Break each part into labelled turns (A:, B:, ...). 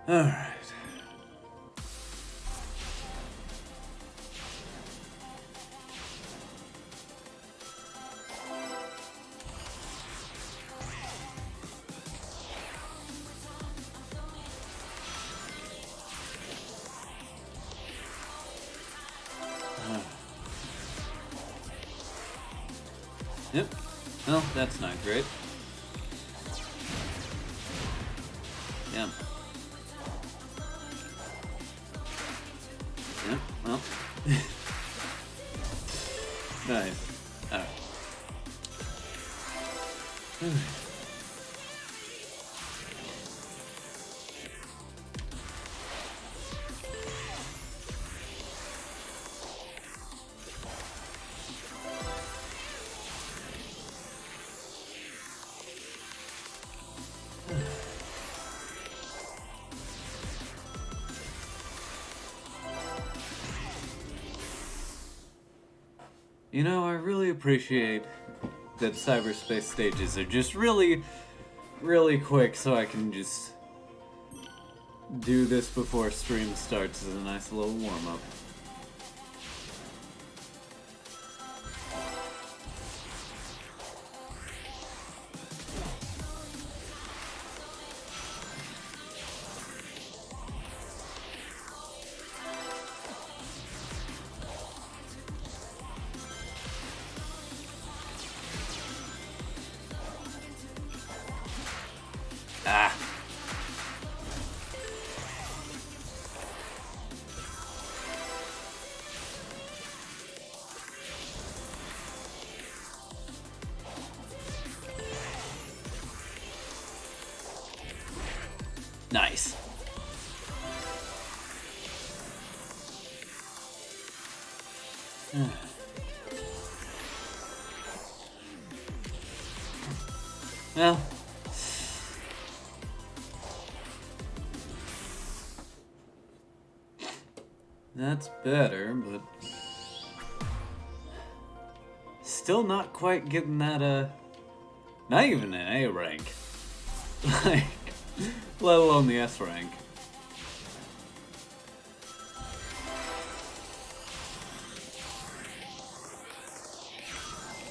A: Alright. Yep. Well, that's not great. Yeah. Yep, well. Nice. Alright. You know, I really appreciate that cyberspace stages are just really, really quick so I can just do this before stream starts as a nice little warm-up. Ah! Nice. Well, that's better, but still not quite getting that, not even an A rank. Like, let alone the S rank.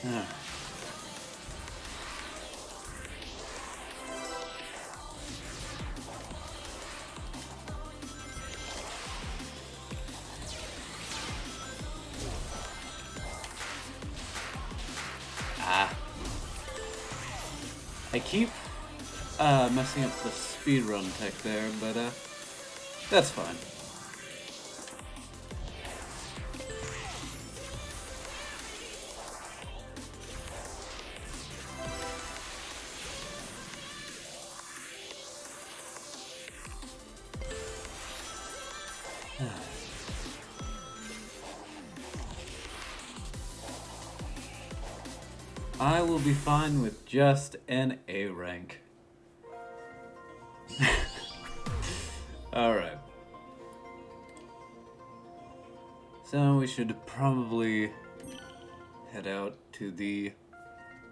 A: Alright. Ah. I keep messing up the speedrun tech there, but that's fine. I will be fine with just an A rank. Alright. So we should probably head out to the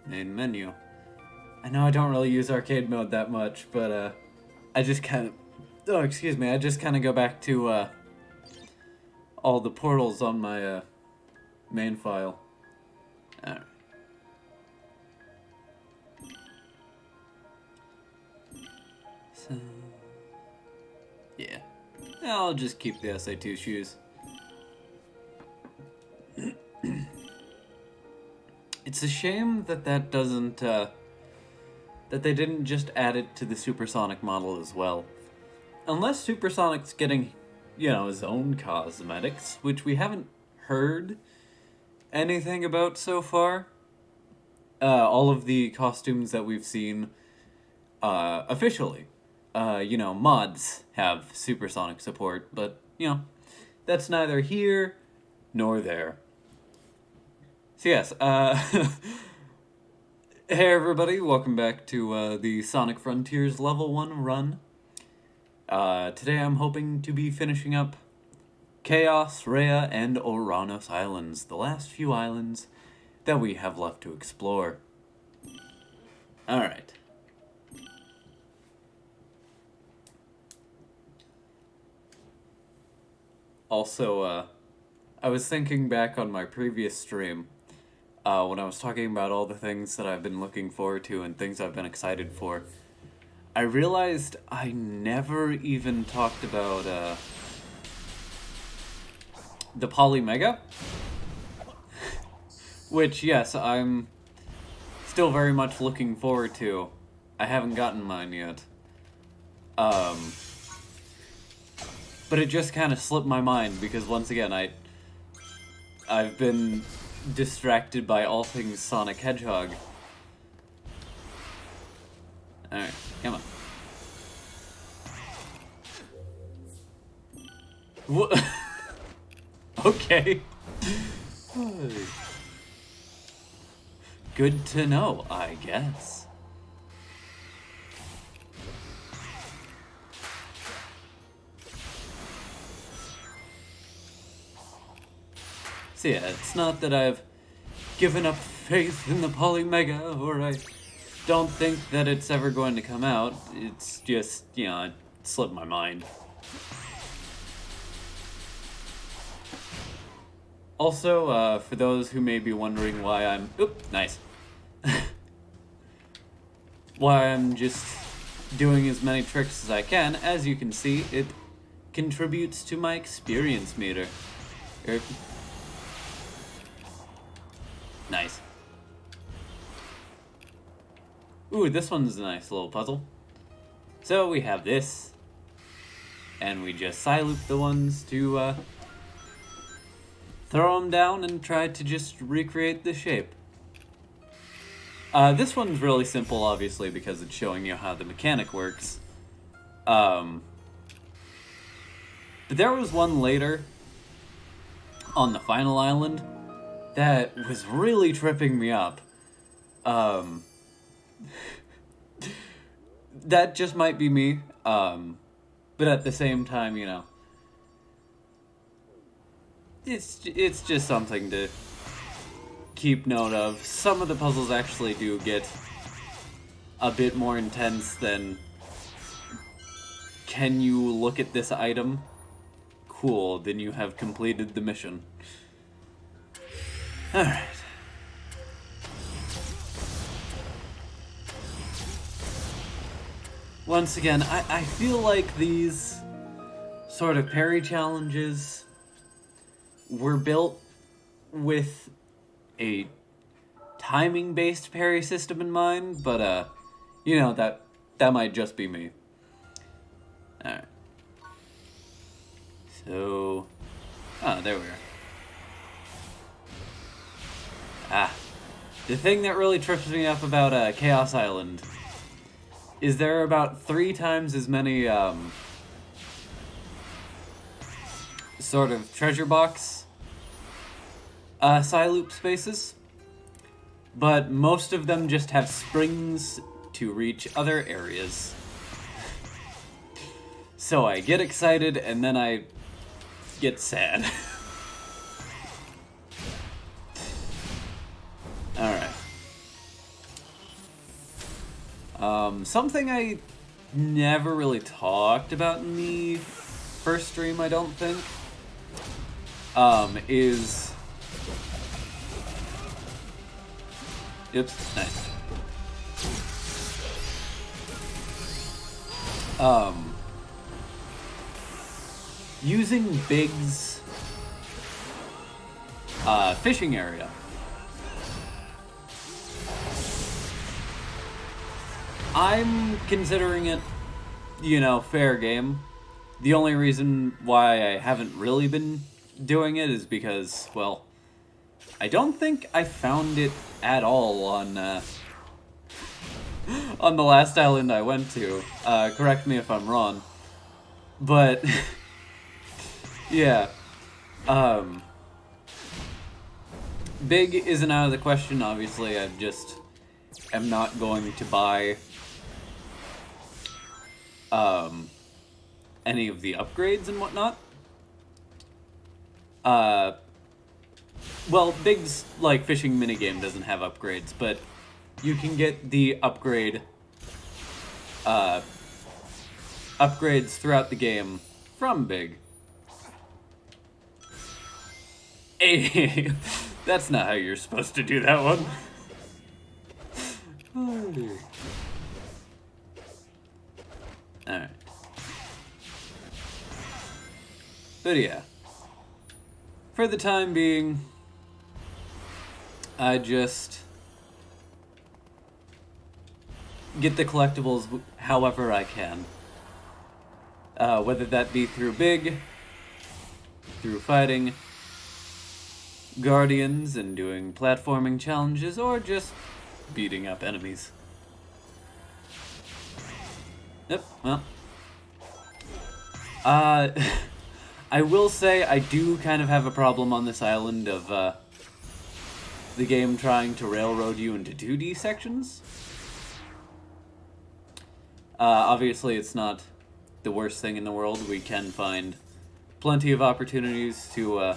A: main menu. I know I don't really use arcade mode that much, but I just kind of... Oh, excuse me. I just kind of go back to all the portals on my main file. Alright. So... yeah. I'll just keep the SA2 shoes. It's a shame that that doesn't, that they didn't just add it to the Supersonic model as well. Unless Supersonic's getting, you know, his own cosmetics, which we haven't heard anything about so far. All of the costumes that we've seen, officially, you know, mods have Supersonic support, but, you know, that's neither here nor there. So yes, hey everybody, welcome back to the Sonic Frontiers Level 1 run. Today I'm hoping to be finishing up Chaos, Rhea, and Oranos Islands, the last few islands that we have left to explore. Alright. Also, I was thinking back on my previous stream, when I was talking about all the things that I've been looking forward to and things I've been excited for. I realized I never even talked about, the Polymega. Which, yes, I'm still very much looking forward to. I haven't gotten mine yet. But it just kind of slipped my mind because once again, I've been distracted by all things Sonic Hedgehog. Alright, come on. What? Okay. Good to know, I guess. So yeah, it's not that I've given up faith in the Polymega, or I don't think that it's ever going to come out. It's just, you know, it slipped my mind. Also, for those who may be wondering why I'm... Oop, nice. Why I'm just doing as many tricks as I can, as you can see, it contributes to my experience meter. Nice. Ooh, this one's a nice little puzzle. So we have this, and we just side loop the ones to throw them down and try to just recreate the shape. This one's really simple, obviously, because it's showing you how the mechanic works. But there was one later on the final island that was really tripping me up. That just might be me, but at the same time, you know, it's just something to keep note of. Some of the puzzles actually do get a bit more intense than, can you look at this item? Cool, then you have completed the mission. Alright. Once again, I feel like these sort of parry challenges were built with a timing-based parry system in mind, but, you know, that might just be me. Alright. So... oh, there we are. Ah. The thing that really trips me up about, Chaos Island is there are about 3 times as many, sort of treasure box side loop spaces, but most of them just have springs to reach other areas. So I get excited and then I get sad. Alright. Something I never really talked about in the first stream, I don't think, is... oops, nice. Using Big's, fishing area. I'm considering it, you know, fair game. The only reason why I haven't really been doing it is because, well, I don't think I found it at all on, on the last island I went to. Correct me if I'm wrong. But, yeah. Big isn't out of the question, obviously. I just am not going to buy any of the upgrades and whatnot. Well, Big's, like, fishing minigame doesn't have upgrades, but you can get the upgrades throughout the game from Big. Hey, that's not how you're supposed to do that one. Alright. But yeah. For the time being, I just get the collectibles however I can. Whether that be through Big, through fighting Guardians and doing platforming challenges, or just beating up enemies. Yep, well. I will say I do kind of have a problem on this island of the game trying to railroad you into 2D sections. Obviously it's not the worst thing in the world. We can find plenty of opportunities to,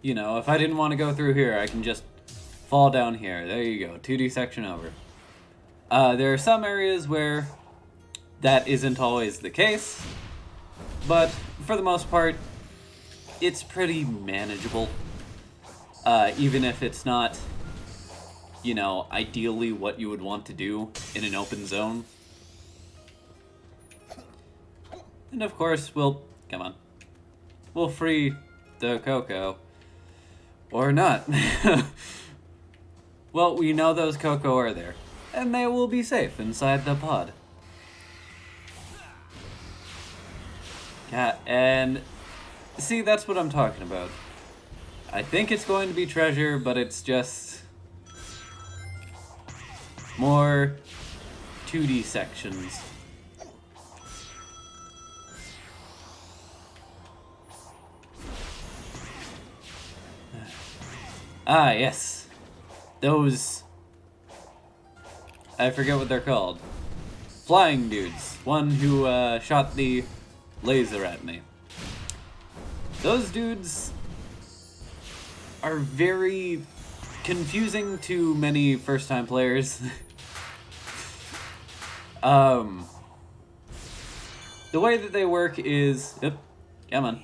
A: you know, if I didn't want to go through here, I can just fall down here. There you go, 2D section over. There are some areas where that isn't always the case, but for the most part, it's pretty manageable. Even if it's not, you know, ideally what you would want to do in an open zone. And of course, we'll free the Koco. Or not. Well, we know those Koco are there, and they will be safe inside the pod. Yeah, and see, that's what I'm talking about. I think it's going to be treasure, but it's just more 2D sections. Ah, yes. Those... I forget what they're called. Flying dudes. One who shot the laser at me. Those dudes are very confusing to many first-time players. The way that they work is... Yep, come on.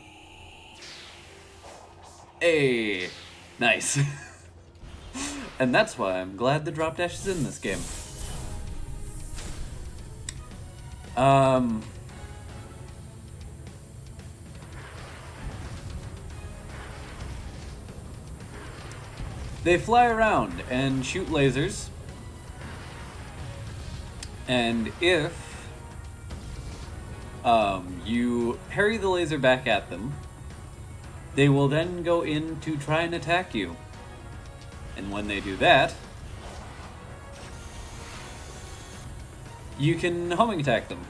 A: Hey, nice. And that's why I'm glad the drop dash is in this game. They fly around and shoot lasers. And if you parry the laser back at them, they will then go in to try and attack you. And when they do that, you can homing attack them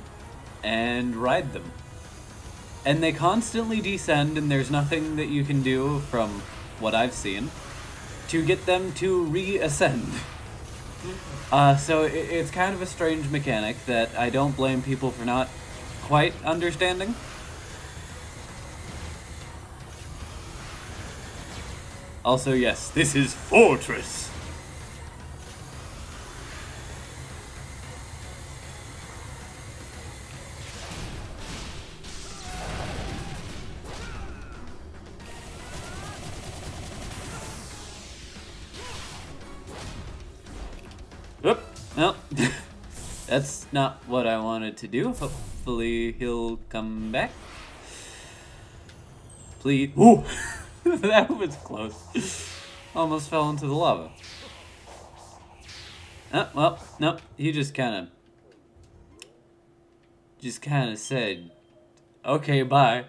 A: and ride them. And they constantly descend, and there's nothing that you can do, from what I've seen, to get them to reascend. So it's kind of a strange mechanic that I don't blame people for not quite understanding. Also, yes, this is Fortress! Oop, no. That's not what I wanted to do. Hopefully he'll come back. Please. Ooh! That was close. Almost fell into the lava. Well, no. He just kind of said, okay, bye.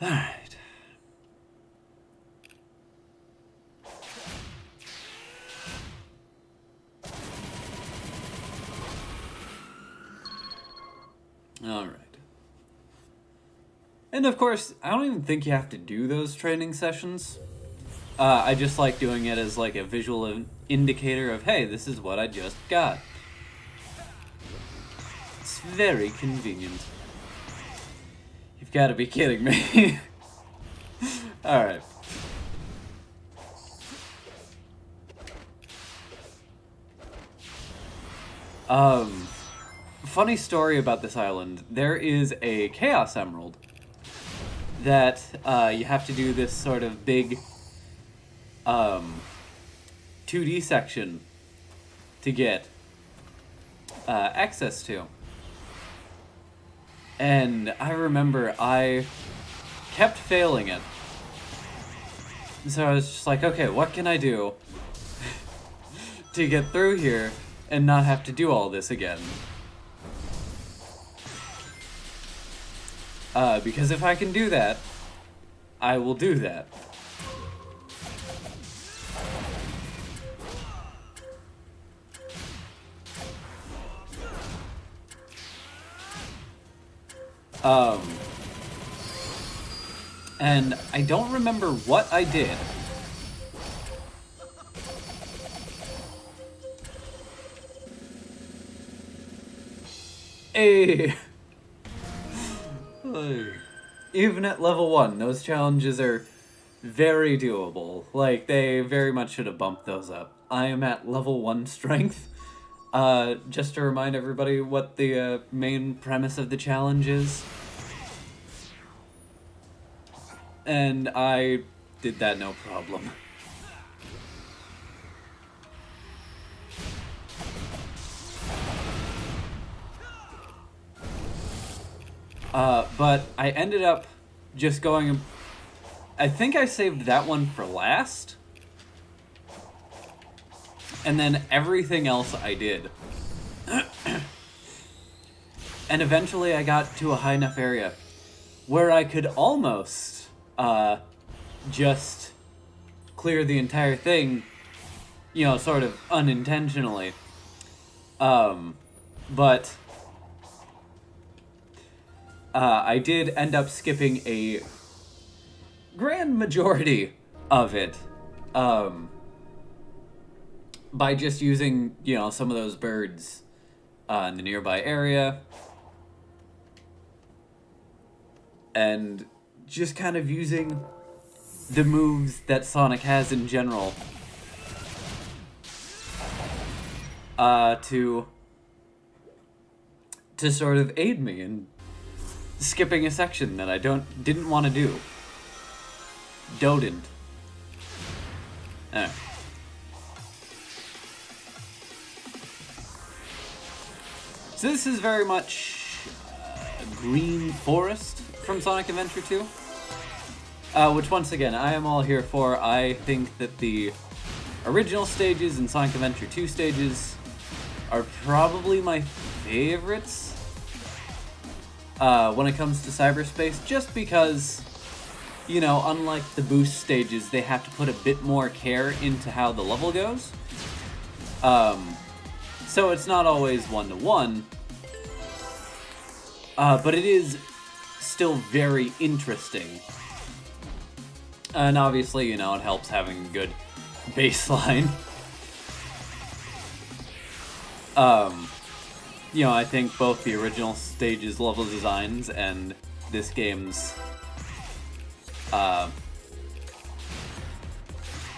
A: Alright. Alright. And of course, I don't even think you have to do those training sessions. I just like doing it as like a visual indicator of, hey, this is what I just got. It's very convenient. You've got to be kidding me. Alright. Funny story about this island. There is a Chaos Emerald that you have to do this sort of big 2D section to get access to. And I remember I kept failing it. So I was just like, okay, what can I do to get through here and not have to do all this again? Because if I can do that, I will do that. And I don't remember what I did. Hey! Even at level 1, those challenges are very doable. Like, they very much should have bumped those up. I am at level 1 strength. Just to remind everybody what the main premise of the challenge is. And I did that no problem. But I ended up just going... I think I saved that one for last. And then everything else I did. And eventually I got to a high enough area where I could almost just clear the entire thing, you know, sort of unintentionally. But I did end up skipping a grand majority of it by just using, you know, some of those birds in the nearby area. And just kind of using the moves that Sonic has in general to sort of aid me in skipping a section that I didn't want to do. Didn't. So this is very much Green Forest from Sonic Adventure 2. Which, once again, I am all here for. I think that the original stages and Sonic Adventure 2 stages are probably my favorites when it comes to cyberspace, just because, you know, unlike the boost stages, they have to put a bit more care into how the level goes. So it's not always one-to-one, but it is still very interesting. And obviously, you know, it helps having a good baseline. You know, I think both the original stages level designs and this game's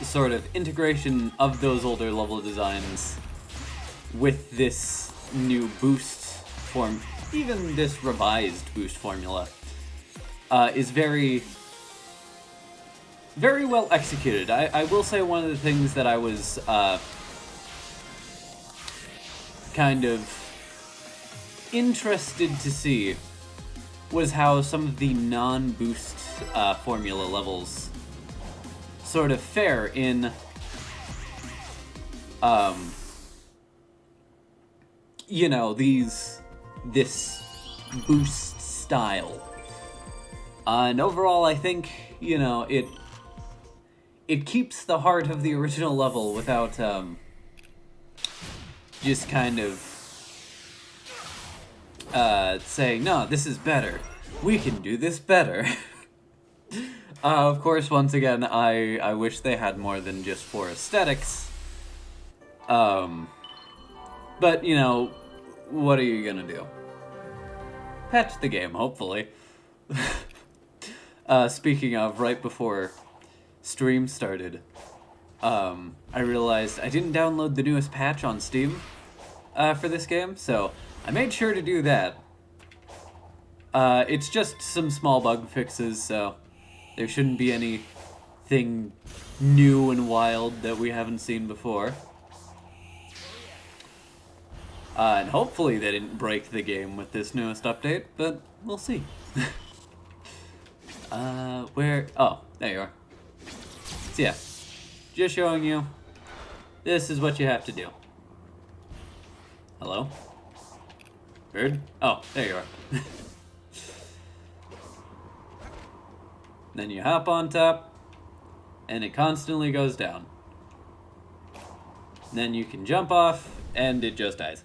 A: sort of integration of those older level designs with this new boost form, even this revised boost formula, is very, very well executed. I will say one of the things that I was kind of interested to see was how some of the non-boost formula levels sort of fare in you know, this boost style. And overall, I think, you know, it keeps the heart of the original level without just kind of saying, no, this is better. We can do this better. Of course, once again, I wish they had more than just for aesthetics. But, you know, what are you gonna do? Patch the game, hopefully. Speaking of, right before stream started, I realized I didn't download the newest patch on Steam for this game, so I made sure to do that. It's just some small bug fixes, so there shouldn't be anything new and wild that we haven't seen before. And hopefully they didn't break the game with this newest update, but we'll see. Where? Oh, there you are. So yeah, just showing you, this is what you have to do. Hello? Bird? Oh, there you are. Then you hop on top, and it constantly goes down. Then you can jump off, and it just dies.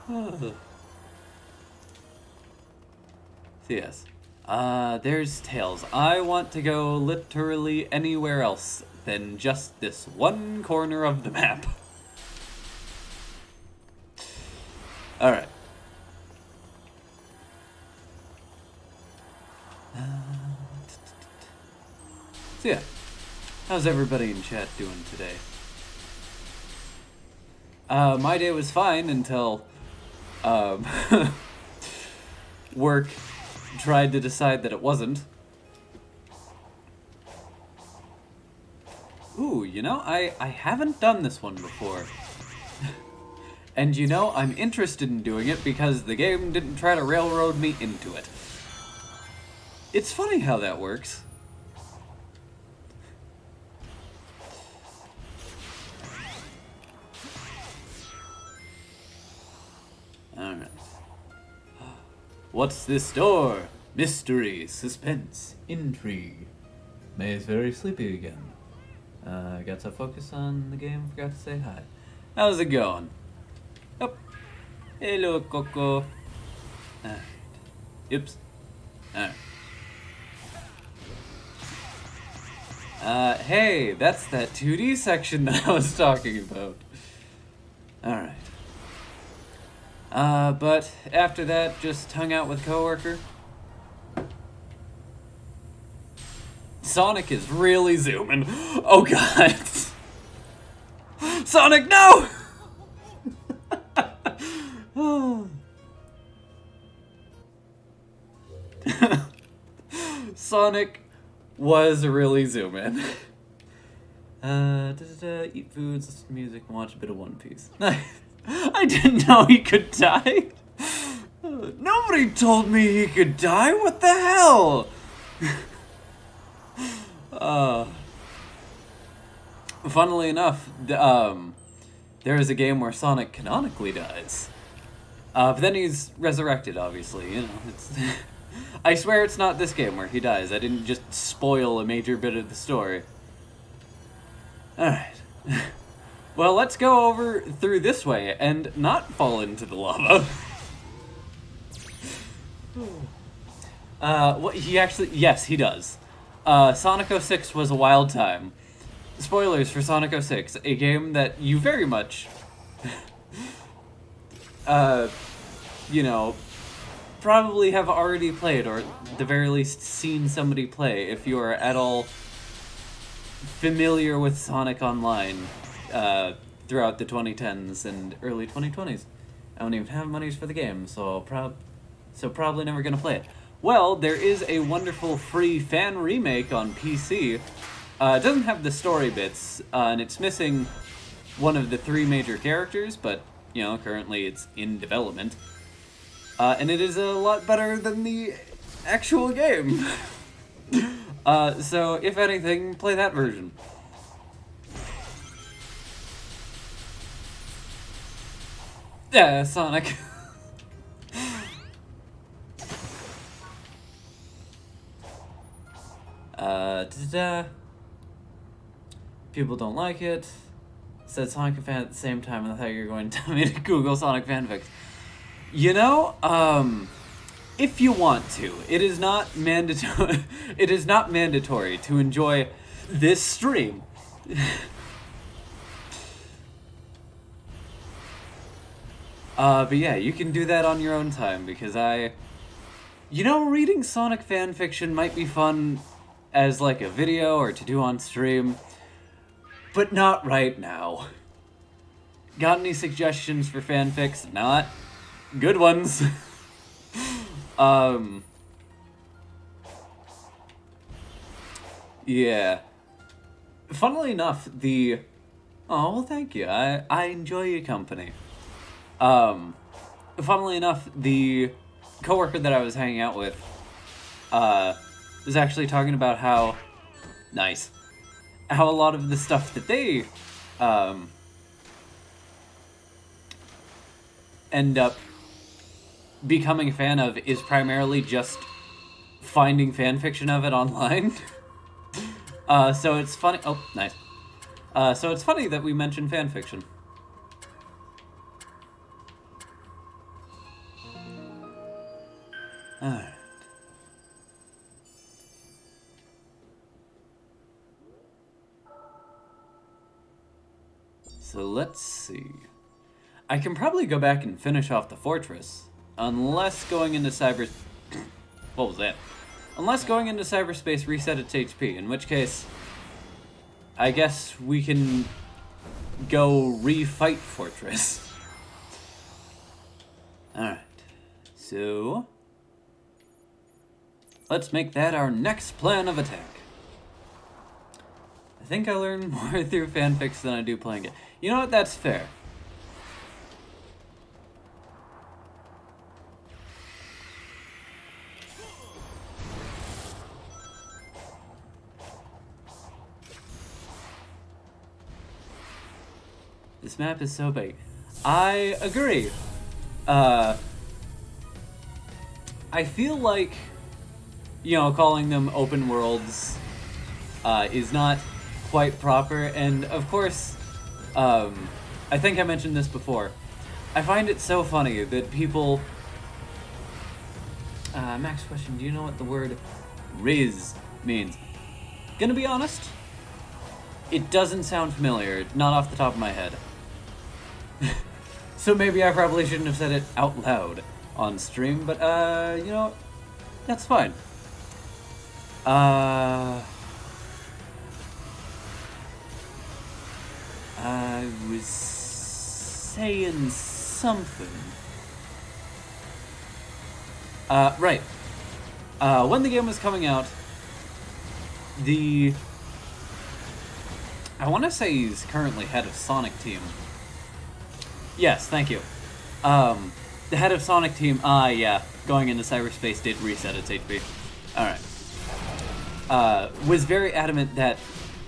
A: So yes. There's Tails. I want to go literally anywhere else than just this one corner of the map. Alright. So yeah, how's everybody in chat doing today? My day was fine until, work tried to decide that it wasn't. Ooh, you know, I haven't done this one before. And you know, I'm interested in doing it because the game didn't try to railroad me into it. It's funny how that works. Alright. What's this door? Mystery, suspense, intrigue. May is very sleepy again. Got to focus on the game, forgot to say hi. How's it going? Oh. Hello, Coco. Alright. Oops. Alright. Hey, that's that 2D section that I was talking about. Alright. But after that, just hung out with coworker. Sonic is really zooming. Oh god. Sonic, no! Sonic was really zooming. Eat foods, listen to music, and watch a bit of One Piece. I didn't know he could die. Nobody told me he could die. What the hell? Funnily enough, there is a game where Sonic canonically dies. But then he's resurrected, obviously, you know. It's I swear it's not this game where he dies. I didn't just spoil a major bit of the story. Alright. Well, let's go over through this way and not fall into the lava. What he actually, yes, he does. Sonic 06 was a wild time. Spoilers for Sonic 06, a game that you very much, you know, probably have already played, or at the very least seen somebody play, if you are at all familiar with Sonic Online, throughout the 2010s and early 2020s. I don't even have monies for the game, so probably never gonna play it. Well, there is a wonderful free fan remake on PC. It doesn't have the story bits, and it's missing one of the 3 major characters, but, you know, currently it's in development. And it is a lot better than the actual game. So, if anything, play that version. Yeah, Sonic. People don't like it. Said Sonic fan at the same time, and I thought you were going to tell me to Google Sonic fanfics. You know, if you want to, it is not mandatory. It is not mandatory to enjoy this stream. But yeah, you can do that on your own time, because you know, reading Sonic fanfiction might be fun as like a video or to do on stream, but not right now. Got any suggestions for fanfics? Not good ones. Yeah. Funnily enough, the... Oh, well, thank you. I enjoy your company. Funnily enough, the coworker that I was hanging out with, was actually talking about how... Nice. How a lot of the stuff that they, end up becoming a fan of is primarily just finding fanfiction of it online. So it's funny... Oh, nice. So it's funny that we mentioned fanfiction. Alright. So let's see. I can probably go back and finish off the fortress. Unless going into cyber... What was that? Unless going into cyberspace reset its HP, in which case... I guess we can go re-fight fortress. Alright. So... let's make that our next plan of attack. I think I learned more through fanfics than I do playing it. You know what? That's fair. This map is so big. I agree. I feel like, you know, calling them open worlds is not quite proper, and of course, I think I mentioned this before. I find it so funny that people... Max question, do you know what the word Riz means? Gonna be honest, it doesn't sound familiar, not off the top of my head. So maybe I probably shouldn't have said it out loud on stream, but, you know, that's fine. I was saying something. Right. When the game was coming out, I want to say he's currently head of Sonic Team. Yes, thank you. The head of Sonic Team, yeah, going into cyberspace did reset its HP. Alright. Was very adamant that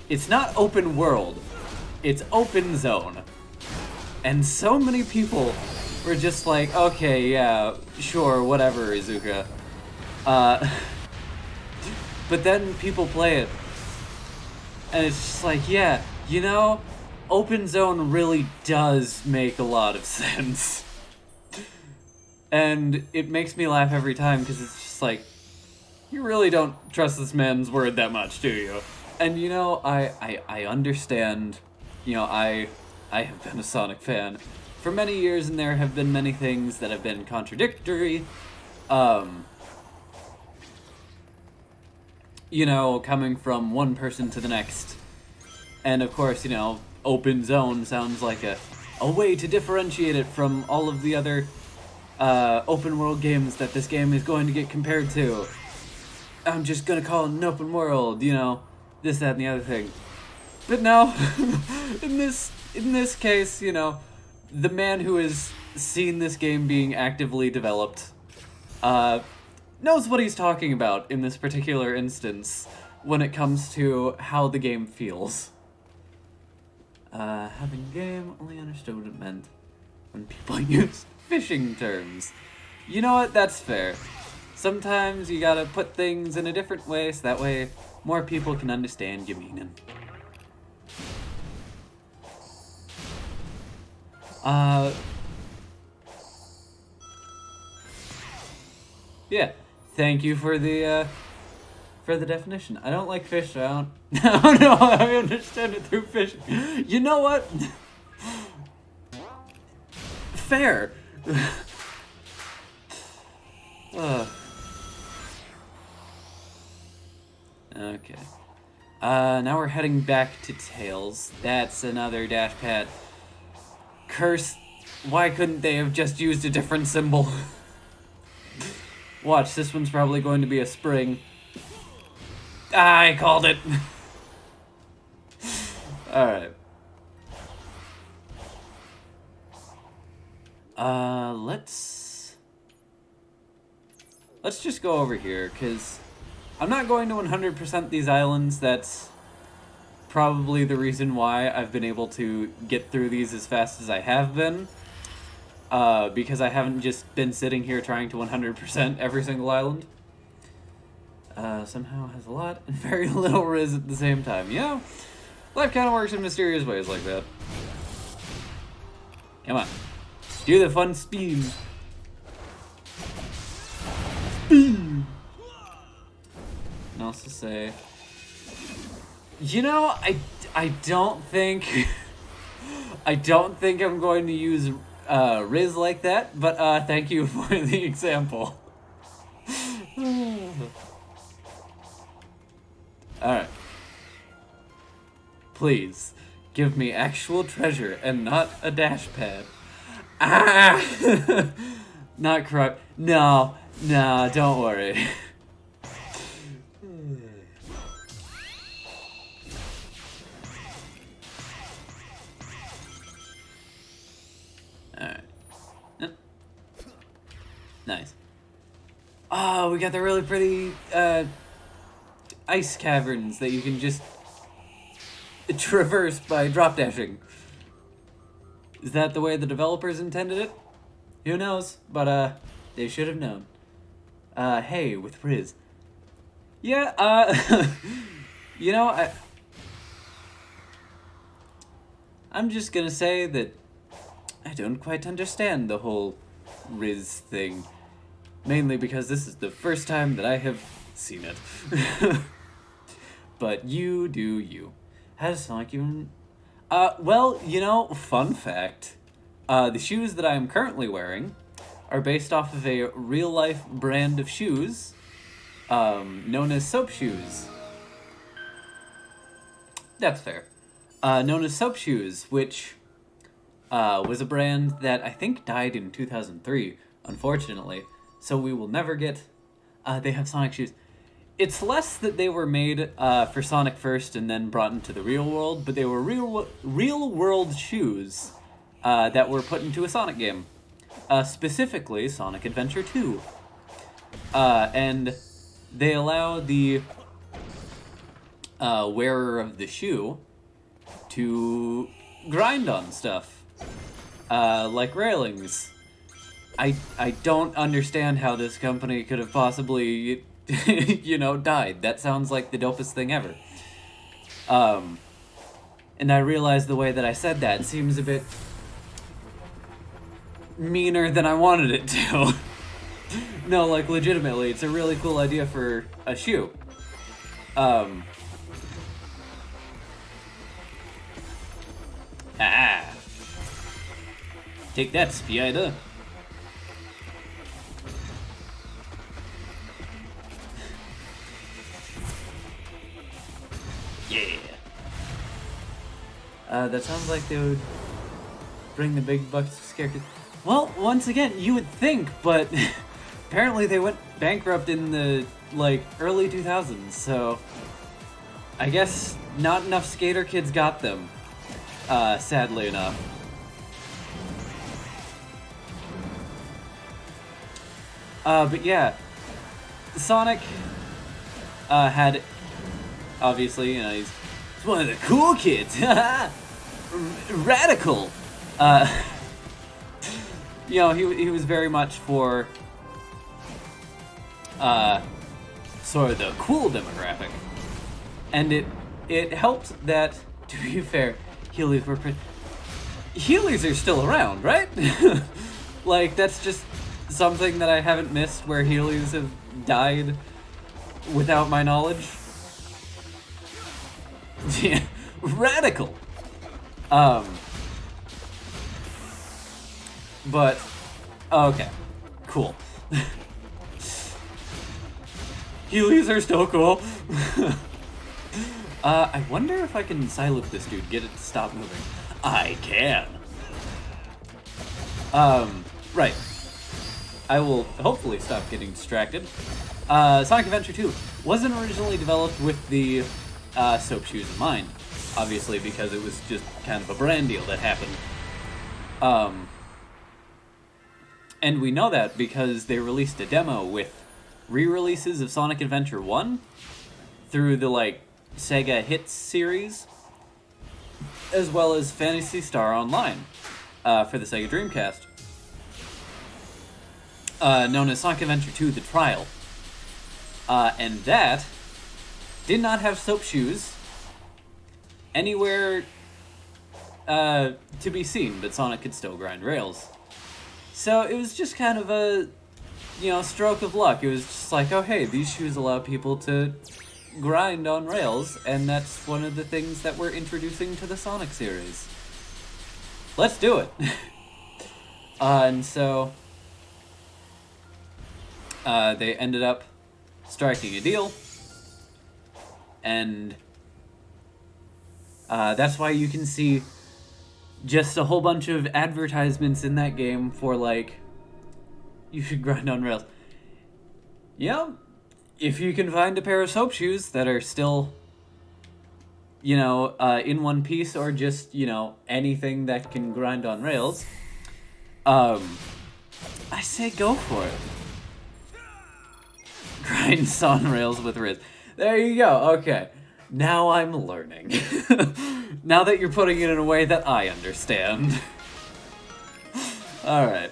A: it's not open world, it's open zone. And so many people were just like, okay, yeah, sure, whatever, Izuka. But then people play it, and it's just like, yeah, you know, open zone really does make a lot of sense. And it makes me laugh every time, because it's just like, you really don't trust this man's word that much, do you? And, you know, I understand, you know, I have been a Sonic fan for many years, and there have been many things that have been contradictory. You know, coming from one person to the next. And of course, you know, open zone sounds like a way to differentiate it from all of the other open world games that this game is going to get compared to. I'm just gonna call it an open world, you know, this, that, and the other thing. But no, in this case, you know, the man who has seen this game being actively developed, knows what he's talking about in this particular instance when it comes to how the game feels. Having game only understood what it meant when people used fishing terms. You know what? That's fair. Sometimes you gotta put things in a different way so that way more people can understand your meaning. Yeah. Thank you for the definition. I don't like fish, so I don't... Oh no, I understand it through fishing. You know what? Fair. Okay. Now we're heading back to Tails. That's another dash pad. Curse. Why couldn't they have just used a different symbol? Watch, this one's probably going to be a spring. Ah, I called it. Alright. Let's just go over here, because I'm not going to 100% these islands. That's probably the reason why I've been able to get through these as fast as I have been. Because I haven't just been sitting here trying to 100% every single island. Somehow has a lot and very little Riz at the same time. Yeah, life kind of works in mysterious ways like that. Come on. Do the fun spin. Spin! And also say... You know, I don't think... I don't think I'm going to use Riz like that, but thank you for the example. Alright. Please, give me actual treasure and not a dash pad. Ah! Not correct. No, don't worry. Alright. Nice. Oh, we got the really pretty, ice caverns that you can just traverse by drop dashing. Is that the way the developers intended it? Who knows? But, they should have known. Hey, with Riz. Yeah, you know, I'm just gonna say that I don't quite understand the whole Riz thing. Mainly because this is the first time that I have seen it. But you do you. Has Sonic even... well, you know, fun fact. The shoes that I am currently wearing are based off of a real-life brand of shoes known as Soap Shoes. That's fair. Known as Soap Shoes, which was a brand that I think died in 2003, unfortunately. So we will never get... they have Sonic shoes. It's less that they were made for Sonic first and then brought into the real world, but they were real-world shoes that were put into a Sonic game. Specifically, Sonic Adventure 2. And they allow the wearer of the shoe to grind on stuff. Like railings. I don't understand how this company could have possibly... you know, died. That sounds like the dopest thing ever. And I realized the way that I said that seems a bit meaner than I wanted it to. No, like, legitimately, it's a really cool idea for a shoe. Take that, Spider. Yeah. That sounds like they would bring the big bucks to scare kids. Well, once again, you would think, but apparently they went bankrupt in the, like, early 2000s, so I guess not enough skater kids got them, sadly enough. But yeah, Sonic, had... Obviously, you know, he's one of the cool kids. Radical. You know, he was very much for sort of the cool demographic, and it helped that, to be fair, Heelys were Heelys are still around, right? Like, that's just something that I haven't missed, where Heelys have died without my knowledge. Yeah, radical. But okay, cool. Heelys are still cool. I wonder if I can Psyloop this dude, get it to stop moving. I can. Right. I will hopefully stop getting distracted. Sonic Adventure 2 wasn't originally developed with the soap shoes in mind, obviously, because it was just kind of a brand deal that happened. And we know that because they released a demo with re-releases of Sonic Adventure 1 through the, like, Sega Hits series, as well as Phantasy Star Online for the Sega Dreamcast, known as Sonic Adventure 2 The Trial. And that did not have soap shoes anywhere to be seen, but Sonic could still grind rails. So it was just kind of a, stroke of luck. It was just like, oh hey, these shoes allow people to grind on rails, and that's one of the things that we're introducing to the Sonic series. Let's do it! And so they ended up striking a deal, and that's why you can see just a whole bunch of advertisements in that game for, like, you should grind on rails. Yeah, if you can find a pair of soap shoes that are still, in one piece, or just, anything that can grind on rails, I say go for it. Grinds on rails with Riz. There you go, okay. Now I'm learning. Now that you're putting it in a way that I understand. Alright.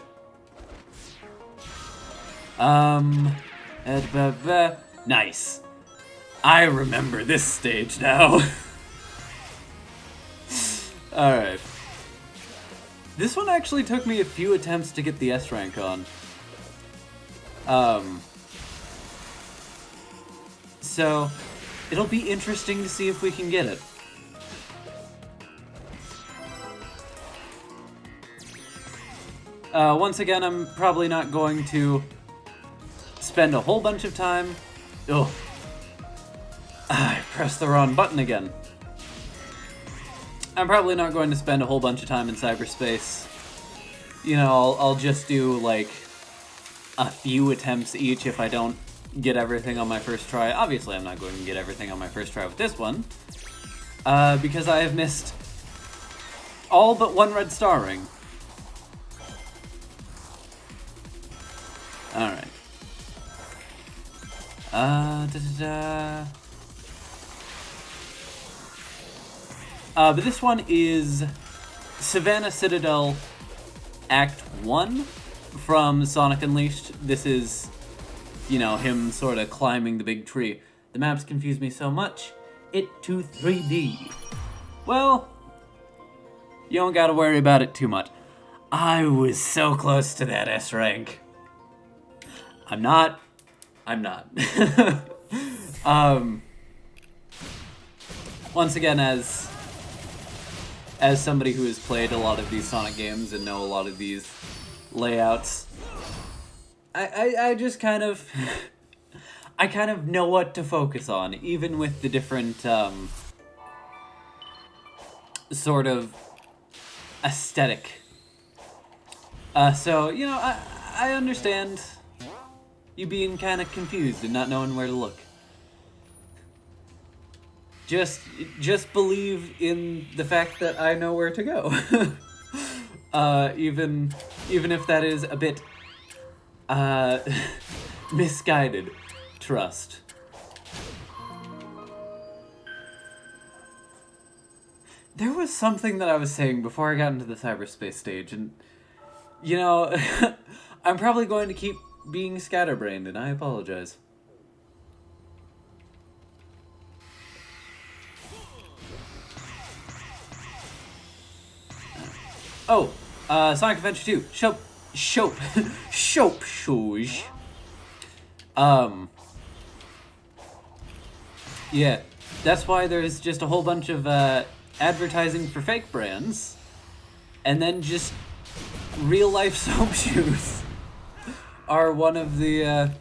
A: Nice. I remember this stage now. Alright. This one actually took me a few attempts to get the S rank on. So it'll be interesting to see if we can get it. Once again, I'm probably not going to spend a whole bunch of time... Oh, I pressed the wrong button again. I'm probably not going to spend a whole bunch of time in cyberspace. I'll just do, like, a few attempts each if I don't get everything on my first try. Obviously, I'm not going to get everything on my first try with this one, because I have missed all but one red star ring. Alright. But this one is Savannah Citadel Act 1 from Sonic Unleashed. This is, him sort of climbing the big tree. The maps confuse me so much. It to 3D. Well, you don't gotta worry about it too much. I was so close to that S rank. I'm not. Once again, as somebody who has played a lot of these Sonic games and know a lot of these layouts, I just kind of I kind of know what to focus on, even with the different sort of aesthetic. So I understand you being kind of confused and not knowing where to look. Just believe in the fact that I know where to go. Even if that is a bit misguided. Trust. There was something that I was saying before I got into the cyberspace stage, and I'm probably going to keep being scatterbrained, and I apologize. Oh, Sonic Adventure 2, Shope Shoes. Yeah, that's why there's just a whole bunch of advertising for fake brands, and then just real life soap shoes are one of the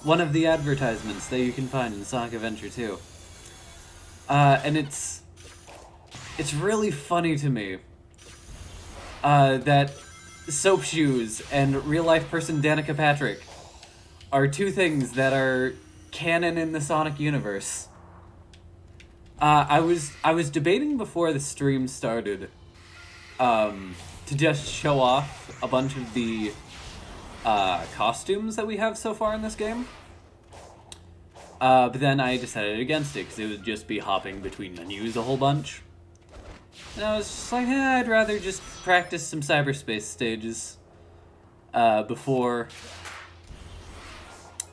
A: advertisements that you can find in Sonic Adventure 2. And it's really funny to me that Soap Shoes and real-life person Danica Patrick are two things that are canon in the Sonic universe. I was debating before the stream started to just show off a bunch of the costumes that we have so far in this game. But then I decided against it because it would just be hopping between menus a whole bunch. And I was just like, I'd rather just practice some cyberspace stages before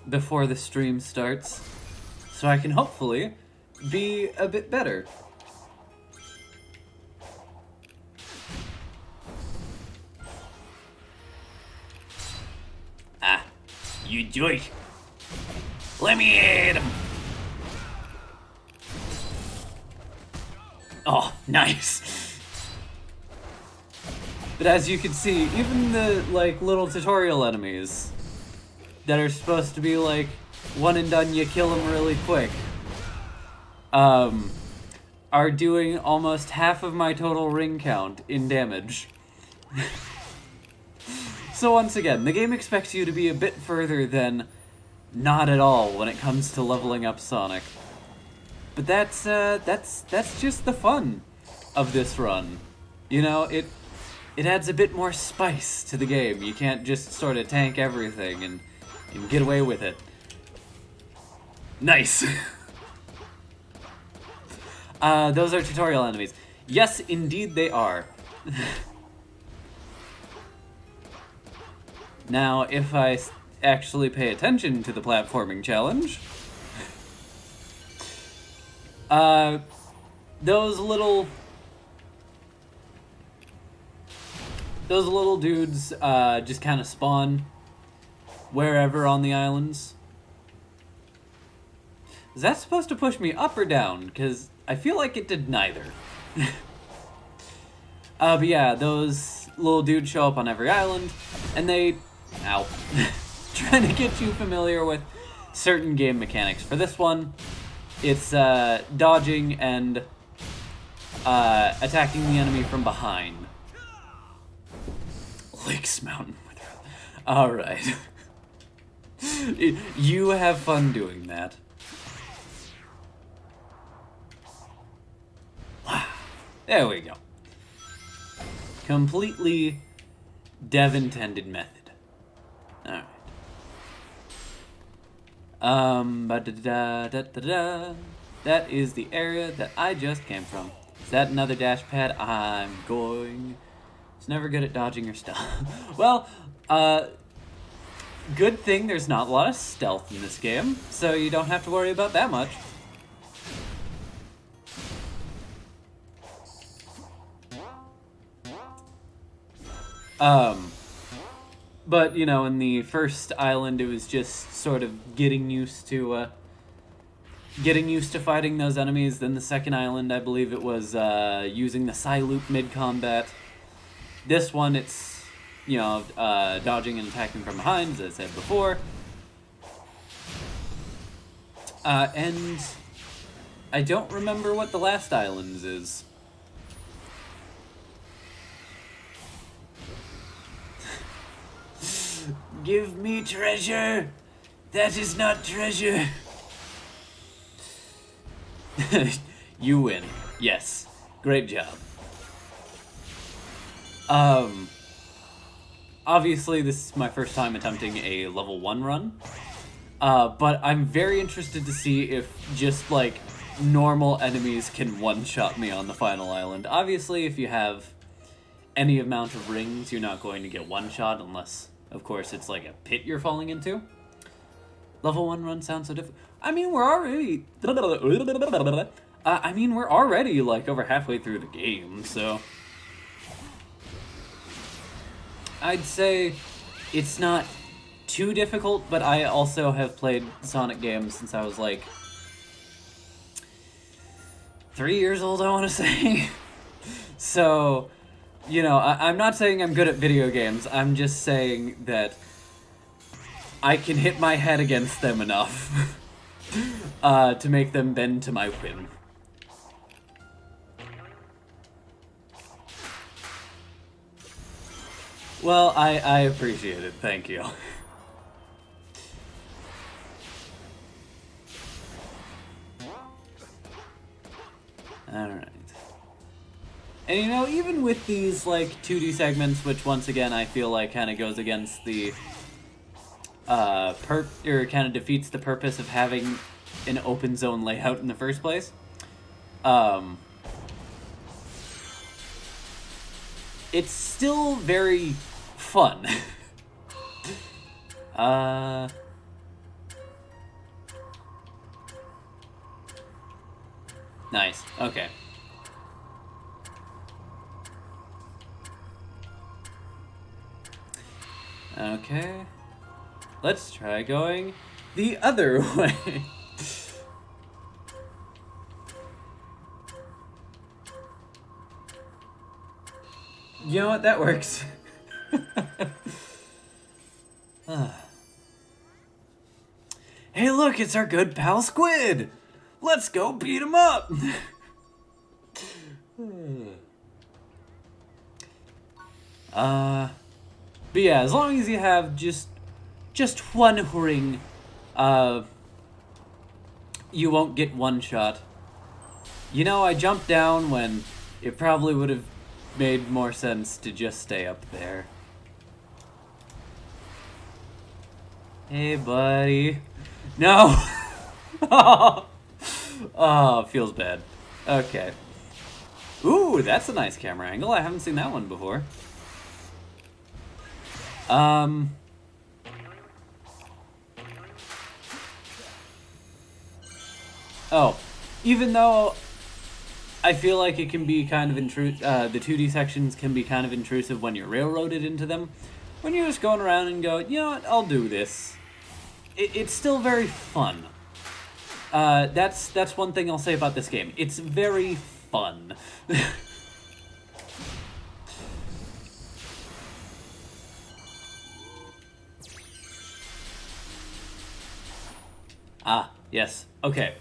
A: the stream starts, so I can hopefully be a bit better. Ah, you joy. Let me hit him. Oh, nice. But as you can see, even the, like, little tutorial enemies that are supposed to be, like, one and done, you kill them really quick, are doing almost half of my total ring count in damage. So once again, the game expects you to be a bit further than not at all when it comes to leveling up Sonic. But that's just the fun of this run. You know, it adds a bit more spice to the game. You can't just sort of tank everything and get away with it. Nice! Those are tutorial enemies. Yes, indeed they are. Now, if I actually pay attention to the platforming challenge, those little dudes just kind of spawn wherever on the islands. Is that supposed to push me up or down? Because I feel like it did neither. But yeah, those little dudes show up on every island, and they... Ow. Trying to get you familiar with certain game mechanics. For this one, it's dodging and attacking the enemy from behind. Lakes Mountain. Alright. You have fun doing that. There we go. Completely dev-intended method. Alright. That is the area that I just came from. Is that another dash pad? I'm going... It's never good at dodging or stealth. Well, good thing there's not a lot of stealth in this game, so you don't have to worry about that much. But, you know, in the first island, it was just sort of getting used to fighting those enemies. Then the second island, I believe it was, using the Psy-Loop mid-combat. This one, it's, you know, dodging and attacking from behind, as I said before. And I don't remember what the last island's is. Give me treasure! That is not treasure! You win. Yes. Great job. Obviously this is my first time attempting a level 1 run. But I'm very interested to see if just, like, normal enemies can one-shot me on the final island. Obviously, if you have any amount of rings, you're not going to get one-shot unless... Of course, it's like a pit you're falling into. Level 1 run sounds so different. I mean, we're already... we're already, like, over halfway through the game, so... I'd say it's not too difficult, but I also have played Sonic games since I was, like... 3 years old, I want to say. So... You know, I'm not saying I'm good at video games, I'm just saying that I can hit my head against them enough to make them bend to my whim. Well, I appreciate it. Thank you. Alright. And you know, even with these, like, 2D segments, which once again I feel like kind of goes against the, or kind of defeats the purpose of having an open zone layout in the first place, it's still very fun. Nice. Okay. Okay. Let's try going the other way. You know what? That works. Hey, look, it's our good pal Squid! Let's go beat him up! But yeah, as long as you have just one ring, you won't get one shot. You know, I jumped down when it probably would have made more sense to just stay up there. Hey, buddy. No! Oh, feels bad. Okay. Ooh, that's a nice camera angle. I haven't seen that one before. Oh, even though I feel like it can be kind of the 2D sections can be kind of intrusive when you're railroaded into them. When you're just going around and go, you know what, I'll do this. It's still very fun. That's one thing I'll say about this game. It's very fun. Ah, yes. Okay.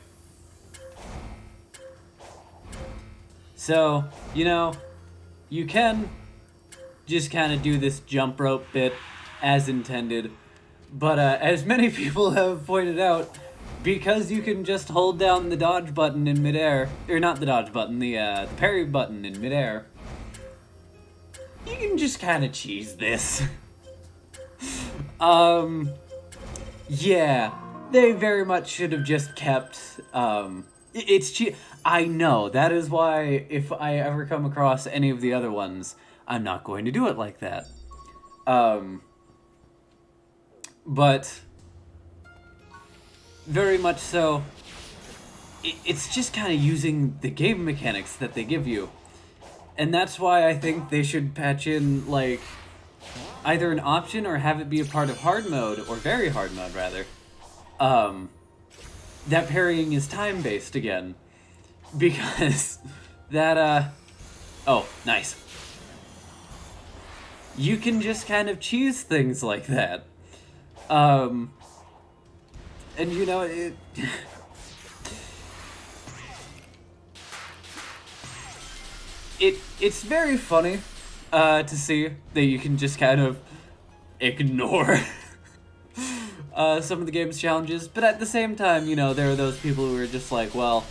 A: So, you know, you can just kind of do this jump rope bit as intended, but as many people have pointed out, because you can just hold down the dodge button in midair, or not the dodge button, the parry button in midair, you can just kind of cheese this. Yeah, they very much should have just kept, it's I know, that is why if I ever come across any of the other ones, I'm not going to do it like that. But very much so, it's just kind of using the game mechanics that they give you. And that's why I think they should patch in, like, either an option or have it be a part of hard mode, or very hard mode, rather. That parrying is time-based again. Because that, oh, nice. You can just kind of cheese things like that. And you know, it's very funny, to see that you can just kind of ignore some of the game's challenges, but at the same time, you know, there are those people who are just like, well,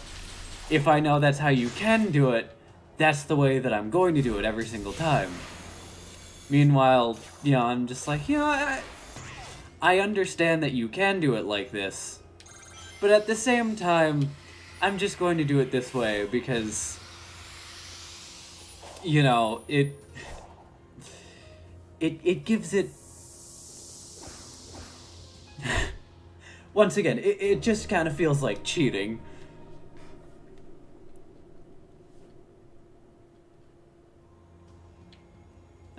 A: if I know that's how you can do it, that's the way that I'm going to do it every single time. Meanwhile, you know, I'm just like, you know, I understand that you can do it like this, but at the same time, I'm just going to do it this way because, you know, it gives it... Once again, it just kind of feels like cheating.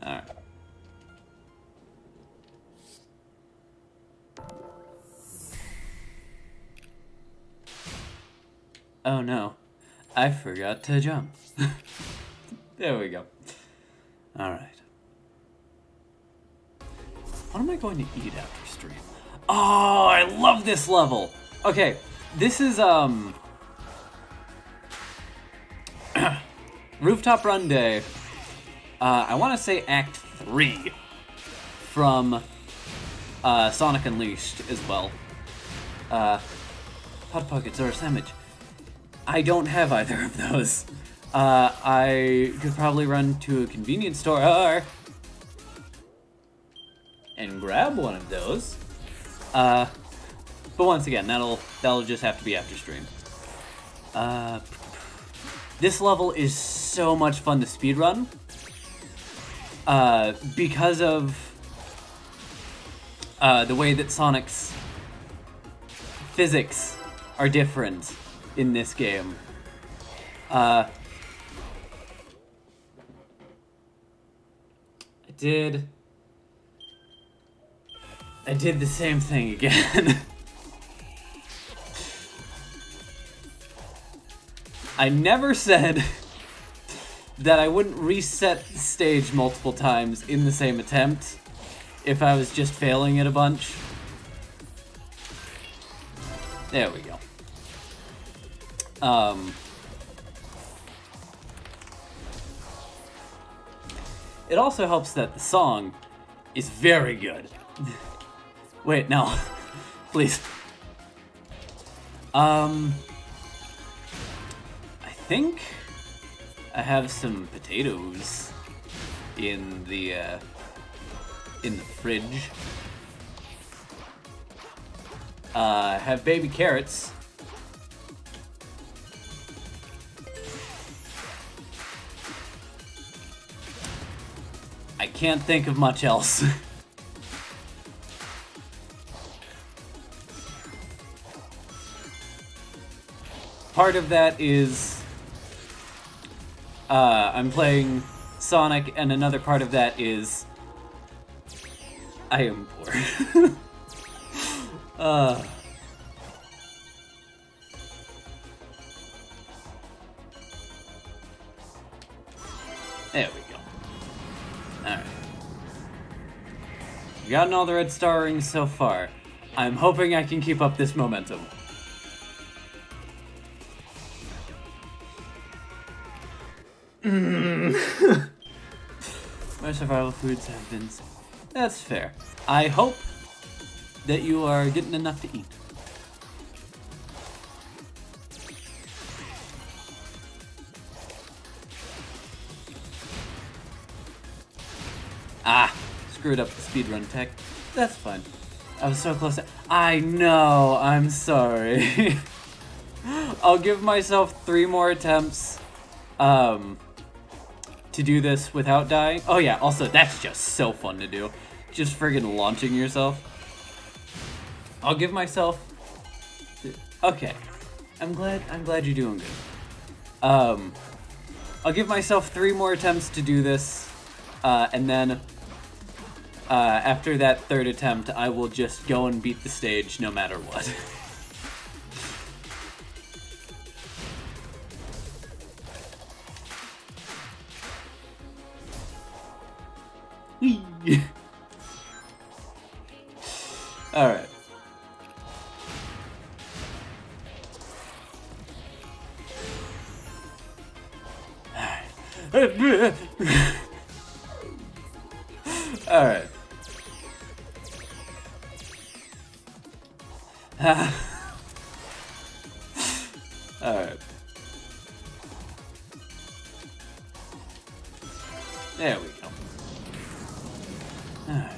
A: Alright. Oh no, I forgot to jump. There we go. Alright. What am I going to eat after stream? Oh, I love this level! Okay, this is, Rooftop Run Day. I want to say Act 3. from Sonic Unleashed as well. Hot Pockets or a sandwich. I don't have either of those. I could probably run to a convenience store and grab one of those. But once again, that'll just have to be after stream. This level is so much fun to speedrun. Because of the way that Sonic's physics are different in this game. I did the same thing again. I never said that I wouldn't reset the stage multiple times in the same attempt if I was just failing it a bunch. There we go. It also helps that the song is very good. Wait, no. Please. I think I have some potatoes in the fridge. I have baby carrots. I can't think of much else. Part of that is I'm playing Sonic, and another part of that is I am poor. There we go. Alright. We've gotten all the red star rings so far. I'm hoping I can keep up this momentum. My survival foods have been... That's fair. I hope that you are getting enough to eat. Ah, screwed up the speedrun tech. That's fine. I was so close to... I know, I'm sorry. I'll give myself 3 more attempts to do this without dying. Oh yeah, also that's just so fun to do. Just friggin' launching yourself. I'll give myself... Okay. I'm glad you're doing good. I'll give myself 3 more attempts to do this, and then after that 3rd attempt, I will just go and beat the stage no matter what. Alright. Alright. Alright. There we go. Alright.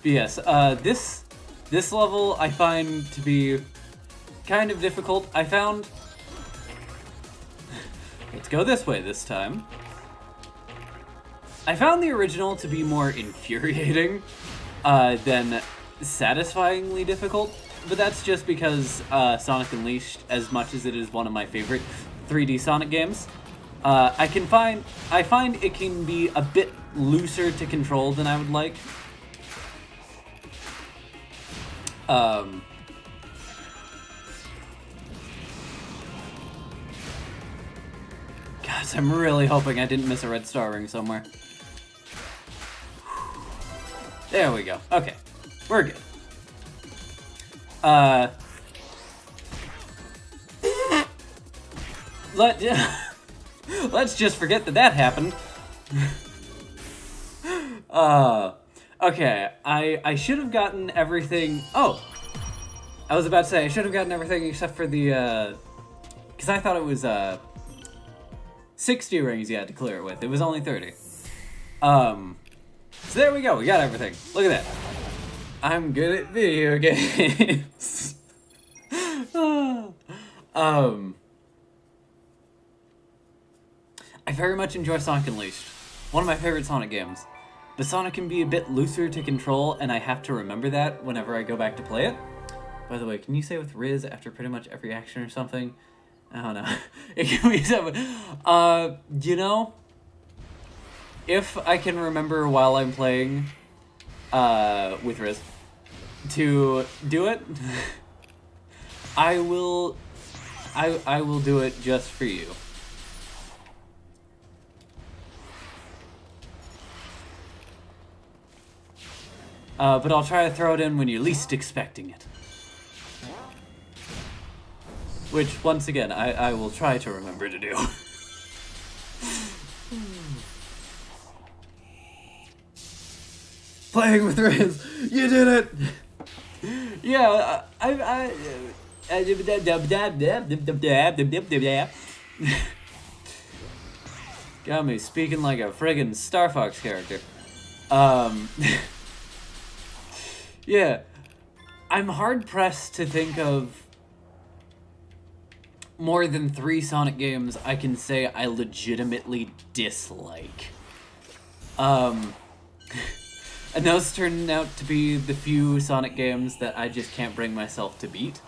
A: But yes, this level I find to be kind of difficult. I found... Let's go this way this time. I found the original to be more infuriating than satisfyingly difficult, but that's just because Sonic Unleashed, as much as it is one of my favorite 3D Sonic games, I find it can be a bit looser to control than I would like. Gosh, I'm really hoping I didn't miss a red star ring somewhere. There we go. Okay. We're good. Let's just forget that happened. Okay, I should have gotten everything. Oh, I was about to say I should have gotten everything except for the because I thought it was 60 rings you had to clear it with. It was only 30. So there we go. We got everything. Look at that. I'm good at video games. I very much enjoy Sonic Unleashed. One of my favorite Sonic games. But Sonic can be a bit looser to control, and I have to remember that whenever I go back to play it. By the way, can you say with Riz after pretty much every action or something? I don't know. It can be something. You know, if I can remember while I'm playing with Riz to do it, I will do it just for you. But I'll try to throw it in when you're least expecting it. Which, once again, I will try to remember to do. Playing with Riz, you did it! Yeah, got me speaking like a friggin' Star Fox character. Yeah, I'm hard-pressed to think of more than 3 Sonic games I can say I legitimately dislike. And those turn out to be the few Sonic games that I just can't bring myself to beat.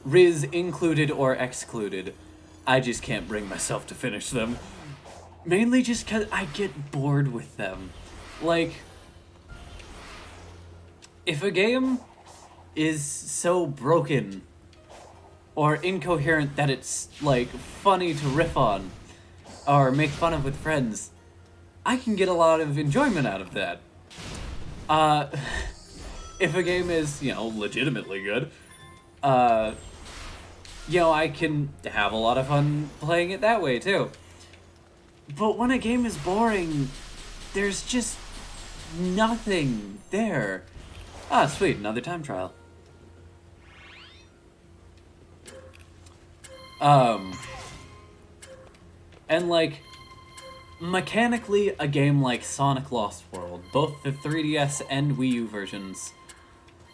A: Riz included or excluded, I just can't bring myself to finish them. Mainly just because I get bored with them. Like, if a game is so broken or incoherent that it's, like, funny to riff on or make fun of with friends, I can get a lot of enjoyment out of that. If a game is, you know, legitimately good, you know, I can have a lot of fun playing it that way, too. But when a game is boring, there's just nothing there. Ah, sweet, another time trial. And like, mechanically, a game like Sonic Lost World, both the 3DS and Wii U versions,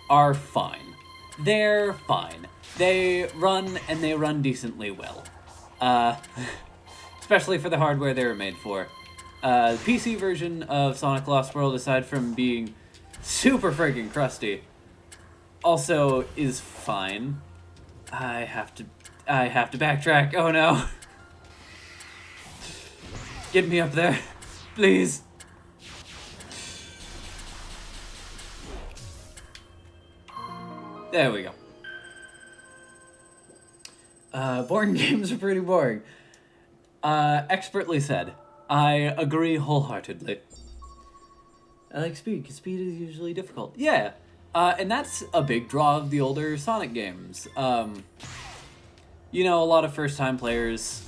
A: are fine. They're fine. They run, and they run decently well. Especially for the hardware they were made for. The PC version of Sonic Lost World, aside from being super friggin' crusty, also is fine. I have to backtrack. Oh no. Get me up there, please. There we go. Boring games are pretty boring. Expertly said. I agree wholeheartedly. I like speed, because speed is usually difficult. Yeah, and that's a big draw of the older Sonic games. You know, a lot of first-time players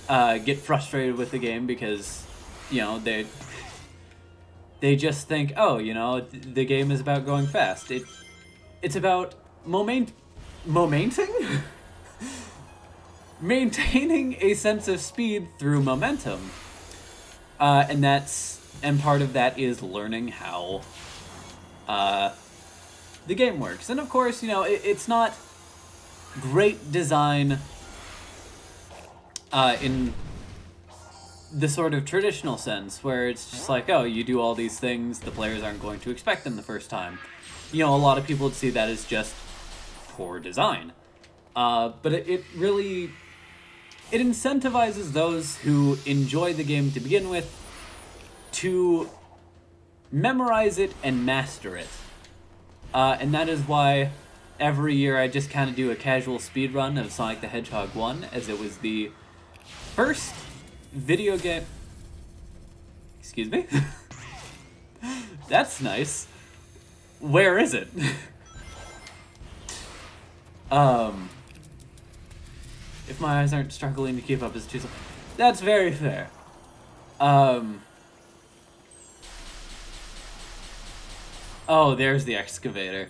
A: get frustrated with the game because, you know, they just think, oh, you know, the game is about going fast. It's about maintaining a sense of speed through momentum. And part of that is learning how the game works. And of course, you know, it's not great design in the sort of traditional sense, where it's just like, oh, you do all these things, the players aren't going to expect them the first time. You know, a lot of people would see that as just poor design. But it really... It incentivizes those who enjoy the game to begin with to memorize it and master it. And that is why every year I just kind of do a casual speedrun of Sonic the Hedgehog 1, as it was the first video game... Excuse me? That's nice. Where is it? If my eyes aren't struggling to keep up as too... That's very fair. Oh, there's the excavator.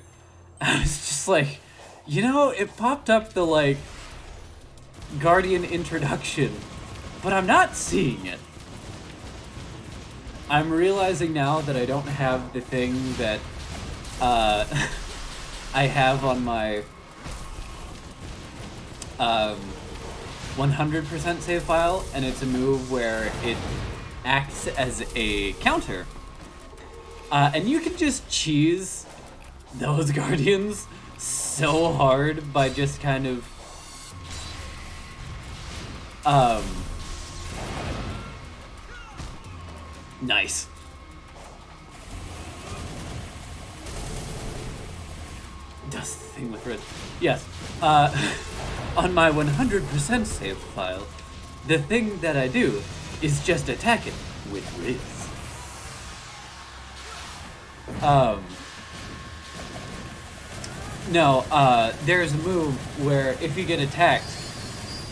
A: I was just like, you know, it popped up the, like, Guardian introduction, but I'm not seeing it. I'm realizing now that I don't have the thing that, I have on my, 100% save file, and it's a move where it acts as a counter. And you can just cheese those Guardians so hard by just kind of, nice. Does the thing with Riz. Yes. On my 100% save file, the thing that I do is just attack it with Riz. No, there's a move where if you get attacked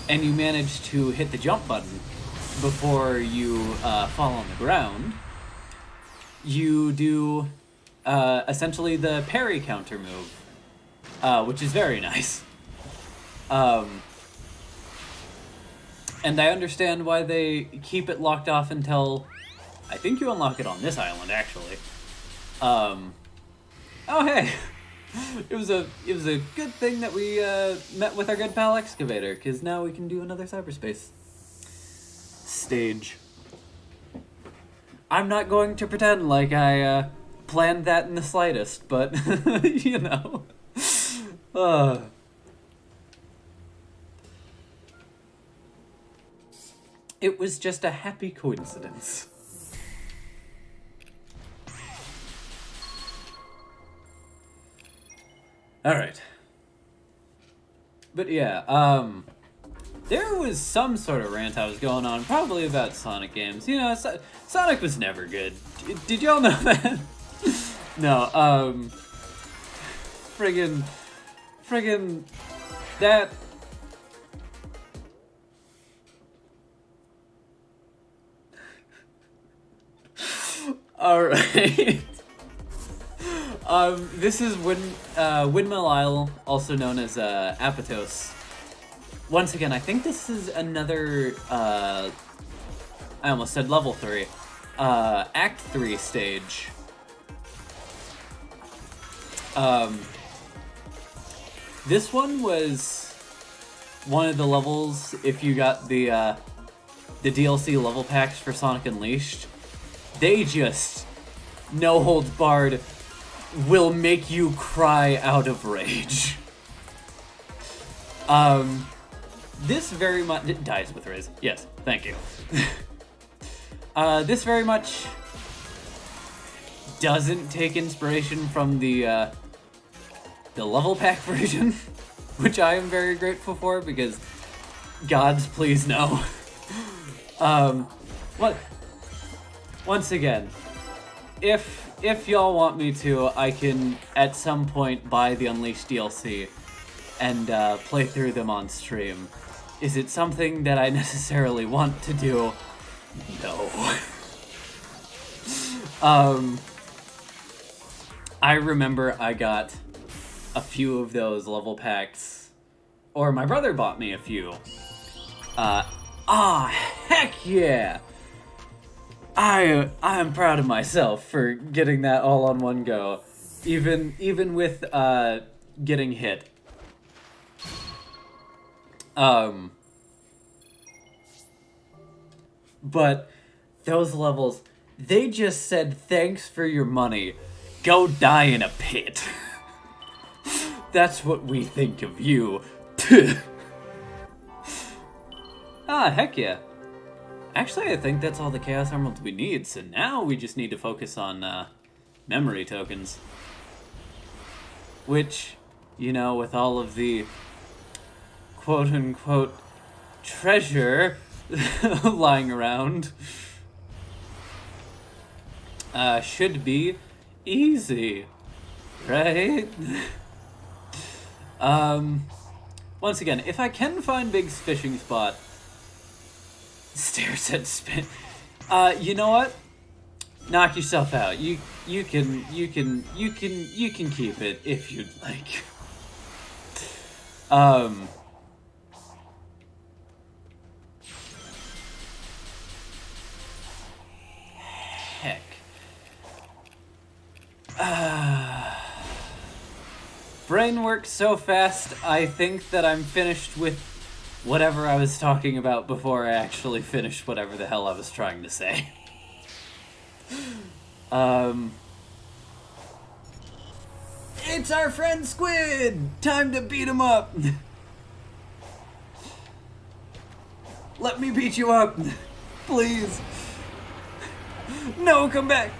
A: and you manage to hit the jump button before you fall on the ground, you do essentially the parry counter move, which is very nice. And I understand why they keep it locked off until I think you unlock it on this island, actually. Oh hey, it was a good thing that we met with our good pal Excavator, because now we can do another cyberspace stage. I'm not going to pretend like I planned that in the slightest, but you know. It was just a happy coincidence. Alright. But yeah, there was some sort of rant I was going on, probably about Sonic games. You know, Sonic was never good. Did y'all know that? No, friggin' that... Alright. This is Windmill Isle, also known as Apatos. Once again, I think this is another, I almost said level 3, Act 3 stage. This one was one of the levels, if you got the DLC level packs for Sonic Unleashed, they just, no holds barred, will make you cry out of rage. This very much... It dies with Riz. Yes, thank you. This very much doesn't take inspiration from the level pack version, which I am very grateful for, because gods, please no. Once again, if y'all want me to, I can at some point buy the Unleashed DLC and play through them on stream. Is it something that I necessarily want to do? No. I remember I got a few of those level packs, or my brother bought me a few. Heck yeah! I am proud of myself for getting that all on one go, even with getting hit. But those levels, they just said thanks for your money. Go die in a pit. That's what we think of you. Heck yeah. Actually, I think that's all the Chaos Emeralds we need, so now we just need to focus on, memory tokens. Which, you know, with all of the quote-unquote treasure lying around, should be easy, right? Once again, if I can find Big's fishing spot, Stair said spin. You know what? Knock yourself out. You can keep it if you'd like. Heck. Brain works so fast, I think that I'm finished with whatever I was talking about before I actually finished whatever the hell I was trying to say. It's our friend Squid! Time to beat him up! Let me beat you up! Please! No, come back!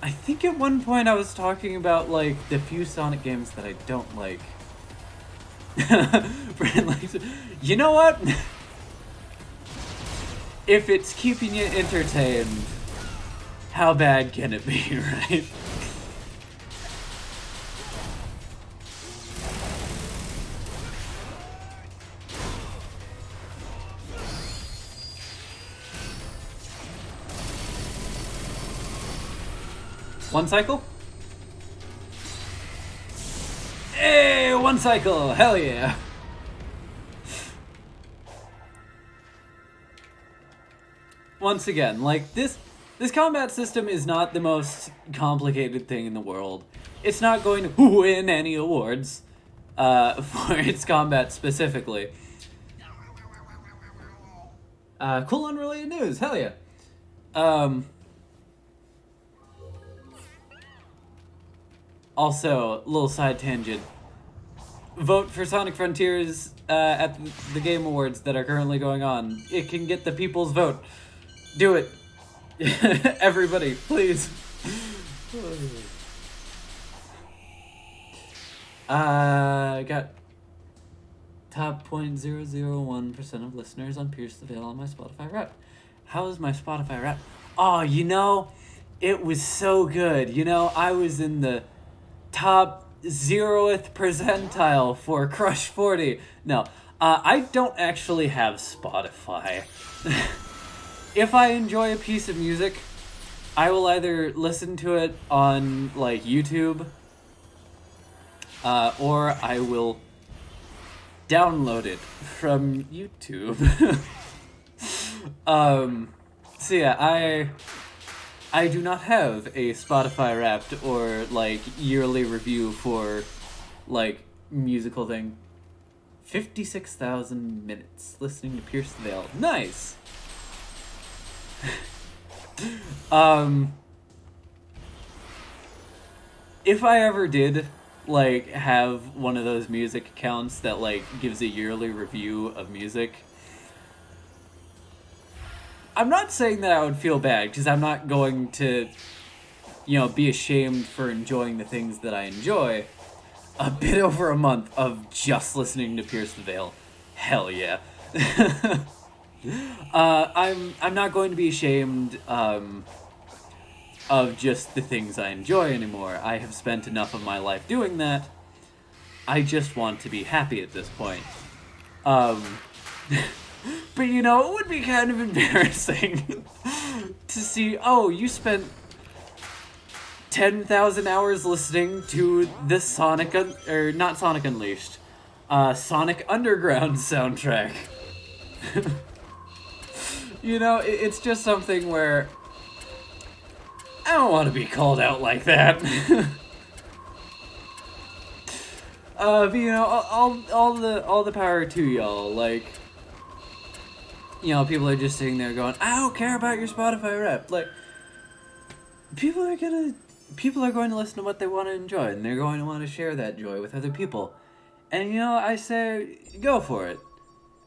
A: I think at one point I was talking about, like, the few Sonic games that I don't like. Brand likes it. You know what? If it's keeping you entertained, how bad can it be, right? One cycle? Hey, one cycle! Hell yeah! Once again, like, this combat system is not the most complicated thing in the world. It's not going to win any awards for its combat specifically. Cool unrelated news, hell yeah. Also, little side tangent. Vote for Sonic Frontiers at the Game Awards that are currently going on. It can get the people's vote. Do it. Everybody, please. Got top 0.001% of listeners on Pierce the Veil on my Spotify Wrapped. How is my Spotify Wrapped? Oh, you know, it was so good. You know, I was in the top 0th percentile for Crush 40. No, I don't actually have Spotify. If I enjoy a piece of music, I will either listen to it on, like, YouTube, or I will download it from YouTube. So yeah, I do not have a Spotify Wrapped or, like, yearly review for, like, musical thing. 56,000 minutes listening to Pierce the Veil. Nice! If I ever did, like, have one of those music accounts that, like, gives a yearly review of music, I'm not saying that I would feel bad, because I'm not going to, you know, be ashamed for enjoying the things that I enjoy. A bit over a month of just listening to Pierce the Veil. Hell yeah. I'm not going to be ashamed of just the things I enjoy anymore. I have spent enough of my life doing that. I just want to be happy at this point. But, you know, it would be kind of embarrassing to see, oh, you spent 10,000 hours listening to this Sonic, or not Sonic Unleashed, Sonic Underground soundtrack. You know, it's just something where I don't want to be called out like that. But, you know, all the power to y'all. Like, you know, people are just sitting there going, I don't care about your Spotify Wrapped. Like, people are going to listen to what they want to enjoy, and they're going to want to share that joy with other people. And, you know, I say, go for it.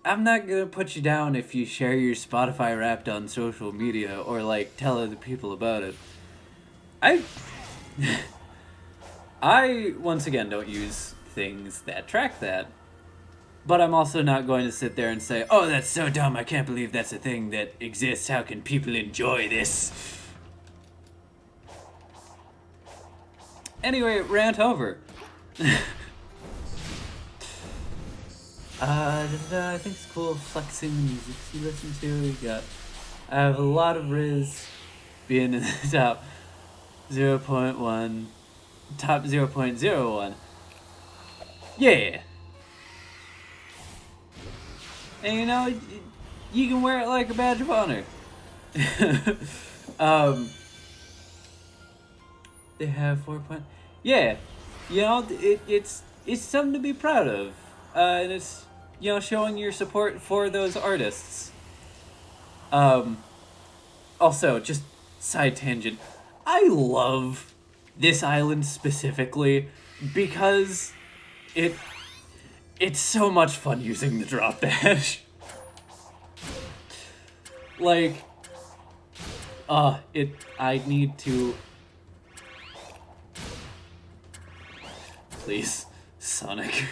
A: I'm not going to put you down if you share your Spotify Wrapped on social media or, like, tell other people about it. I once again, don't use things that track that. But I'm also not going to sit there and say, oh, that's so dumb, I can't believe that's a thing that exists, how can people enjoy this? Anyway, rant over. I think it's cool flexing the music you listen to. I have a lot of Riz being in the top 0.1, top 0.01. Yeah. And you know, you can wear it like a badge of honor. They have 4 point. Yeah, you know, it's something to be proud of, and it's, you know, showing your support for those artists. Also, just side tangent, I love this island specifically because it's so much fun using the drop dash. Like, I need to... Please, Sonic.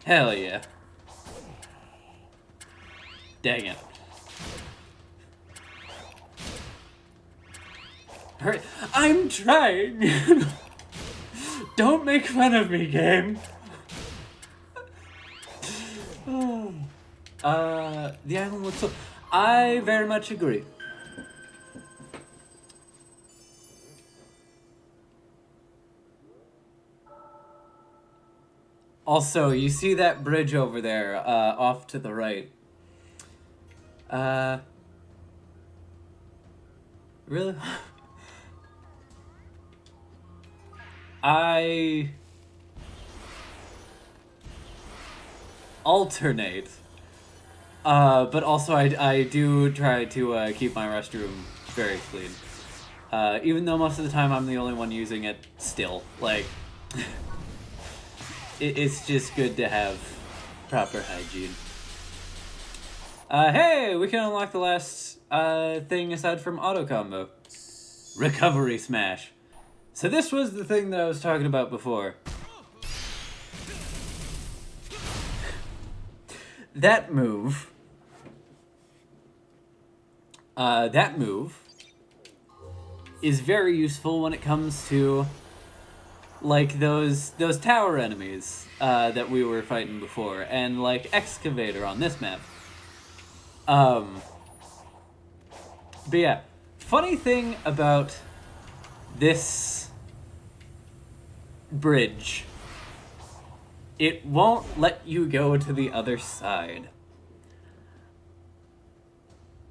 A: Hell yeah. Dang it. Hurry. I'm trying! Don't make fun of me, game! The island looks so... I very much agree. Also, you see that bridge over there, off to the right. Really? I alternate. But also I do try to keep my restroom very clean. Even though most of the time I'm the only one using it still. Like, it's just good to have proper hygiene. Hey, we can unlock the last thing aside from auto combo. Recovery smash. So this was the thing that I was talking about before. That move is very useful when it comes to, like, those tower enemies that we were fighting before, and like Excavator on this map. But yeah, funny thing about this bridge, it won't let you go to the other side.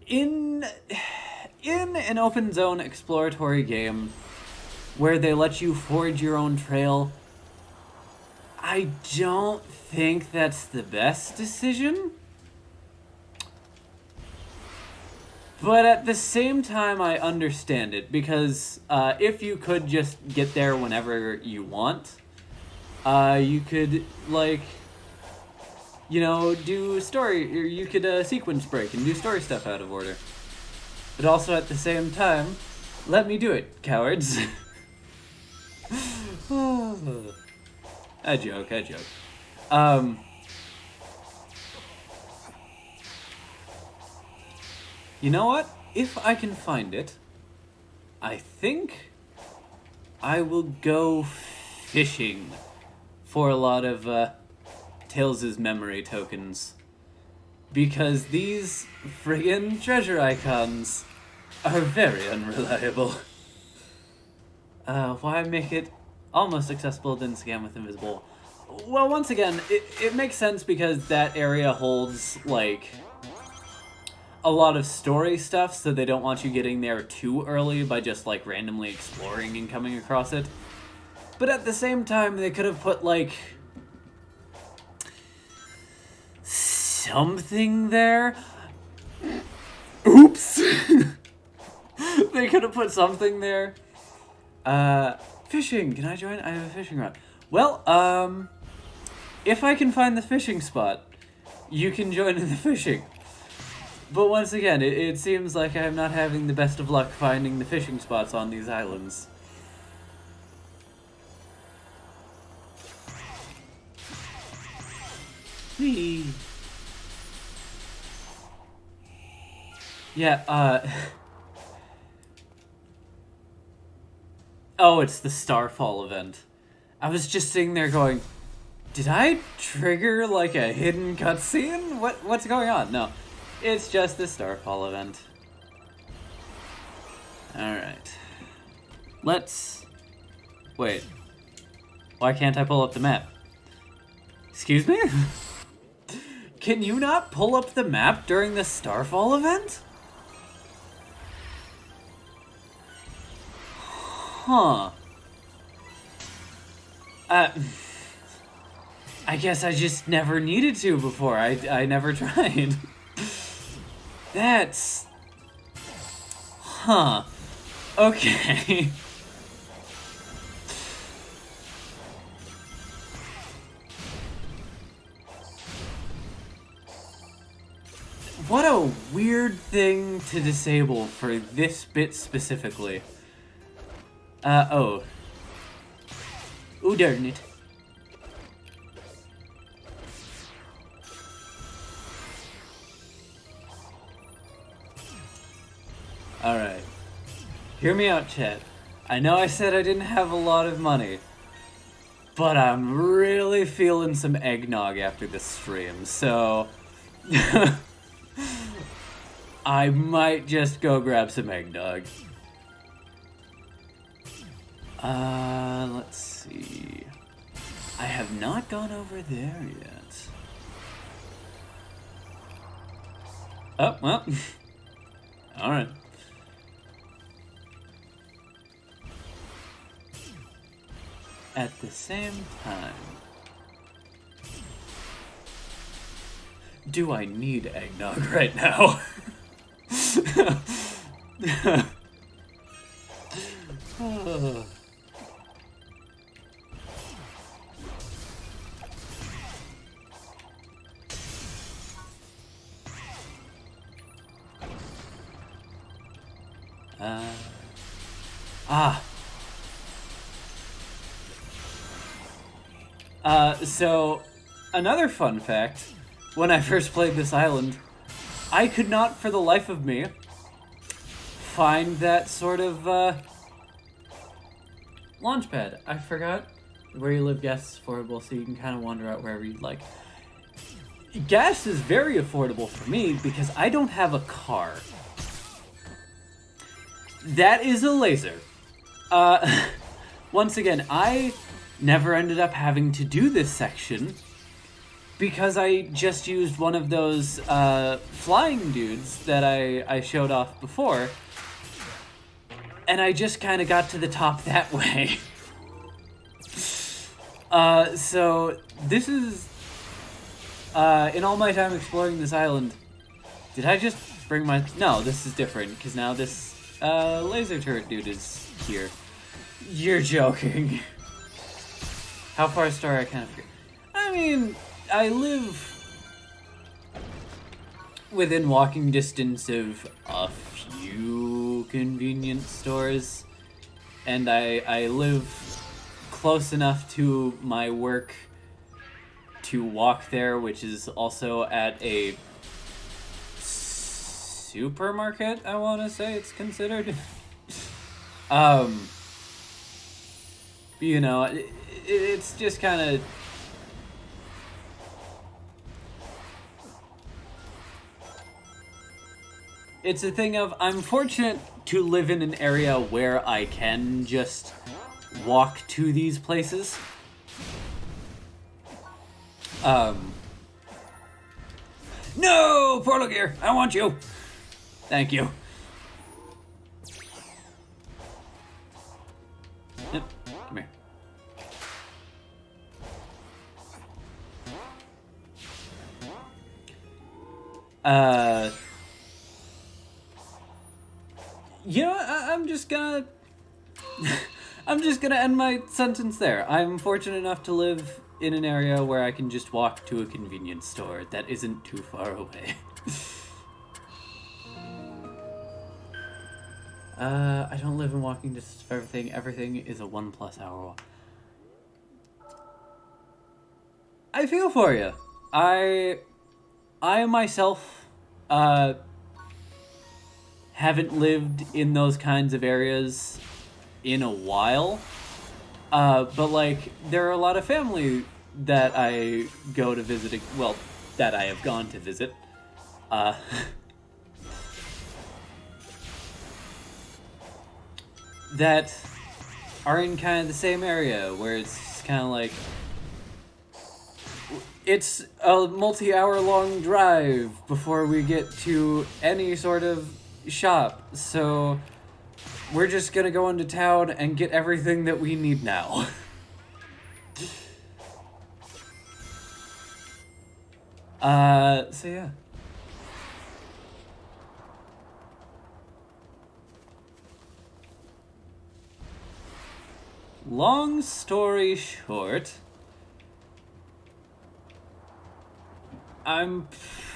A: In an open zone exploratory game where they let you forge your own trail, I don't think that's the best decision. But at the same time, I understand it, because if you could just get there whenever you want, you could, like, you know, do story, or you could sequence break and do story stuff out of order. But also at the same time, let me do it, cowards. I joke. You know what? If I can find it, I think I will go fishing for a lot of Tails' memory tokens. Because these friggin' treasure icons are very unreliable. Why make it almost accessible, then scam with invisible? Well, once again, it makes sense because that area holds, like, a lot of story stuff, so they don't want you getting there too early by just, like, randomly exploring and coming across it. But at the same time, they could have put, like, something there. Oops! They could have put something there. Fishing! Can I join? I have a fishing rod. Well, if I can find the fishing spot, you can join in the fishing. But once again, it seems like I'm not having the best of luck finding the fishing spots on these islands. Whee! Yeah, Oh, it's the Starfall event. I was just sitting there going, did I trigger like a hidden cutscene? What's going on? No, it's just the Starfall event. Alright. Let's... Wait. Why can't I pull up the map? Excuse me? Can you not pull up the map during the Starfall event? Huh. I guess I just never needed to before. I never tried. That's... Huh. Okay. What a weird thing to disable for this bit specifically. Oh. Ooh, darn it. Alright. Hear me out, chat. I know I said I didn't have a lot of money, but I'm really feeling some eggnog after this stream, so... I might just go grab some eggnog. Let's see. I have not gone over there yet. Oh, well. Alright. At the same time... Do I need eggnog right now? So, another fun fact, when I first played this island, I could not for the life of me find that sort of, launch pad. I forgot where you live, gas is affordable, so you can kind of wander out wherever you'd like. Gas is very affordable for me because I don't have a car. That is a laser. Once again, I never ended up having to do this section because I just used one of those flying dudes that I showed off before, and I just kind of got to the top that way. So this is, in all my time exploring this island, did I just bring my... No, this is different, because now this laser turret dude is here. You're joking. How far star I kind of forget. I mean, I live within walking distance of a few convenience stores, and I live close enough to my work to walk there, which is also at a supermarket, I want to say it's considered. You know, it's just kind of... It's a thing of, I'm fortunate to live in an area where I can just walk to these places. No! Portal Gear! I want you! Thank you. Yep, come here. You know what? I'm just gonna... I'm just gonna end my sentence there. I'm fortunate enough to live in an area where I can just walk to a convenience store that isn't too far away. I don't live in walking distance of everything. Everything is a 1+ hour walk. I feel for you. I myself, haven't lived in those kinds of areas in a while. But like, there are a lot of family that I go to visit, well, that I have gone to visit. That are in kind of the same area, where it's kind of like, it's a multi-hour long drive before we get to any sort of shop, so we're just gonna go into town and get everything that we need now. So yeah. Long story short, I'm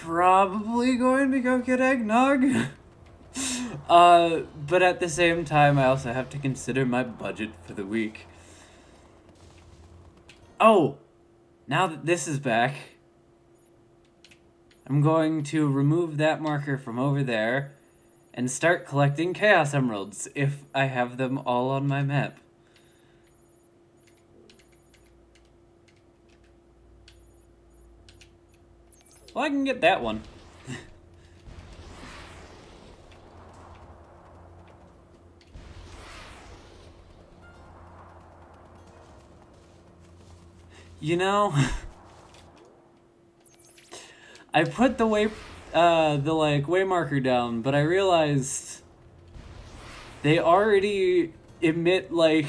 A: probably going to go get eggnog. But at the same time, I also have to consider my budget for the week. Oh, now that this is back, I'm going to remove that marker from over there and start collecting Chaos Emeralds if I have them all on my map. Well, I can get that one. You know, I put the way marker down, but I realized they already emit like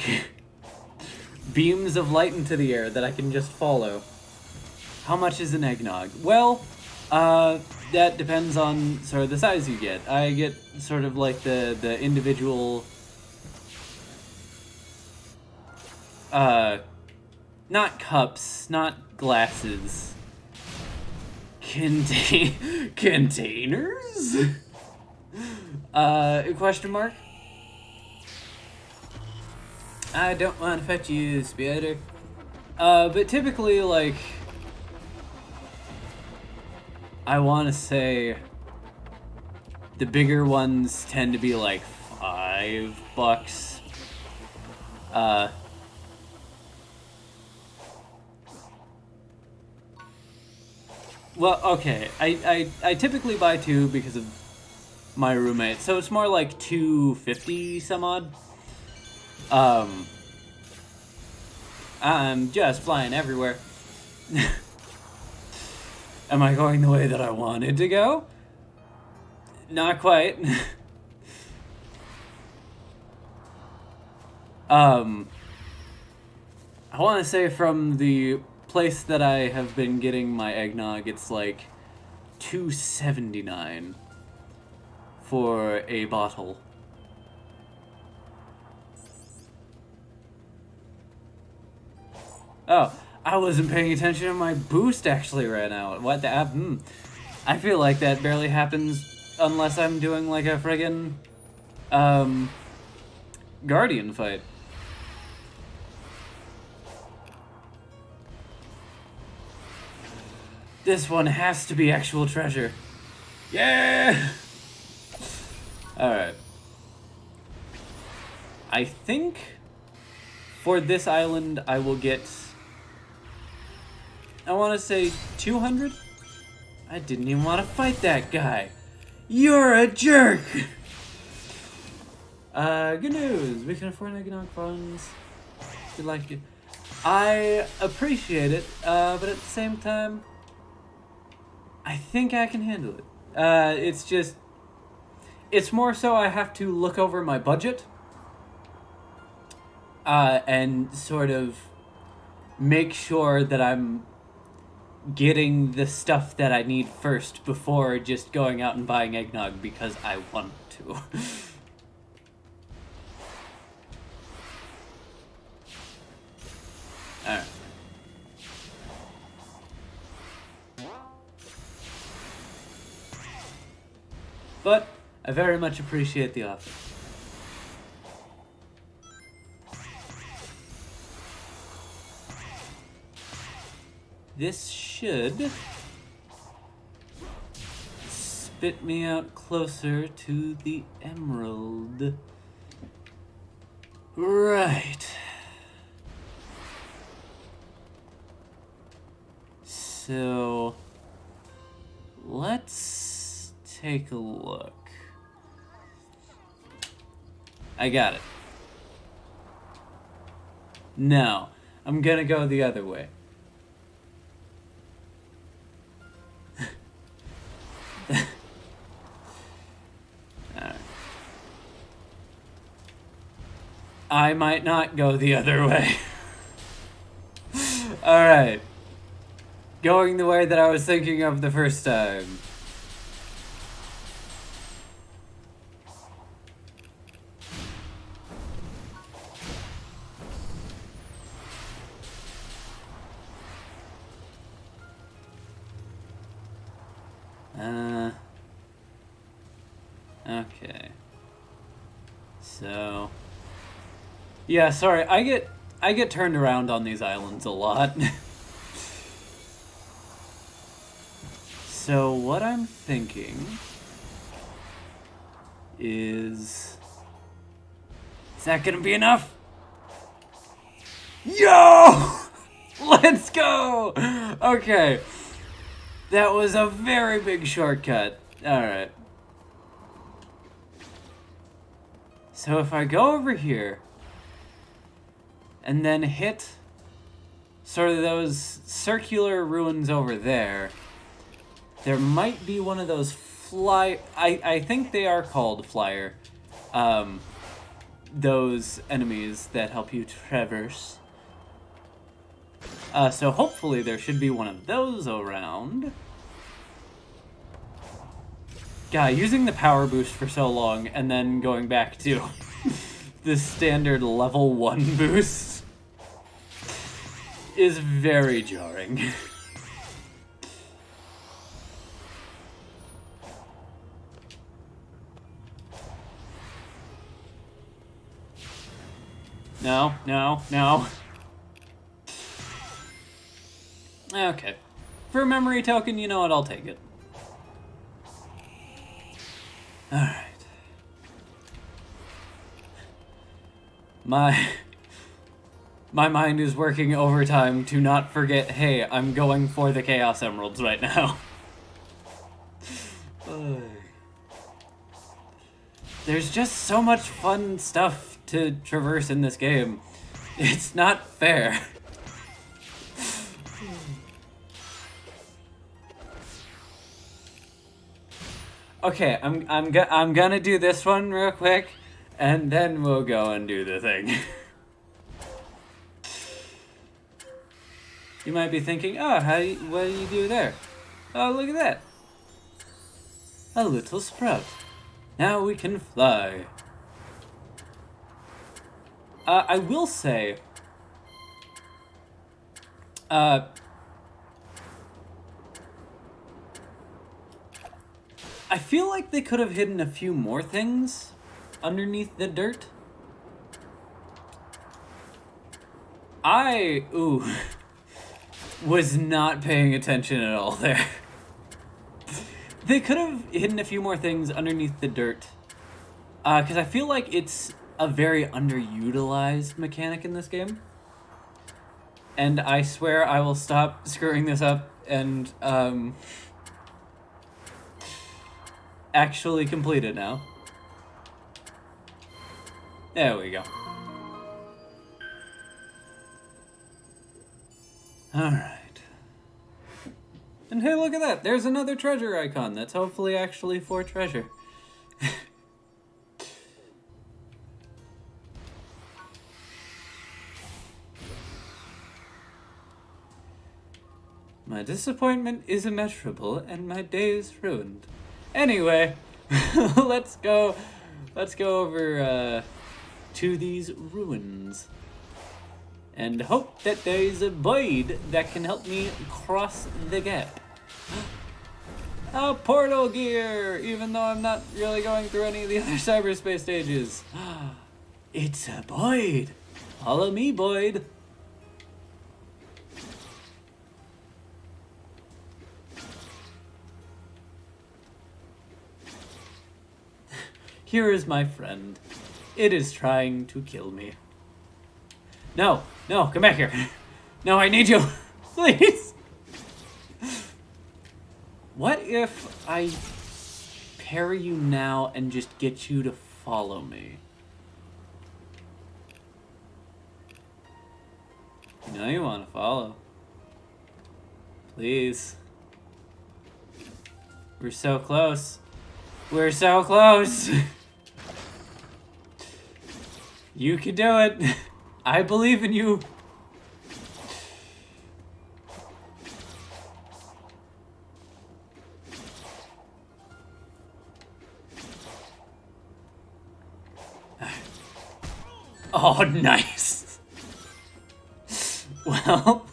A: beams of light into the air that I can just follow. How much is an eggnog? Well, that depends on sort of the size you get. I get sort of like the individual, not cups, not glasses. Containers? Question mark? I don't want to fetch you, spider. But typically, like, I want to say the bigger ones tend to be like $5. Well, okay, I typically buy 2 because of my roommate, so it's more like $2.50 some odd. I'm just flying everywhere. Am I going the way that I wanted to go? Not quite. I want to say from the place that I have been getting my eggnog, it's like $2.79 for a bottle. Oh, I wasn't paying attention and my boost actually ran out. What the I feel like that barely happens unless I'm doing like a friggin' Guardian fight. This one has to be actual treasure. Yeah! Alright. I think for this island I will get, I want to say 200? I didn't even want to fight that guy. You're a jerk! Good news. We can afford economic funds. We'd like it. I appreciate it, but at the same time, I think I can handle it. It's just, it's more so I have to look over my budget, and sort of make sure that I'm getting the stuff that I need first before just going out and buying eggnog because I want to. Alright. But I very much appreciate the offer. This should spit me out closer to the emerald. Right. So, let's take a look. I got it. No, I'm gonna go the other way. I might not go the other way. Alright. Going the way that I was thinking of the first time. Okay. So... Yeah, sorry, I get turned around on these islands a lot. So what I'm thinking is that gonna be enough? Yo! Let's go! Okay. That was a very big shortcut. Alright. So if I go over here and then hit sort of those circular ruins over there, there might be one of those I think they are called flyer. Those enemies that help you traverse. So hopefully there should be one of those around. God, using the power boost for so long and then going back to the standard level 1 boost is very jarring. No, no, no. Okay. For a memory token, you know what, I'll take it. Alright. My mind is working overtime to not forget, hey, I'm going for the Chaos Emeralds right now. There's just so much fun stuff to traverse in this game. It's not fair. Okay, I'm gonna do this one real quick, and then we'll go and do the thing. You might be thinking, oh, what do you do there? Oh, look at that. A little sprout. Now we can fly. I will say, I feel like they could have hidden a few more things underneath the dirt. Was not paying attention at all there. They could have hidden a few more things underneath the dirt. Because I feel like it's a very underutilized mechanic in this game. And I swear I will stop screwing this up and, actually complete it now. There we go. Alright. And hey, look at that! There's another treasure icon that's hopefully actually for treasure. My disappointment is immeasurable, and my day is ruined. Anyway, let's go over to these ruins and hope that there's a blade that can help me cross the gap. A portal gear, even though I'm not really going through any of the other cyberspace stages. It's a Boyd. Follow me, Boyd. Here is my friend. It is trying to kill me. No, no, come back here. No, I need you. Please. What if I parry you now and just get you to follow me? You know you want to follow. Please. We're so close. We're so close. You can do it. I believe in you. Oh, nice. Well,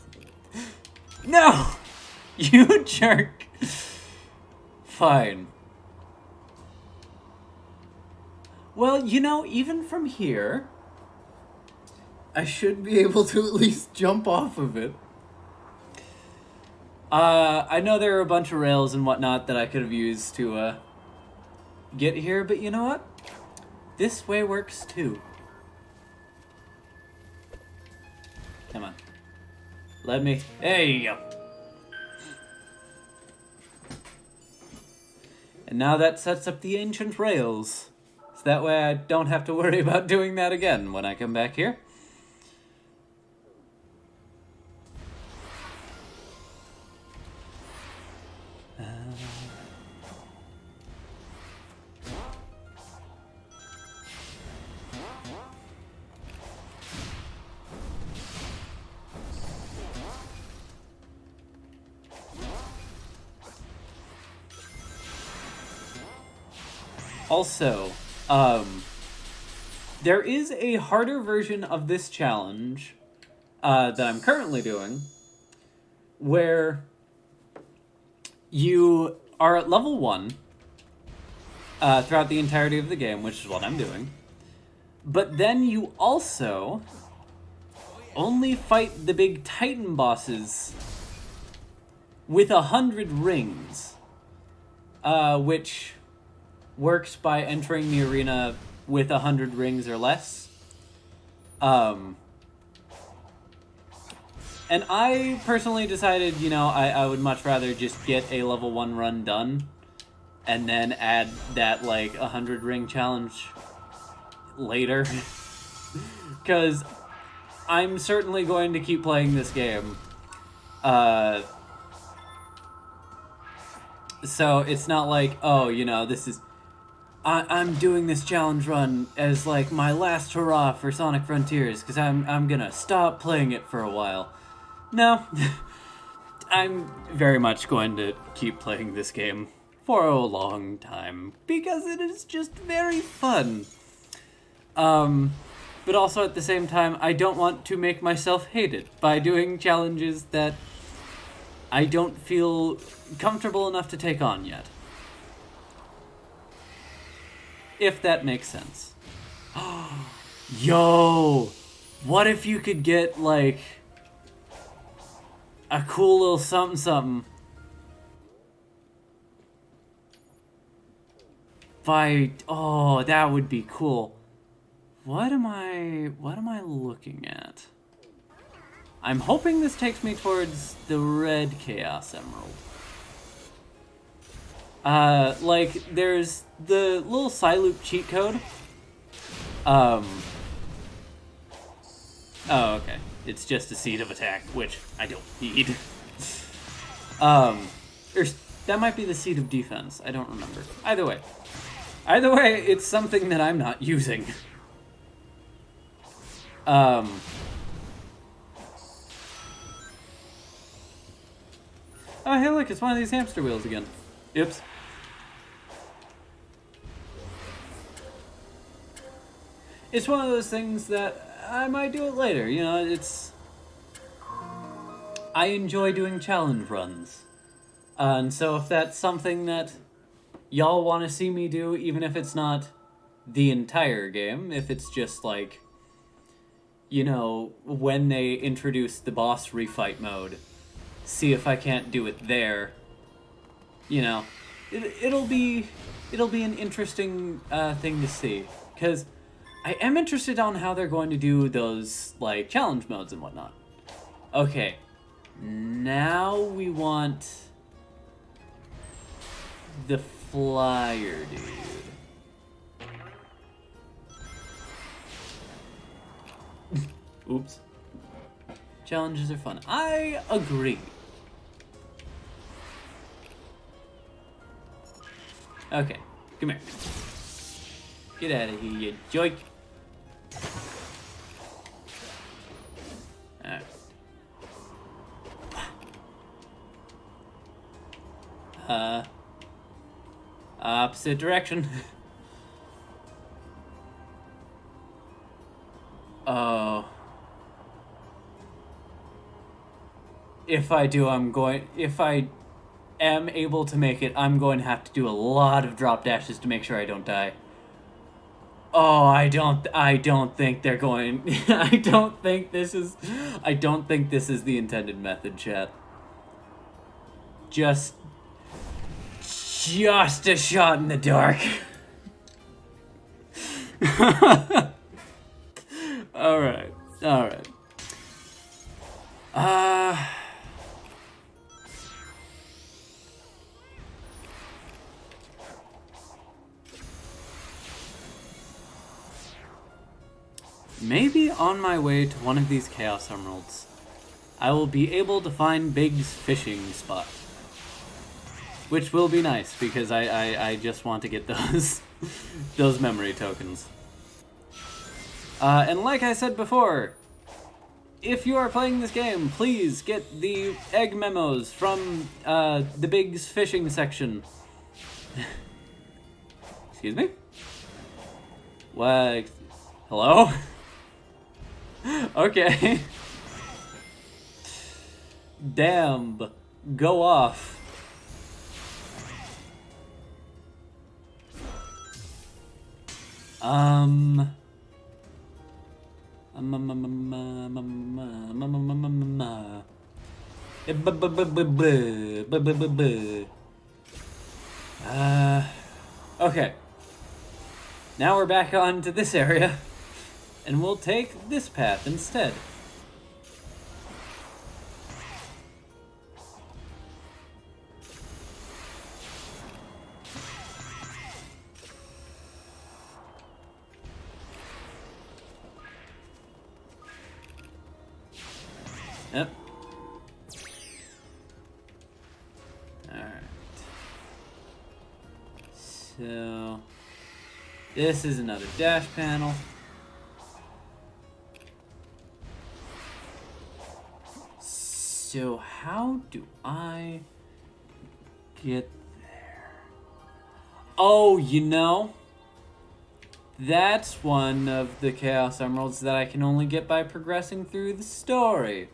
A: no, you jerk. Fine. Well, you know, even from here, I should be able to at least jump off of it. I know there are a bunch of rails and whatnot that I could have used to, get here, but you know what? This way works too. Come on. Let me... There you go. And now that sets up the ancient rails. So that way I don't have to worry about doing that again when I come back here. Also, there is a harder version of this challenge that I'm currently doing, where you are at level 1 throughout the entirety of the game, which is what I'm doing, but then you also only fight the big Titan bosses with 100 rings, which works by entering the arena with 100 rings or less. And I personally decided, you know, I would much rather just get a level 1 run done and then add that, like, 100 ring challenge later. Because I'm certainly going to keep playing this game. So it's not like, oh, you know, this is... I'm doing this challenge run as, like, my last hurrah for Sonic Frontiers, because I'm gonna stop playing it for a while. No. I'm very much going to keep playing this game for a long time, because it is just very fun. But also at the same time, I don't want to make myself hate it by doing challenges that I don't feel comfortable enough to take on yet. If that makes sense. Yo! What if you could get, like, a cool little something-something by... Oh, that would be cool. What am I looking at? I'm hoping this takes me towards the red Chaos Emerald. Like, there's the little Psyloop cheat code. Oh, okay. It's just a seed of attack, which I don't need. That might be the seed of defense. I don't remember. Either way, it's something that I'm not using. Oh, hey, look, it's one of these hamster wheels again. Oops. It's one of those things that I might do it later, you know, it's... I enjoy doing challenge runs. And so if that's something that y'all want to see me do, even if it's not the entire game, if it's just like, you know, when they introduce the boss refight mode, see if I can't do it there, you know, it'll be an interesting thing to see, because I am interested on how they're going to do those, like, challenge modes and whatnot. Okay. Now we want the flyer dude. Oops. Challenges are fun. I agree. Okay, come here. Get out of here, you joke. Alright. Opposite direction. Oh. If I am able to make it, I'm going to have to do a lot of drop dashes to make sure I don't die. Oh, I don't think they're going... I don't think this is the intended method, chat. Just a shot in the dark. Alright. Maybe on my way to one of these Chaos Emeralds, I will be able to find Big's fishing spot. Which will be nice, because I just want to get those, those memory tokens. And like I said before, if you are playing this game, please get the egg memos from the Big's fishing section. Excuse me? What? Hello? Okay. Damn. Go off. Okay. Now we're back on to this area, and we'll take this path instead. Yep. Alright. So, this is another dash panel. So, how do I get there? Oh, you know, that's one of the Chaos Emeralds that I can only get by progressing through the story.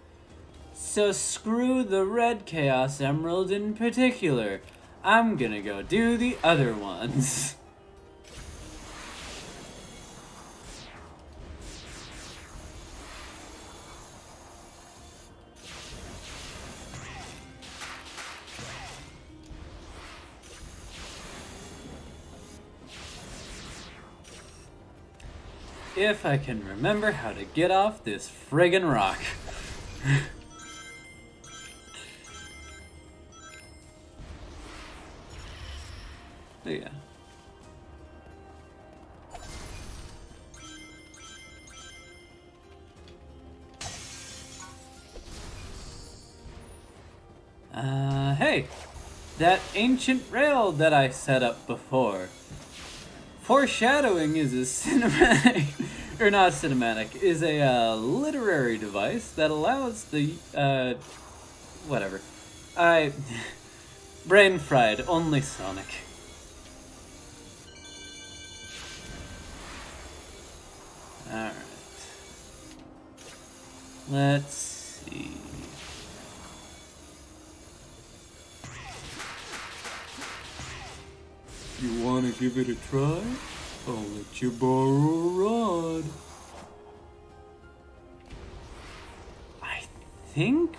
A: So screw the red Chaos Emerald in particular. I'm gonna go do the other ones. If I can remember how to get off this friggin' rock. Yeah. Hey! That ancient rail that I set up before. Foreshadowing is a cinematic, or not cinematic, is a literary device that allows the, whatever. Brain fried, only Sonic. Alright. Let's see. You wanna give it a try? I'll let you borrow a rod. I think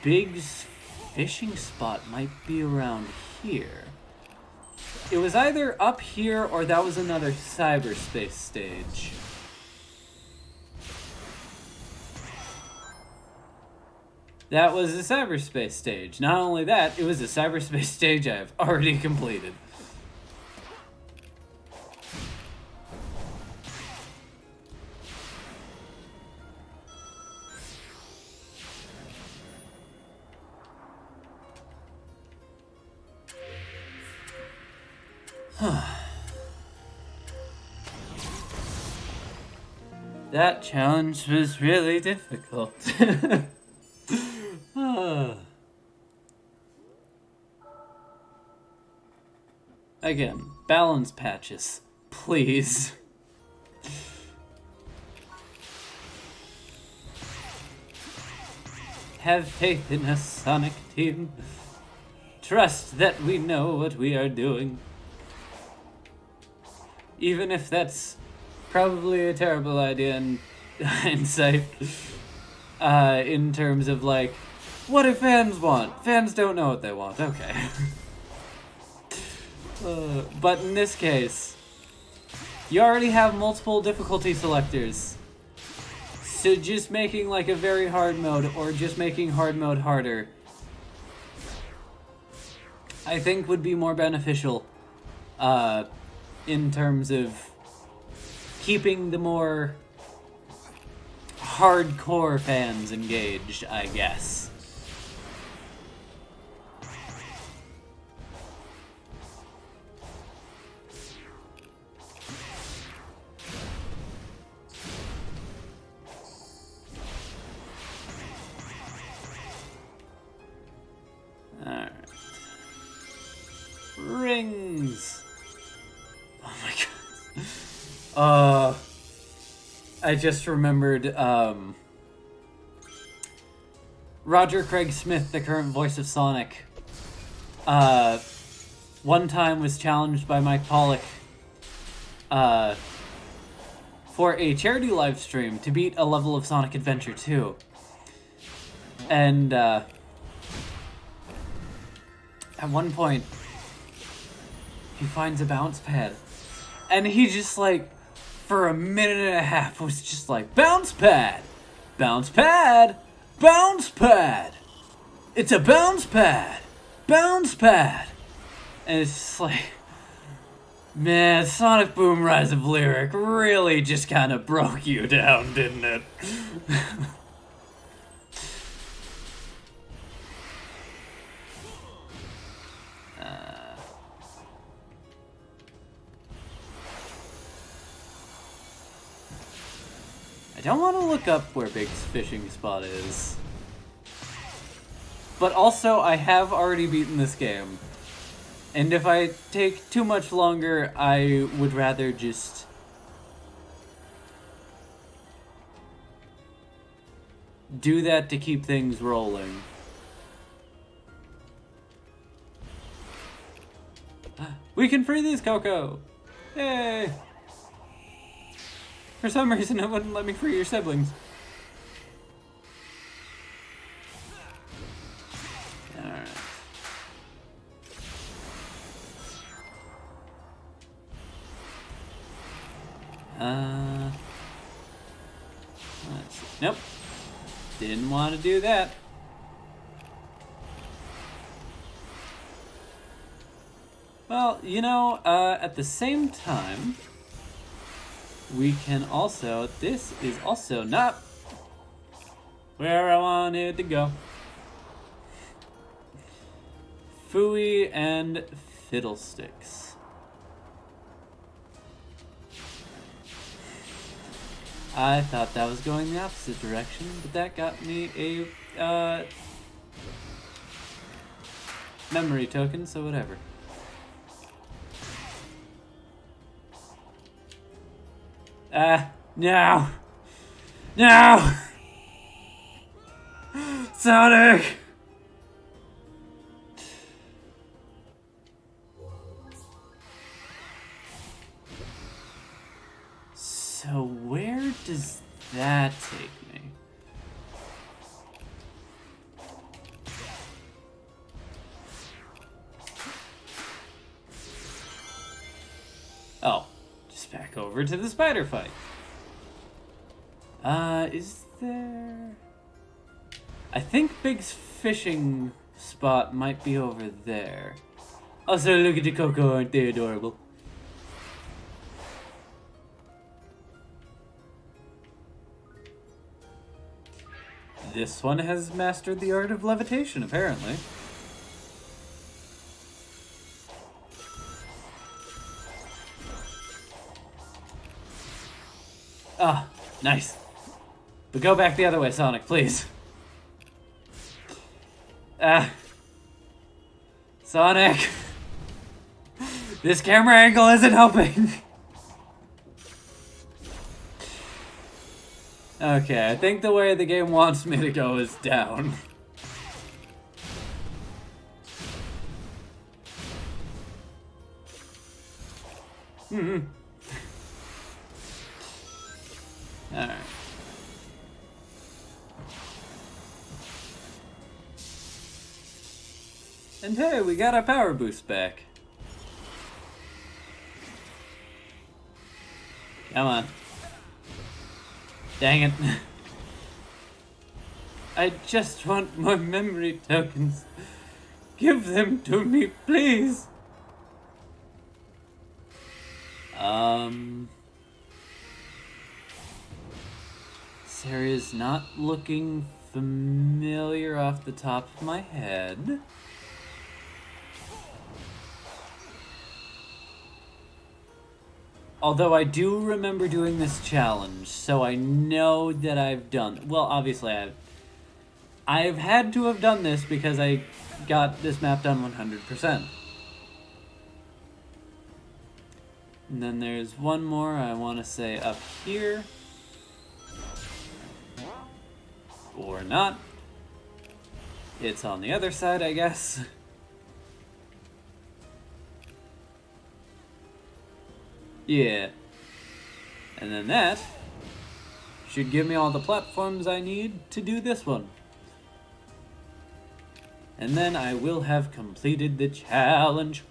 A: Big's fishing spot might be around here. It was either up here or that was another cyberspace stage. That was a cyberspace stage. Not only that, it was a cyberspace stage I have already completed. That challenge was really difficult. Again, balance patches, please. Have faith in us, Sonic Team. Trust that we know what we are doing. Even if that's probably a terrible idea in hindsight. In terms of, like, what do fans want? Fans don't know what they want, okay. But in this case, you already have multiple difficulty selectors. So just making, like, a very hard mode, or just making hard mode harder, I think would be more beneficial, in terms of keeping the more hardcore fans engaged, I guess. Alright. Rings! Oh my god. I just remembered, Roger Craig Smith, the current voice of Sonic, one time was challenged by Mike Pollock, for a charity live stream to beat a level of Sonic Adventure 2. And, at one point, he finds a bounce pad. And he just, like, for a minute and a half was just like, bounce pad! Bounce pad! Bounce pad! It's a bounce pad! Bounce pad! And it's just like, man, Sonic Boom Rise of Lyric really just kind of broke you down, didn't it? I don't want to look up where Big's fishing spot is. But also, I have already beaten this game. And if I take too much longer, I would rather just do that to keep things rolling. We can free these, Coco! Yay! For some reason, it wouldn't let me free your siblings. Alright. Let's see. Nope. Didn't want to do that. Well, you know, at the same time, we can also, this is also not where I wanted to go. Phooey and Fiddlesticks. I thought that was going the opposite direction, but that got me a, memory token, so whatever. No! No! Sonic! So where does that take me? Oh, just back over to the spider fight. Is there... I think Big's fishing spot might be over there. Also, look at the Coco, aren't they adorable? This one has mastered the art of levitation, apparently. Ah, nice. But go back the other way, Sonic, please. Ah. Sonic. This camera angle isn't helping. Okay, I think the way the game wants me to go is down. Alright. And hey, we got our power boost back. Come on. Dang it. I just want more memory tokens. Give them to me, please. This area's not looking familiar off the top of my head. Although I do remember doing this challenge, so I know that I've done... Well, obviously I've had to have done this because I got this map done 100%. And then there's one more I want to say up here. Or not. It's on the other side, I guess. Yeah. And then that should give me all the platforms I need to do this one. And then I will have completed the challenge.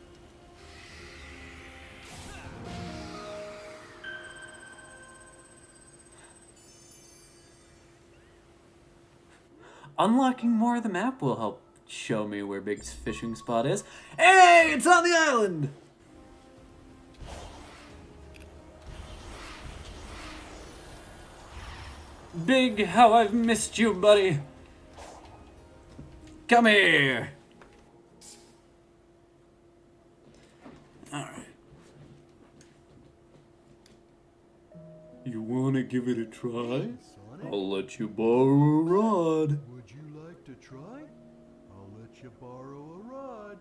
A: Unlocking more of the map will help show me where Big's fishing spot is. Hey, it's on the island! Big, how I've missed you, buddy. Come here. Alright. You wanna give it a try? I'll let you borrow a rod.
B: Would you like to try? I'll let you borrow a rod.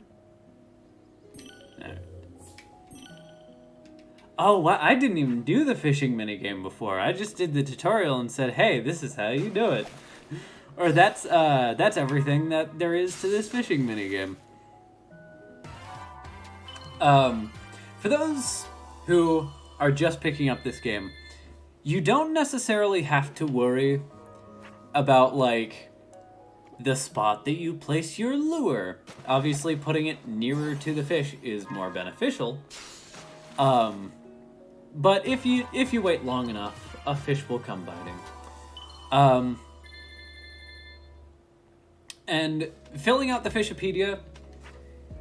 A: Alright. Oh, wow, I didn't even do the fishing minigame before. I just did the tutorial and said, hey, this is how you do it. Or that's everything that there is to this fishing minigame. For those who are just picking up this game, you don't necessarily have to worry about, like, the spot that you place your lure. Obviously, putting it nearer to the fish is more beneficial. But if you wait long enough, a fish will come biting. And filling out the Fishipedia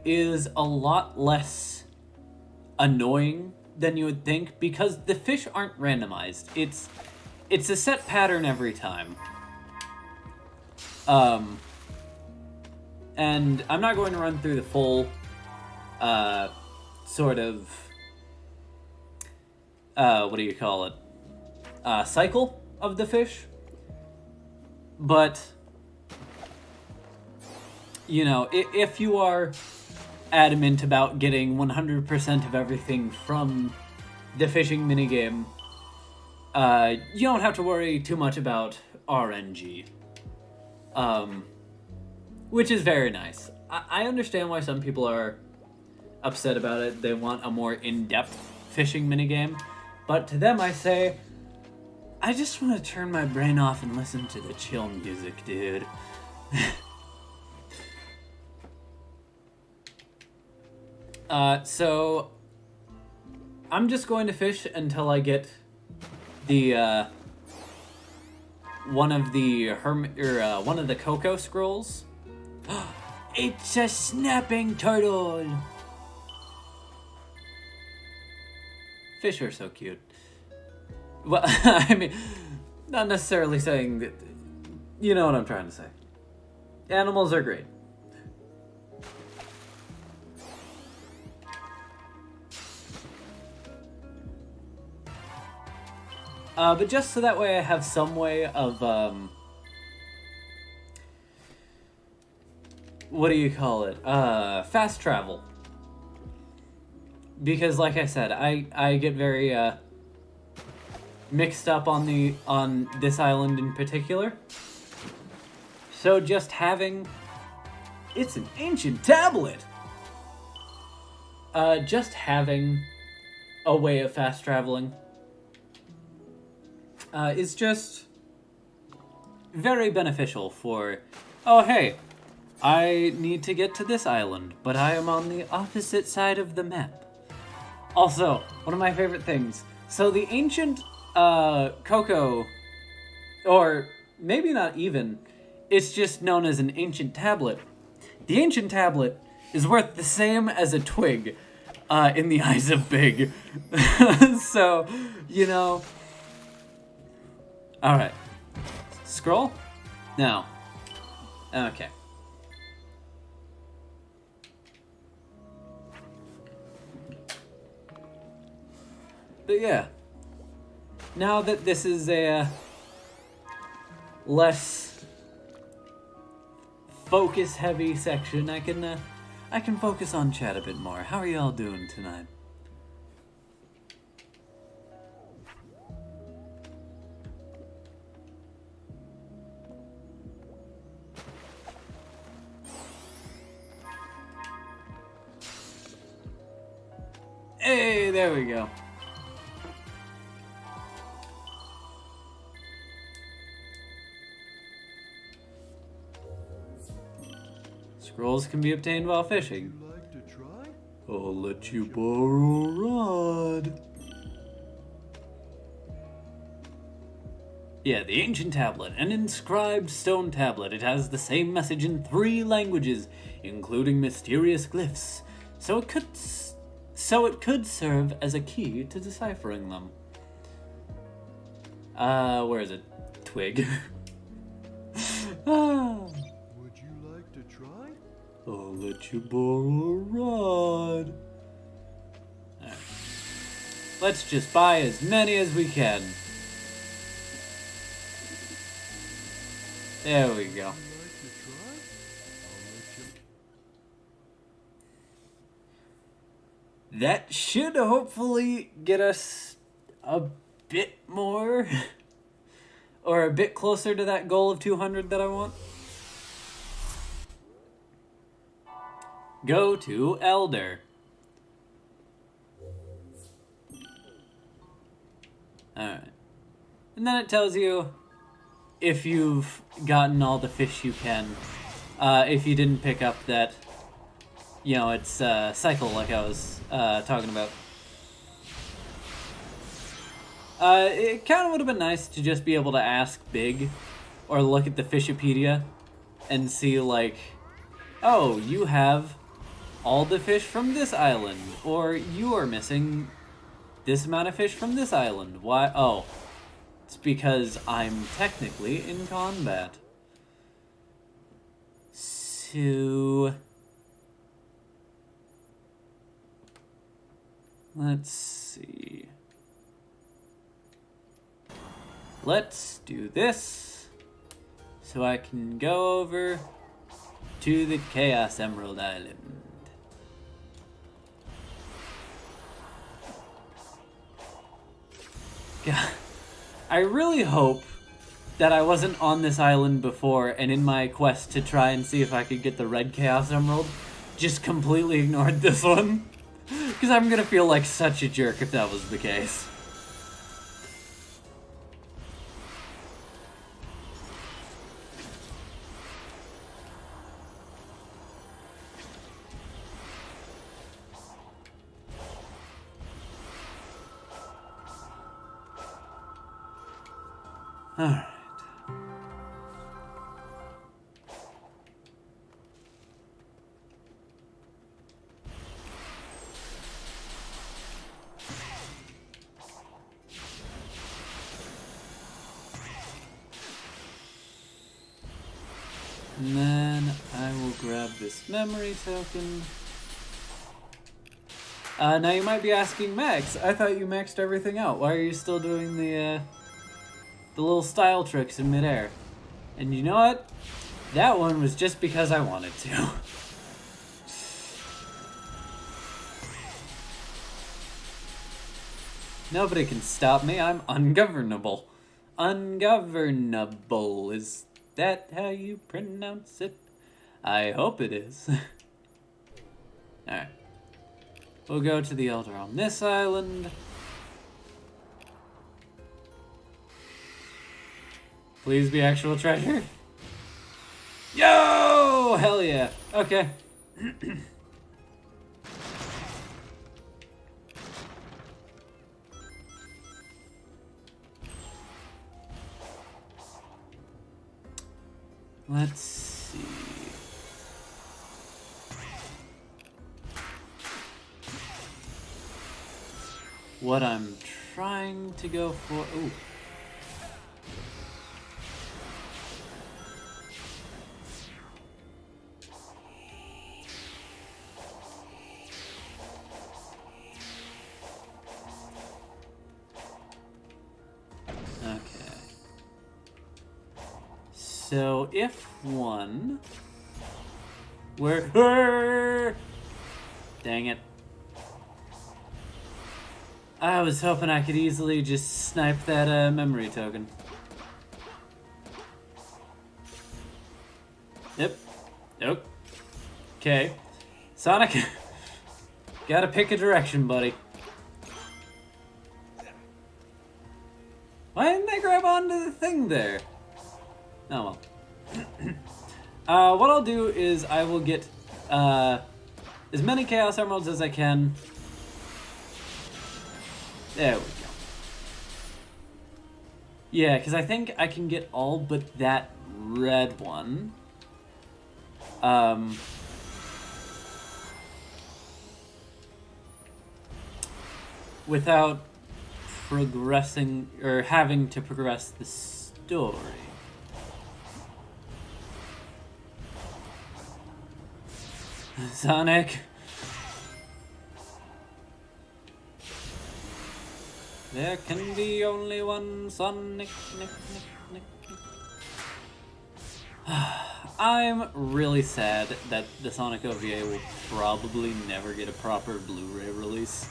A: is a lot less annoying than you would think because the fish aren't randomized. It's a set pattern every time. And I'm not going to run through the full sort of what do you call it? Cycle of the fish. But, you know, if you are adamant about getting 100% of everything from the fishing minigame, you don't have to worry too much about RNG. Which is very nice. I understand why some people are upset about it. They want a more in-depth fishing minigame. But to them I say, I just want to turn my brain off and listen to the chill music, dude. So I'm just going to fish until I get the one of the one of the Coco scrolls. It's a snapping turtle. Fish are so cute. Well, I mean, not necessarily saying that. You know what I'm trying to say. Animals are great. But just so that way I have some way of, what do you call it? Fast travel. Because, like I said, I get very, mixed up on this island in particular. So just having... It's an ancient tablet! Just having a way of fast traveling is just very beneficial for, oh hey, I need to get to this island, but I am on the opposite side of the map. Also, one of my favorite things, so the ancient Coco, or maybe not even, it's just known as an ancient tablet. The ancient tablet is worth the same as a twig in the eyes of Big. So, you know... Alright. Scroll? No. Okay. But yeah. Now that this is a less focus-heavy section, I can focus on chat a bit more. How are y'all doing tonight? Hey, there we go. Scrolls can be obtained while fishing.
B: Would you like to try?
A: I'll let you borrow a rod. Yeah, the ancient tablet, an inscribed stone tablet. It has the same message in 3 languages, including mysterious glyphs. So it could serve as a key to deciphering them. Where is it? Twig.
B: Would you like to try?
A: I'll let you borrow a rod. Alright. Let's just buy as many as we can. There we go.
B: Would you like to try? I'll let you.
A: That should hopefully get us a bit more, or a bit closer to that goal of 200 that I want. Go to Elder. Alright. And then it tells you if you've gotten all the fish you can. If you didn't pick up that, you know, it's cycle like I was talking about. It kind of would have been nice to just be able to ask Big, or look at the Fishipedia, and see like, oh, you have all the fish from this island, or you are missing this amount of fish from this island. Why? Oh, it's because I'm technically in combat. So... let's see. Let's do this so I can go over to the Chaos Emerald Island. God, I really hope that I wasn't on this island before and in my quest to try and see if I could get the red Chaos Emerald, just completely ignored this one. Because I'm gonna feel like such a jerk if that was the case. Alright. And then I will grab this memory token. Now you might be asking, Max, I thought you maxed everything out. Why are you still doing the little style tricks in midair? And you know what? That one was just because I wanted to. Nobody can stop me. I'm ungovernable. Ungovernable. Is that how you pronounce it? I hope it is. Alright. We'll go to the Elder on this island. Please be actual treasure. Yo! Hell yeah. Okay. Let's see. What I'm trying to go for. Ooh. So if one were... Dang it. I was hoping I could easily just snipe that memory token. Yep. Nope. Okay. Sonic, gotta pick a direction, buddy. Why didn't they grab onto the thing there? Oh well. What I'll do is I will get as many Chaos Emeralds as I can. There we go. Yeah, because I think I can get all but that red one. Without progressing, or having to progress the story. Sonic. There can be only one Sonic. I'm really sad that the Sonic OVA will probably never get a proper Blu-ray release.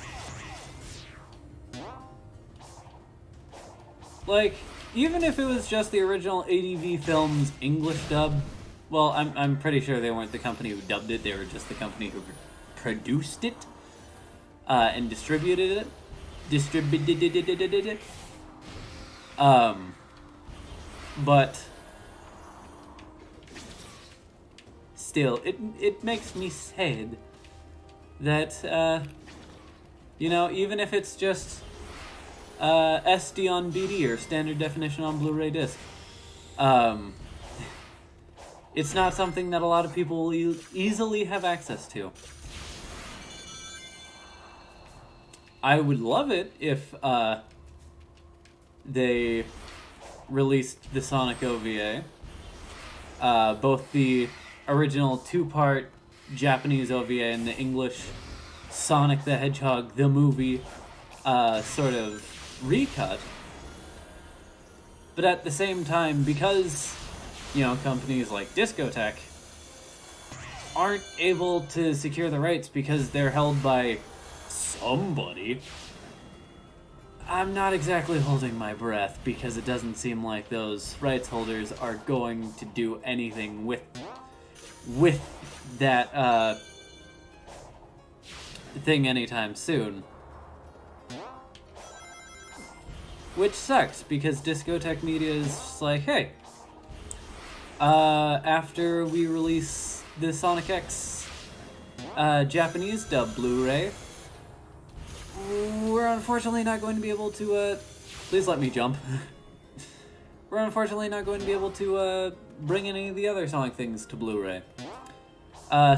A: Like, even if it was just the original ADV Films English dub, well, I'm pretty sure they weren't the company who dubbed it, they were just the company who produced it, and distributed it. But still, it makes me sad that, you know, even if it's just SD on BD or standard definition on Blu-ray disc, it's not something that a lot of people will easily have access to. I would love it if they released the Sonic OVA, both the original two-part Japanese OVA and the English Sonic the Hedgehog the movie sort of recut. But at the same time, because, you know, companies like Discotech aren't able to secure the rights because they're held by somebody, I'm not exactly holding my breath, because it doesn't seem like those rights holders are going to do anything with that thing anytime soon. Which sucks, because Discotech Media is just like, hey, after we release the Sonic X Japanese dub Blu-ray, we're unfortunately not going to be able to, please let me jump. We're unfortunately not going to be able to, bring any of the other Sonic things to Blu-ray.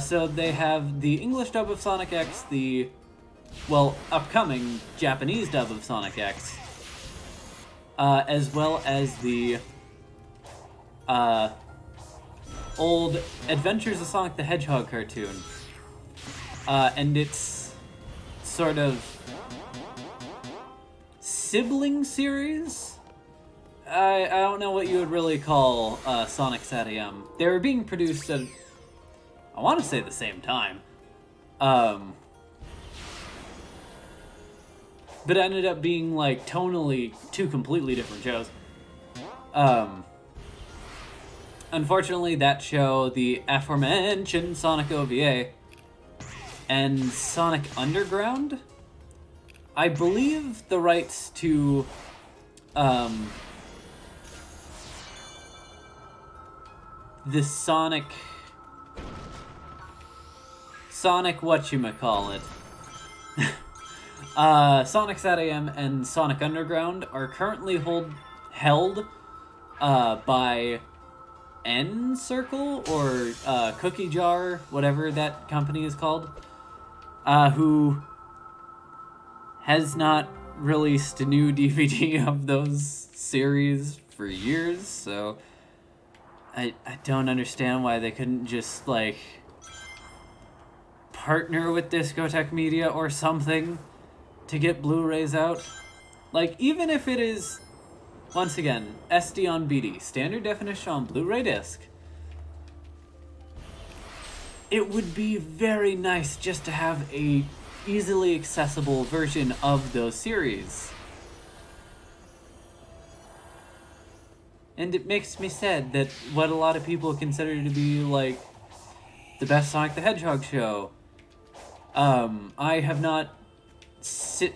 A: So they have the English dub of Sonic X, the, well, upcoming Japanese dub of Sonic X, as well as the, old Adventures of Sonic the Hedgehog cartoon. And its sort of sibling series? I don't know what you would really call Sonic SatAM. They were being produced at, I want to say, the same time. But ended up being, like, tonally two completely different shows. Unfortunately, that show, the aforementioned Sonic OVA, and Sonic Underground, I believe the rights to, the Sonic whatchamacallit, Sonic SatAM and Sonic Underground are currently held by N-Circle or Cookie Jar, whatever that company is called, who has not released a new DVD of those series for years, so I don't understand why they couldn't just, like, partner with Discotech Media or something to get Blu-rays out. Like, even if it is, once again, SD on BD, standard definition on Blu-ray disc, it would be very nice just to have a easily accessible version of those series. And it makes me sad that what a lot of people consider to be, like, the best Sonic the Hedgehog show, I have not sat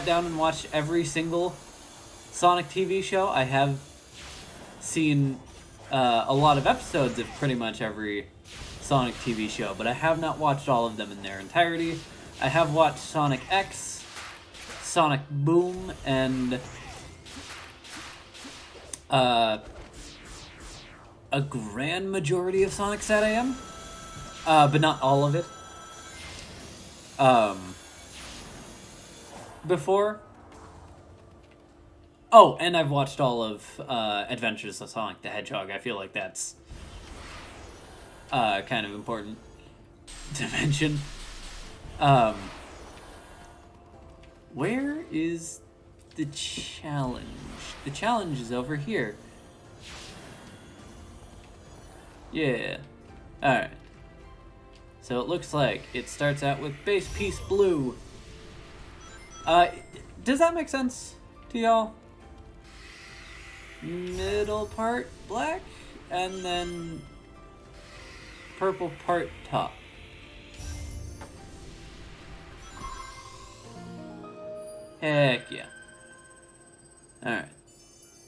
A: down and watched every single Sonic TV show. I have seen a lot of episodes of pretty much every Sonic TV show, but I have not watched all of them in their entirety. I have watched Sonic X, Sonic Boom, and a grand majority of Sonic SatAM, but not all of it. Before. Oh, and I've watched all of Adventures of Sonic the Hedgehog. I feel like that's kind of important to mention. Where is the challenge? The challenge is over here. Yeah. Alright. So it looks like it starts out with base piece blue. Does that make sense to y'all? Middle part black, and then purple part top. Heck yeah. Alright.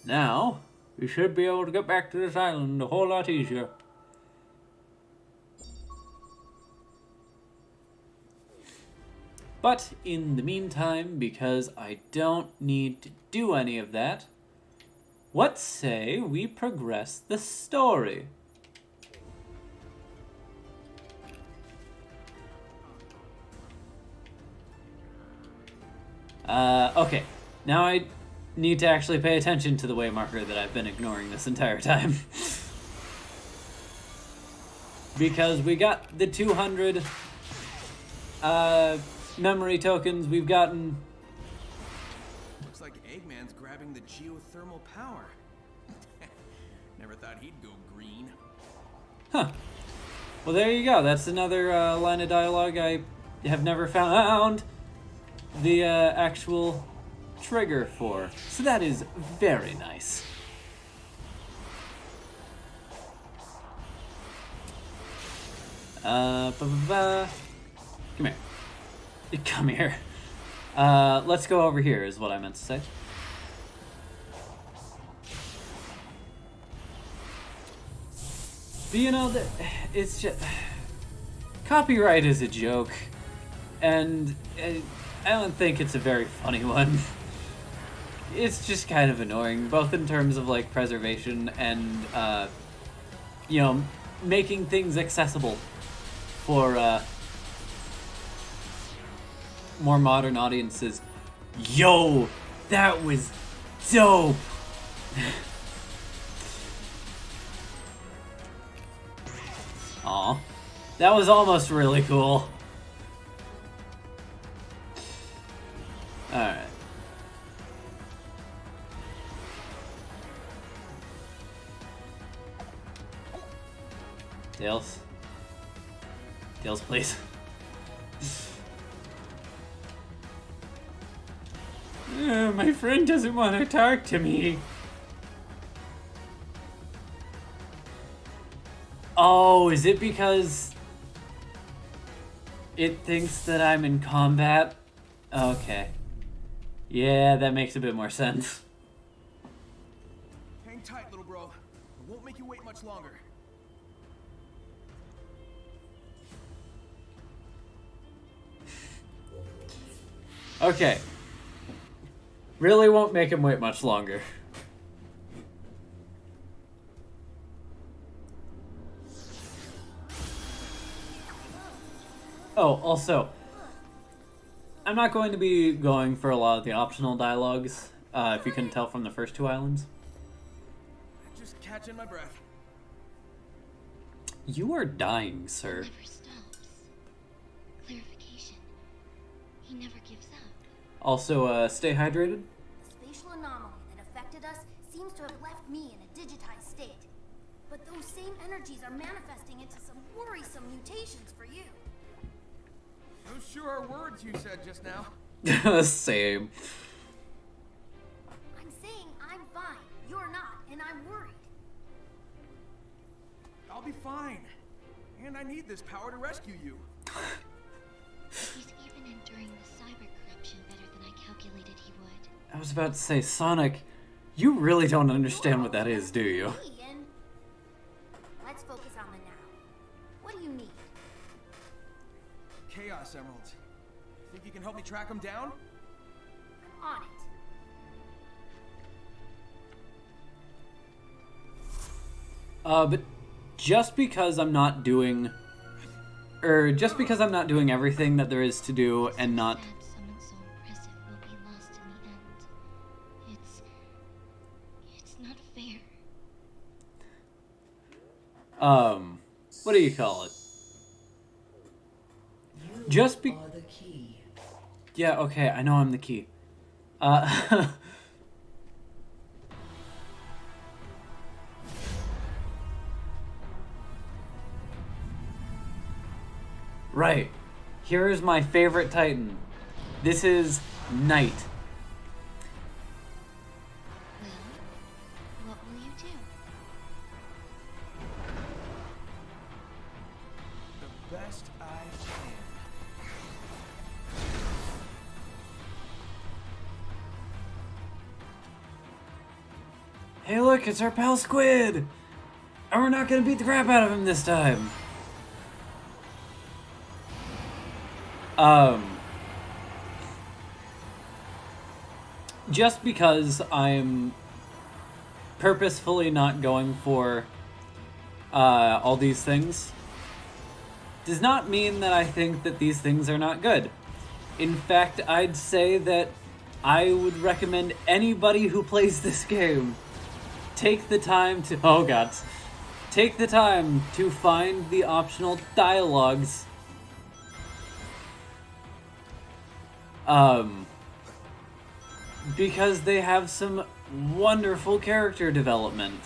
A: Now, we should be able to get back to this island a whole lot easier. But in the meantime, because I don't need to do any of that, what say we progress the story? Okay. Now I need to actually pay attention to the way marker that I've been ignoring this entire time. Because we got the 200 memory tokens. We've gotten...
C: Looks like Eggman's grabbing the geothermal power. Never thought he'd go green.
A: Huh. Well, there you go. That's another line of dialogue I have never found the actual trigger for. So that is very nice. Come here. Come here. Let's go over here is what I meant to say. But you know, it's just... Copyright is a joke. And I don't think it's a very funny one. It's just kind of annoying, both in terms of, like, preservation and, you know, making things accessible for, more modern audiences. Yo, that was dope! Aw. That was almost really cool. Alright. Tails. Tails, please. My friend doesn't want to talk to me. Oh, is it because it thinks that I'm in combat? Okay. Yeah, that makes a bit more sense.
C: Hang tight, little bro. I won't make you wait much longer.
A: Okay. Really won't make him wait much longer. Oh, also, I'm not going to be going for a lot of the optional dialogues, if you couldn't tell from the first two islands.
C: Just catching my breath.
A: You are dying, sir.
D: Never stops. Clarification. He never gives up.
A: Also, stay hydrated.
E: The spatial anomaly that affected us seems to have left me in a digitized state. But those same energies are manifesting into some worrisome mutations for you.
C: Those sure are words you said just now.
A: Same.
E: I'm saying I'm fine. You're not, and I'm worried.
C: I'll be fine. And I need this power to rescue you.
D: He's even enduring the cyber corruption better than I calculated he would.
A: I was about to say, Sonic, you really don't understand what that is, do you?
E: Ian, let's focus on the now. What do you need?
C: Chaos Emeralds. Think you can help me track them down?
E: I'm on it.
A: But just because I'm not doing everything that there is to do and not...
D: Sad someone so impressive will be lost in the end. It's not fair.
A: What do you call it? Just be...
F: Are the key.
A: Yeah, okay, I know I'm the key. Right. Here is my favorite Titan. This is Knight.
D: Well, what will you do?
C: The best I can.
A: Hey look, it's our pal Squid! And we're not gonna beat the crap out of him this time. Just because I'm purposefully not going for all these things does not mean that I think that these things are not good. In fact, I'd say that I would recommend anybody who plays this game take the time to... Oh god. Take the time to find the optional dialogues. Because they have some wonderful character development.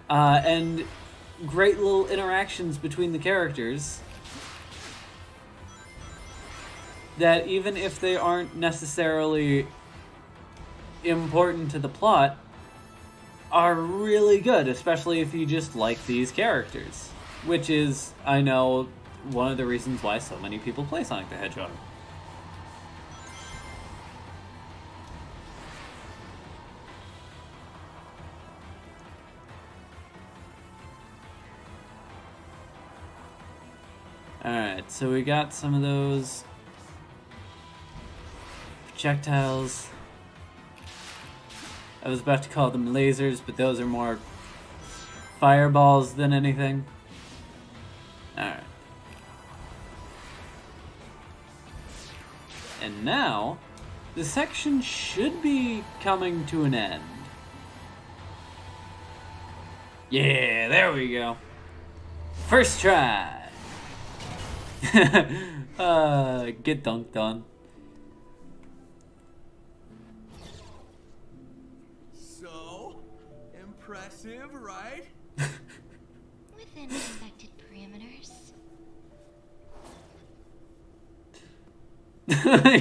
A: And great little interactions between the characters. That even if they aren't necessarily important to the plot, are really good, especially if you just like these characters. Which is, I know, one of the reasons why so many people play Sonic the Hedgehog. Alright, so we got some of those projectiles. I was about to call them lasers, but those are more fireballs than anything. Alright. And now, the section should be coming to an end. Yeah, there we go. First try. Get dunked on.
C: So impressive, right?
D: Within expected parameters.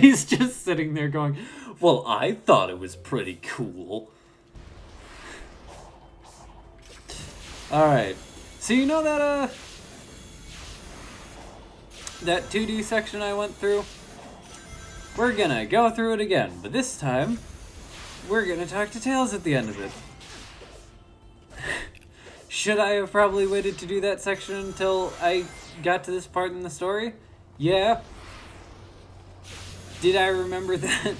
A: He's just sitting there going, well, I thought it was pretty cool. Alright. So you know that, that 2D section I went through? We're gonna go through it again, but this time, we're gonna talk to Tails at the end of it. Should I have probably waited to do that section until I got to this part in the story? Yeah. Did I remember that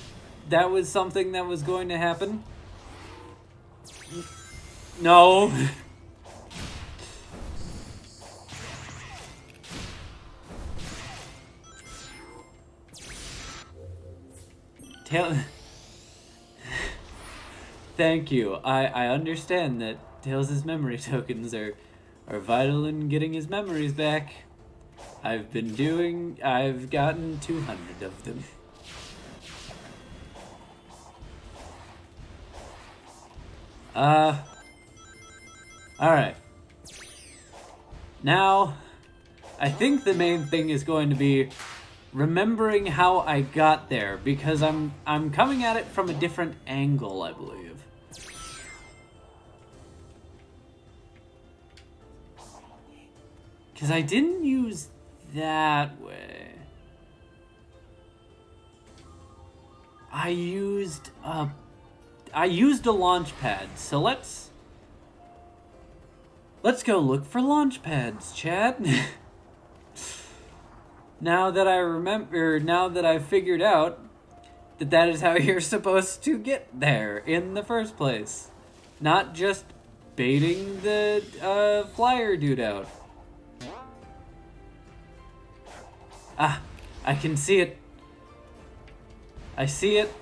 A: that was something that was going to happen? No. Thank you. I understand that Tails' memory tokens are vital in getting his memories back. I've gotten 200 of them. Alright. Now, I think the main thing is going to be remembering how I got there, because I'm coming at it from a different angle, I believe. Because I didn't use that way. I used a launch pad, so let's go look for launch pads, chat. Now that I've figured out that is how you're supposed to get there in the first place. Not just baiting the flyer dude out. Ah, I can see it. I see it.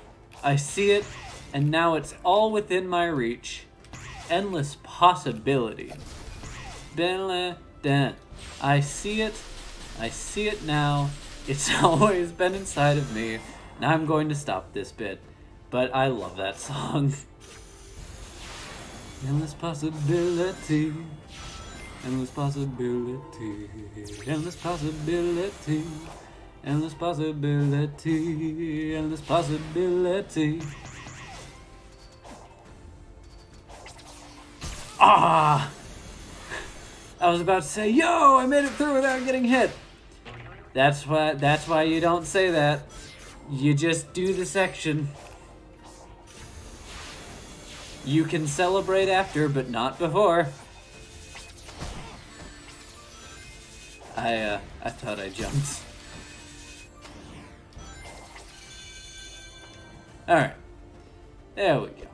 A: I see it. And now it's all within my reach. Endless possibility. I see it. I see it now. It's always been inside of me. Now I'm going to stop this bit. But I love that song. Endless possibility. Endless possibility. Endless possibility. Endless possibility. Endless possibility. Ah! I was about to say, yo, I made it through without getting hit. That's why you don't say that. You just do the section. You can celebrate after, but not before. I thought I jumped. Alright. There we go.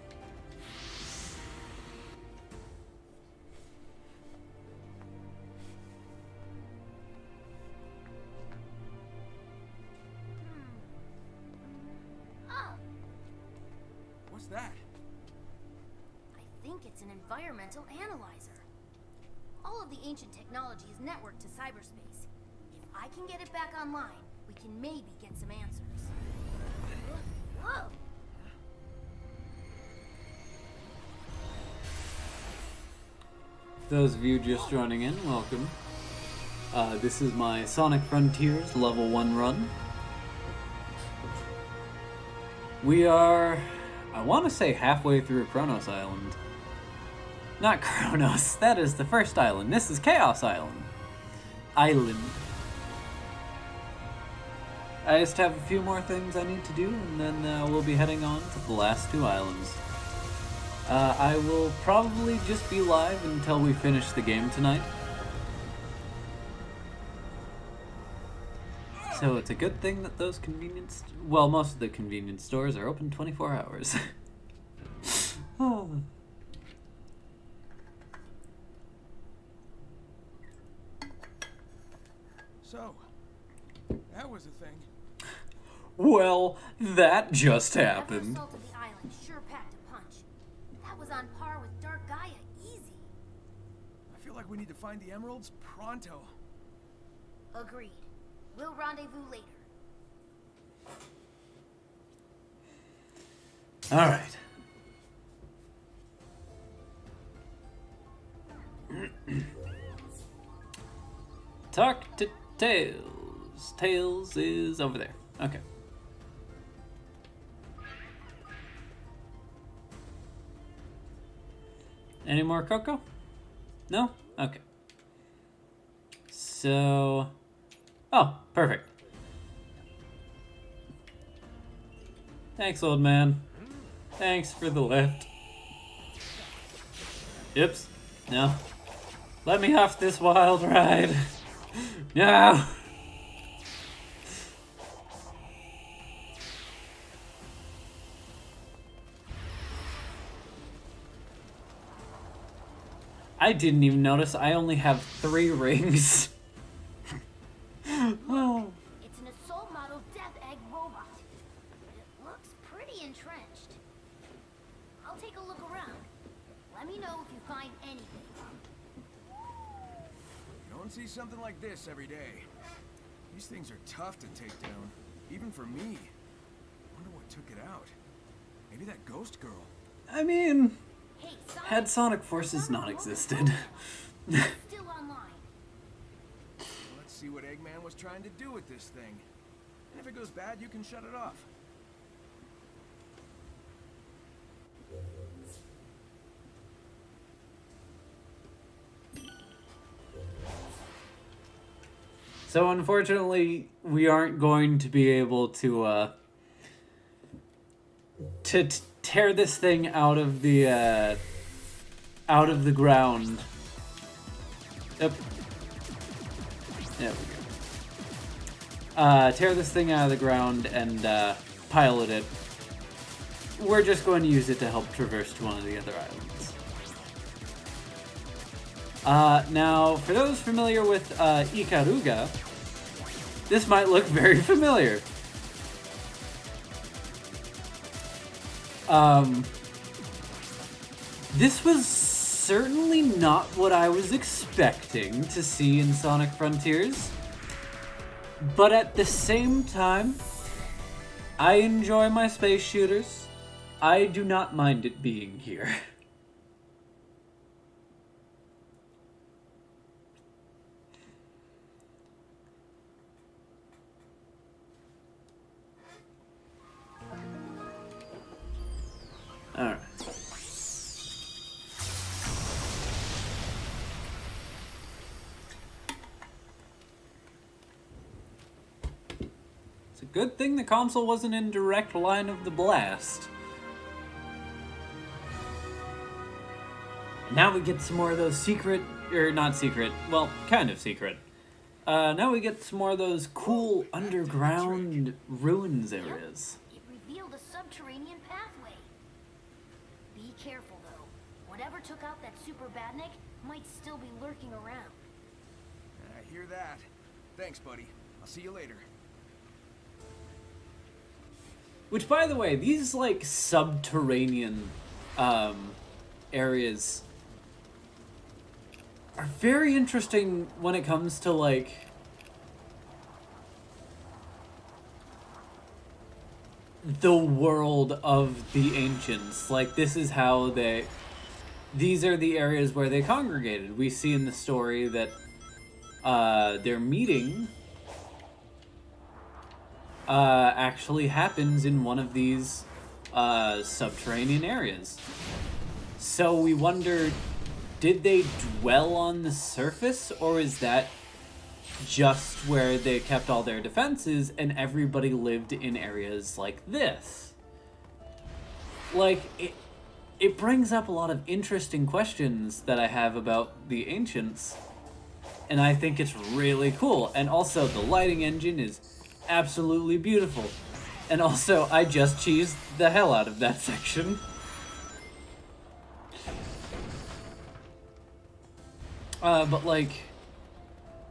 C: What's that?
E: I think it's an environmental analyzer. All of the ancient technology is networked to cyberspace. If I can get it back online, we can maybe get some answers. Whoa!
A: Those of you just joining in, welcome. This is my Sonic Frontiers level 1 run. We are, I want to say, halfway through Kronos Island. Not Kronos, that is the first island. This is Chaos Island. I just have a few more things I need to do, and then we'll be heading on to the last 2 islands. I will probably just be live until we finish the game tonight. So it's a good thing that those most of the convenience stores are open 24 hours. Oh.
C: So, that was a thing.
A: Well, that just
E: That
A: happened.
E: assault of the island sure packed a punch. That was on par with Dark Gaia, easy.
C: I I feel like we need to find the emeralds pronto.
E: Agreed. We'll rendezvous later.
A: All right. Talk to Tails. Tails is over there. Okay. Any more Coco? No? Okay. So... Oh, perfect. Thanks, old man. Thanks for the lift. Oops. No. Let me off this wild ride. No! I didn't even notice I only have 3 rings. Oh.
E: It's an assault model Death Egg robot. It looks pretty entrenched. I'll take a look around. Let me know if you find anything.
C: You don't see something like this every day. These things are tough to take down, even for me. Wonder what took it out. Maybe that ghost girl.
A: I mean,
E: Hey, Sonic,
A: had Sonic Forces not existed.
E: still online.
C: Let's see what Eggman was trying to do with this thing. And if it goes bad, you can shut it off.
A: So unfortunately, we aren't going to be able to tear this thing out of the ground. Yep. There we go. Tear this thing out of the ground and pilot it. We're just going to use it to help traverse to one of the other islands. Now, for those familiar with Ikaruga, this might look very familiar. This was certainly not what I was expecting to see in Sonic Frontiers, but at the same time, I enjoy my space shooters. I do not mind it being here. Alright. It's a good thing the console wasn't in direct line of the blast. Now we get some more of those secret, or not secret, well, kind of secret. Now we get some more of those cool underground ruins areas.
E: It revealed a subterranean pathway. Be careful, though. Whatever took out that Super Badnik might still be lurking around.
C: I hear that. Thanks, buddy. I'll see you later.
A: Which, by the way, these, like, subterranean, areas are very interesting when it comes to, like, the world of the ancients. Like, this is how these are the areas where they congregated. We see in the story that their meeting actually happens in one of these subterranean areas. So we wonder, did they dwell on the surface, or is that just where they kept all their defenses and everybody lived in areas like this? Like, it brings up a lot of interesting questions that I have about the ancients, and I think it's really cool. And also, the lighting engine is absolutely beautiful. And also, I just cheesed the hell out of that section. But like,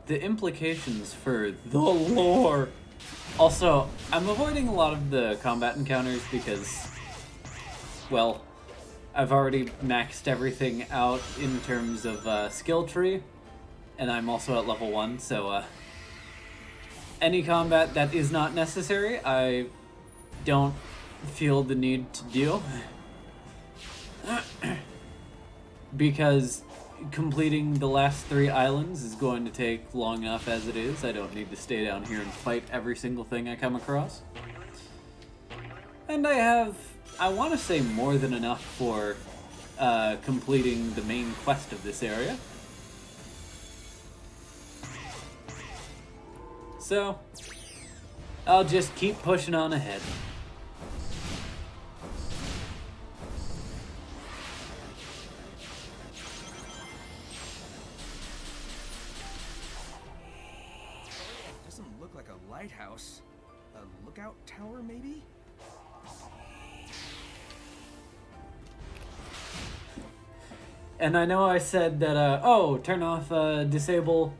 A: the implications for the lore. Also, I'm avoiding a lot of the combat encounters because, well, I've already maxed everything out in terms of skill tree, and I'm also at level 1, so any combat that is not necessary, I don't feel the need to do. Because completing the last 3 islands is going to take long enough as it is. I don't need to stay down here and fight every single thing I come across. And I have, I want to say, more than enough for completing the main quest of this area. So, I'll just keep pushing on ahead.
C: Doesn't look like a lighthouse. A lookout tower, maybe?
A: And I know I said that, oh, turn off, disable,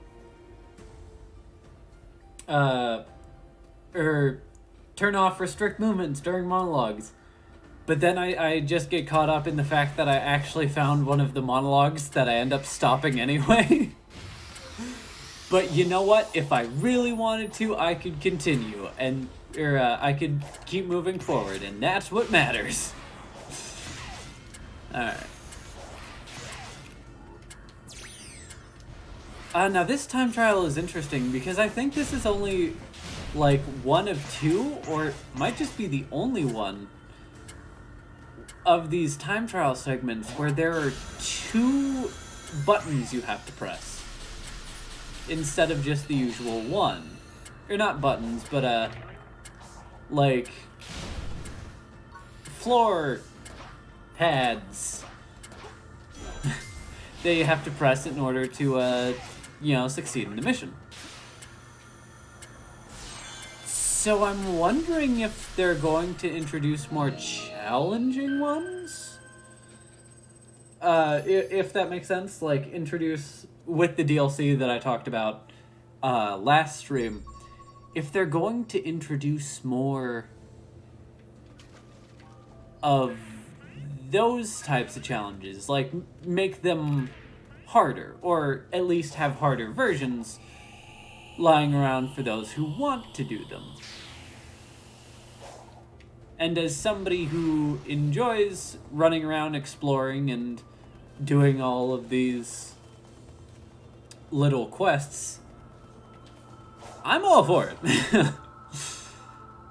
A: or turn off restrict movements during monologues. But then I just get caught up in the fact that I actually found one of the monologues that I end up stopping anyway. But you know what? If I really wanted to, I could continue, and, I could keep moving forward, and that's what matters. Alright. Now this time trial is interesting because I think this is only like one of 2, or it might just be the only one of these time trial segments where there are 2 buttons you have to press instead of just the usual one. Or not buttons, but like floor pads that you have to press in order to succeed in the mission. So I'm wondering if they're going to introduce more challenging ones? If that makes sense, like introduce, with the DLC that I talked about last stream, if they're going to introduce more of those types of challenges, like make them harder, or at least have harder versions lying around for those who want to do them. And as somebody who enjoys running around exploring and doing all of these little quests, I'm all for it.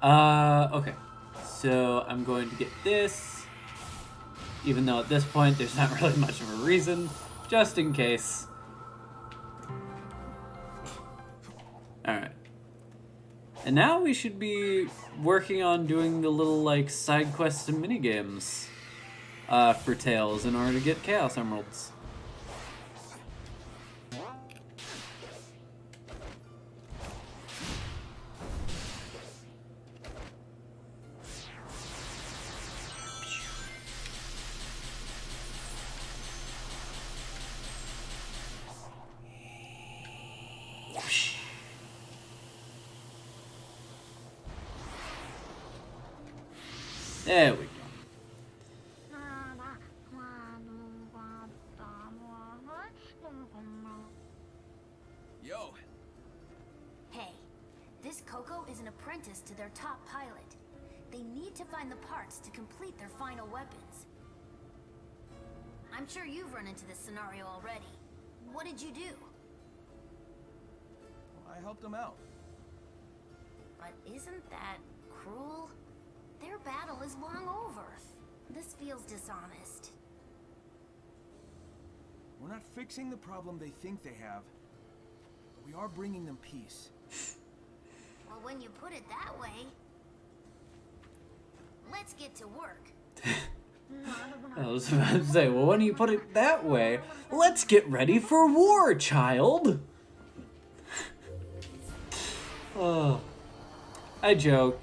A: Okay. So I'm going to get this, even though at this point there's not really much of a reason, just in case. Alright. And now we should be working on doing the little, like, side quests and minigames for Tails in order to get Chaos Emeralds. There we go.
C: Yo,
E: Hey, this Coco is an apprentice to their top pilot. They need to find the parts to complete their final weapons. I'm sure you've run into this scenario already. What did you do?
C: I helped him out.
E: But isn't that cruel? Their battle is long over. This feels dishonest.
C: We're not fixing the problem they think they have, but we are bringing them peace.
E: Well, when you put it that way, let's get to work.
A: I was about to say, well, when you put it that way, let's get ready for war, child! Oh, I joke.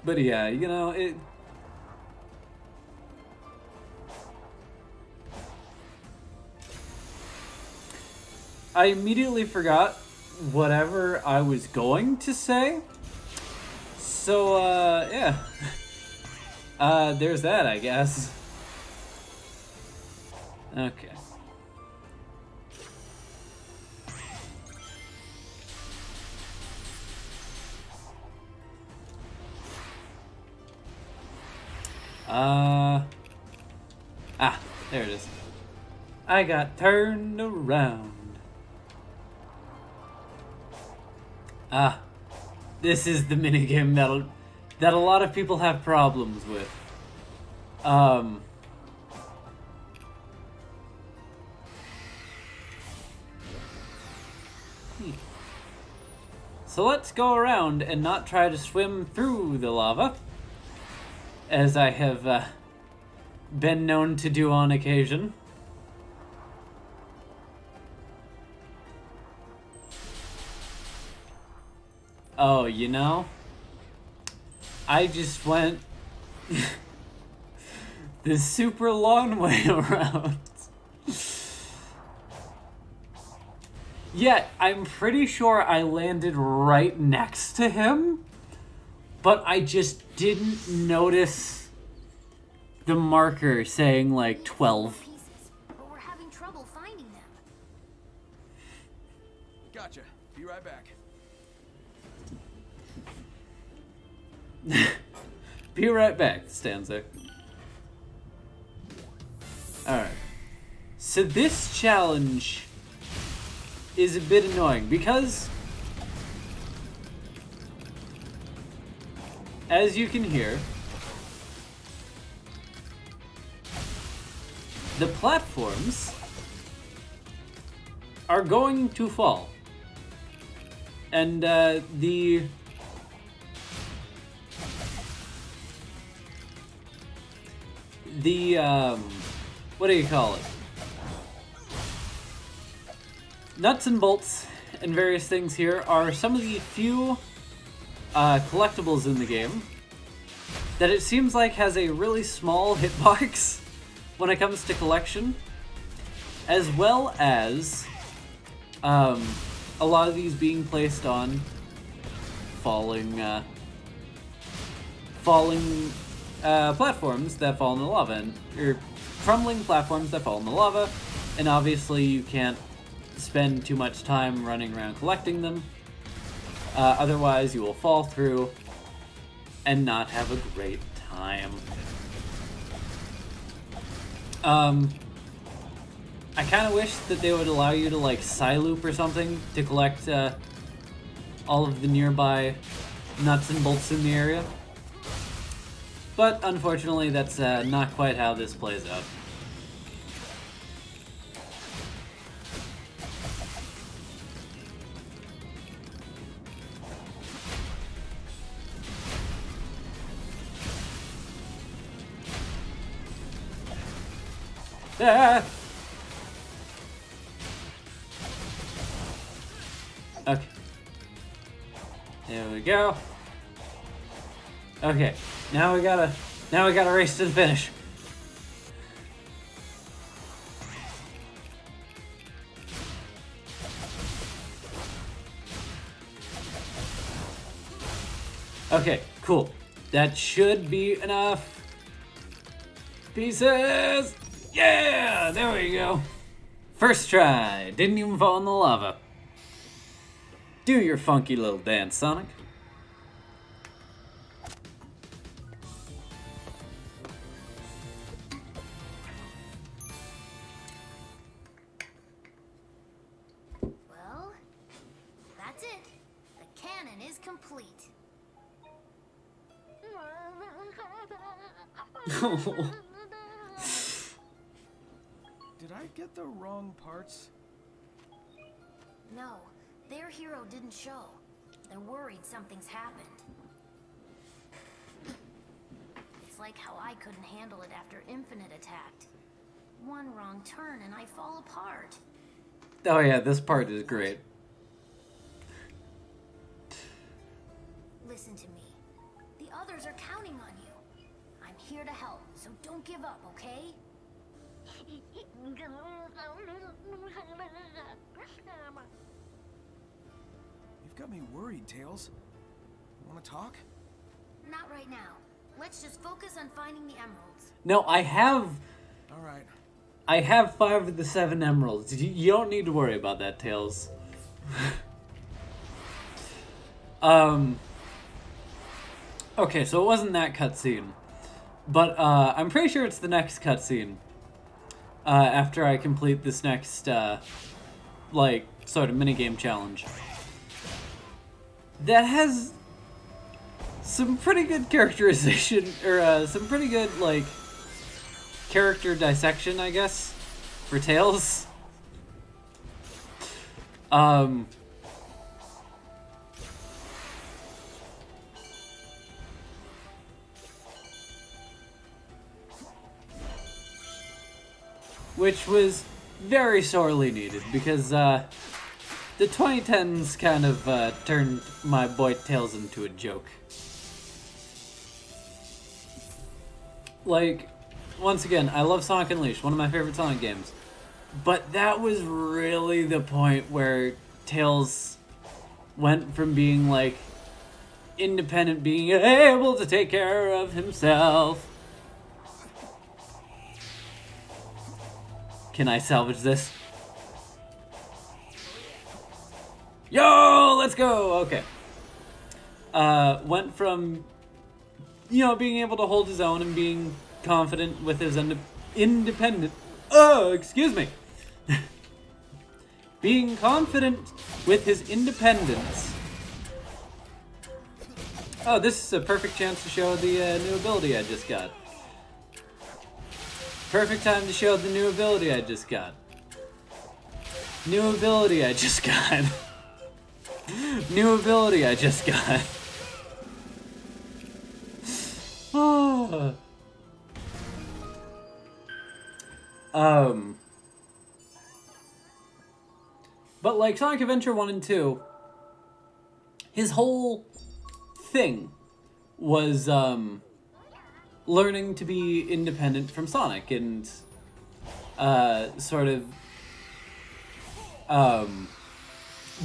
A: But yeah, you know, it... I immediately forgot whatever I was going to say. So, yeah. There's that, I guess. Okay. There it is. I got turned around. This is the minigame that a lot of people have problems with. So let's go around and not try to swim through the lava, as I have been known to do on occasion. Oh, you know, I just went this super long way around. Yet, I'm pretty sure I landed right next to him, but I just didn't notice the marker saying like 12.
E: Pieces, but we're having trouble finding them.
C: Gotcha. Be right back.
A: Be right back, Stanza. Alright. So this challenge is a bit annoying because, as you can hear, the platforms are going to fall. And the what do you call it? Nuts and bolts and various things here are some of the few collectibles in the game that it seems like has a really small hitbox when it comes to collection, as well as a lot of these being placed on falling platforms that fall in the lava, or crumbling platforms that fall in the lava, and obviously you can't spend too much time running around collecting them, otherwise you will fall through and not have a great time. I kind of wish that they would allow you to like Psyloop or something to collect all of the nearby nuts and bolts in the area. But unfortunately, that's not quite how this plays out. Ah! Okay. There we go. Okay. Now we gotta race to the finish. Okay, cool. That should be enough pieces. Yeah, there we go. First try. Didn't even fall in the lava. Do your funky little dance, Sonic.
E: Well, that's it. The cannon is complete.
C: Did I get the wrong parts?
E: No, their hero didn't show. They're worried something's happened. It's like how I couldn't handle it after Infinite attacked. One wrong turn and I fall apart.
A: Oh yeah, this part is great.
E: Listen to me. The others are counting on you. I'm here to help, so don't give up, okay?
C: You've got me worried, Tails. Want to talk?
E: Not right now. Let's just focus on finding the emeralds.
A: No, I have
C: Alright.
A: 5 of the 7 emeralds. You don't need to worry about that, Tails. Okay, so it wasn't that cutscene. But I'm pretty sure it's the next cutscene. After I complete this next, like, sort of minigame challenge. That has some pretty good characterization, or some pretty good, like, character dissection, I guess, for Tails. Which was very sorely needed, because, the 2010s kind of, turned my boy Tails into a joke. Like, once again, I love Sonic Unleashed, one of my favorite Sonic games. But that was really the point where Tails went from being, like, independent, being able to take care of himself. Can I salvage this? Yo, let's go! Okay. Went from, you know, being able to hold his own and being confident with his independent... Oh, excuse me. Being confident with his independence. Oh, this is a perfect chance to show the new ability I just got. Perfect time to show the new ability I just got. New ability I just got. New ability I just got. Oh. But like Sonic Adventure 1 and 2, his whole thing was, learning to be independent from Sonic and, sort of,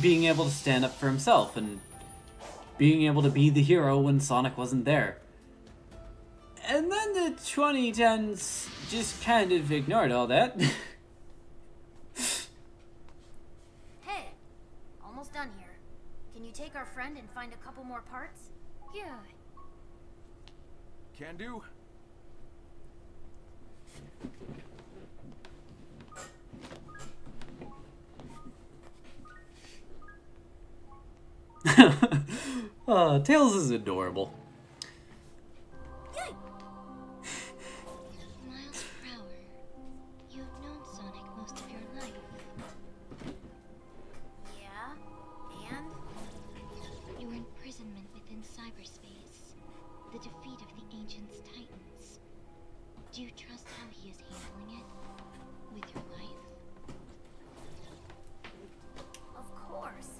A: being able to stand up for himself and being able to be the hero when Sonic wasn't there. And then the 2010s just kind of ignored all that.
E: Hey, almost done here. Can you take our friend and find a couple more parts?
D: Yeah.
C: Can do.
A: Tails is adorable.
E: Yay!
D: Miles Prower, you've known Sonic most of your life.
E: Yeah, and?
D: Your imprisonment within cyberspace. The defeat of the Ancient's Titans. Do you trust how he is handling it? With your life?
E: Of course.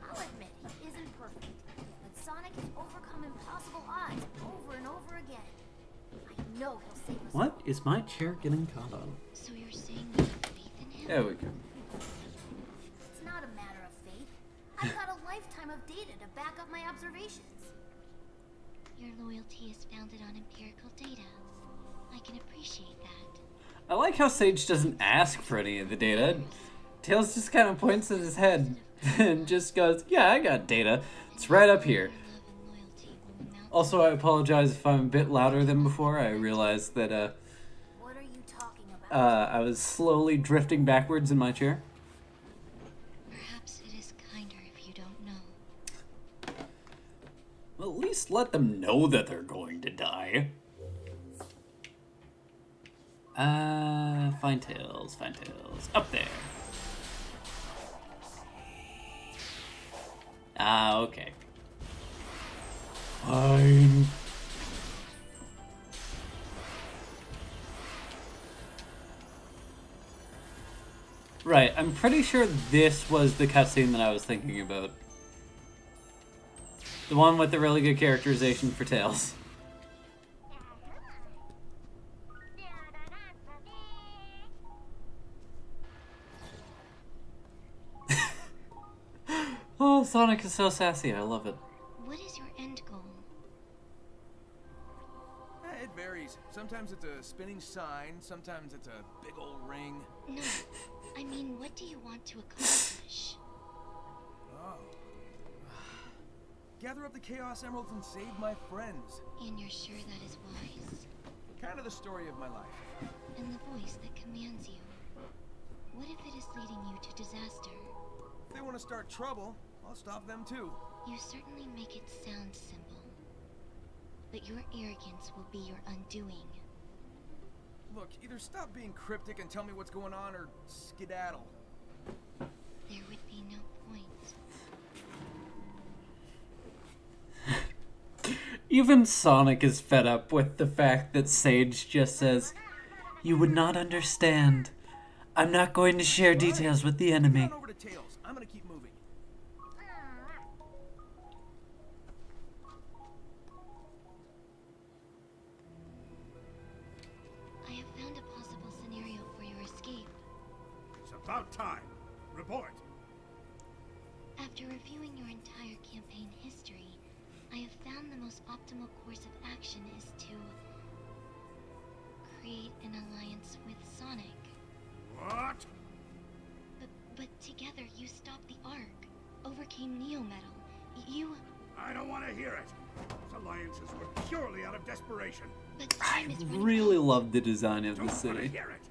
E: I'll admit he isn't perfect, but Sonic has overcome impossible odds over and over again. I know he'll save us.
A: What is my chair getting caught on?
D: So you're saying you have faith in him?
A: There we go.
E: It's not a matter of faith. I've got a lifetime of data to back up my observations.
D: Your loyalty is founded on empirical data. I can appreciate that.
A: I like how Sage doesn't ask for any of the data. Tails just kind of points at his head and just goes, yeah, I got data. It's right up here.
D: Love and loyalty will mount.
A: Also, I apologize if I'm a bit louder than before. I realized that
E: What are you talking about?
A: I was slowly drifting backwards in my chair.
D: Perhaps it is kinder if you don't know.
A: Well, at least let them know that they're going to die. Find Tails, find Tails. Up there. Ah, okay. Fine. Right, I'm pretty sure this was the cutscene that I was thinking about. The one with the really good characterization for Tails. Oh, Sonic is so sassy. I love it.
D: What is your end goal?
C: Sometimes it's a spinning sign, sometimes it's a big old ring.
D: No, I mean, what do you want to accomplish?
C: Oh. Gather up the Chaos Emeralds and save my friends.
D: And you're sure that is wise?
C: Kind of the story of my life.
D: And the voice that commands you. What if it is leading you to disaster?
C: If they want to start trouble, I'll stop them too.
D: You certainly make it sound simple. But your arrogance will be your undoing.
C: Look, either stop being cryptic and tell me what's going on, or skedaddle.
D: There would be no point.
A: Even Sonic is fed up with the fact that Sage just says, "You would not understand. I'm not going to share details with the enemy."
C: Run over to Tails. I'm gonna keep moving.
D: I have found a possible scenario for your escape.
F: It's about time. Report.
D: After reviewing your entire campaign history, I have found the most optimal course of action is to create an alliance with Sonic.
F: What?
D: But together you stopped the Ark, overcame Neo Metal. You...
F: I don't want to hear it. Those alliances were purely out of desperation.
D: But
A: I
D: time is running
A: really
D: out.
A: love the design of
F: Don't
A: the
F: want to
A: city.
F: hear it.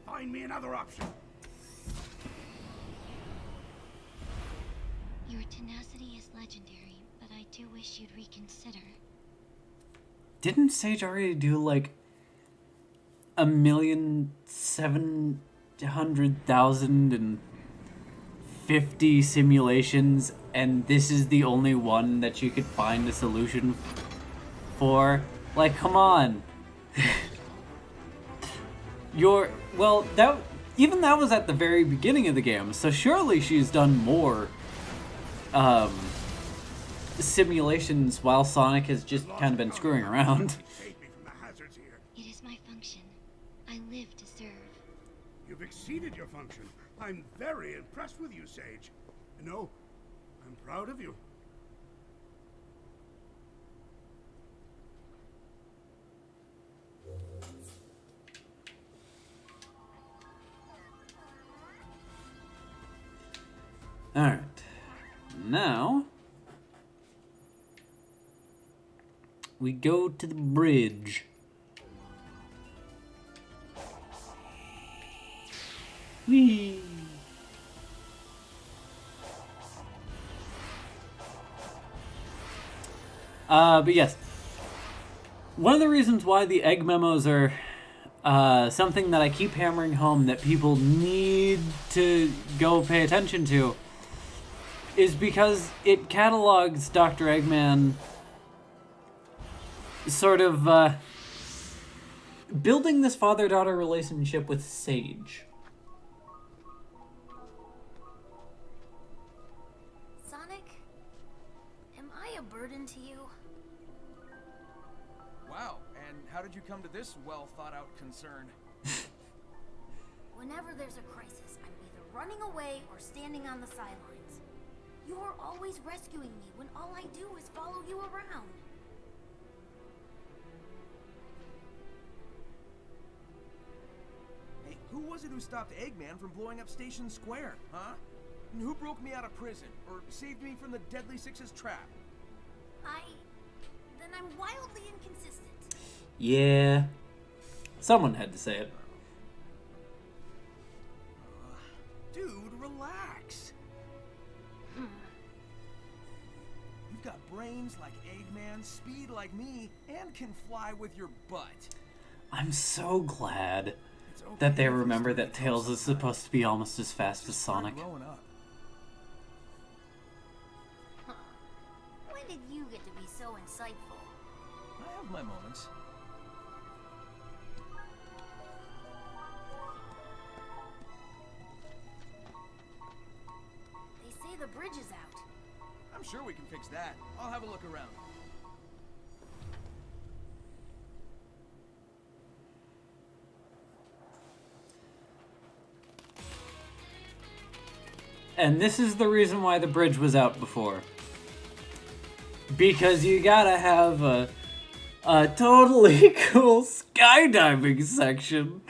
F: Find me another option.
D: Your tenacity is legendary, but I do wish you'd reconsider.
A: Didn't Sage already do like 1,700,050 simulations, and this is the only one that you could find a solution for? Like, come on. Well, that was at the very beginning of the game, so surely she's done more simulations while Sonic has just kind of been screwing around.
F: Save me from the hazards here.
D: It is my function. I live to serve.
F: You've exceeded your function. I'm very impressed with you, Sage. No, I'm proud of you.
A: Alright. Now we go to the bridge. Whee! But yes. One of the reasons why the egg memos are something that I keep hammering home that people need to go pay attention to is because it catalogs Dr. Eggman sort of building this father-daughter relationship with Sage.
E: Sonic, am I a burden to you?
C: Wow, and how did you come to this well-thought-out concern?
E: Whenever there's a crisis, I'm either running away or standing on the sidelines. You're always rescuing me when all I do is follow you around.
C: Hey, who was it who stopped Eggman from blowing up Station Square, huh? And who broke me out of prison, or saved me from the Deadly Six's trap?
E: Then I'm wildly inconsistent.
A: Yeah. Someone had to say it.
C: Dude, relax. You've got brains like Eggman, speed like me, and can fly with your butt.
A: I'm so glad
C: It's okay
A: that they
C: if you
A: remember
C: start
A: that
C: to
A: Tails
C: come
A: is supposed to be almost as fast as
C: Start
A: Sonic.
C: growing up.
E: When did you get to be so insightful?
C: I have my moments.
E: They say the bridge is out.
C: I'm sure we can fix that. I'll have a look around.
A: And this is the reason why the bridge was out before. Because you gotta have a totally cool skydiving section.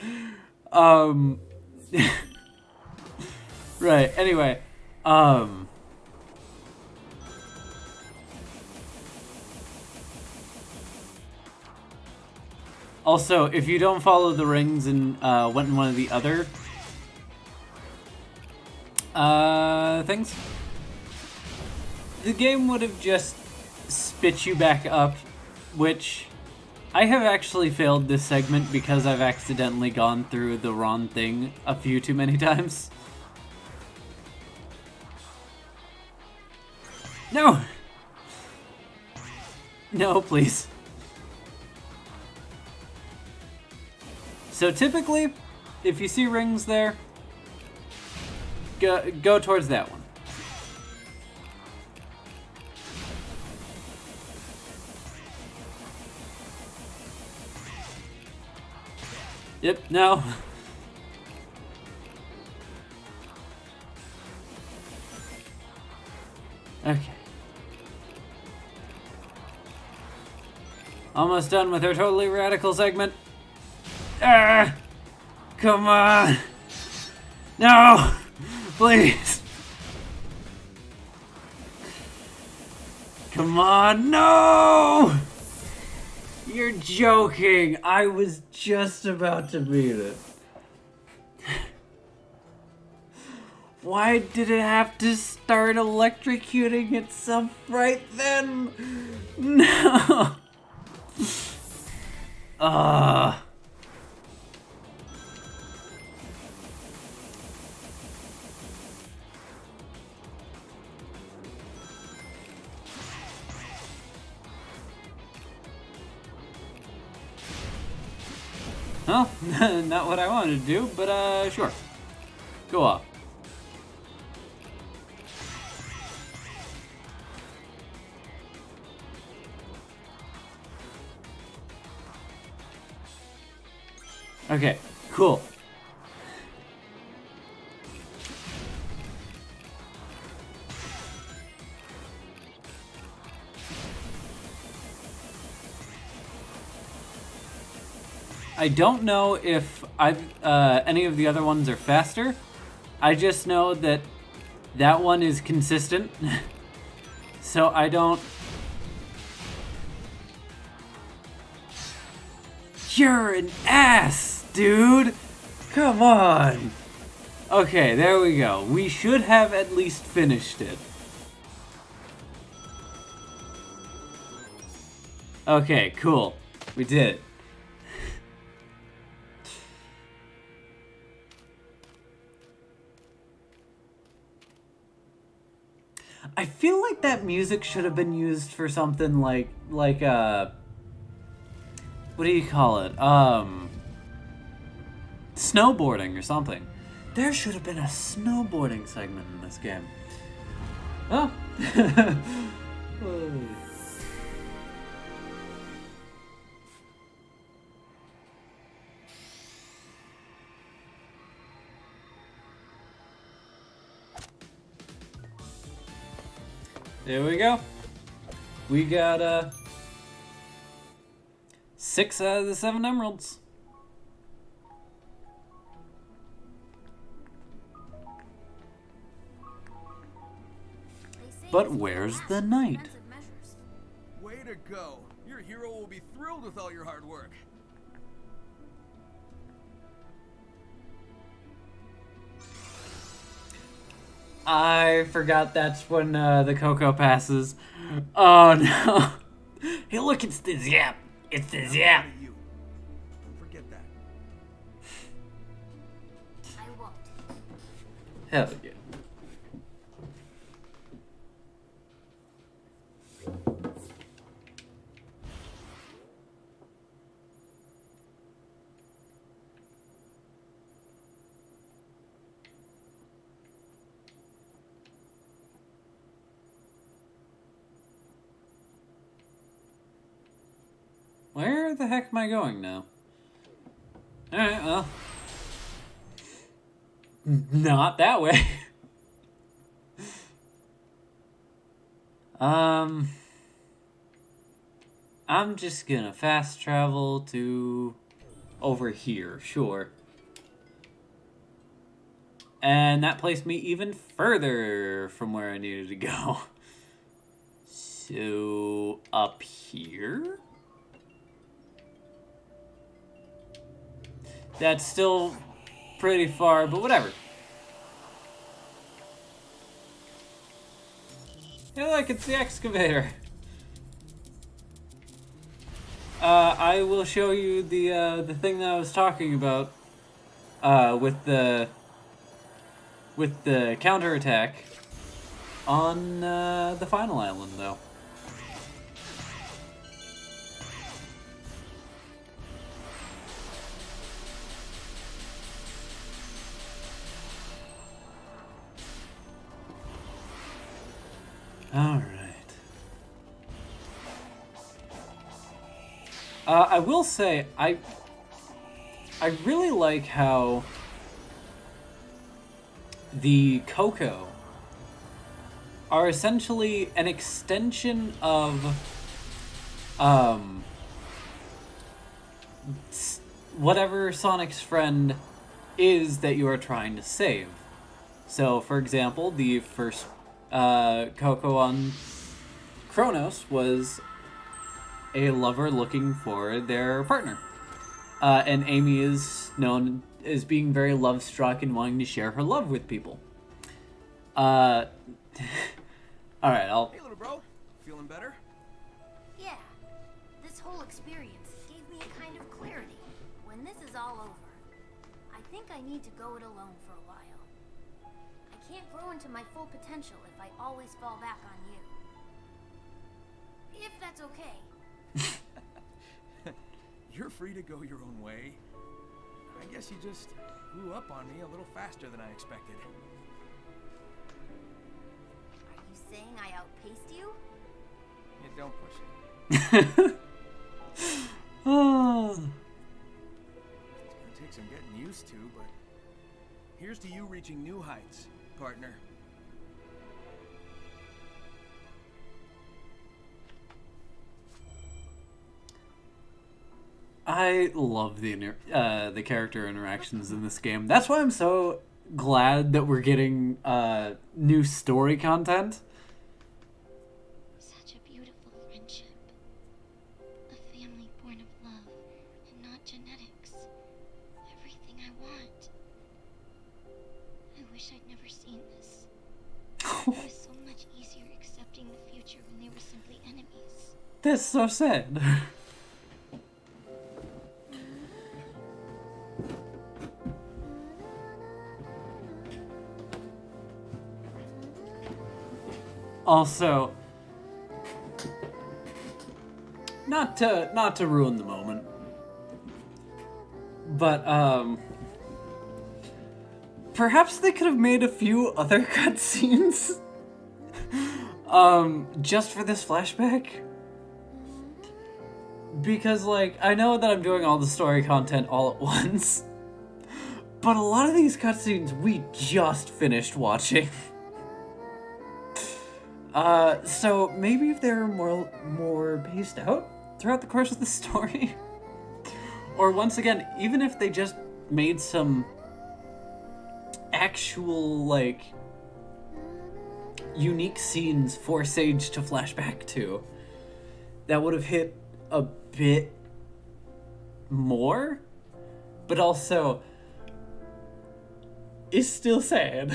A: Right, anyway, also, if you don't follow the rings and went in one of the other things, the game would have just spit you back up, which I have actually failed this segment because I've accidentally gone through the wrong thing a few too many times. No! No, please. So typically, if you see rings there, go towards that one. Yep, no. Okay. Almost done with our totally radical segment. Ah! Come on! No! Please! Come on, no! You're joking! I was just about to beat it. Why did it have to start electrocuting itself right then? No! Well, not what I wanted to do, but sure. Go off. Okay, cool. I don't know if any of the other ones are faster. I just know that that one is consistent. So I don't... You're an ass, dude! Come on! Okay, there we go. We should have at least finished it. Okay, cool. We did it. I feel like that music should have been used for something like what do you call it? Snowboarding or something. There should have been a snowboarding segment in this game. Oh. There we go. We got 6 out of the 7 emeralds. But where's the knight?
C: Way to go. Your hero will be thrilled with all your hard work.
A: I forgot that's when the Coco passes. Oh no. Hey look, it's the Zap. It's the Zap.
C: You. Don't forget that.
E: I won't.
A: Hell yeah. Where the heck am I going now? Alright, well. Not that way. I'm just gonna fast travel to over here, sure. And that placed me even further from where I needed to go. So, up here? That's still pretty far, but whatever. Hey look, it's the excavator. I will show you the thing that I was talking about with the counterattack on the final island, though. All right. I will say I really like how the Coco are essentially an extension of whatever Sonic's friend is that you are trying to save. So, for example, the first Coco on Kronos was a lover looking for their partner. And Amy is known as being very love-struck and wanting to share her love with people. Alright,
C: Hey, little bro. Feeling better?
E: Yeah, this whole experience gave me a kind of clarity. When this is all over, I think I need to go it alone for a while. I can't grow into my full potential if I always fall back on you. If that's okay.
C: You're free to go your own way. I guess you just grew up on me a little faster than I expected.
E: Are you saying I outpaced you?
C: Yeah, don't push it.
A: Oh.
C: It's gonna take some getting used to, but here's to you reaching new heights, partner.
A: I love the character interactions in this game. That's why I'm so glad that we're getting new story content.
D: Such a beautiful friendship. A family born of love and not genetics. Everything I want. I wish I'd never seen this. It was so much easier accepting the future when they were simply enemies.
A: That's so sad. Also, not to ruin the moment, but perhaps they could have made a few other cutscenes just for this flashback. Because, like, I know that I'm doing all the story content all at once, but a lot of these cutscenes we just finished watching. So maybe if they're more paced out throughout the course of the story, or once again, even if they just made some actual, like, unique scenes for Sage to flashback to, that would have hit a bit more, but also is still sad.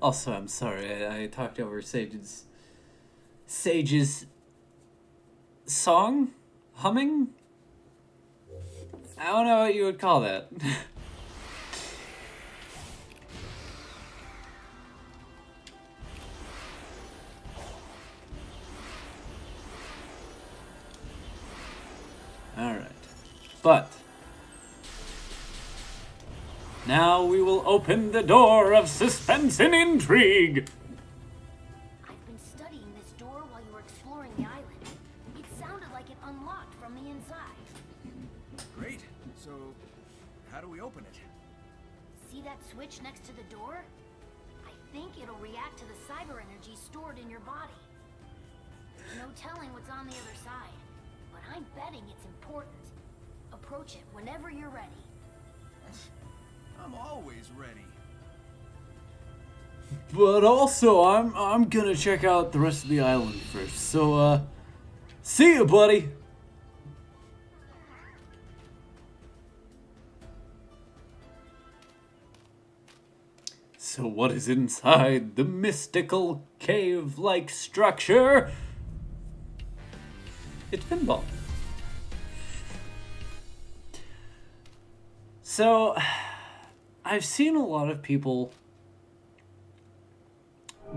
A: Also, I'm sorry, I talked over Sage's song? Humming? I don't know what you would call that. Alright. But now we will open the door of suspense and intrigue.
E: I've been studying this door while you were exploring the island. It sounded like it unlocked from the inside.
C: Great. So, how do we open it?
E: See that switch next to the door? I think it'll react to the cyber energy stored in your body. There's no telling what's on the other side, but I'm betting it's important. Approach it whenever you're ready.
C: I'm always ready.
A: But also, I'm gonna check out the rest of the island first. So, see you, buddy. So what is inside the mystical cave-like structure? It's pinball. So, I've seen a lot of people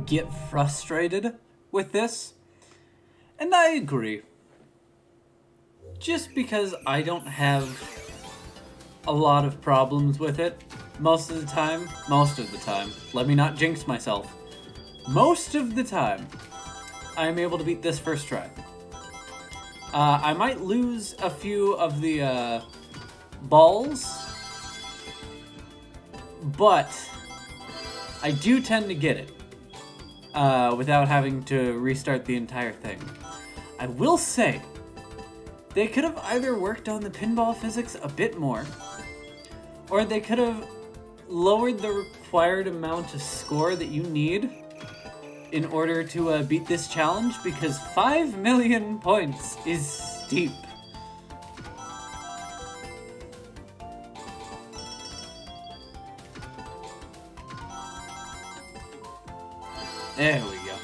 A: get frustrated with this, and I agree. Just because I don't have a lot of problems with it most of the time, let me not jinx myself. Most of the time, I'm able to beat this first try. I might lose a few of the balls, but I do tend to get it without having to restart the entire thing. I will say, they could have either worked on the pinball physics a bit more, or they could have lowered the required amount of score that you need in order to beat this challenge, because 5 million points is steep. There we go.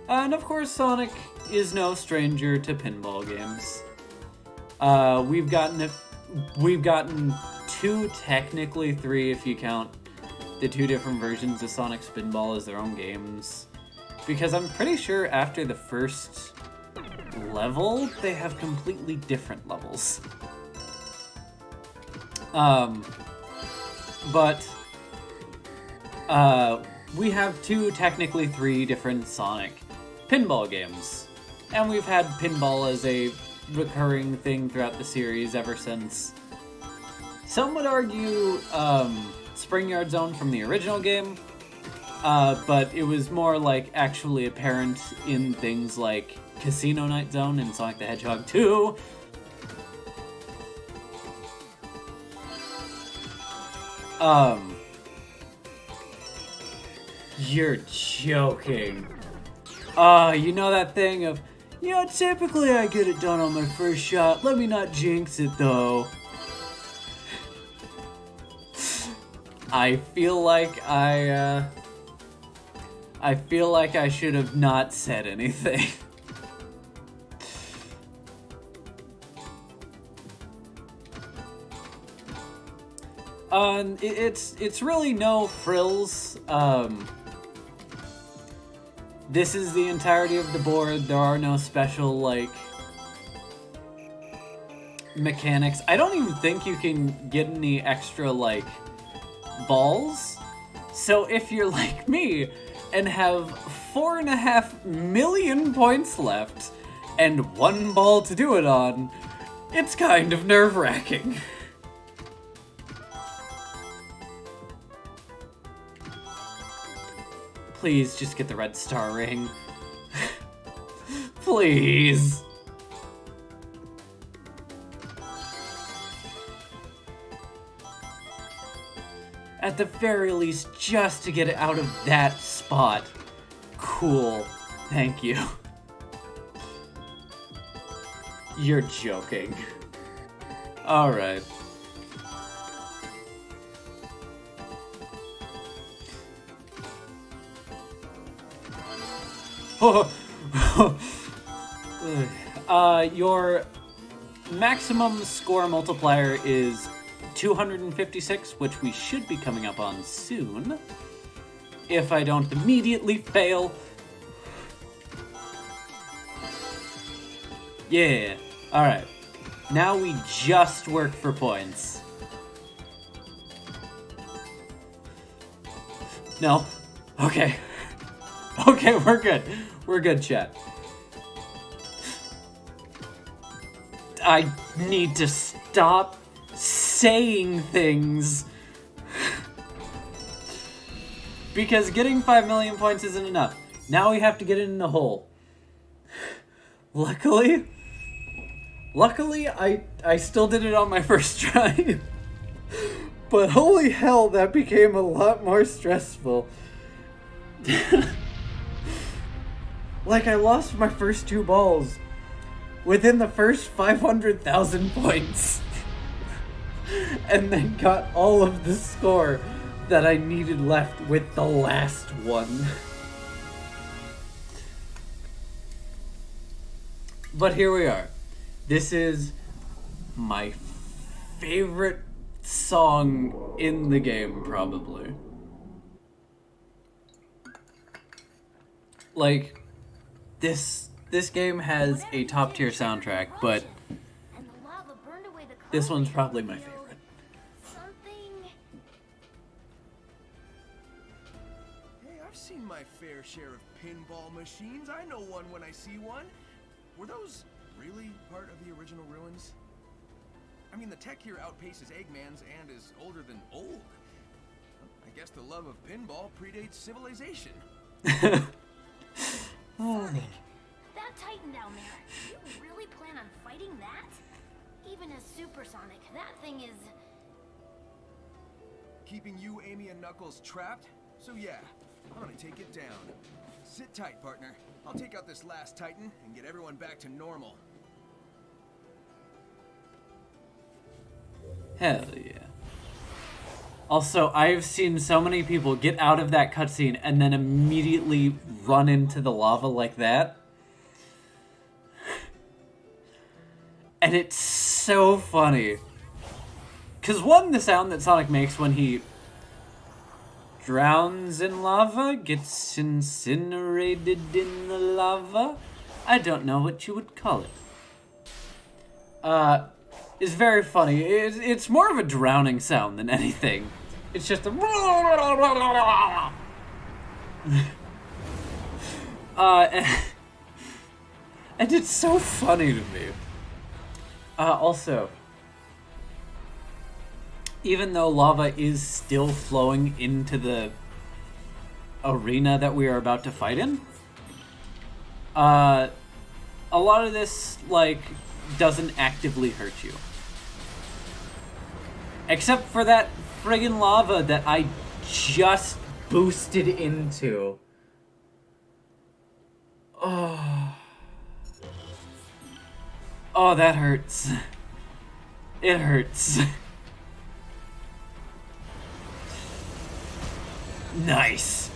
A: And of course, Sonic is no stranger to pinball games. We've gotten 2, technically 3 if you count the 2 different versions of Sonic Spinball as their own games. Because I'm pretty sure after the first level, they have completely different levels. We have 2, technically 3 different Sonic pinball games. And we've had pinball as a recurring thing throughout the series ever since. Some would argue Spring Yard Zone from the original game, but it was more like actually apparent in things like Casino Night Zone and Sonic the Hedgehog 2. You're joking. You know that thing of, typically I get it done on my first shot. Let me not jinx it, though. I feel like I should have not said anything. It's really no frills. This is the entirety of the board. There are no special, mechanics. I don't even think you can get any extra, balls. So if you're like me and have 4.5 million points left and 1 ball to do it on, it's kind of nerve-wracking. Please just get the red star ring. Please. At the very least, just to get it out of that spot. Cool. Thank you. You're joking. Alright. Your maximum score multiplier is 256, which we should be coming up on soon, if I don't immediately fail. Yeah, alright. Now we just work for points. No? Okay. Okay, we're good. We're good, chat. I need to stop saying things. Because getting 5 million points isn't enough. Now we have to get it in the hole. Luckily, I still did it on my first try. But holy hell, that became a lot more stressful. Like, I lost my first 2 balls within the first 500,000 points. And then got all of the score that I needed left with the last one. But here we are. This is my favorite song in the game, probably. Like, this game has a top tier soundtrack, but
E: And the lava burned away the
A: this
E: colony.
A: one's probably my favorite.
E: Something.
C: Hey, I've seen my fair share of pinball machines. I know one when I see one. Were those really part of the original ruins? I mean, the tech here outpaces Eggman's and is older than old. I guess the love of pinball predates civilization.
E: Sonic, that Titan down there, you really plan on fighting that? Even as Supersonic, that thing is...
C: Keeping you, Amy, and Knuckles trapped? So yeah, I'm gonna take it down. Sit tight, partner. I'll take out this last Titan and get everyone back to normal.
A: Hell yeah. Also, I've seen so many people get out of that cutscene and then immediately run into the lava like that. And it's so funny. Because one, the sound that Sonic makes when he drowns in lava, gets incinerated in the lava. I don't know what you would call it. Is very funny. It's more of a drowning sound than anything. It's just a... and it's so funny to me. Also, even though lava is still flowing into the arena that we are about to fight in, a lot of this, like, doesn't actively hurt you. Except for that friggin' lava that I just boosted into. Oh. Oh, that hurts. It hurts. Nice.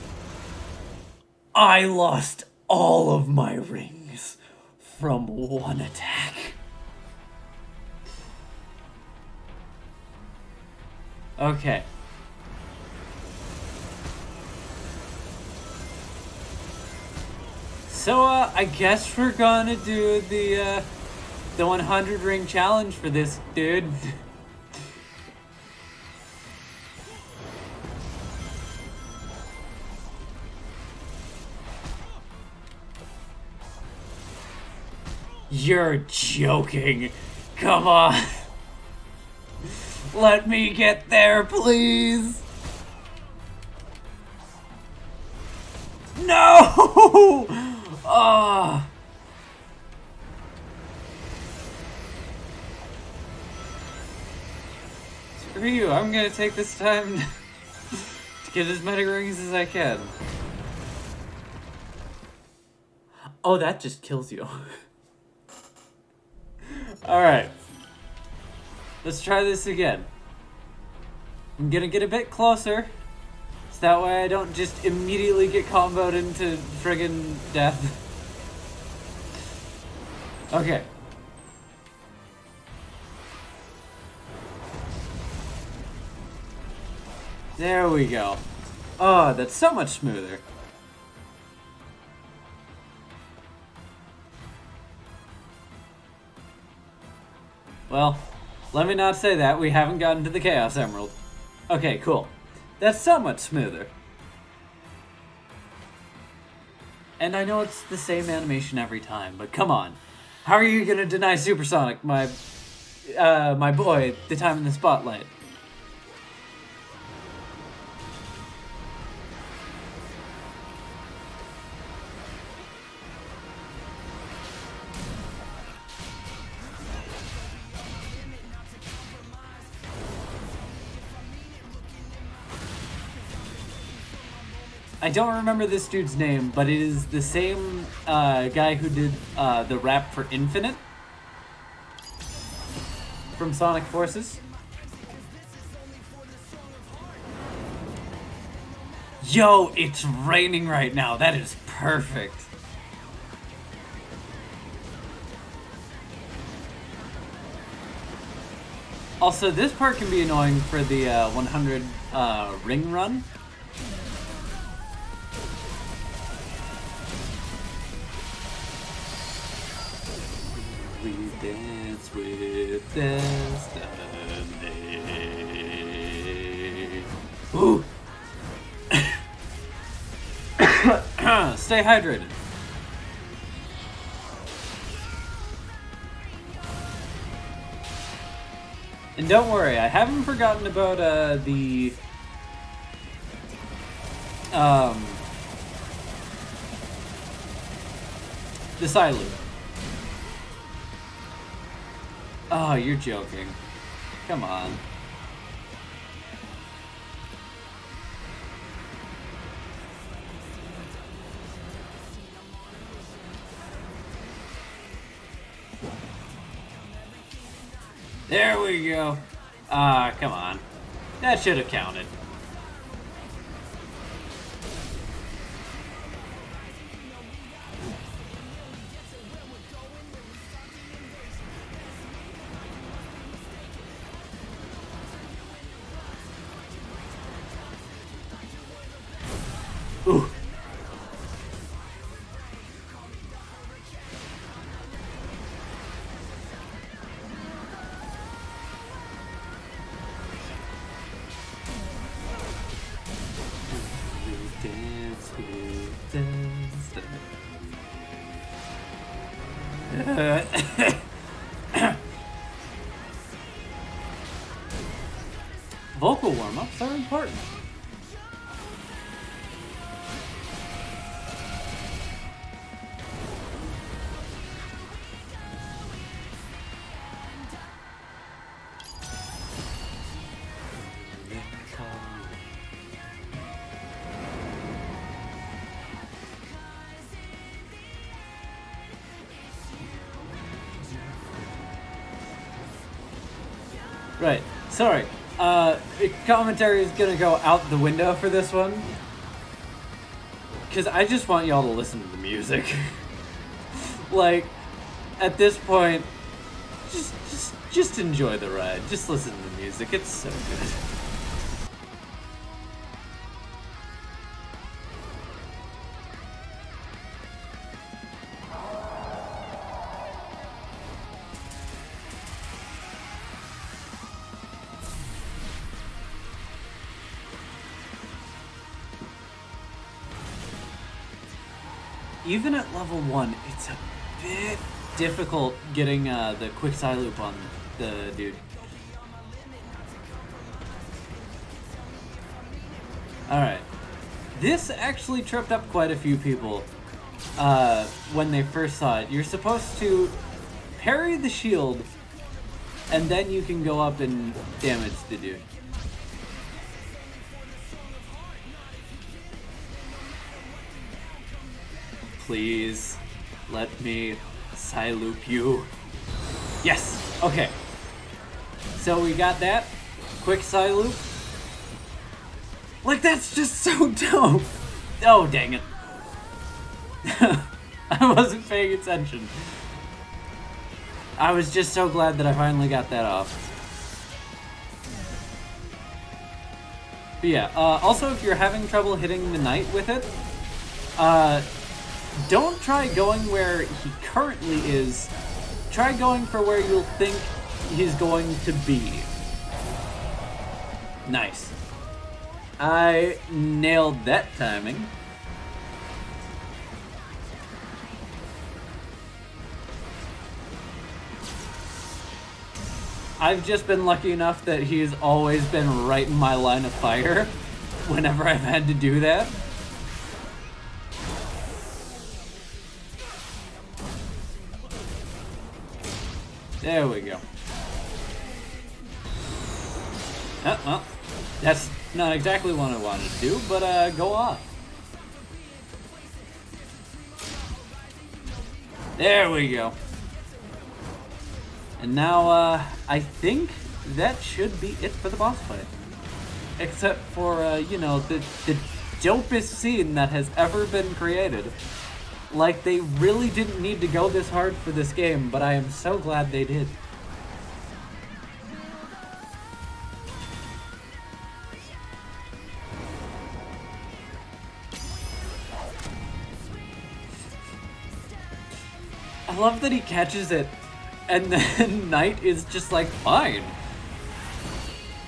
A: I lost all of my rings from one attack. Okay. So, I guess we're gonna do the 100 ring challenge for this dude. You're joking. Come on. Let me get there, please. No! Ah. Screw you, I'm gonna take this time to get as many rings as I can. Oh, that just kills you. Alright. Let's try this again. I'm gonna get a bit closer, so that way I don't just immediately get comboed into friggin' death. Okay. There we go. Oh, that's so much smoother. Well, let me not say that. We haven't gotten to the Chaos Emerald. Okay, cool. That's so much smoother. And I know it's the same animation every time, but come on. How are you gonna deny Supersonic, my my boy, the time in the spotlight. I don't remember this dude's name, but it is the same guy who did the rap for Infinite from Sonic Forces. Yo, it's raining right now. That is perfect. Also, this part can be annoying for the 100 ring run. We dance with destiny. Ooh! Stay hydrated. And don't worry, I haven't forgotten about the Psy-Loop. Oh, you're joking. Come on. There we go. Come on. That should have counted. Ooh. Vocal warm-ups are important. Right. Sorry. Commentary is gonna go out the window for this one. Because I just want y'all to listen to the music. Like, at this point, just enjoy the ride. Just listen to the music. It's so good. Even at level 1, it's a bit difficult getting the quick Psy-Loop on the dude. Alright. This actually tripped up quite a few people when they first saw it. You're supposed to parry the shield, and then you can go up and damage the dude. Please, let me Psy-Loop you. Yes! Okay. So we got that. Quick Psy-Loop. Like, that's just so dope! Oh, dang it. I wasn't paying attention. I was just so glad that I finally got that off. But yeah, also if you're having trouble hitting the knight with it, don't try going where he currently is. Try going for where you'll think he's going to be. Nice. I nailed that timing. I've just been lucky enough that he's always been right in my line of fire whenever I've had to do that. There we go. Well, that's not exactly what I wanted to do, but go off. There we go. And now, I think that should be it for the boss fight. Except for, you know, the dopest scene that has ever been created. Like, they really didn't need to go this hard for this game, but I am so glad they did. I love that he catches it, and then Knight is just like, fine.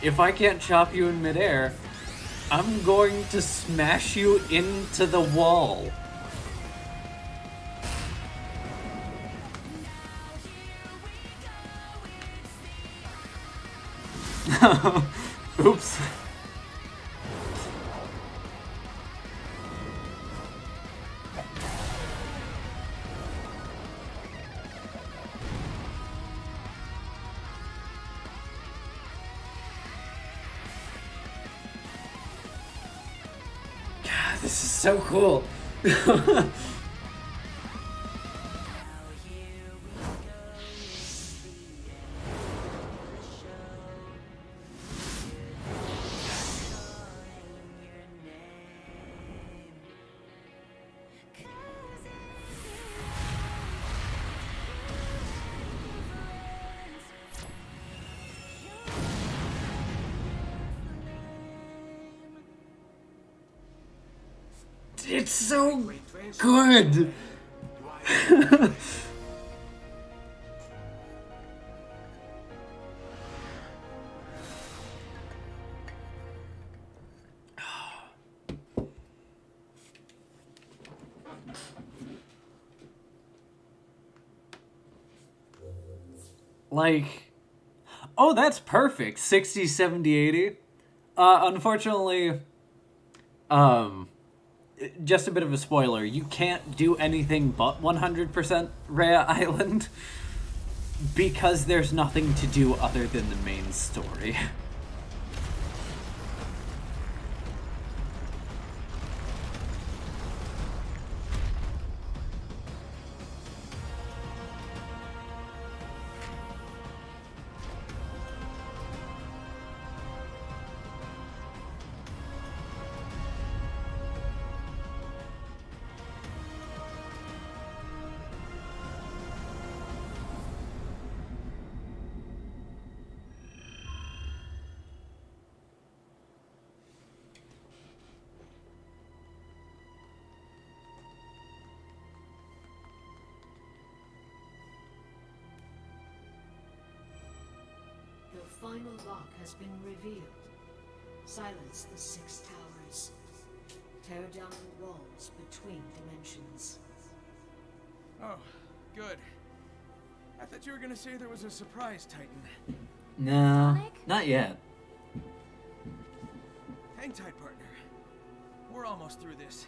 A: If I can't chop you in midair, I'm going to smash you into the wall. Oops. God, this is so cool. It's so good. Like, oh, that's perfect. 60, 70, 80. Unfortunately, just a bit of a spoiler, you can't do anything but 100% Rhea Island because there's nothing to do other than the main story.
G: Your final lock has been revealed. Silence the Six Towers. Tear down the walls between dimensions.
C: Oh, good. I thought you were gonna say there was a surprise Titan.
A: No,
E: Sonic?
A: not yet.
C: Hang tight, partner. We're almost through this.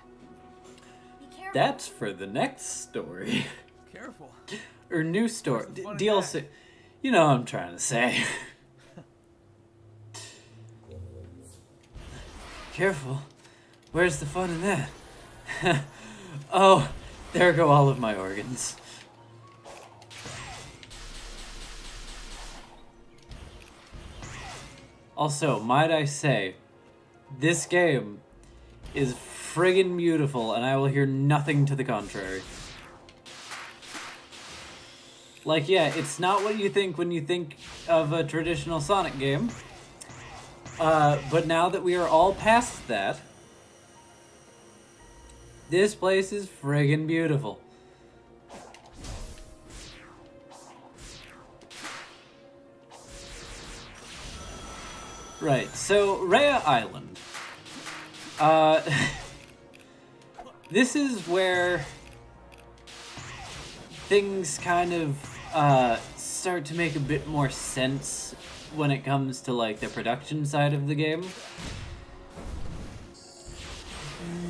E: Be careful.
A: That's for the next story.
C: Careful.
A: Or new story.
C: Where's the fun in
A: DLC. You know what I'm trying to say. Careful. Where's the fun in that? Oh, there go all of my organs. Also, might I say, this game is friggin' beautiful, and I will hear nothing to the contrary. Like, yeah, it's not what you think when you think of a traditional Sonic game. But now that we are all past that, this place is friggin' beautiful. Right, so Rhea Island. This is where things kind of start to make a bit more sense when it comes to like the production side of the game.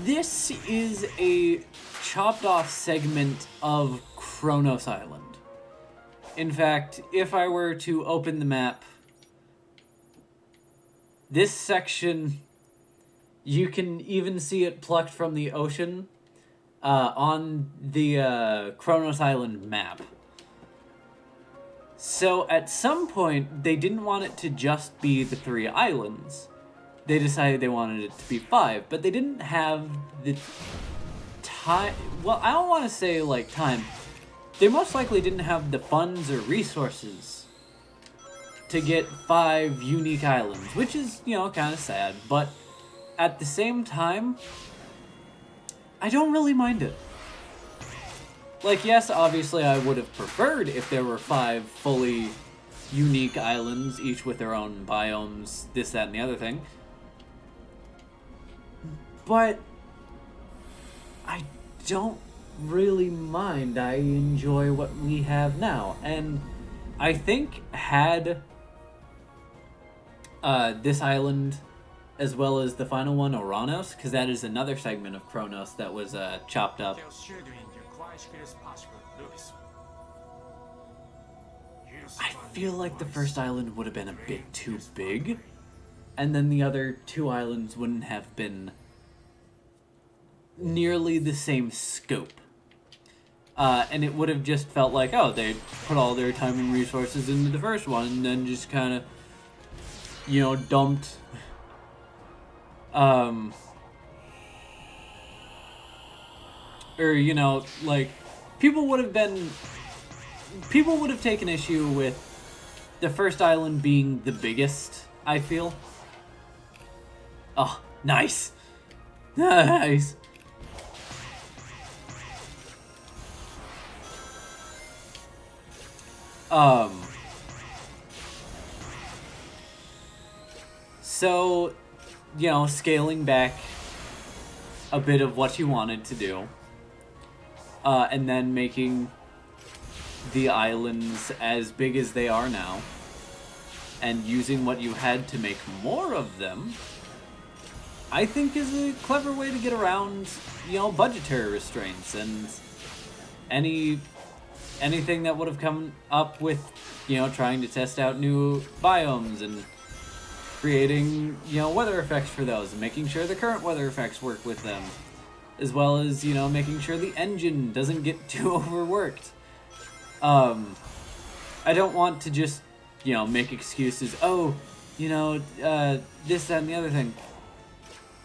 A: This is a chopped off segment of Kronos Island. In fact, if I were to open the map, this section, you can even see it plucked from the ocean on the Kronos Island map. So at some point, they didn't want it to just be the 3 islands. They decided they wanted it to be 5, but they didn't have the time. Well, I don't want to say like time. They most likely didn't have the funds or resources to get 5 unique islands, which is, you know, kind of sad. But at the same time, I don't really mind it. Like, yes, obviously I would have preferred if there were 5 fully unique islands, each with their own biomes, this, that, and the other thing. But I don't really mind. I enjoy what we have now. And I think had this island, as well as the final one, Oranos, because that is another segment of Kronos that was chopped up. I feel like the first island would have been a bit too big, and then the other 2 islands wouldn't have been nearly the same scope. And it would have just felt like, oh, they put all their time and resources into the first one, and then just kind of, you know, dumped or, you know, like, people would have taken issue with the first island being the biggest, I feel. Oh, nice. Nice. So, you know, scaling back a bit of what you wanted to do, and then making the islands as big as they are now, and using what you had to make more of them, I think is a clever way to get around, you know, budgetary restraints and anything that would have come up with, you know, trying to test out new biomes and creating, you know, weather effects for those and making sure the current weather effects work with them, as well as, you know, making sure the engine doesn't get too overworked. I don't want to just, you know, make excuses, oh, you know, this, that, and the other thing.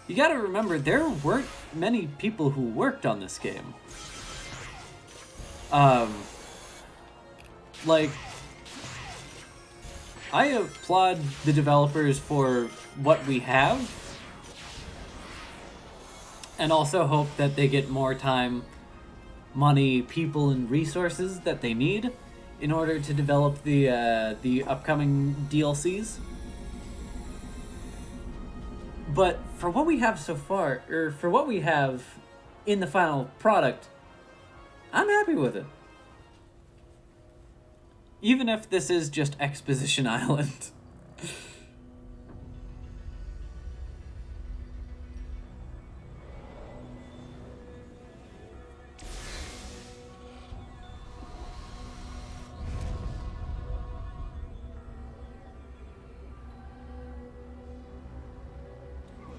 A: You gotta remember, there weren't many people who worked on this game. Like, I applaud the developers for what we have, and also hope that they get more time, money, people, and resources that they need in order to develop the upcoming DLCs. But for what we have so far, or for what we have in the final product, I'm happy with it. Even if this is just Exposition Island.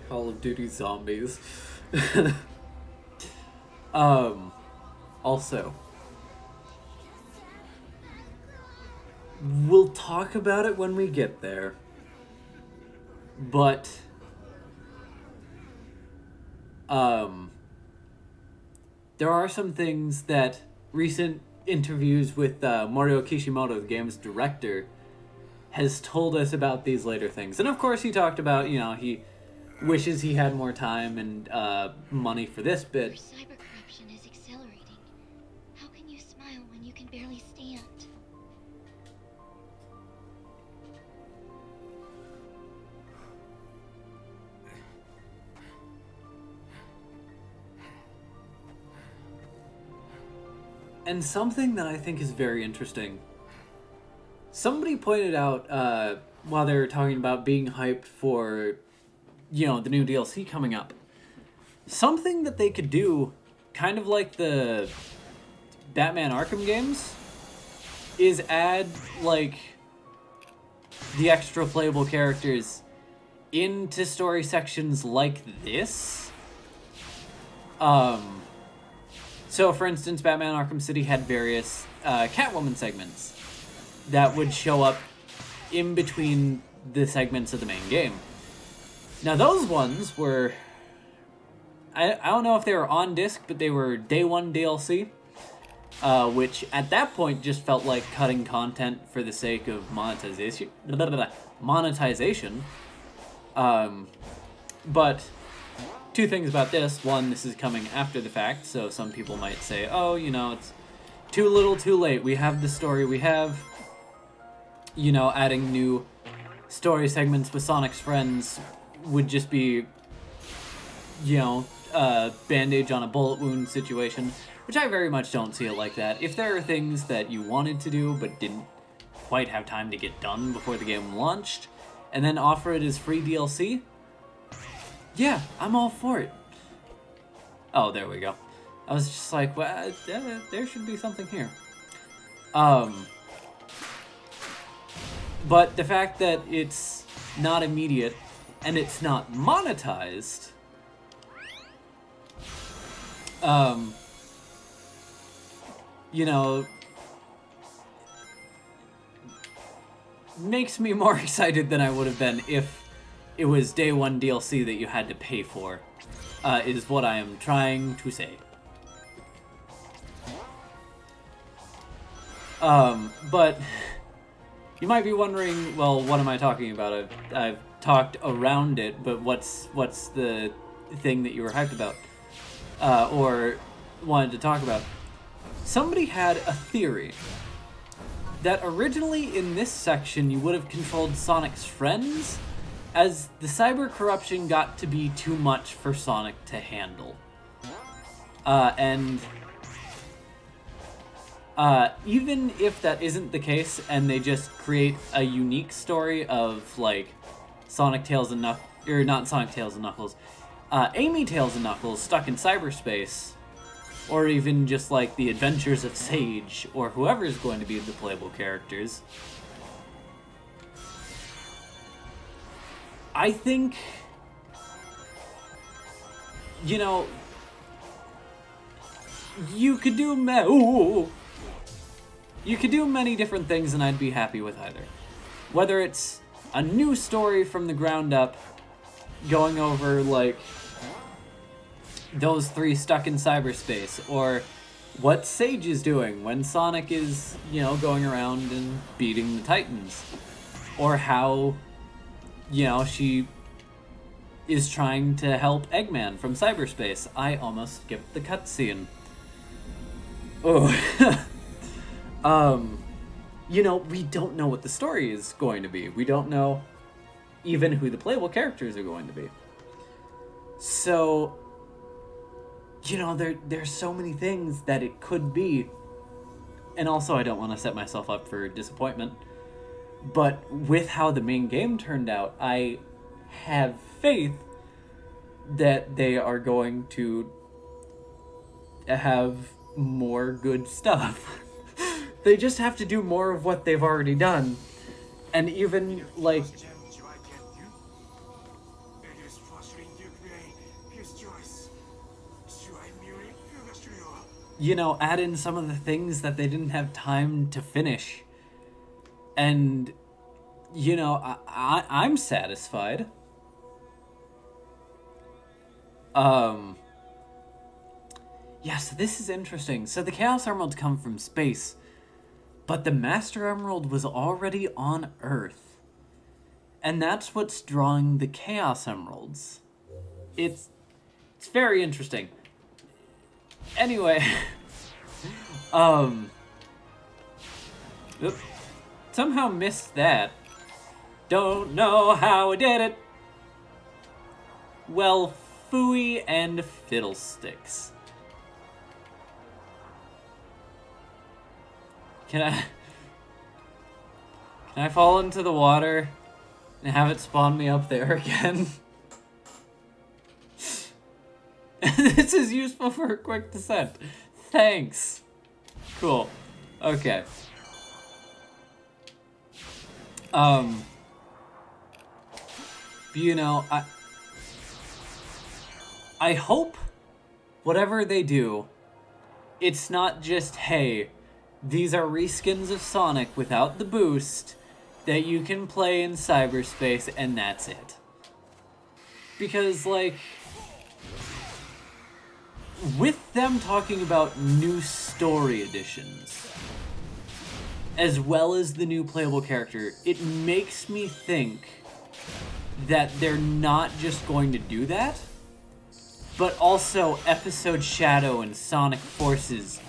A: Call of Duty Zombies. Also, we'll talk about it when we get there, but there are some things that recent interviews with Mario Kishimoto, the game's director, has told us about these later things. And of course he talked about, you know, he wishes he had more time and money for this bit.
D: Cyber corruption is accelerating. How can you smile when you can barely stand?
A: And something that I think is very interesting somebody pointed out while they were talking about being hyped for, you know, the new DLC coming up, something that they could do, kind of like the Batman Arkham games, is add, like, the extra playable characters into story sections like this. So, for instance, Batman Arkham City had various Catwoman segments that would show up in between the segments of the main game. Now, those ones were... I don't know if they were on disc, but they were day one DLC, which at that point just felt like cutting content for the sake of monetization. But two things about this. One, this is coming after the fact, so some people might say, oh, you know, it's too little too late. We have the story we have. You know, adding new story segments with Sonic's friends would just be, you know, a bandage on a bullet wound situation, which I very much don't see it like that. If there are things that you wanted to do but didn't quite have time to get done before the game launched, and then offer it as free DLC, yeah, I'm all for it. Oh, there we go. I was just like, well, there should be something here. But the fact that it's not immediate and it's not monetized, you know, makes me more excited than I would have been if it was day one DLC that you had to pay for, is what I am trying to say. But you might be wondering, well, what am I talking about? I've talked around it, but what's the thing that you were hyped about? Or wanted to talk about? Somebody had a theory that originally in this section you would have controlled Sonic's friends, as the cyber corruption got to be too much for Sonic to handle. And even if that isn't the case, and they just create a unique story of, like, Sonic, Tails, and Knuckles, or not Sonic, Tails, and Knuckles, Amy, Tails, and Knuckles stuck in cyberspace, or even just, like, the adventures of Sage, or whoever is going to be the playable characters, I think, you know, you could do you could do many different things and I'd be happy with either. Whether it's a new story from the ground up, going over, like, those three stuck in cyberspace, or what Sage is doing when Sonic is, you know, going around and beating the Titans, or how, you know, she is trying to help Eggman from cyberspace. I almost skipped the cutscene. Oh. You know, we don't know what the story is going to be. We don't know even who the playable characters are going to be. So, you know, there's so many things that it could be. And also, I don't want to set myself up for disappointment. But with how the main game turned out, I have faith that they are going to have more good stuff. They just have to do more of what they've already done. And even, like, you know, add in some of the things that they didn't have time to finish. And, you know, I'm satisfied. Yeah, so this is interesting. So the Chaos Emeralds come from space, but the Master Emerald was already on Earth. And that's what's drawing the Chaos Emeralds. It's very interesting. Anyway, oops, somehow missed that. Don't know how I did it. Well, phooey and fiddlesticks. Can I... Can I fall into the water and have it spawn me up there again? This is useful for a quick descent. Thanks. Cool. Okay. You know, I hope whatever they do, it's not just, hey, these are reskins of Sonic without the boost that you can play in cyberspace and that's it. Because, like, with them talking about new story additions, as well as the new playable character, it makes me think that they're not just going to do that, but also Episode Shadow and Sonic Forces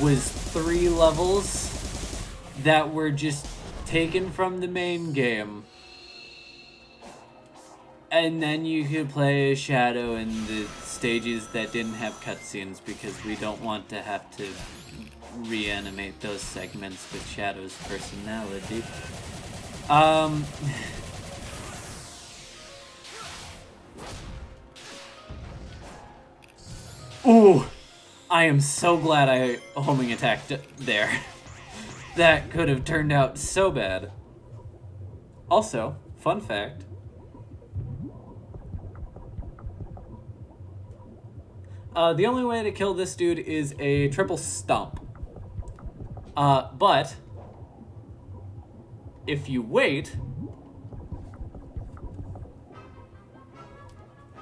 A: was 3 levels that were just taken from the main game. And then you could play as Shadow in the stages that didn't have cutscenes because we don't want to have to reanimate those segments with Shadow's personality. Ooh! I am so glad I homing attacked there. That could have turned out so bad. Also, fun fact. The only way to kill this dude is a triple stomp. But if you wait,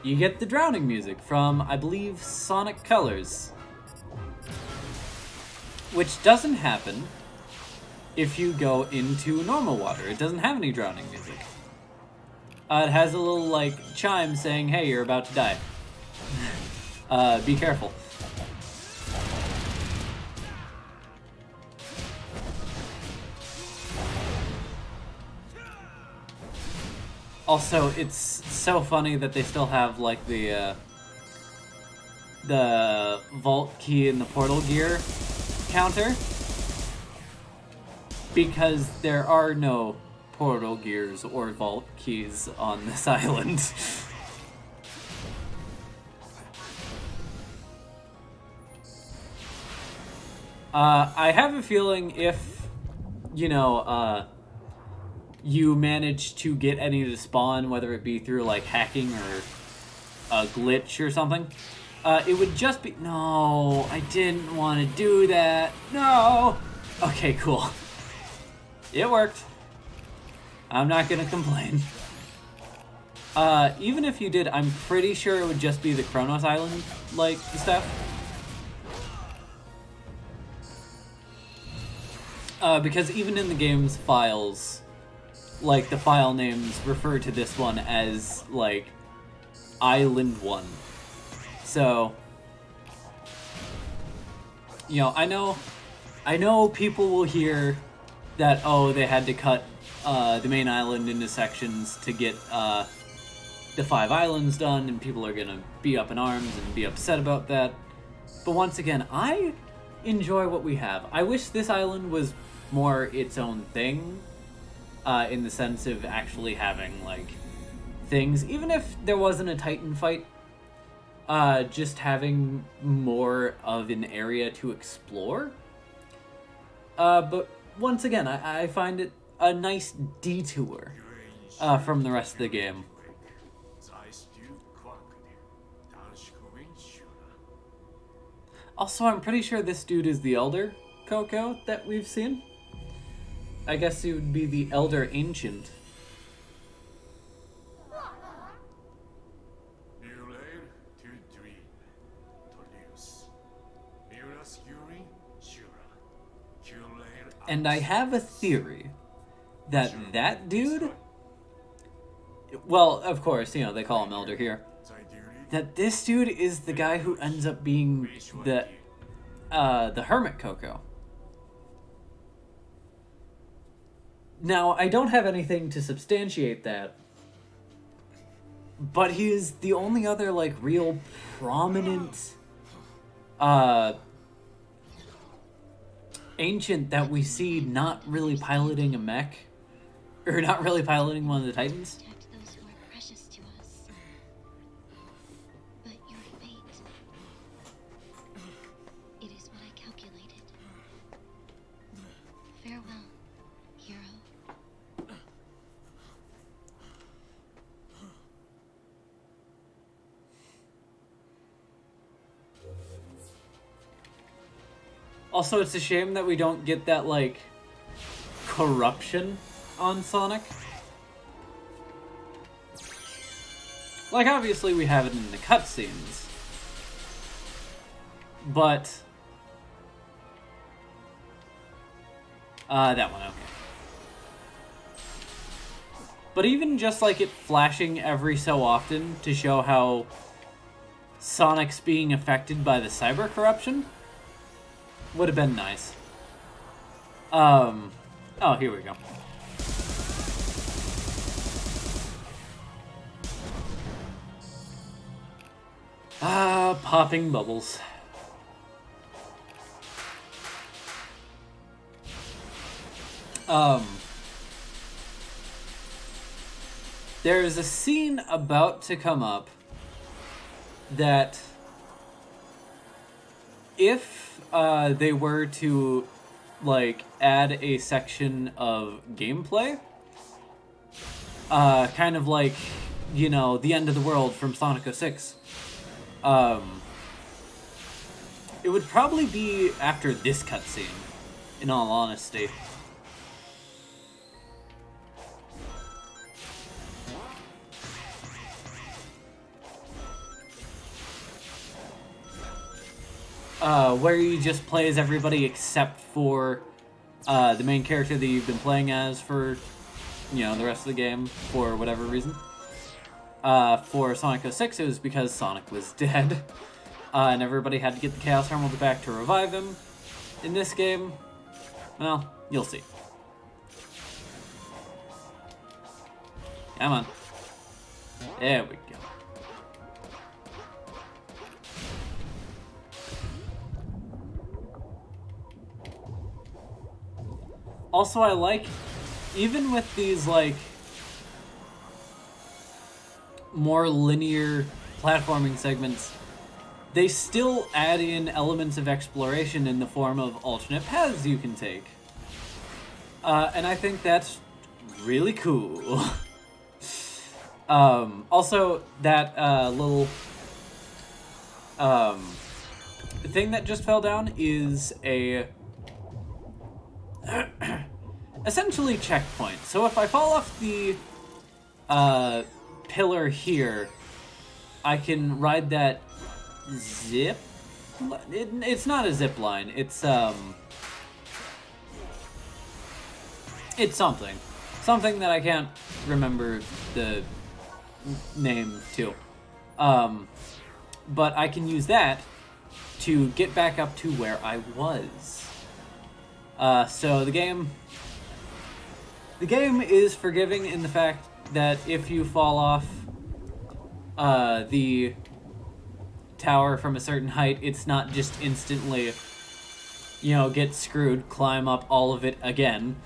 A: you get the drowning music from, I believe, Sonic Colors. Which doesn't happen if you go into normal water. It doesn't have any drowning music. It has a little, like, chime saying, hey, you're about to die. Be careful. Also, it's so funny that they still have, like, the vault key and the portal gear counter. Because there are no portal gears or vault keys on this island. I have a feeling if, you know, you manage to get any to spawn, whether it be through, like, hacking or a glitch or something, it would just be... No, I didn't want to do that. No! Okay, cool. It worked. I'm not gonna complain. Even if you did, I'm pretty sure it would just be the Kronos Island, like, stuff. Because even in the game's files, like, the file names refer to this one as, like, Island 1. So, you know, I know people will hear that, oh, they had to cut the main island into sections to get the 5 islands done, and people are gonna be up in arms and be upset about that. But once again, I enjoy what we have. I wish this island was more its own thing, in the sense of actually having, like, things. Even if there wasn't a Titan fight, just having more of an area to explore. But once again, I find it a nice detour from the rest of the game. Also, I'm pretty sure this dude is the Elder Coco that we've seen. I guess he would be the Elder Ancient. And I have a theory that that dude, well, of course, you know, they call him Elder here, that this dude is the guy who ends up being the Hermit Coco. Now, I don't have anything to substantiate that, but he is the only other, like, real prominent Ancient that we see not really piloting a mech Or not really piloting one of the Titans.
D: Protect those who are precious to us. But your fate, it is what I calculated. Farewell, hero.
A: Also, it's a shame that we don't get that, like, corruption on Sonic. Like, obviously we have it in the cutscenes. But... that one, okay. But even just, like, it flashing every so often to show how Sonic's being affected by the cyber corruption would have been nice. Oh, here we go. Popping bubbles. There is a scene about to come up that if they were to, like, add a section of gameplay, kind of like, you know, the end of the world from Sonic 06, it would probably be after this cutscene, in all honesty. Where you just play as everybody except for the main character that you've been playing as for, you know, the rest of the game, for whatever reason. For Sonic 06, it was because Sonic was dead, and everybody had to get the Chaos Emerald back to revive him. In this game, well, you'll see. Come on. There we go. Also, I like, even with these, like, more linear platforming segments, they still add in elements of exploration in the form of alternate paths you can take. And I think that's really cool. Also, that little thing that just fell down is a essentially checkpoint. So if I fall off the pillar here, I can ride that zip. It's not a zip line. It's something that I can't remember the name to. But I can use that to get back up to where I was. So the game is forgiving in the fact that if you fall off the tower from a certain height, it's not just instantly, you know, get screwed, climb up all of it again.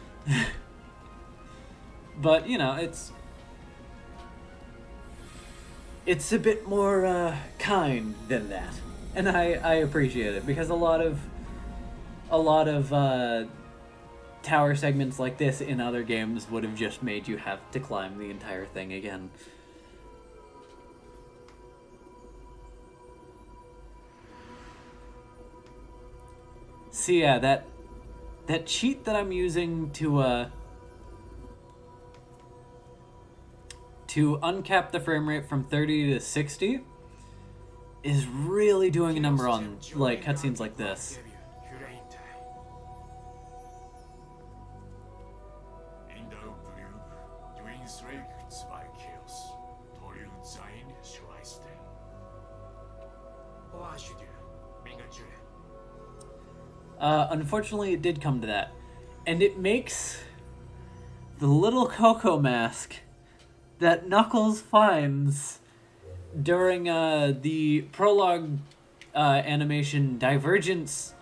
A: But, you know, it's a bit more kind than that. And I appreciate it, because a lot of tower segments like this in other games would have just made you have to climb the entire thing again. So yeah, that cheat that I'm using to uncap the frame rate from 30 to 60 is really doing a number on, like, cutscenes like this. Unfortunately, it did come to that. And it makes the little Coco mask that Knuckles finds during the prologue animation Divergence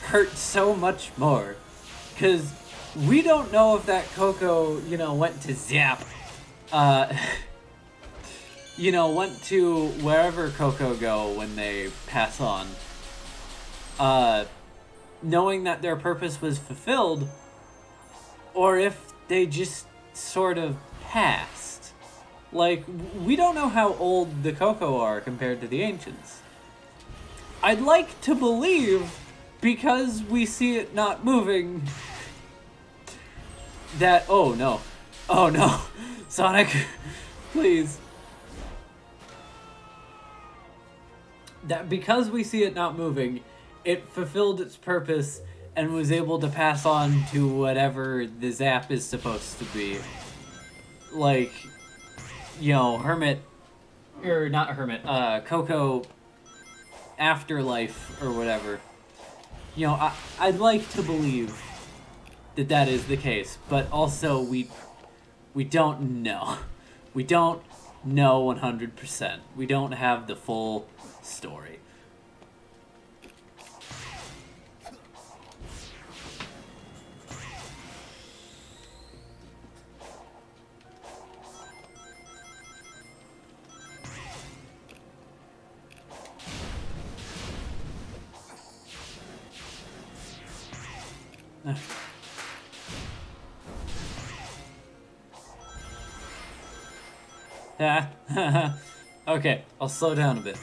A: hurt so much more. Because we don't know if that Coco, you know, went to Zap, you know, went to wherever Coco go when they pass on, knowing that their purpose was fulfilled, or if they just sort of passed. Like, we don't know how old the Coco are compared to the Ancients. I'd like to believe, because we see it not moving, that, oh no, Sonic, please. That because we see it not moving, it fulfilled its purpose and was able to pass on to whatever the Zap is supposed to be. Like, you know, Coco Afterlife or whatever. You know, I'd like to believe that that is the case, but also we don't know. We don't know 100%. We don't have the full story. Okay, I'll slow down a bit.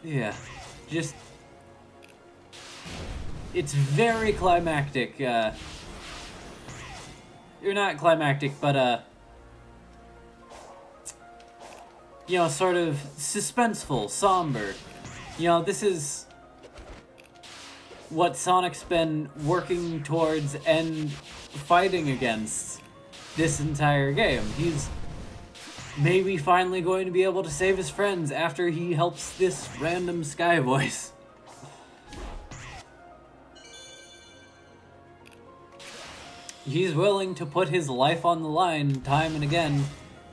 A: Yeah, just... It's very climactic, You're not climactic, but, you know, sort of suspenseful, somber. You know, this is what Sonic's been working towards and fighting against this entire game. He's maybe finally going to be able to save his friends after he helps this random Sky Voice. He's willing to put his life on the line time and again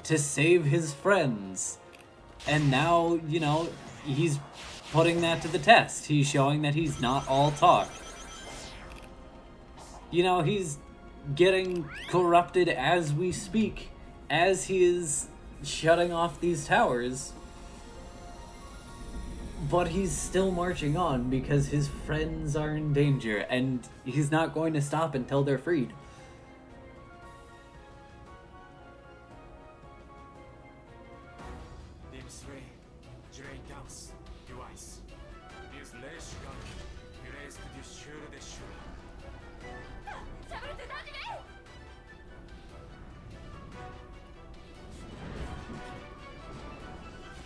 A: to save his friends. And now, you know, he's putting that to the test. He's showing that he's not all talk. You know, he's getting corrupted as we speak, as he is shutting off these towers. But he's still marching on because his friends are in danger, and he's not going to stop until they're freed.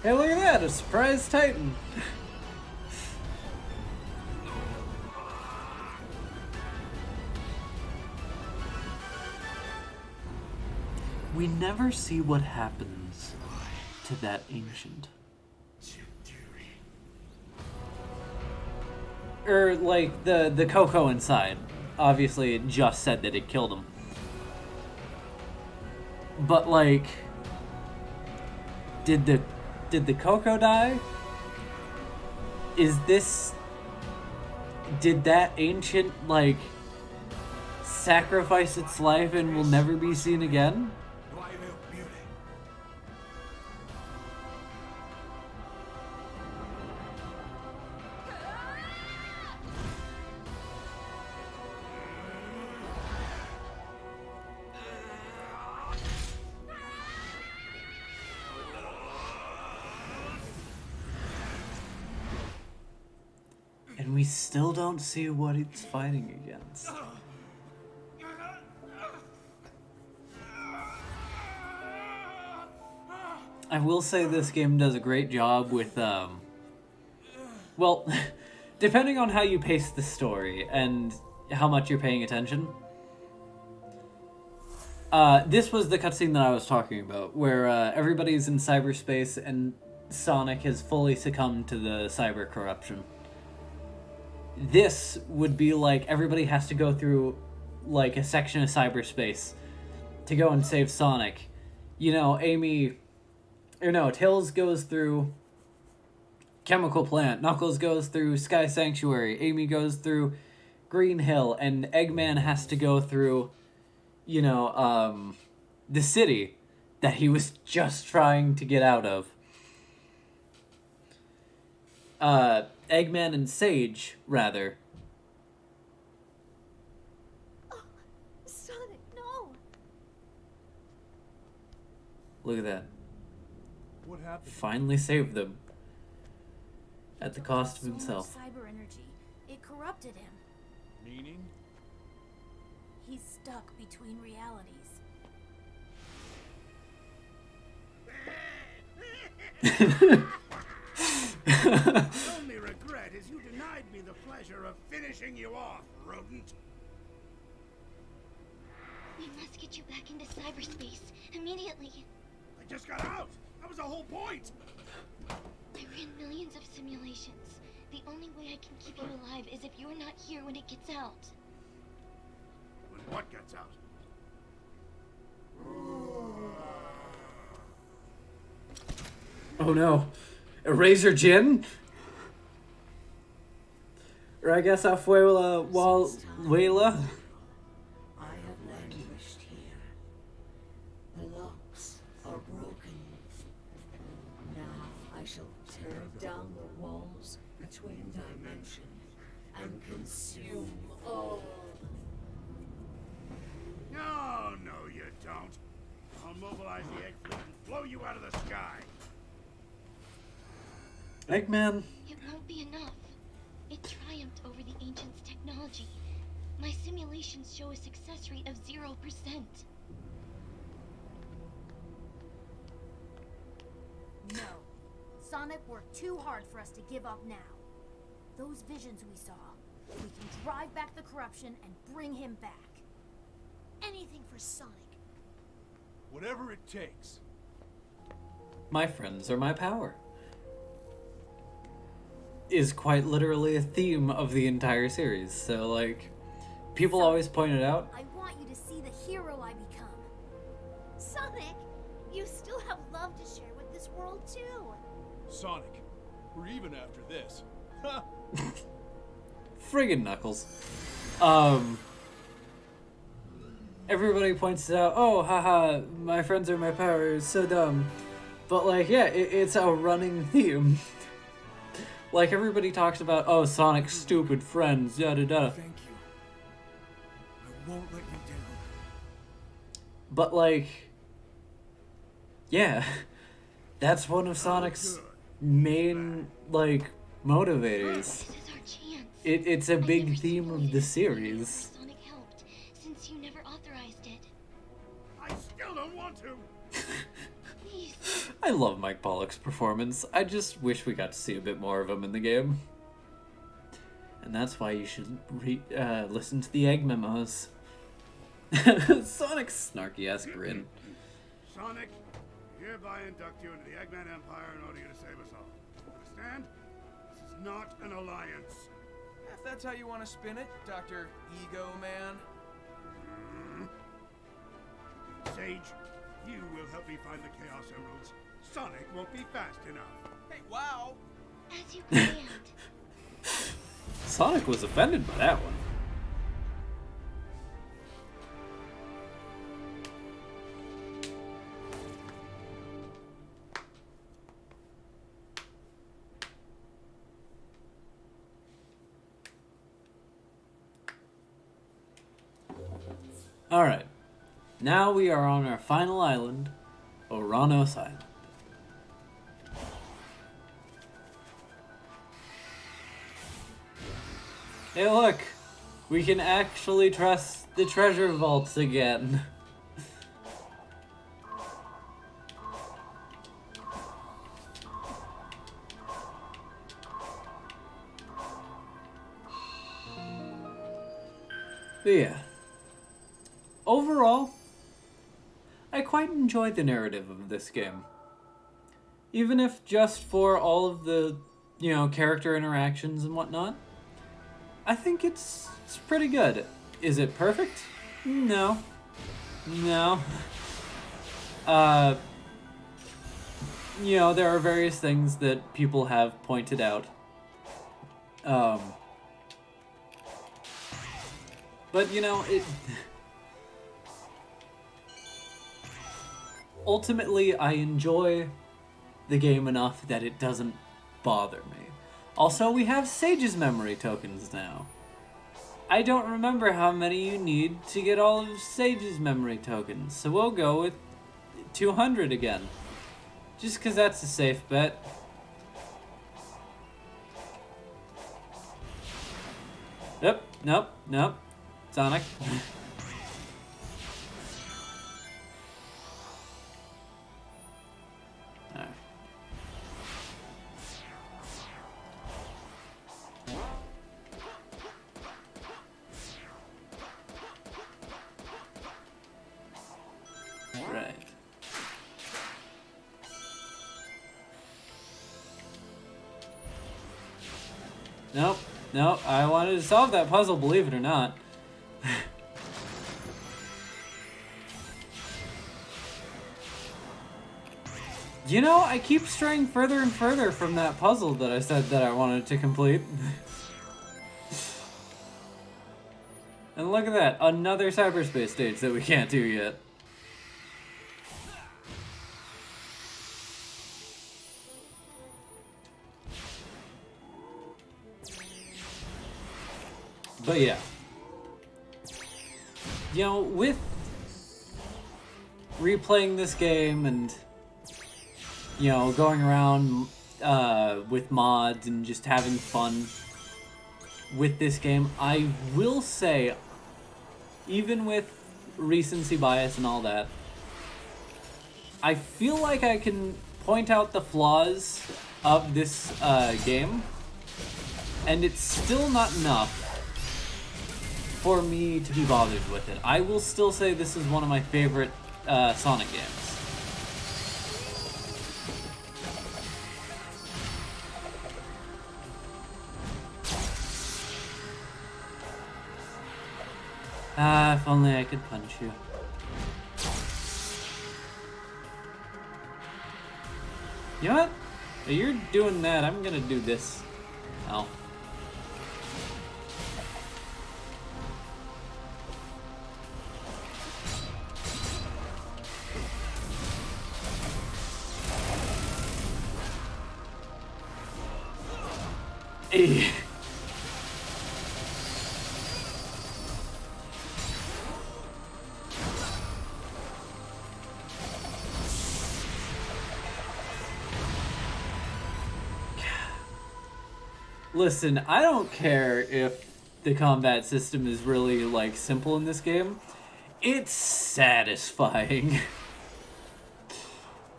A: Hey, look at that, a surprise Titan. We never see what happens to that ancient. Or, like, the Coco inside. Obviously, it just said that it killed him. But, like, did the Coco die? Did that ancient, like, sacrifice its life and will never be seen again? And we still don't see what it's fighting against. I will say this game does a great job with, well, depending on how you pace the story and how much you're paying attention. This was the cutscene that I was talking about, where everybody's in cyberspace and Sonic has fully succumbed to the cyber corruption. This would be like everybody has to go through like a section of cyberspace to go and save Sonic. You know, Tails goes through Chemical Plant, Knuckles goes through Sky Sanctuary, Amy goes through Green Hill, and Eggman has to go through, you know, the city that he was just trying to get out of. Eggman and Sage, rather.
E: Sonic, no!
A: Look at that.
B: What happened?
A: Finally saved them. At the cost of
E: So much
A: himself.
E: cyber energy. It corrupted him.
B: Meaning?
E: He's stuck between realities.
F: The only regret is you denied me the pleasure of finishing you off, rodent.
D: We must get you back into cyberspace immediately.
F: I just got out. That was the whole point.
D: I ran millions of simulations. The only way I can keep you alive is if you're not here when it gets out.
F: When what gets out?
A: Oh no. Eraser Jin? Or I guess Afuela Wayla?
G: I have languished here. The locks are broken. Now I shall tear down the walls between dimensions and consume all.
F: No, no, you don't. I'll mobilize the egg fleet and blow you out of the sky.
A: Eggman.
D: It won't be enough. It triumphed over the Ancients' technology. My simulations show a success rate of 0%.
E: No. Sonic worked too hard for us to give up now. Those visions we saw, we can drive back the corruption and bring him back. Anything for Sonic.
B: Whatever it takes.
A: My friends are my power. Is quite literally a theme of the entire series. So, like, people always point it out.
E: I want you to see the hero I become.
H: Sonic, you still have love to share with this world too.
B: Sonic, we're even after this. Ha!
A: Friggin' Knuckles. Everybody points it out. Oh, haha, my friends are my power. It's so dumb. But, like, yeah, it's a running theme. Like, everybody talks about, oh, Sonic's stupid friends, yada yada.
C: Thank you. I won't let you down.
A: But, like, yeah, that's one of Sonic's main, like, motivators.
D: This is our chance.
A: It's a
D: I've
A: big
D: never
A: theme of
D: simulated
A: the
D: a scenario where
A: series.
D: Sonic helped, since you never authorized it.
F: I still don't want to.
D: Please.
A: I love Mike Pollock's performance. I just wish we got to see a bit more of him in the game. And that's why you should listen to the Egg Memos. Sonic's snarky-ass grin.
F: Sonic, I hereby induct you into the Eggman Empire in order to save us all. Understand? This is not an alliance.
C: If that's how you want to spin it, Dr. Ego Man.
F: Sage, you will help me find the Chaos Emeralds. Sonic won't be fast enough.
C: Hey, wow!
D: As you command.
A: Sonic was offended by that one. Alright. Now we are on our final island, Oranos Island. Hey look! We can actually trust the treasure vaults again. But yeah. Overall, I quite enjoyed the narrative of this game. Even if just for all of the, you know, character interactions and whatnot, I think it's pretty good. Is it perfect? No. No. You know, there are various things that people have pointed out. But, you know, it... Ultimately, I enjoy the game enough that it doesn't bother me. Also, we have Sage's memory tokens now. I don't remember how many you need to get all of Sage's memory tokens, so we'll go with 200 again. Just because that's a safe bet. Yep, nope. Sonic. Alright. Right. Nope, I wanted to solve that puzzle, believe it or not. You know, I keep straying further and further from that puzzle that I said that I wanted to complete. And look at that, another cyberspace stage that we can't do yet. But yeah. You know, with replaying this game and, you know, going around with mods and just having fun with this game, I will say, even with recency bias and all that, I feel like I can point out the flaws of this game, and it's still not enough for me to be bothered with it. I will still say this is one of my favorite Sonic games. Ah, if only I could punch you. You know what? While you're doing that, I'm gonna do this. Oh. Hey. Listen, I don't care if the combat system is really, like, simple in this game. It's satisfying.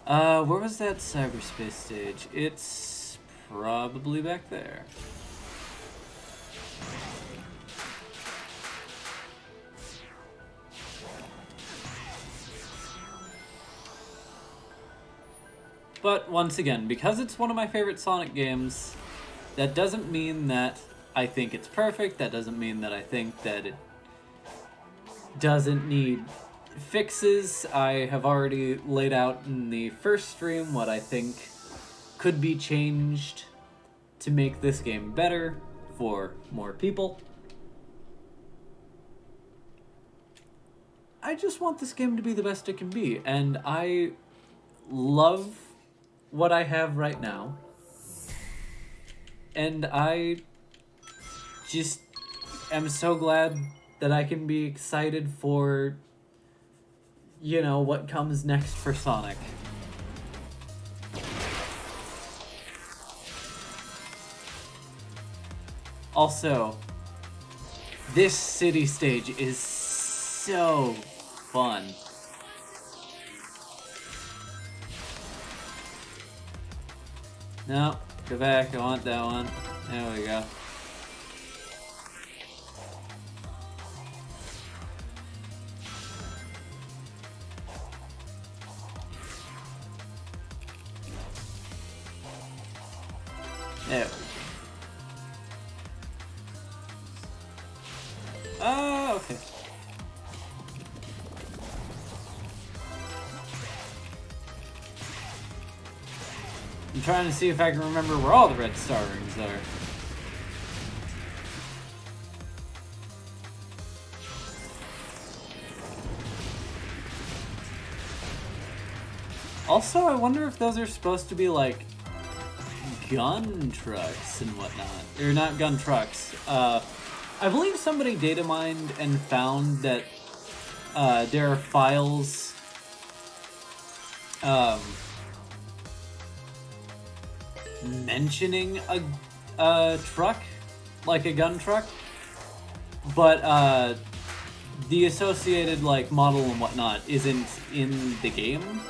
A: Where was that cyberspace stage? It's probably back there. But once again, because it's one of my favorite Sonic games, that doesn't mean that I think it's perfect. That doesn't mean that I think that it doesn't need fixes. I have already laid out in the first stream what I think could be changed to make this game better for more people. I just want this game to be the best it can be, and I love what I have right now. And I just am so glad that I can be excited for, you know, what comes next for Sonic. Also, this city stage is so fun. No. Go back, I want that one. There we go. There we go. Oh, okay. I'm trying to see if I can remember where all the red star rings are. Also, I wonder if those are supposed to be like gun trucks and whatnot. Or not gun trucks. I believe somebody data mined and found that there are files mentioning a truck, like a gun truck, but the associated like model and whatnot isn't in the game.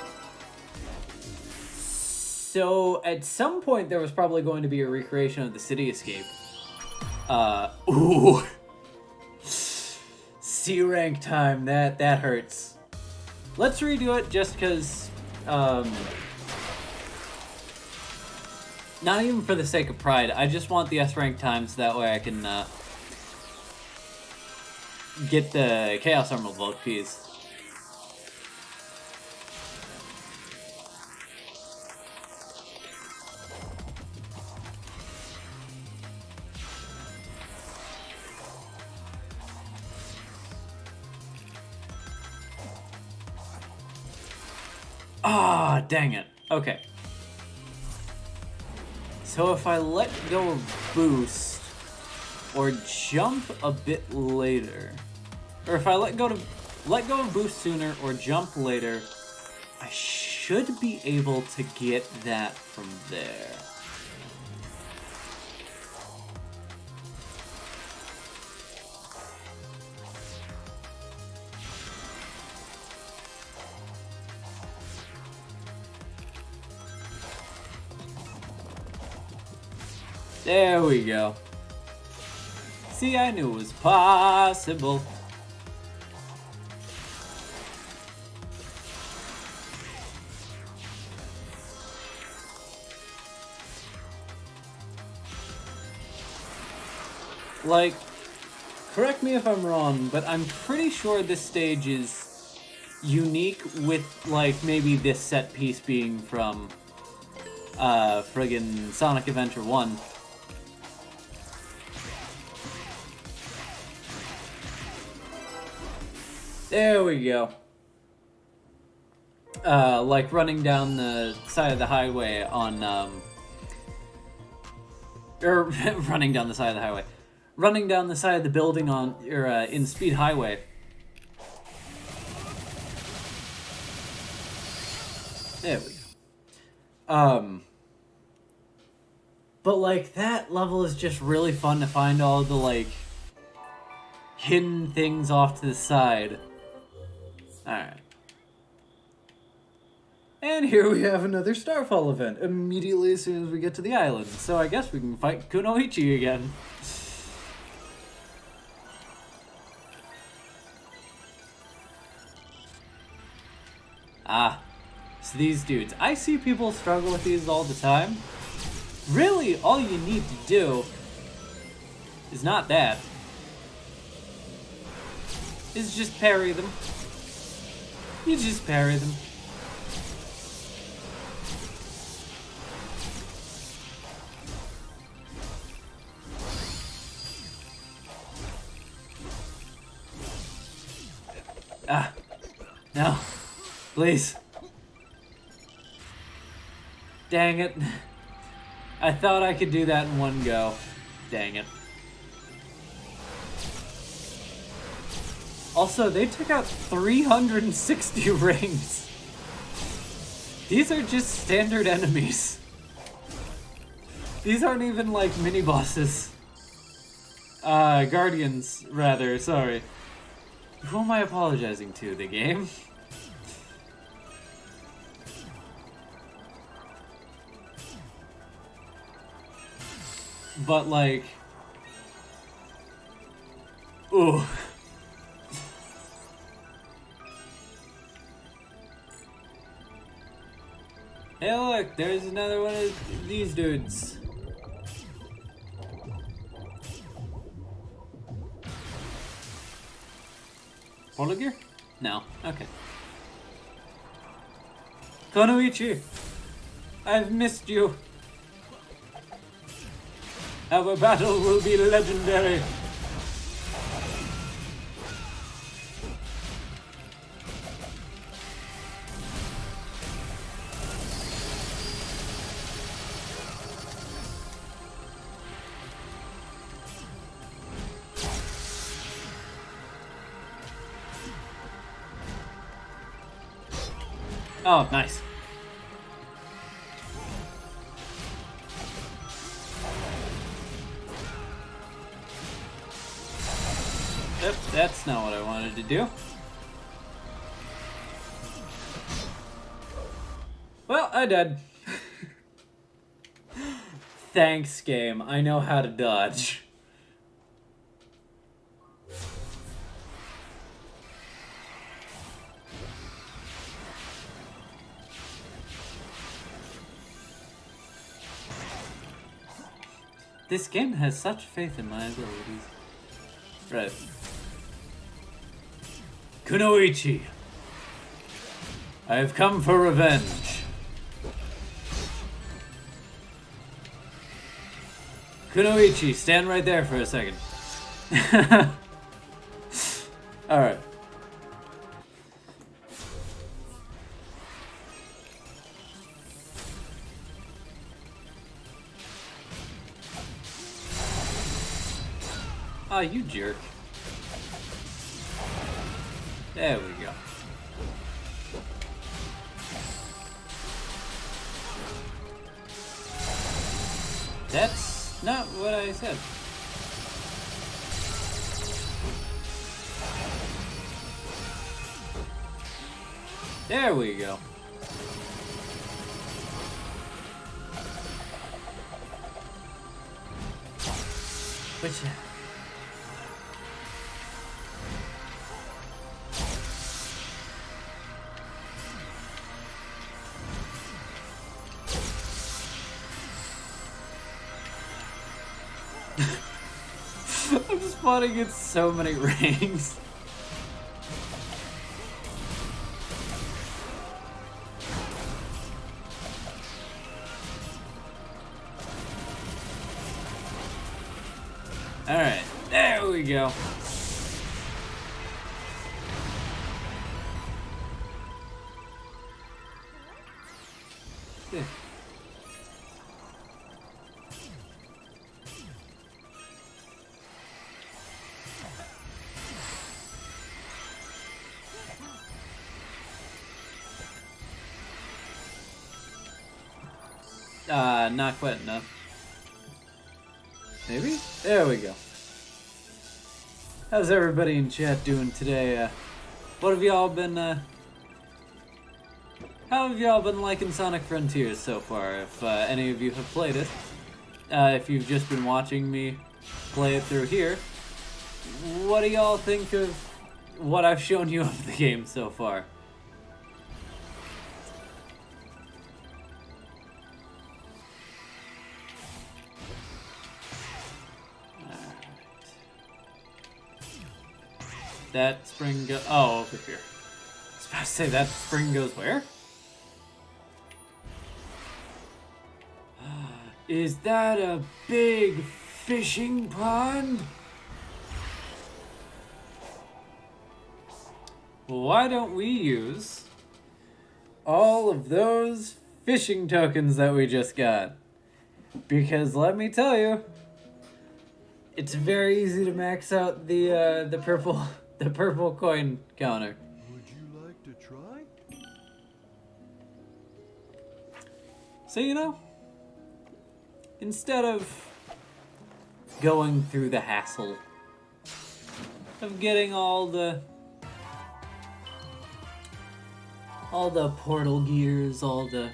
A: So at some point there was probably going to be a recreation of the City Escape. Ooh. C rank time, that hurts. Let's redo it just because, not even for the sake of pride, I just want the S rank times, that way I can, get the Chaos Emerald Vote piece. Ah, dang it. Okay. So if I let go of boost or jump a bit later, or if I let go of boost sooner or jump later, I should be able to get that from there. There we go. See, I knew it was possible. Like, correct me if I'm wrong, but I'm pretty sure this stage is unique with, like, maybe this set piece being from, friggin' Sonic Adventure 1. There we go. Like running down the side of the highway on, or running down the side of the highway. Running down the side of the building on, or, in Speed Highway. There we go. But, like, that level is just really fun to find all the, like, hidden things off to the side. Alright. And here we have another Starfall event, immediately as soon as we get to the island. So I guess we can fight Kunoichi again. Ah, so these dudes. I see people struggle with these all the time. Really, all you need to do is not that. Is just parry them. You just parry them. Ah, no, please. Dang it. I thought I could do that in one go. Dang it. Also, they took out 360 rings. These are just standard enemies. These aren't even like mini bosses. Guardians, rather, sorry. Who am I apologizing to? The game? But like... Ooh. Hey look, there's another one of these dudes. Portal gear? No. Okay. Kunoichi! I've missed you. Our battle will be legendary. Oh, nice. Yep, that's not what I wanted to do. Well, I died. Thanks, game. I know how to dodge. This game has such faith in my abilities. Right. Kunoichi, I have come for revenge. Kunoichi, stand right there for a second. Alright. Ah, you jerk. There we go. That's not what I said. There we go. Which... I'm spotting in so many rings. Alright, there we go. Yeah. Not quite enough. Maybe? There we go. How's everybody in chat doing today? What have y'all been, how have y'all been liking Sonic Frontiers so far? If any of you have played it. If you've just been watching me play it through here, what do y'all think of what I've shown you of the game so far? That spring goes... Oh, over here. I was about to say, that spring goes where? Is that a big fishing pond? Why don't we use all of those fishing tokens that we just got? Because let me tell you, it's very easy to max out the purple coin counter.
B: Would you like to try?
A: So, you know, instead of going through the hassle of getting all the portal gears, all the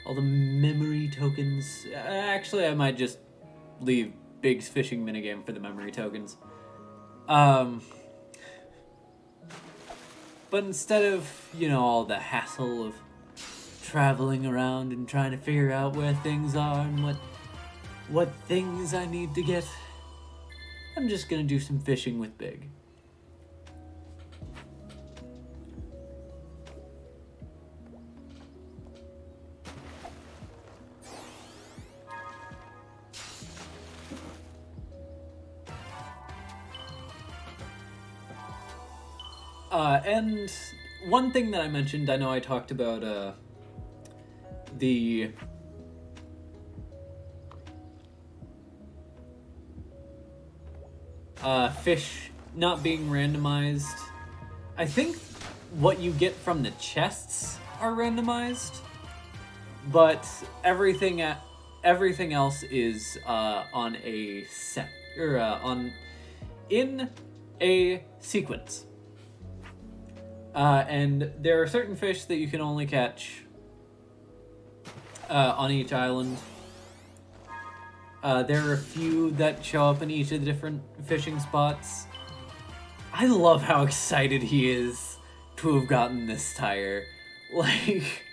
A: memory tokens, actually I might just leave Big's fishing minigame for the memory tokens. But instead of, you know, all the hassle of traveling around and trying to figure out where things are and what things I need to get, I'm just gonna do some fishing with Big. And one thing that I mentioned, I know I talked about the fish not being randomized. I think what you get from the chests are randomized, but everything else is on a set or in a sequence. And there are certain fish that you can only catch on each island. There are a few that show up in each of the different fishing spots. I love how excited he is to have gotten this tire. Like,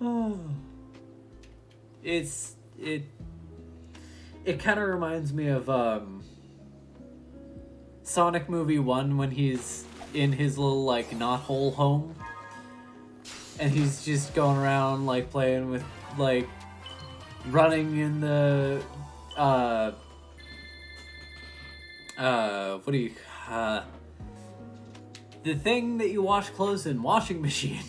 A: oh, it kind of reminds me of Sonic Movie 1 when he's in his little like knothole home, and he's just going around like playing with like running in the what do you the thing that you wash clothes in, washing machine.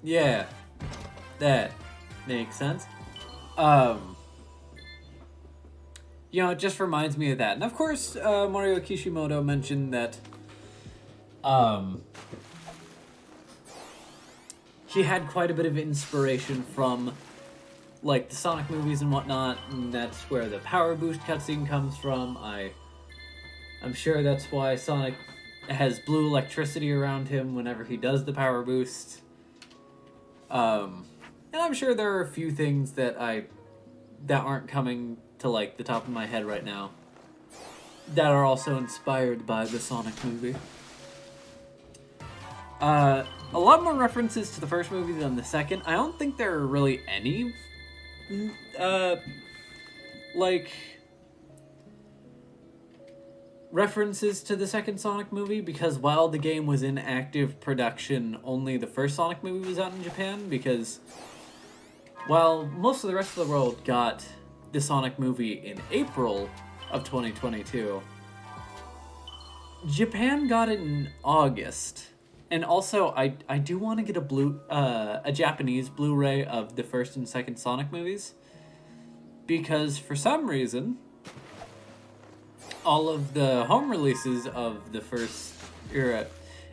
A: Yeah, that makes sense. You know, it just reminds me of that. And of course, Mario Kishimoto mentioned that he had quite a bit of inspiration from like the Sonic movies and whatnot, and that's where the Power Boost cutscene comes from. I'm sure that's why Sonic has blue electricity around him whenever he does the Power Boost. And I'm sure there are a few things that aren't coming to like the top of my head right now that are also inspired by the Sonic movie. A lot more references to the first movie than the second. I don't think there are really any like references to the second Sonic movie, because while the game was in active production, only the first Sonic movie was out in Japan, because while most of the rest of the world got the Sonic movie in April of 2022, Japan got it in August. And also, I do want to get a Japanese Blu-ray of the first and second Sonic movies, because for some reason, all of the home releases of the first, or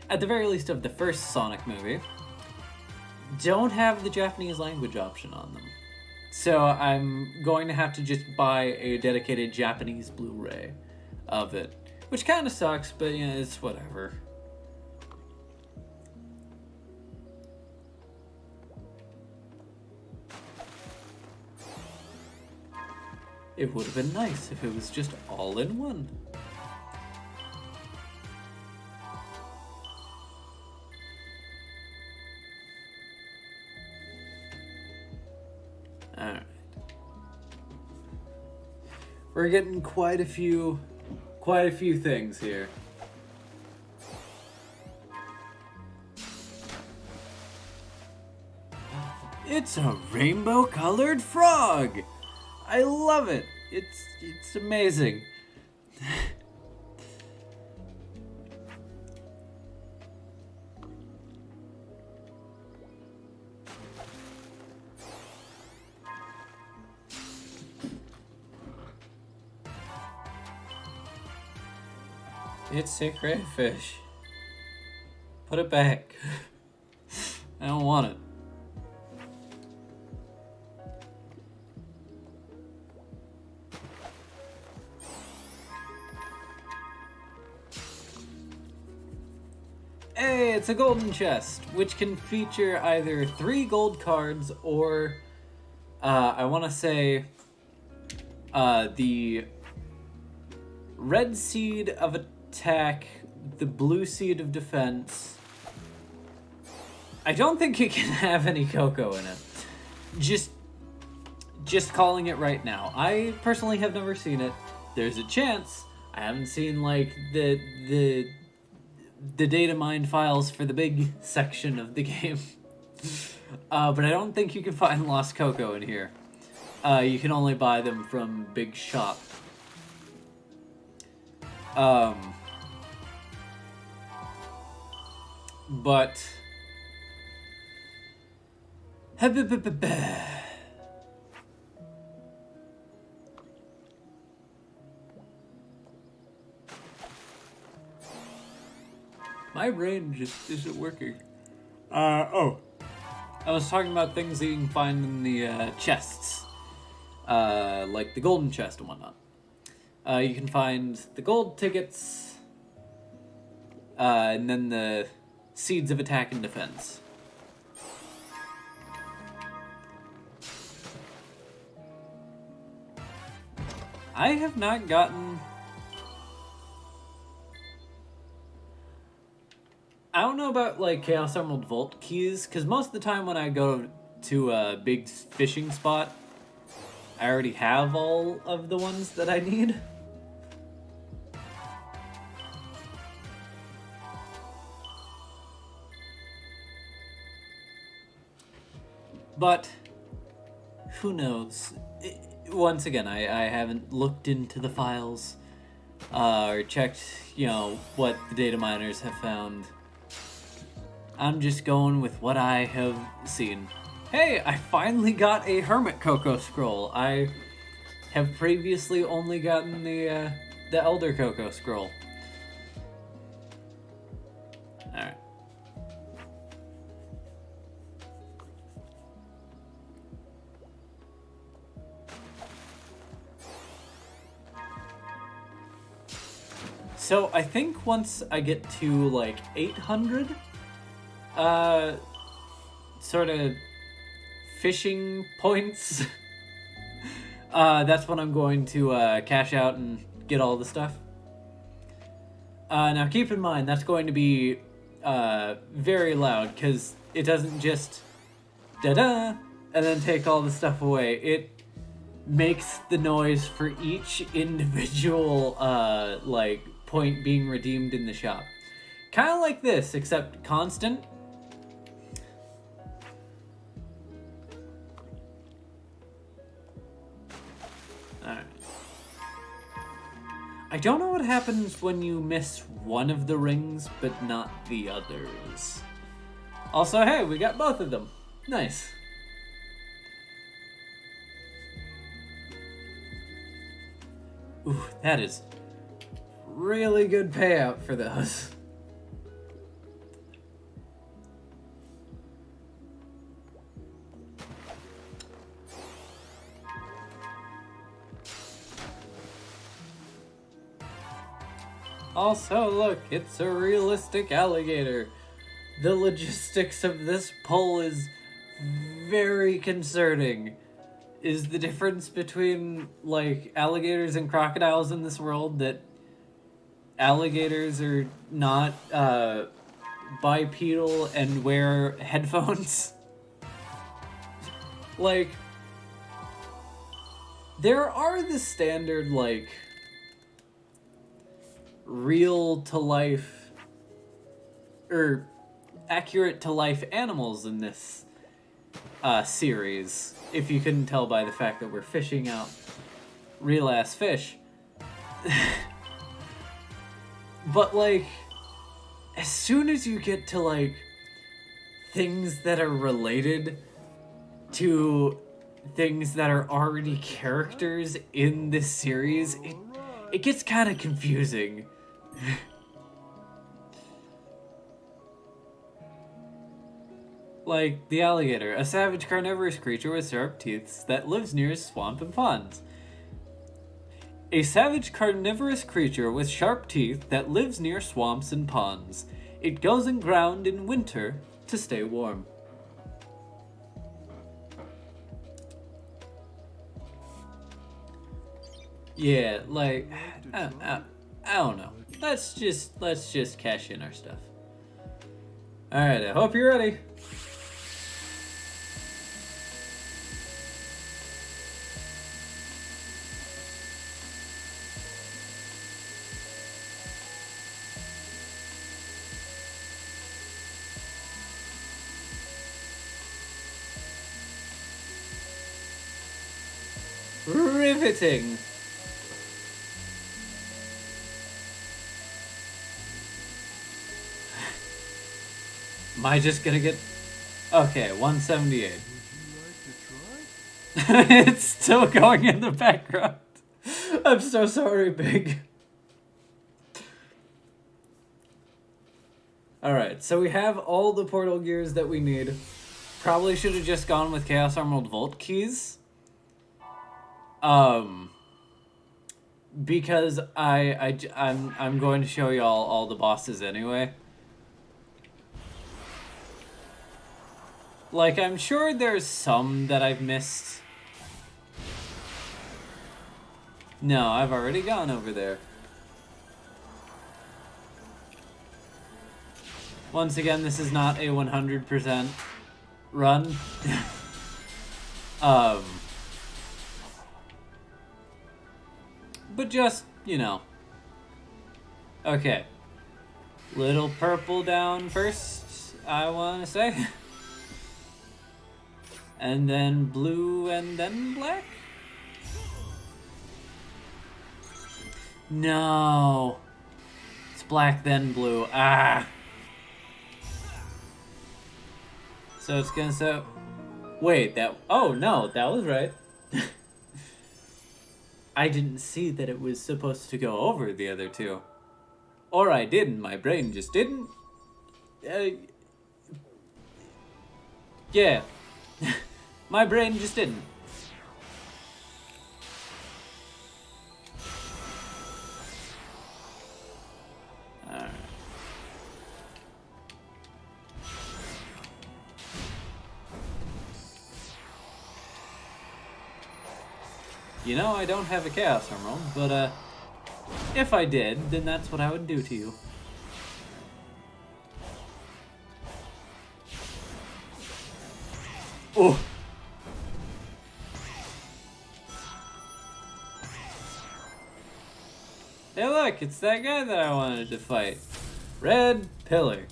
A: at the very least of the first Sonic movie, don't have the Japanese language option on them. So I'm going to have to just buy a dedicated Japanese Blu-ray of it, which kind of sucks, but you know, it's whatever. It would have been nice if it was just all in one. Alright. We're getting quite a few things here. It's a rainbow-colored frog! I love it. It's amazing. It's a crayfish. Put it back. I don't want it. Hey, it's a golden chest, which can feature either 3 gold cards or, I want to say, the red seed of attack, the blue seed of defense. I don't think it can have any cocoa in it. Just calling it right now. I personally have never seen it. There's a chance. I haven't seen, like, the data mine files for the big section of the game. But I don't think you can find Lost Cocoa in here. You can only buy them from Big Shop. But My brain just isn't working. Oh. I was talking about things that you can find in the chests. Like the golden chest and whatnot. You can find the gold tickets, and then the seeds of attack and defense. I have not gotten... I don't know about, like, Chaos Emerald Vault keys, because most of the time when I go to a big fishing spot, I already have all of the ones that I need. But, who knows? Once again, I haven't looked into the files, or checked, you know, what the data miners have found. I'm just going with what I have seen. Hey, I finally got a Hermit Cocoa Scroll. I have previously only gotten the Elder Cocoa Scroll. Alright. So I think once I get to like 800, sort of fishing points, that's when I'm going to cash out and get all the stuff. Now keep in mind that's going to be very loud, because it doesn't just da-da and then take all the stuff away. It makes the noise for each individual like point being redeemed in the shop. Kind of like this, except constant. Alright. I don't know what happens when you miss one of the rings, but not the others. Also, hey, we got both of them. Nice. Ooh, that is really good payout for those. Also, look, it's a realistic alligator. The logistics of this pull is very concerning. Is the difference between, like, alligators and crocodiles in this world that alligators are not bipedal and wear headphones? Like, there are the standard, like, real to life or accurate to life animals in this series, if you couldn't tell by the fact that we're fishing out real ass fish. But like, as soon as you get to like things that are related to things that are already characters in this series, it gets kind of confusing. Like the alligator, a savage carnivorous creature with sharp teeth that lives near swamp and ponds. A savage carnivorous creature with sharp teeth that lives near swamps and ponds. It goes underground in winter to stay warm. Yeah, like, I don't know. Let's just cash in our stuff. Alright, I hope you're ready. Riveting. Am I just gonna get... Okay, 178.
B: Would you like to try?
A: It's still going in the background. I'm so sorry, Big. Alright, so we have all the portal gears that we need. Probably should have just gone with Chaos Emerald Vault keys. Because I'm going to show y'all all the bosses anyway. Like, I'm sure there's some that I've missed. No, I've already gone over there. Once again, this is not a 100% run. But just, you know. Okay. Little purple down first, I want to say. And then blue and then black? No. It's black then blue. Ah. So it's gonna say... Wait, that... Oh, no, that was right. I didn't see that it was supposed to go over the other two. Or I didn't, my brain just didn't. Yeah. My brain just didn't. Alright. You know, I don't have a Chaos Emerald, but, if I did, then that's what I would do to you. Oh! Hey look, it's that guy that I wanted to fight. Red Pillar.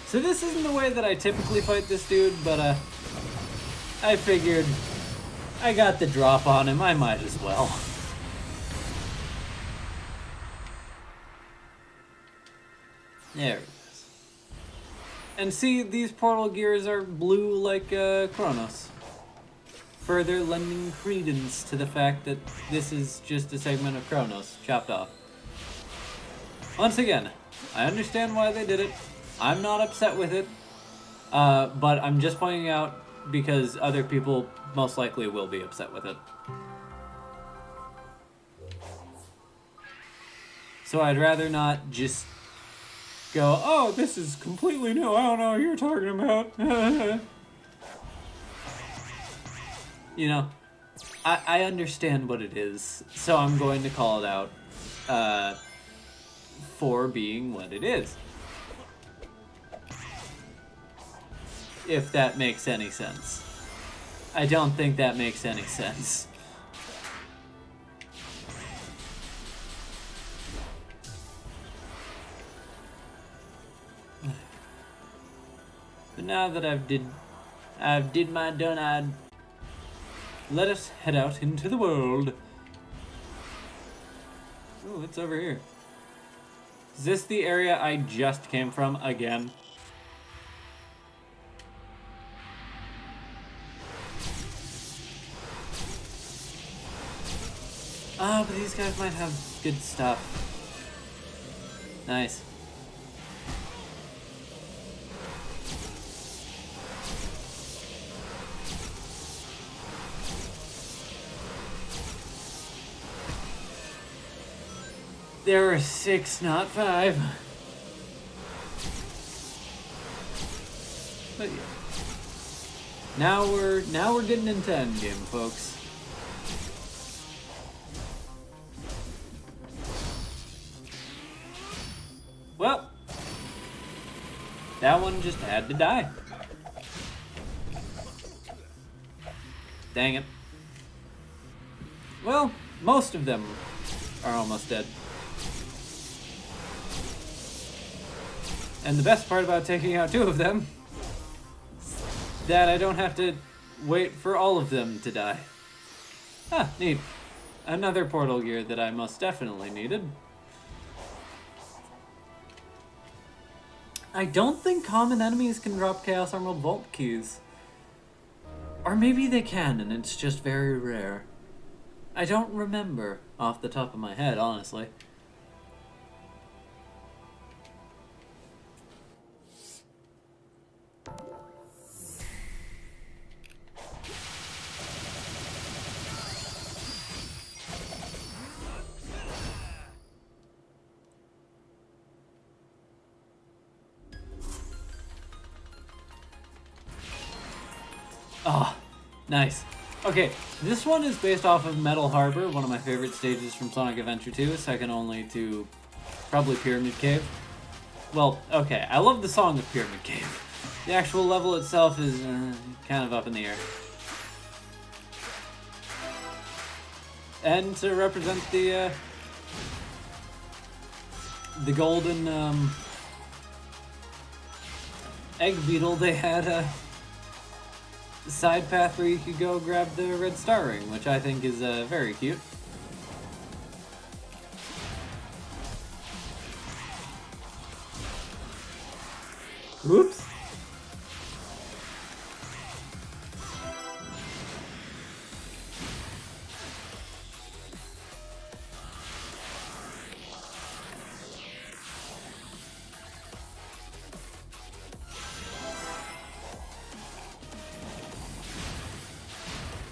A: So this isn't the way that I typically fight this dude, but I figured I got the drop on him, I might as well. There it is. And see, these portal gears are blue like Chronos. Further lending credence to the fact that this is just a segment of Chronos chopped off. Once again, I understand why they did it. I'm not upset with it, but I'm just pointing out because other people most likely will be upset with it. So I'd rather not just go, oh, this is completely new, I don't know what you're talking about. You know, I understand what it is, so I'm going to call it out for being what it is. If that makes any sense. I don't think that makes any sense. But now that I've did my done, let us head out into the world. Oh, it's over here. Is this the area I just came from again? Oh, but these guys might have good stuff. Nice. There are 6, not 5. But yeah. Now we're getting into endgame, folks. Well, that one just had to die. Dang it. Well, most of them are almost dead. And the best part about taking out 2 of them is that I don't have to wait for all of them to die. Ah, neat. Another portal gear that I most definitely needed. I don't think common enemies can drop Chaos Emerald Vault keys. Or maybe they can, and it's just very rare. I don't remember off the top of my head, honestly. Ah, nice. Okay, this one is based off of Metal Harbor, one of my favorite stages from Sonic Adventure 2, second only to probably Pyramid Cave. Well, okay, I love the song of Pyramid Cave. The actual level itself is kind of up in the air. And to represent the golden egg beetle, they had a side path where you could go grab the red star ring, which I think is very cute. Oops.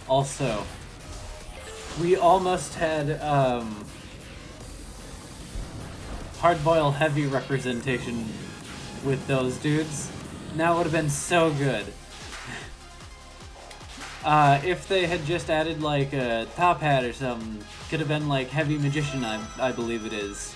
A: Also, we almost had Hardboil Heavy representation with those dudes. That would have been so good. If they had just added like a top hat or something, could have been like Heavy Magician, I believe it is.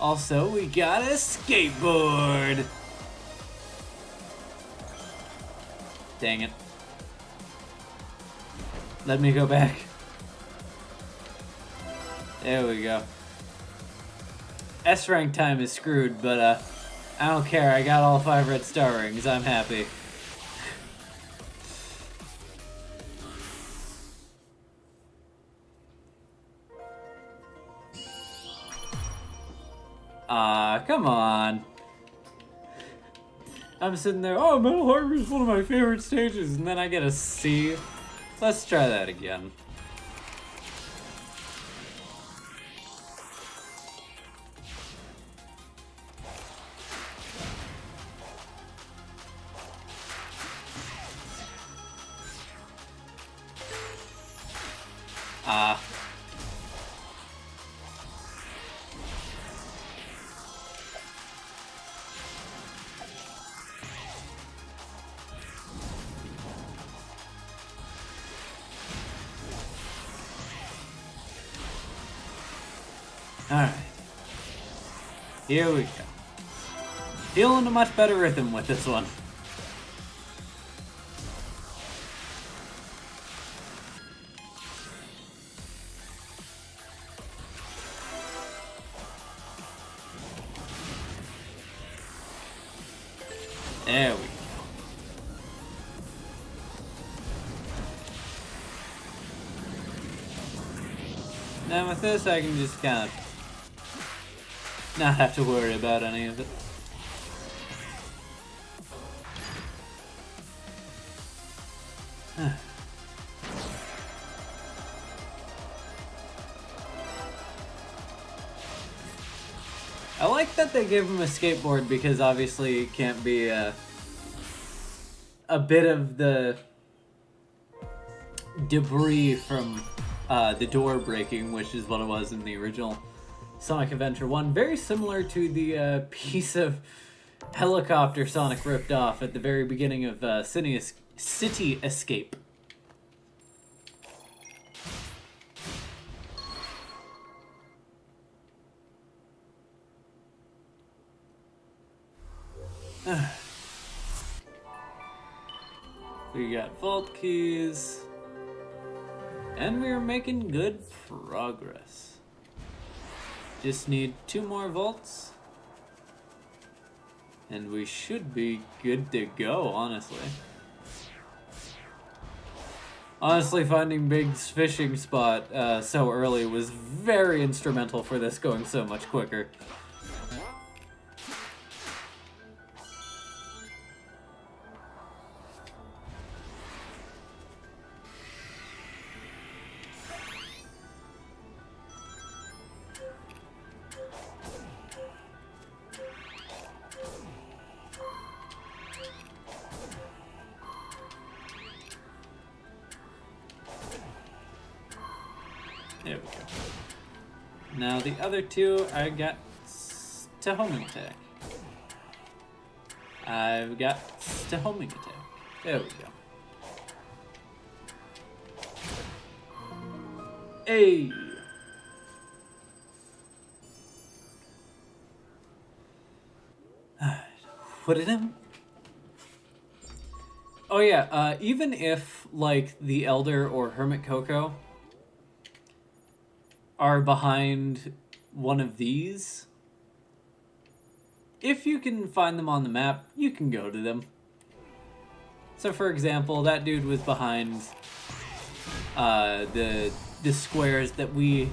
A: Also, we got a skateboard! Dang it. Let me go back. There we go. S-rank time is screwed, but I don't care. I got all 5 red star rings. I'm happy. Come on. I'm sitting there, oh, Metal Harbor is one of my favorite stages, and then I get a C. Let's try that again. Alright. Here we go. Feeling a much better rhythm with this one. There we go. Now with this I can just kind of not have to worry about any of it. I like that they gave him a skateboard because obviously it can't be a bit of the debris from the door breaking, which is what it was in the original Sonic Adventure 1. Very similar to the piece of helicopter Sonic ripped off at the very beginning of City Escape. We got vault keys, and we're making good progress. Just need 2 more vaults, and we should be good to go, honestly. Honestly, finding Big's fishing spot so early was very instrumental for this going so much quicker. There we go. Now the other two, I got to homing attack. I've got to homing attack. There we go. Hey! Alright, put it in. Oh yeah, even if, like, the Elder or Hermit Coco are behind one of these, if you can find them on the map, you can go to them. So for example, that dude was behind the squares that we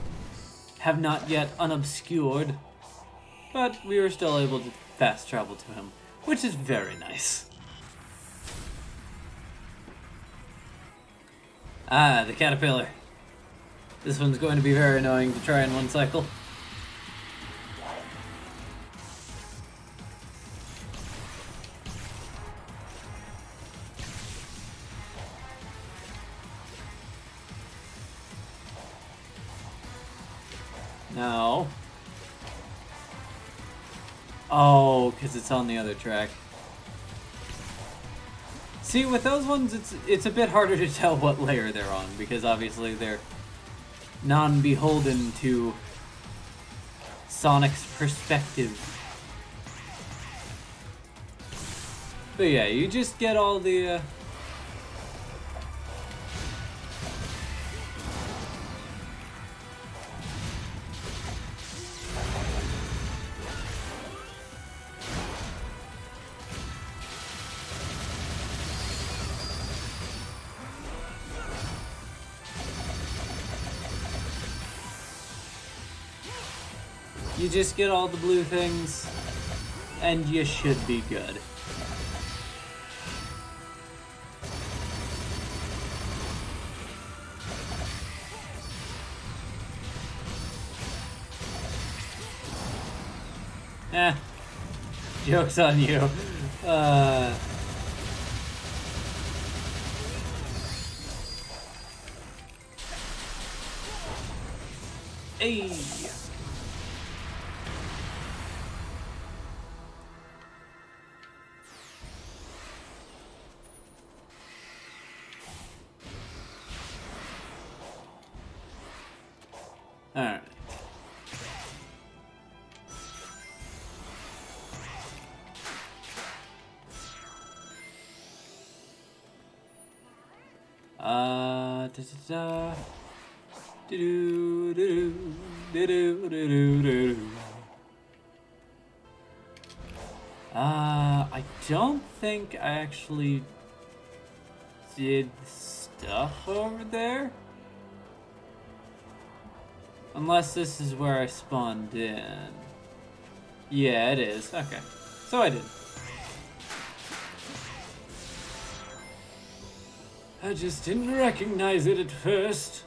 A: have not yet unobscured, but we were still able to fast travel to him, which is very nice. Ah, the caterpillar. This one's going to be very annoying to try in one cycle. No. Oh, because it's on the other track. See, with those ones, it's a bit harder to tell what layer they're on, because obviously they're non-beholden to Sonic's perspective. But yeah, you just get all the you just get all the blue things, and you should be good. Eh, joke's on you. Hey. Alright. Da-da-da. Do-do-do-do. Do-do-do-do-do. I don't think I actually did stuff over there. Unless this is where I spawned in. Yeah, it is. Okay. So I did. I just didn't recognize it at first.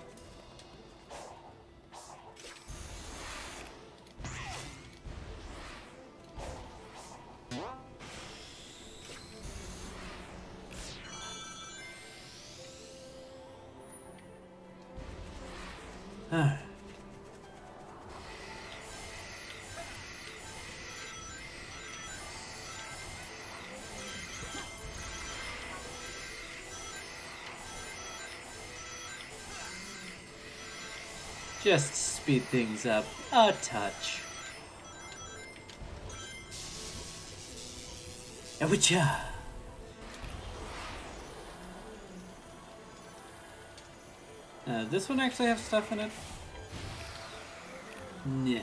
A: Just speed things up a touch. Yowcha! This one actually have stuff in it? No.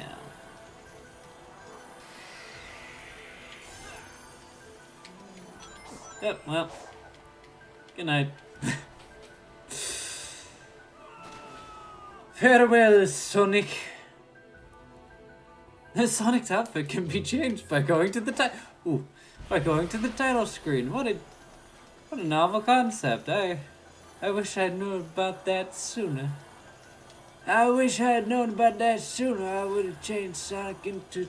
A: Yep, well. Good night. Farewell, Sonic. Sonic's outfit can be changed by going to the title screen. What a novel concept. I wish I'd known about that sooner. I wish I had known about that sooner. I would have changed Sonic into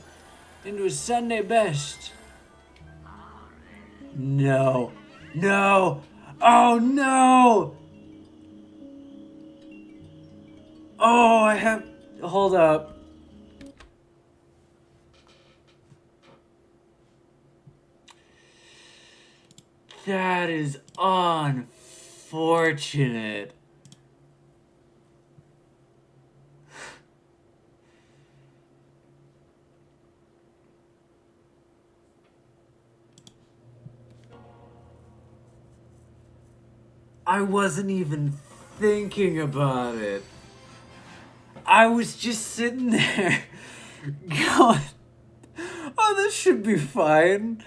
A: a Sunday best. No. No. Oh no. Oh, I have. Hold up. That is unfortunate. I wasn't even thinking about it. I was just sitting there going, oh, this should be fine.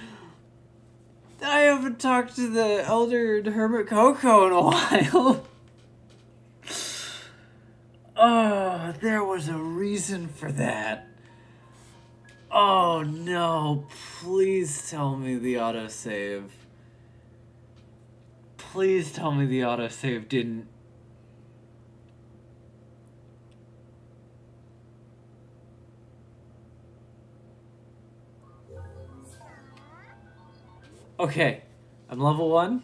A: I haven't talked to the Elder and Hermit Coco in a while. Oh, there was a reason for that. Oh no, please tell me the autosave. Please tell me the autosave didn't. Okay, I'm level 1.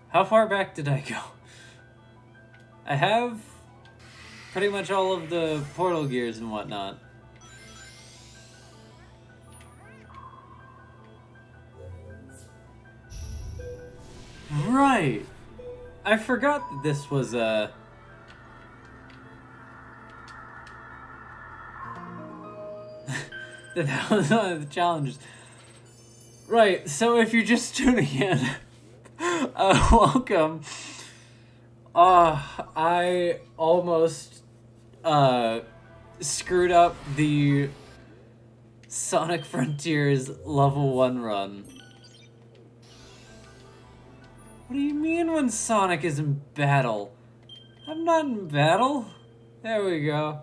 A: How far back did I go? I have pretty much all of the portal gears and whatnot. Right! I forgot that this was that was one of the challenges. Right, so if you're just tuning in, welcome. I almost screwed up the Sonic Frontiers level 1 run. What do you mean when Sonic is in battle? I'm not in battle. There we go.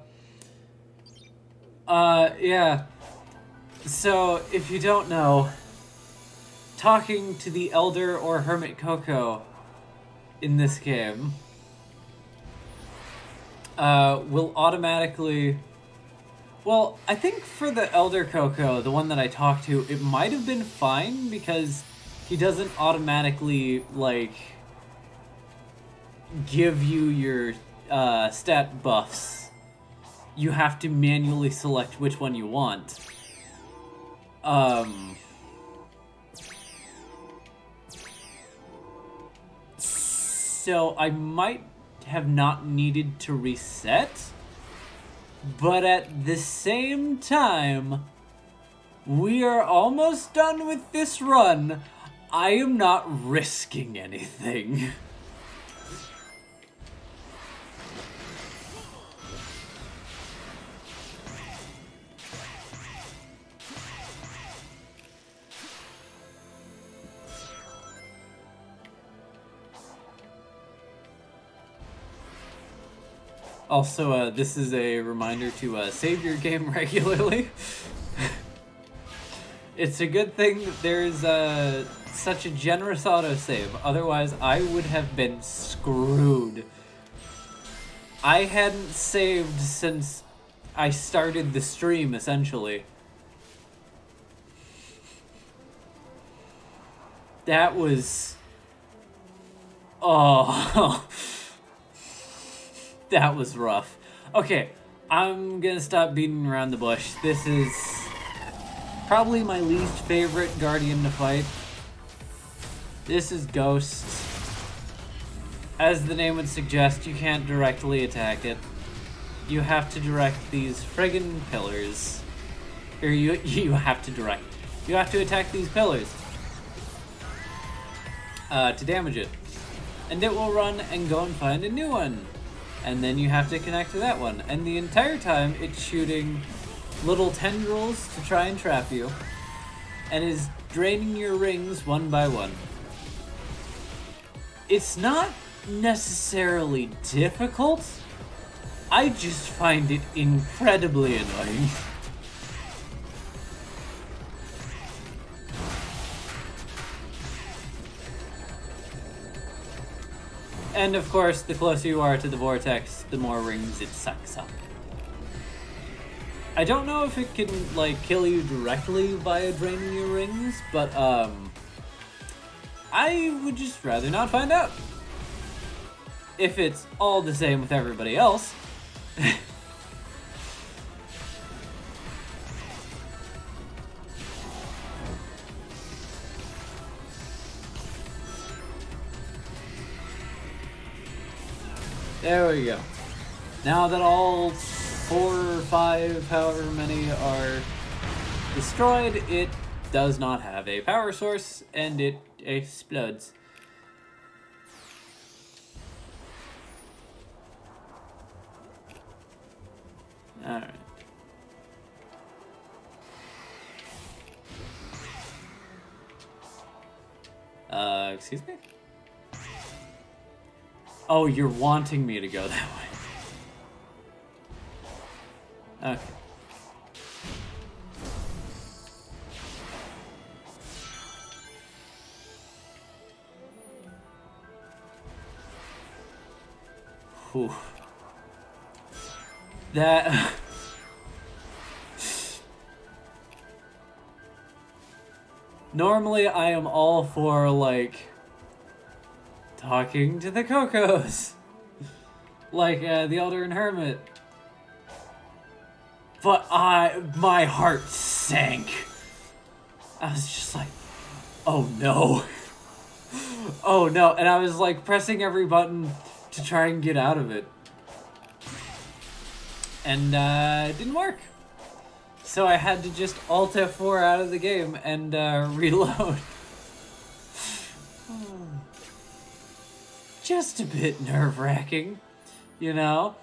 A: Yeah. So, if you don't know, talking to the Elder or Hermit Coco in this game will automatically... Well, I think for the Elder Coco, the one that I talked to, it might have been fine because he doesn't automatically, like, give you your stat buffs. You have to manually select which one you want. So I might have not needed to reset, but at the same time, we are almost done with this run. I am not risking anything. Also, this is a reminder to save your game regularly. It's a good thing that there's such a generous autosave, otherwise I would have been screwed. I hadn't saved since I started the stream, essentially. That was... Oh... That was rough. Okay, I'm gonna stop beating around the bush. This is probably my least favorite Guardian to fight. This is Ghost. As the name would suggest, you can't directly attack it. You have to direct these friggin' pillars. Or you have to attack these pillars to damage it. And it will run and go and find a new one. And then you have to connect to that one. And the entire time, it's shooting little tendrils to try and trap you. and is draining your rings one by one. It's not necessarily difficult, I just find it incredibly annoying. And of course, the closer you are to the vortex, the more rings it sucks up. I don't know if it can, like, kill you directly by draining your rings, but, I would just rather not find out. If it's all the same with everybody else. There we go. Now that all 4 or 5, however many, are destroyed, it does not have a power source, and it explodes. Alright. Excuse me? Oh, you're wanting me to go that way. Okay. Whew. That... Normally, I am all for, like, talking to the Cocos. Like, the Elder and Hermit. But my heart sank. I was just like, oh no. Oh no. And I was, like, pressing every button to try and get out of it. And, it didn't work. So I had to just Alt F4 out of the game and, reload. Just a bit nerve-wracking, you know?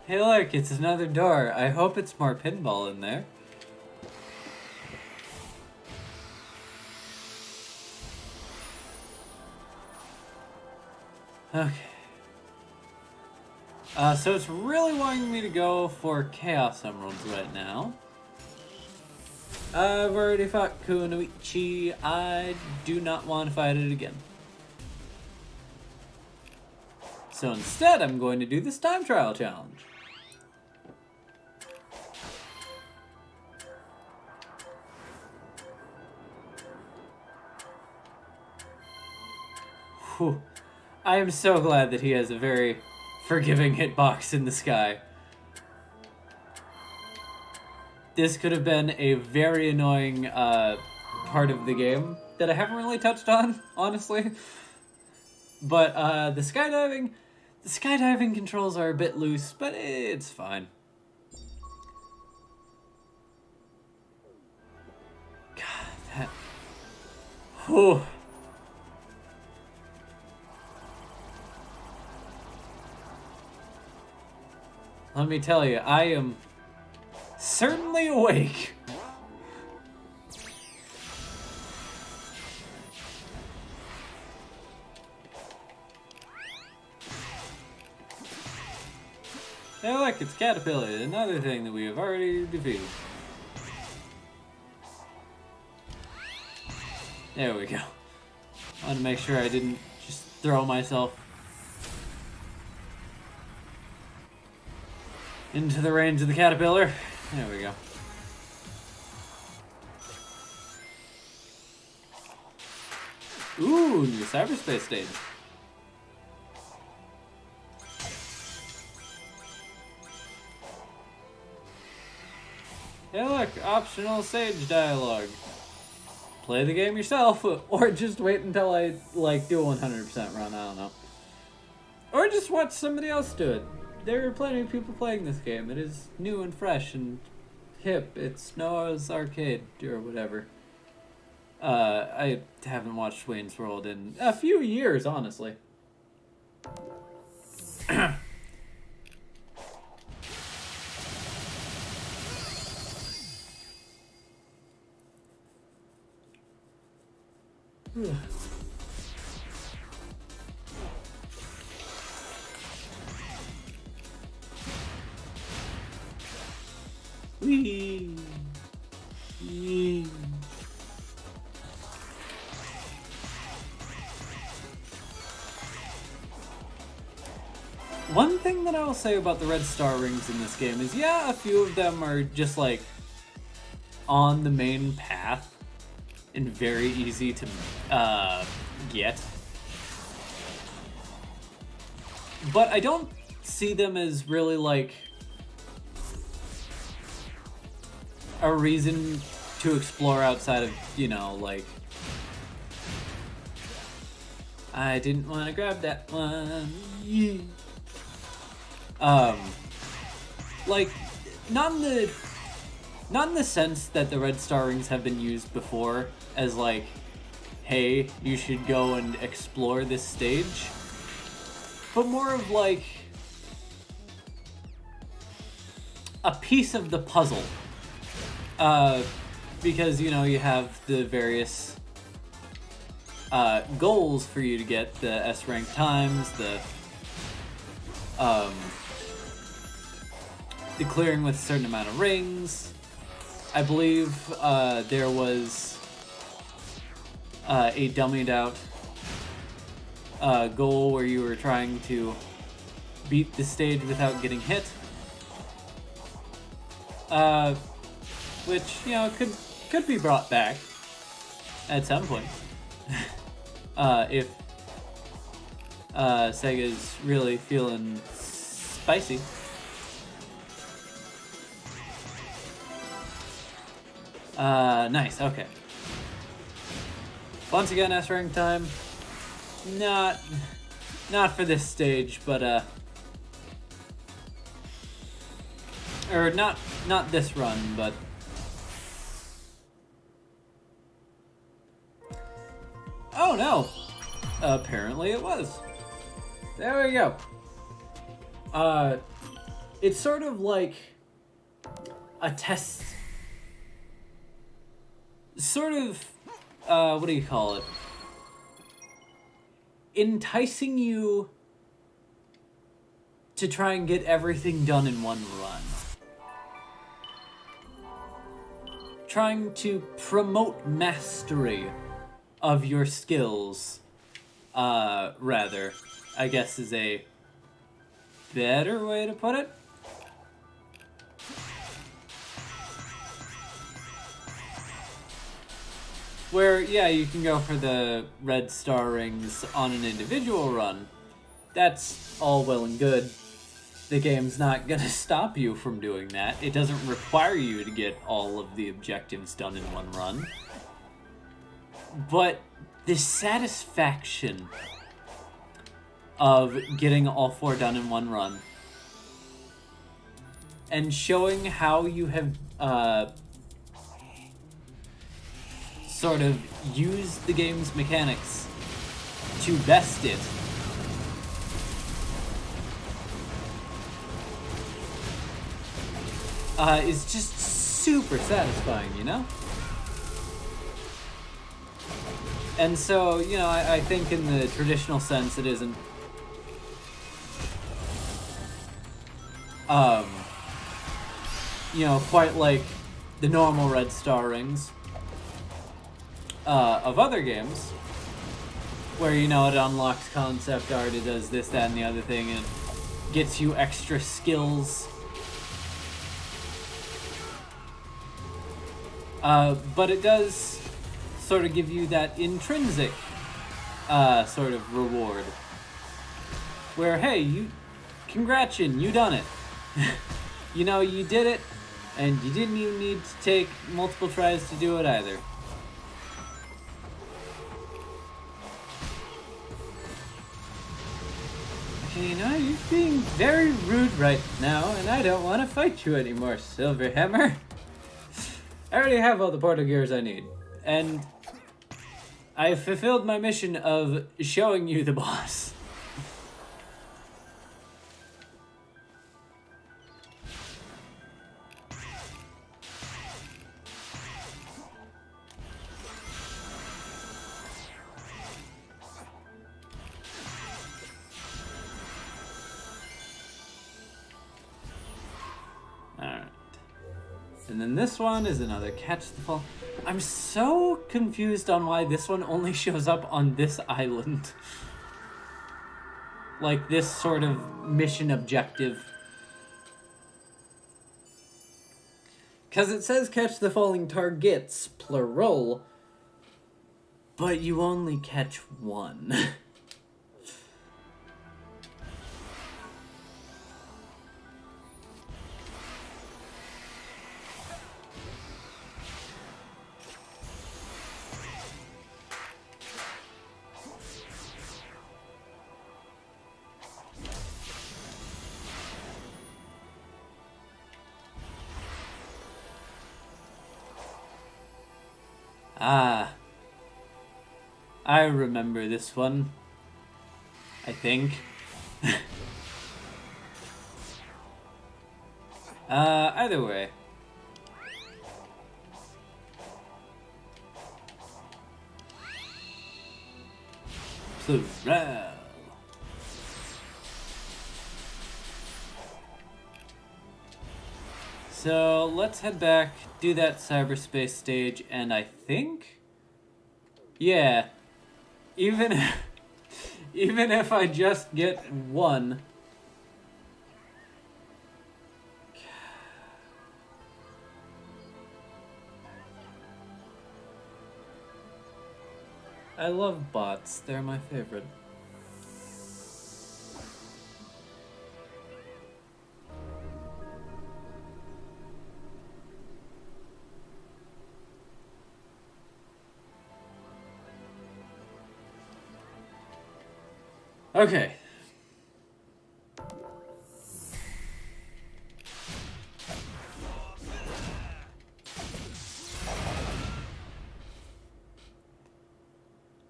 A: Hey look, it's another door. I hope it's more pinball in there. Okay. So it's really wanting me to go for Chaos Emeralds right now. I've already fought Kunoichi. I do not want to fight it again. So instead, I'm going to do this time trial challenge. Whew. I am so glad that he has a very forgiving hitbox in the sky. This could have been a very annoying part of the game that I haven't really touched on, honestly. But the skydiving controls are a bit loose, but it's fine. God, that... Whew. Let me tell you, I am certainly awake. Hey look, it's Caterpillar, another thing that we have already defeated. There we go. I wanted to make sure I didn't just throw myself into the range of the Caterpillar. There we go. Ooh, new cyberspace stage. Hey look, optional sage dialogue. Play the game yourself, or just wait until I, like, do a 100% run, I don't know. Or just watch somebody else do it. There are plenty of people playing this game. It is new and fresh and hip. It's Noah's Arcade, or whatever. I haven't watched Wayne's World in a few years, honestly. Whee! Whee! One thing that I will say about the red star rings in this game is, yeah, a few of them are just like on the main path and very easy to get. But I don't see them as really like a reason to explore outside of, you know, like, I didn't want to grab that one. Yeah. Like, not in the sense that the red star rings have been used before as like, hey, you should go and explore this stage, but more of like a piece of the puzzle. Because, you know, you have the various goals for you to get, the S rank times, the clearing with a certain amount of rings. I believe there was a dummied out goal where you were trying to beat the stage without getting hit. Which, you know, could be brought back at some point. If Sega's really feeling spicy. Nice, okay. Once again, S rank time. Not for this stage, but or not this run, but oh no! Apparently it was. There we go. It's sort of like a test. Sort of, what do you call it? Enticing you to try and get everything done in one run. Trying to promote mastery of your skills, rather, I guess is a better way to put it. Where, yeah, you can go for the red star rings on an individual run. That's all well and good. The game's not gonna stop you from doing that. It doesn't require you to get all of the objectives done in one run. But the satisfaction of getting all 4 done in one run and showing how you have sort of used the game's mechanics to best it is just super satisfying, you know? And so, you know, I think in the traditional sense it isn't you know, quite like the normal red star rings of other games, where, you know, it unlocks concept art, it does this, that, and the other thing, and gets you extra skills. But it does sort of give you that intrinsic sort of reward, where, hey, congratulations, you done it. You know, you did it, and you didn't even need to take multiple tries to do it either. Okay, you know, you're being very rude right now, and I don't want to fight you anymore, Silverhammer. I already have all the portal gears I need, and I fulfilled my mission of showing you the boss. And then this one is another catch the fall. I'm so confused on why this one only shows up on this island. Like this sort of mission objective. Because it says catch the falling targets, plural, but you only catch one. Ah, I remember this one, I think. Either way. Plural. So let's head back, do that cyberspace stage, and I think, yeah, even if I just get one, I love bots, they're my favorite. Okay.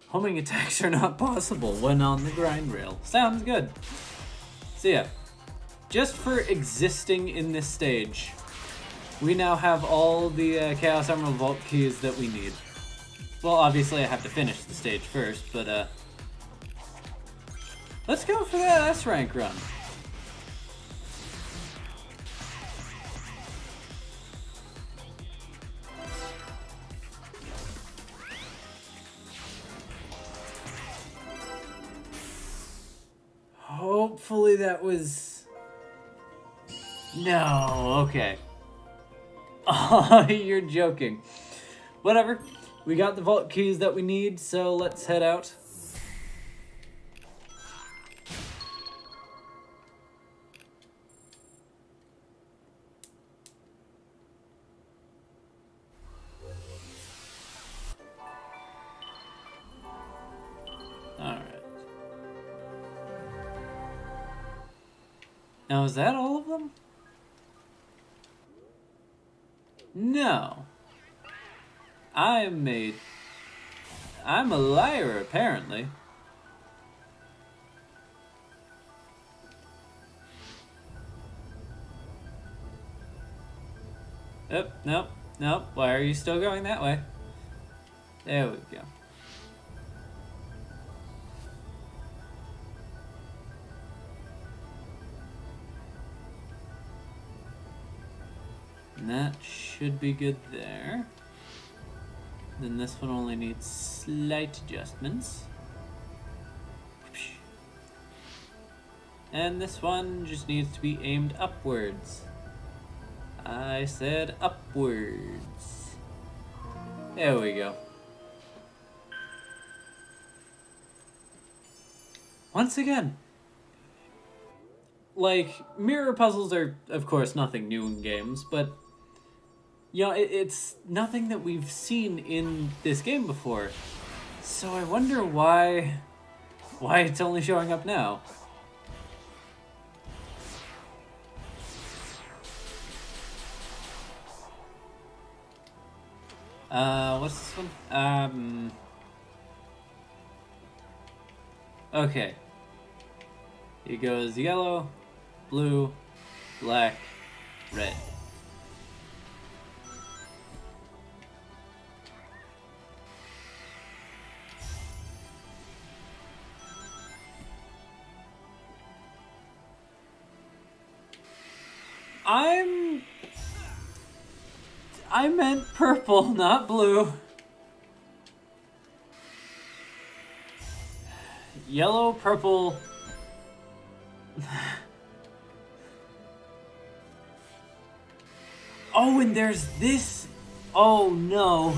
A: Homing attacks are not possible when on the grind rail. Sounds good. So yeah, just for existing in this stage, we now have all the Chaos Emerald Vault keys that we need. Well, obviously I have to finish the stage first, but let's go for that S rank run. Hopefully that was... No, okay. Oh, you're joking. Whatever. We got the vault keys that we need, so let's head out. Alright. Now, is that all of them? No. I'm a liar, apparently. Nope. Why are you still going that way? There we go. And that should be good there. Then this one only needs slight adjustments. And this one just needs to be aimed upwards. I said upwards. There we go. Once again, like, mirror puzzles are, of course, nothing new in games, but you know, it's nothing that we've seen in this game before. So I wonder why it's only showing up now. What's this one? Okay. It goes yellow, blue, black, red. I meant purple, not blue. Yellow, purple. Oh, and there's this. Oh no.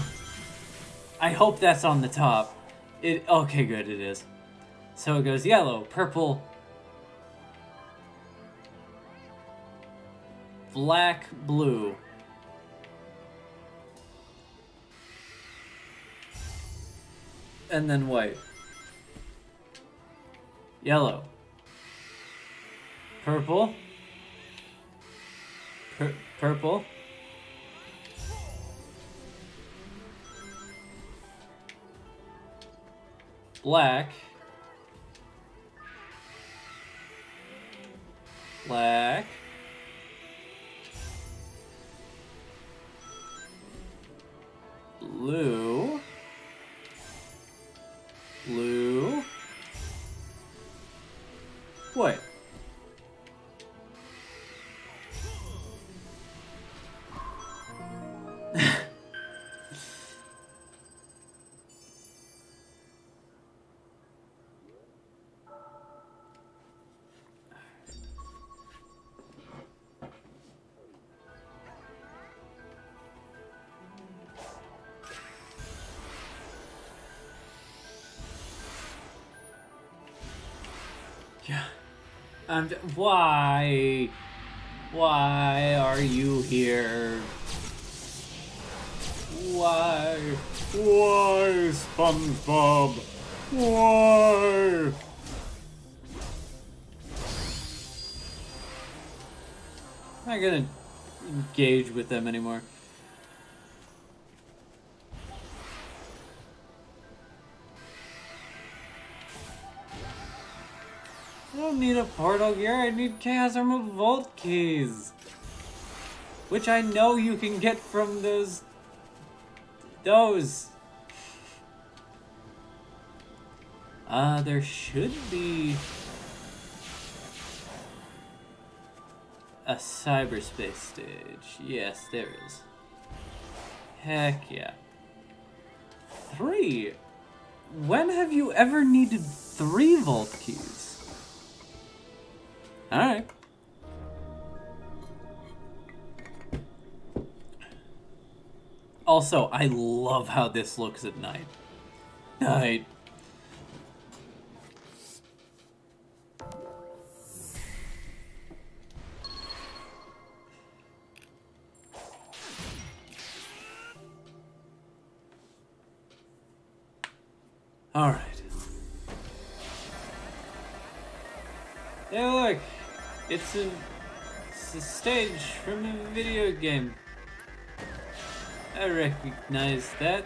A: I hope that's on the top. Okay, good, it is. So it goes yellow, purple, black, blue. And then white. Yellow. Purple. Purple. Black. Black. Blue. Blue. White. Yeah. Why? Why are you here? Why? Why, SpongeBob? Why? I'm not gonna engage with them anymore. I don't need a portal gear, I need Chaos Emerald Vault keys. Which I know you can get from those. There should be a cyberspace stage. Yes, there is. Heck yeah. 3. When have you ever needed 3 vault keys? Alright. Also, I love how this looks at night. Night. Alright. Hey look! It's a stage from a video game. I recognize that.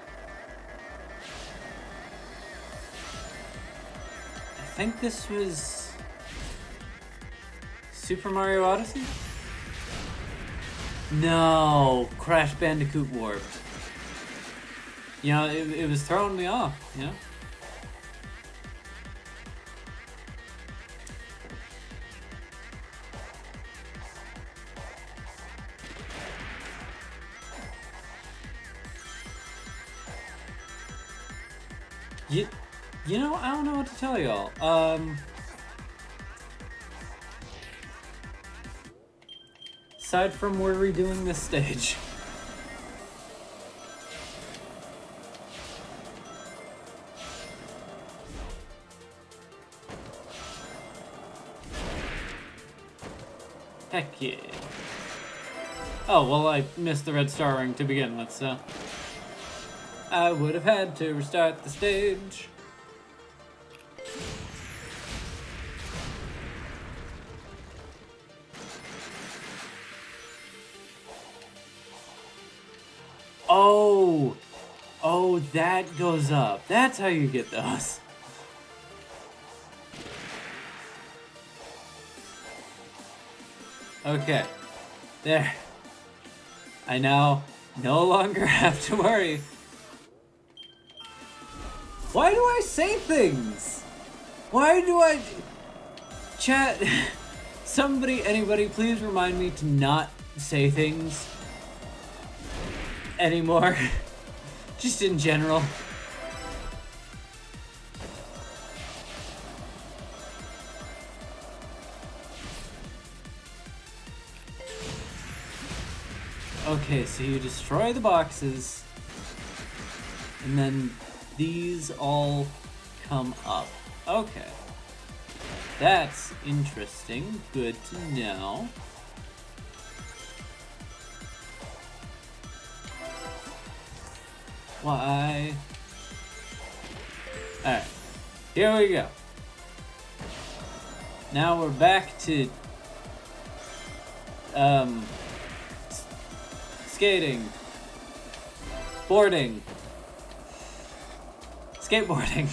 A: I think this was Super Mario Odyssey? No, Crash Bandicoot Warped. You know, it was throwing me off, you know? You know, I don't know what to tell y'all. Aside from we're redoing this stage. Heck yeah. Oh, well, I missed the red star ring to begin with, so I would have had to restart the stage. Oh, that goes up. That's how you get those. Okay. There. I now no longer have to worry. Why do I say things? Why do I... Chat... Somebody, anybody, please remind me to not say things. anymore. Just in general. Okay, so you destroy the boxes, and then these all come up. Okay. That's interesting. Good to know. Why? Alright. Here we go. Now we're back to skating, boarding, skateboarding.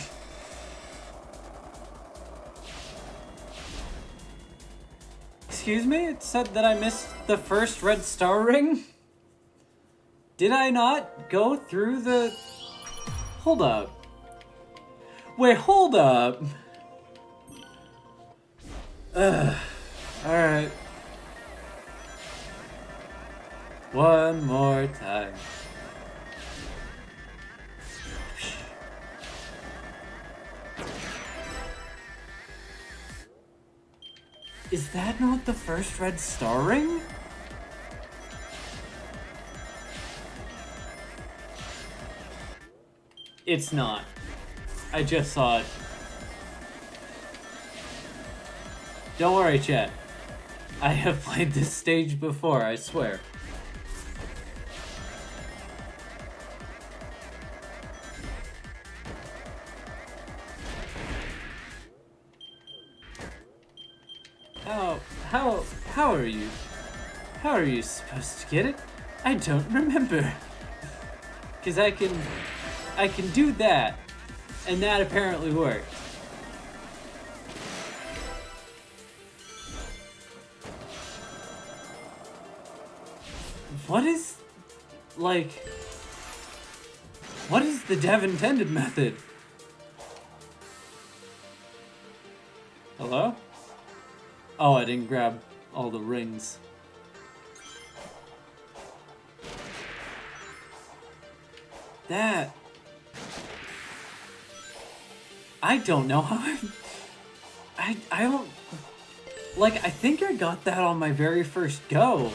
A: Excuse me? It said that I missed the first red star ring? Did I not go through the... Hold up. Wait, hold up. Alright. One more time. Is that not the first red star ring? It's not. I just saw it. Don't worry, chat. I have played this stage before, I swear. How are you? How are you supposed to get it? I don't remember. Cause I can do that, and that apparently worked. What is the dev intended method? Hello? Oh, I didn't grab all the rings. That... I don't know how I don't... Like, I think I got that on my very first go.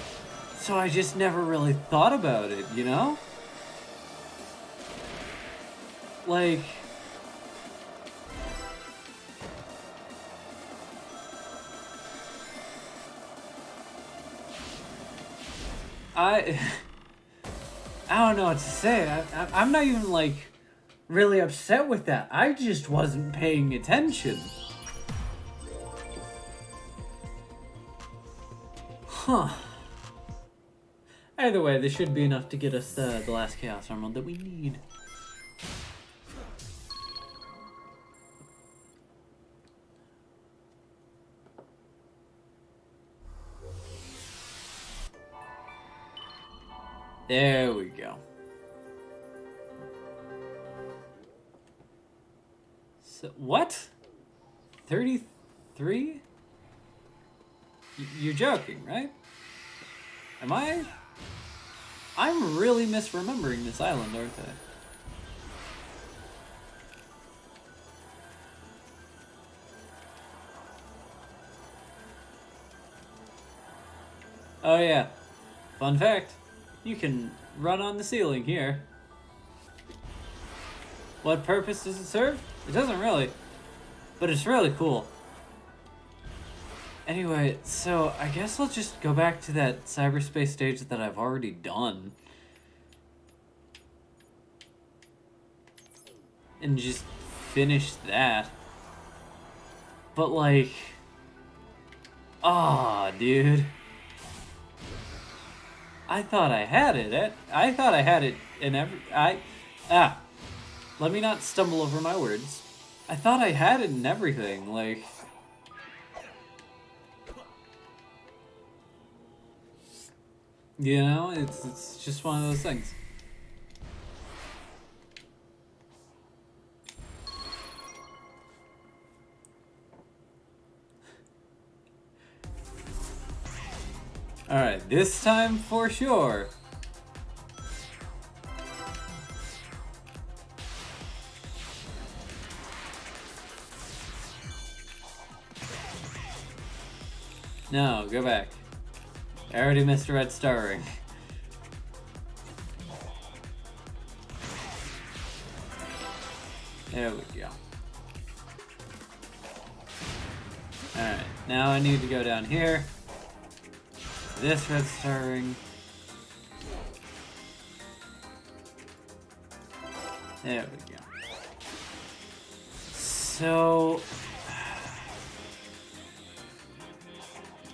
A: So I just never really thought about it, you know? Like... I don't know what to say. I'm not even, like, really upset with that. I just wasn't paying attention. Huh. Either way, this should be enough to get us the last Chaos Emerald that we need. There we go. So, what? 33? You're joking, right? Am I? I'm really misremembering this island, aren't I? Oh yeah. Fun fact. You can run on the ceiling here. What purpose does it serve? It doesn't really. But it's really cool. Anyway, so I guess I'll just go back to that cyberspace stage that I've already done. And just finish that. But like... Aw, dude. I thought I had it. I thought I had it in every... Let me not stumble over my words. I thought I had it in everything, like... You know, it's just one of those things. Alright, this time for sure. No, go back. I already missed a red star ring. There we go. Alright, now I need to go down here. This red star ring. There we go. So...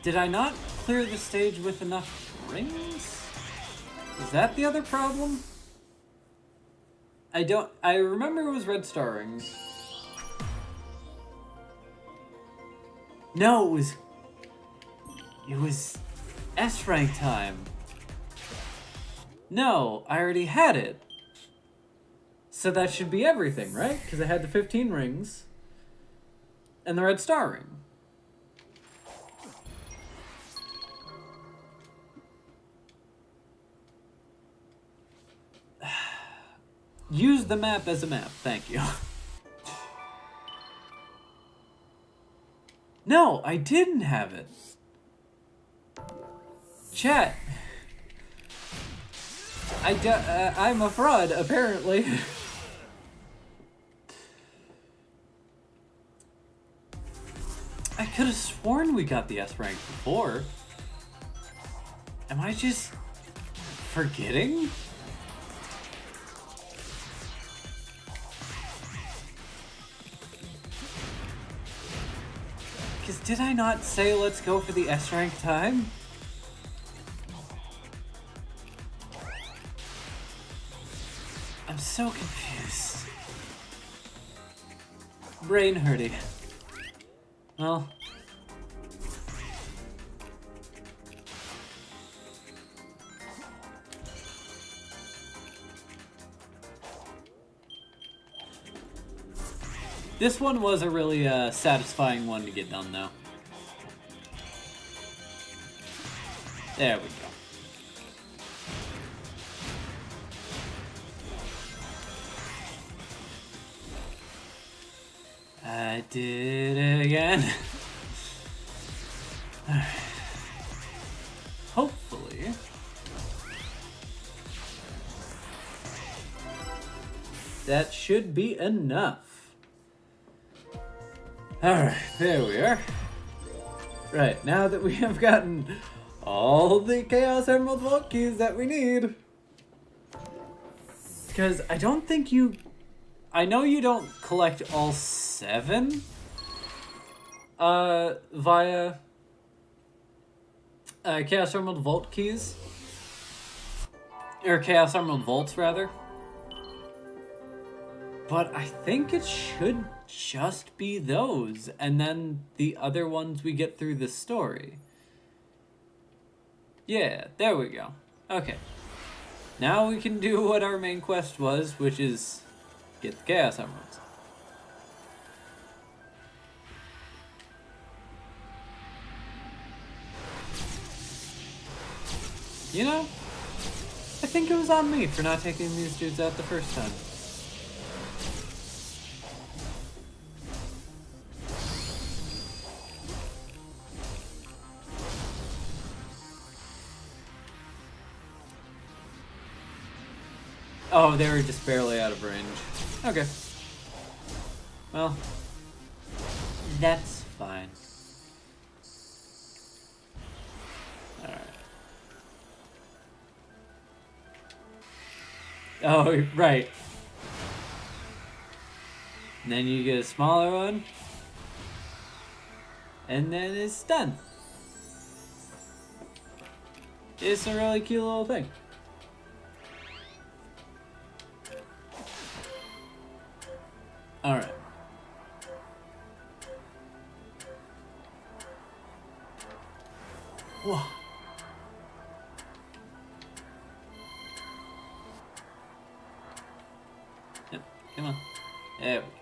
A: did I not clear the stage with enough rings? Is that the other problem? I remember it was red star rings. No, it was S rank time. No, I already had it. So that should be everything, right? Because I had the 15 rings and the red star ring. Use the map as a map, thank you. No, I didn't have it. Chat. I'm a fraud, apparently. I could have sworn we got the S rank before. Am I just forgetting? Because did I not say let's go for the S rank time? I'm so confused. Brain hurting. Well. This one was a really satisfying one to get done, though. There we go. I did it again. Alright. Hopefully. That should be enough. Alright, there we are. Right, now that we have gotten all the Chaos Emerald Vault keys that we need. Because I don't think you... I know you don't collect all 7 via Chaos Emerald Vault keys. Or Chaos Emerald Vaults, rather. But I think it should just be those, and then the other ones we get through the story. Yeah, there we go. Okay. Now we can do what our main quest was, which is get the Chaos Emeralds. You know, I think it was on me for not taking these dudes out the first time. Oh, they were just barely out of range. Okay. Well, that's fine. Alright. Oh, right. And then you get a smaller one. And then it's done. It's a really cute little thing. Alright. Whoa. Yep, come on. There we go.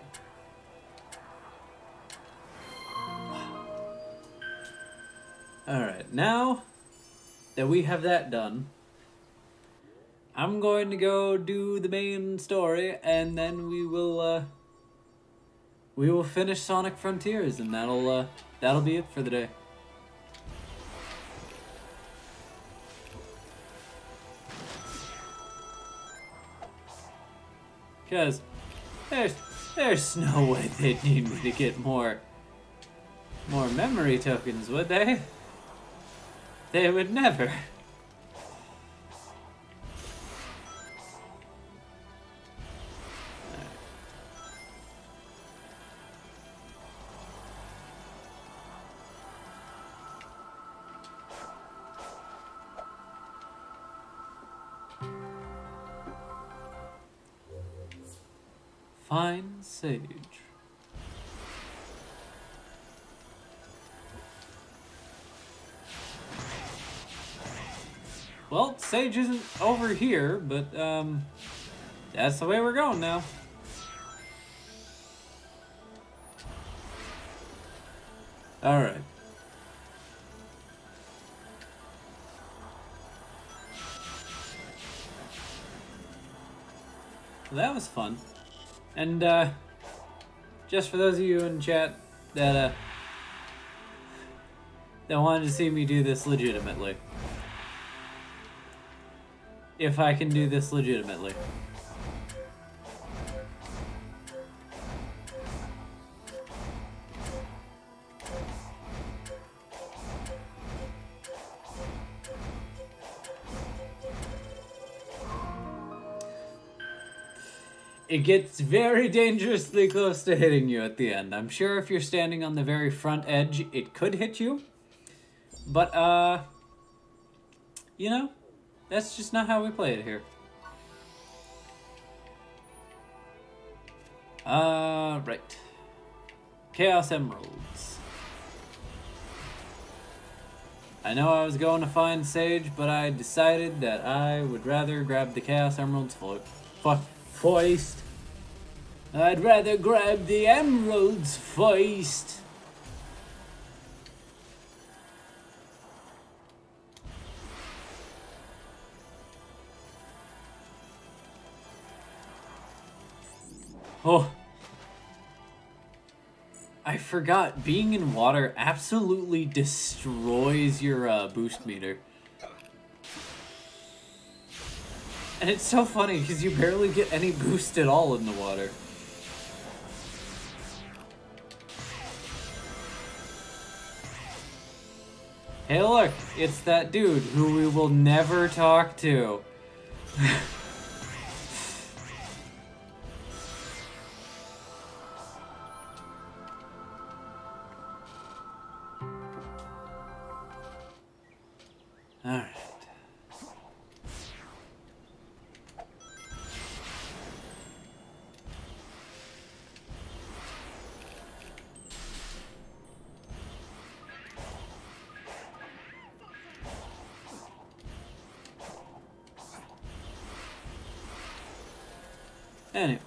A: Alright, now that we have that done, I'm going to go do the main story, and then we will finish Sonic Frontiers, and that'll be it for the day. Because there's no way they'd need me to get more memory tokens, would they? They would never. Fine sage. Well, sage isn't over here, but that's the way we're going now. All right. Well, that was fun. And just for those of you in chat that wanted to see me do this legitimately. If I can do this legitimately. It gets very dangerously close to hitting you at the end. I'm sure if you're standing on the very front edge, it could hit you. But, you know, that's just not how we play it here. Right. Chaos Emeralds. I know I was going to find Sage, but I decided that I would rather grab the Chaos Emeralds first. I'd rather grab the emeralds first. Oh. I forgot, being in water absolutely destroys your boost meter. And it's so funny because you barely get any boost at all in the water. Hey look, it's that dude who we will never talk to. Alright. Anyway.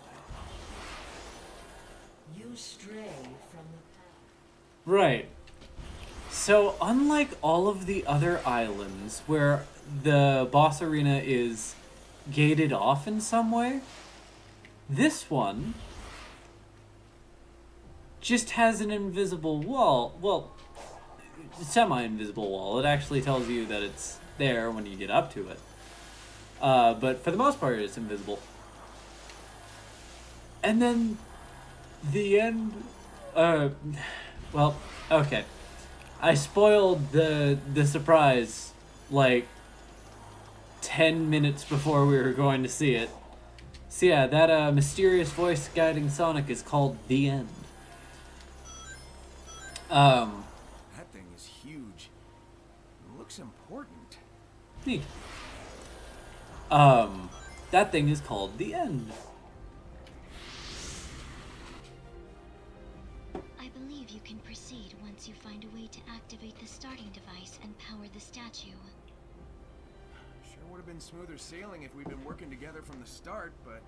G: You stray from the path.
A: Right. So, unlike all of the other islands where the boss arena is gated off in some way, this one just has an invisible wall. Well, semi-invisible wall. It actually tells you that it's there when you get up to it. But for the most part, it's invisible. And then the end, well, okay. I spoiled the surprise like 10 minutes before we were going to see it. So yeah, that mysterious voice guiding Sonic is called The End.
C: That thing is huge. It looks important.
A: Neat. That thing is called The End.
D: I believe you can proceed once you find a way to activate the starting device and power the statue.
C: Sure would have been smoother sailing if we'd been working together from the start, but...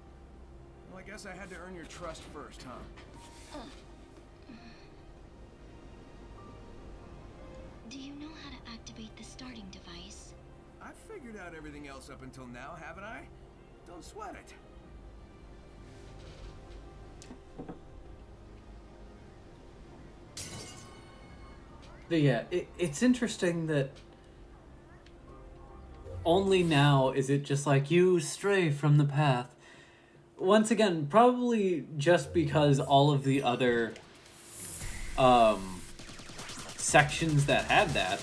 C: well, I guess I had to earn your trust first, huh?
D: Do you know how to activate the starting device?
C: I've figured out everything else up until now, haven't I? Don't sweat it.
A: But yeah, it's interesting that only now is it just like, you stray from the path. once again, probably just because all of the other sections that had that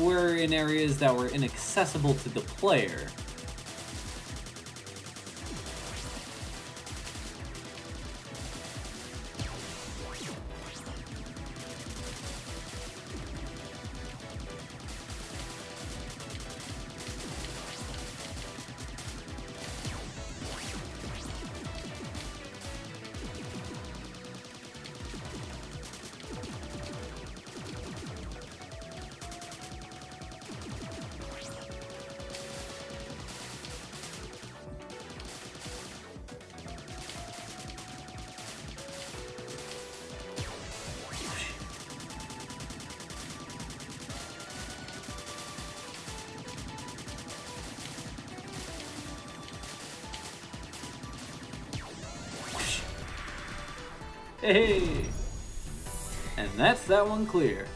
A: were in areas that were inaccessible to the player. Hey! And that's that one clear.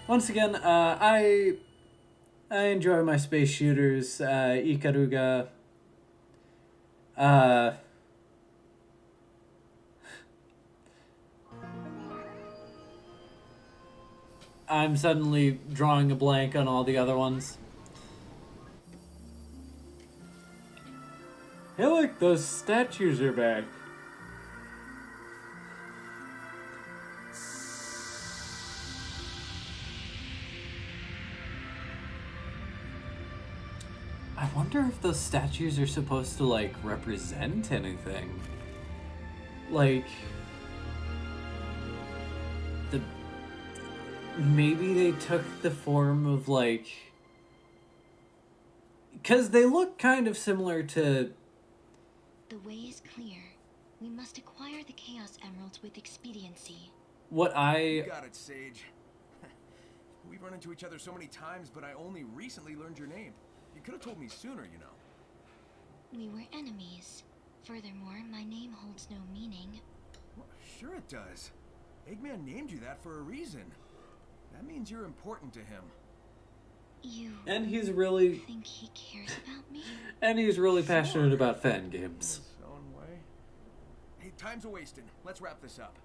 A: Once again, I enjoy my space shooters, Ikaruga. I'm suddenly drawing a blank on all the other ones. Hey look, those statues are back. I wonder if those statues are supposed to, like, represent anything. Like, maybe they took the form of, like... Because they look kind of similar to...
D: The way is clear. We must acquire the Chaos Emeralds with expediency.
A: What I...
C: Got it, Sage. We've run into each other so many times, but I only recently learned your name. You could have told me sooner, you know.
D: We were enemies. Furthermore, my name holds no meaning.
C: Well, sure it does. Eggman named you that for a reason. That means you're important to him.
D: You
A: And he's really...
D: think he cares about me?
A: And he's really passionate about fan games.
C: In his own way. Hey, time's a-wasting. Let's wrap this up.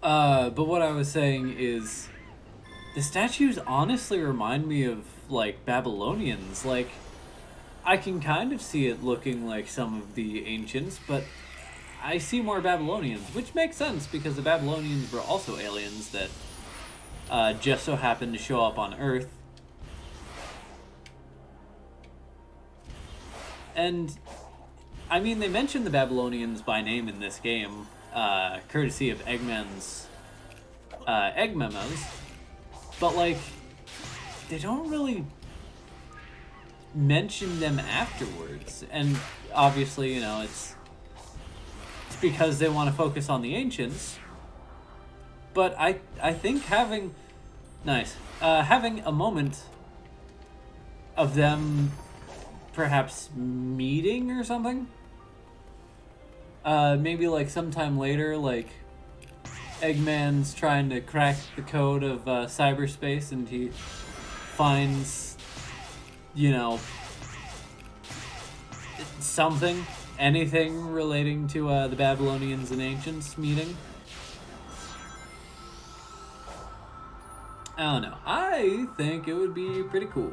A: But what I was saying is... The statues honestly remind me of, like, Babylonians. Like, I can kind of see it looking like some of the ancients, but I see more Babylonians, which makes sense because the Babylonians were also aliens that just so happened to show up on Earth. And, I mean, they mentioned the Babylonians by name in this game, courtesy of Eggman's Egg Memos. But, like, they don't really mention them afterwards. And obviously, you know, it's because they want to focus on the ancients. But I think having a moment of them perhaps meeting or something. Maybe like sometime later, like Eggman's trying to crack the code of cyberspace, and he finds, you know, anything relating to the Babylonians and Ancients meeting. I don't know. I think it would be pretty cool.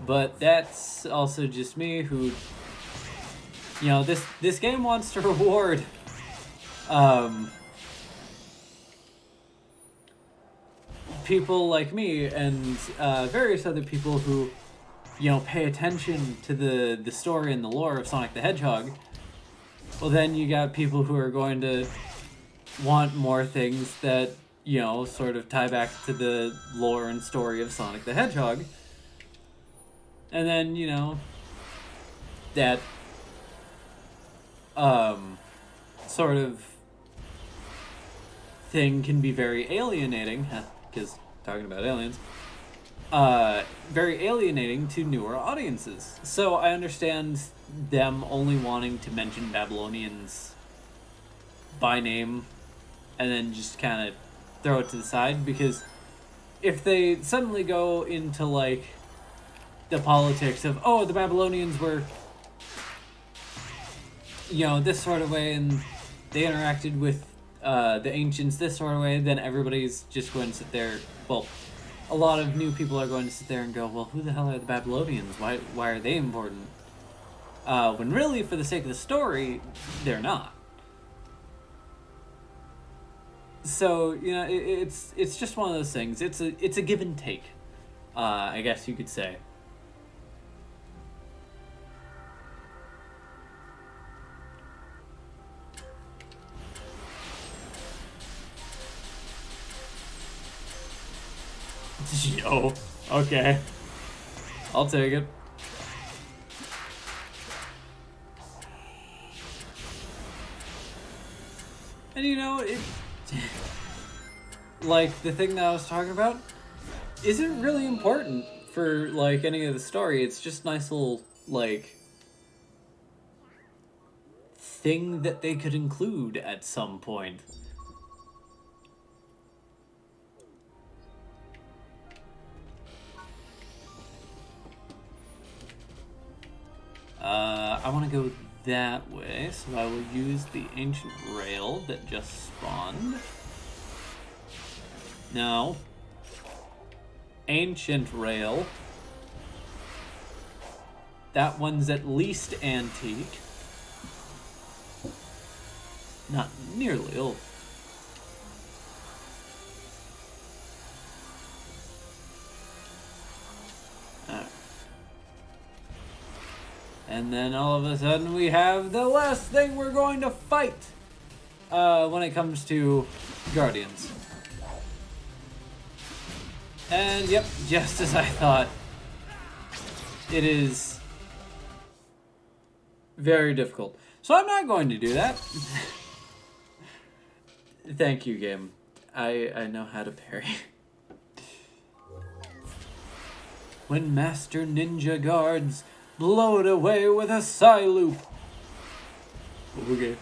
A: But that's also just me who, you know, this game wants to reward people like me and various other people who, you know, pay attention to the story and the lore of Sonic the Hedgehog. Well, then you got people who are going to want more things that, you know, sort of tie back to the lore and story of Sonic the Hedgehog. And then, you know, that sort of thing can be very alienating, because talking about aliens, very alienating to newer audiences. So I understand them only wanting to mention Babylonians by name and then just kind of throw it to the side, because if they suddenly go into, like, the politics of, oh, the Babylonians were, you know, this sort of way, and they interacted with the ancients this sort of way, then everybody's just going to sit there, well, a lot of new people are going to sit there and go, well, who the hell are the Babylonians? Why are they important? When really, for the sake of the story, they're not. So, you know, it's just one of those things. It's a give and take, I guess you could say. Yo, okay. I'll take it. And you know, it... like, the thing that I was talking about isn't really important for, like, any of the story. It's just nice little, like, thing that they could include at some point. I want to go that way, so I will use the ancient rail that just spawned. No. Ancient rail. That one's at least antique. Not nearly old. And then all of a sudden we have the last thing we're going to fight when it comes to Guardians. And yep, just as I thought, it is very difficult. So I'm not going to do that. Thank you, game. I know how to parry. When Master Ninja guards blow it away with a Psy loop. Okay.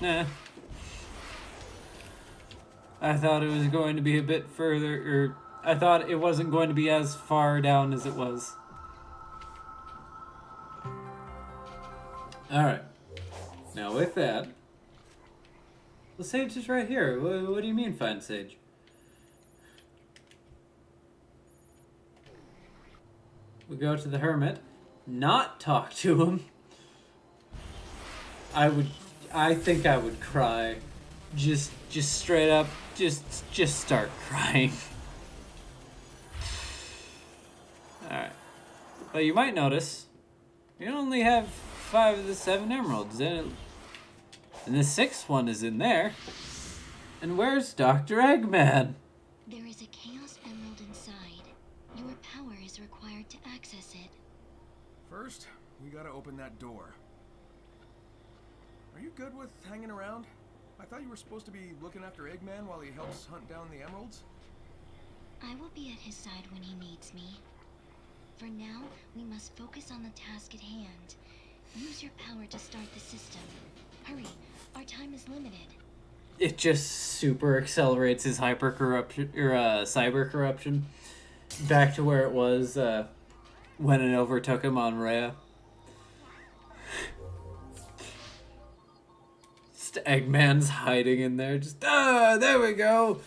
A: Nah. I thought it was going to be a bit further, or I thought it wasn't going to be as far down as it was. Alright. Now with that, the sage is right here. What do you mean, find sage? We go to the hermit, not talk to him. I think I would cry. Just straight up, just start crying. Alright. But you might notice, we only have 5 of the 7 emeralds, and the 6th one is in there. And where's Dr. Eggman?
D: There is a Chaos Emerald inside. Your power is required to access it.
C: First, we gotta open that door. Are you good with hanging around? I thought you were supposed to be looking after Eggman while he helps hunt down the emeralds.
D: I will be at his side when he needs me. For now, we must focus on the task at hand. Use your power to start the system. Hurry, our time is limited.
A: It just super accelerates his hyper corruption, or cyber corruption, back to where it was when it overtook him on Rhea. Just Eggman's hiding in there. Just there we go.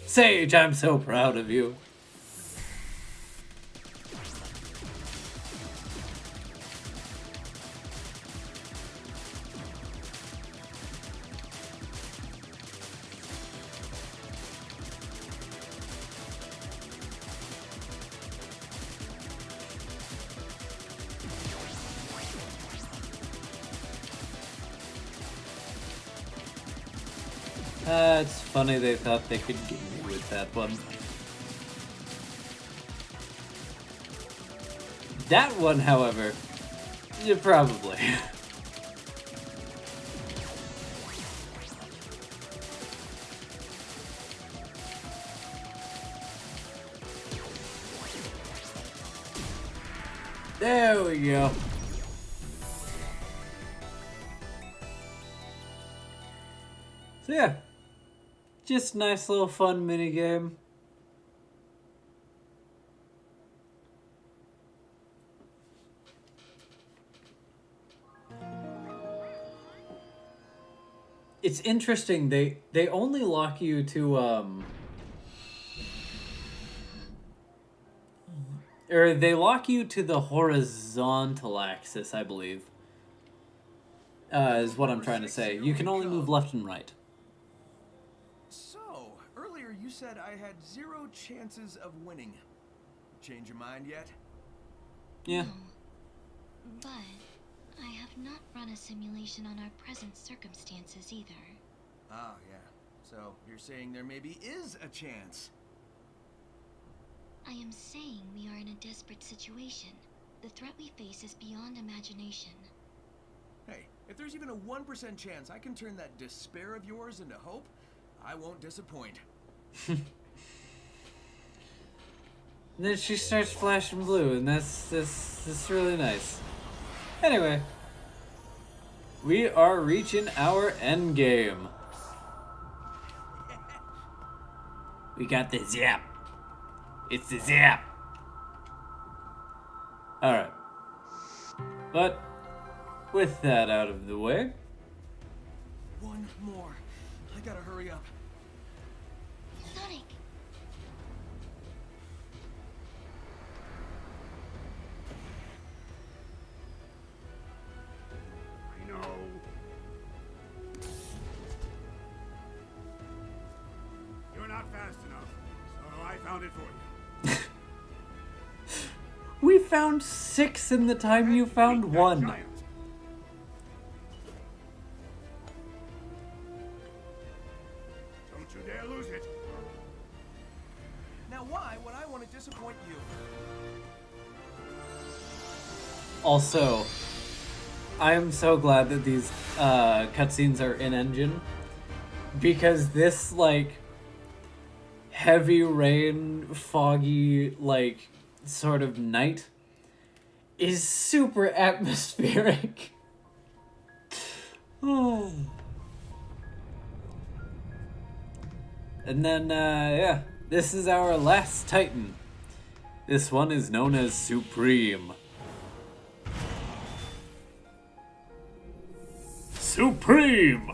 A: Sage, I'm so proud of you. It's funny they thought they could get me with that one. That one, however, yeah, probably. There we go. So yeah, just nice little fun mini game. It's interesting. They only lock you to or they lock you to the horizontal axis, I believe. Is what I'm trying to say. You can only move left and right.
C: So, earlier you said I had 0 chances of winning. Change your mind yet?
A: Yeah.
D: No. But I have not run a simulation on our present circumstances either.
C: Ah, yeah. So, you're saying there maybe is a chance.
D: I am saying we are in a desperate situation. The threat we face is beyond imagination.
C: Hey, if there's even a 1% chance I can turn that despair of yours into hope, I won't disappoint.
A: And then she starts flashing blue, and that's really nice. Anyway, we are reaching our end game. We got the zap. It's the zap. Alright. But with that out of the way,
C: One more. I gotta hurry up.
D: Sonic!
F: I know. You're not fast enough, so I found it for you.
A: we found 6 in the time you found
F: Beat that
A: 1.
F: giant. Don't you dare lose it.
C: Now why would I want to disappoint you?
A: Also, I am so glad that these cutscenes are in engine, because this like heavy rain, foggy like sort of night is super atmospheric. Oh. And then yeah, this is our last Titan. This one is known as Supreme. Supreme!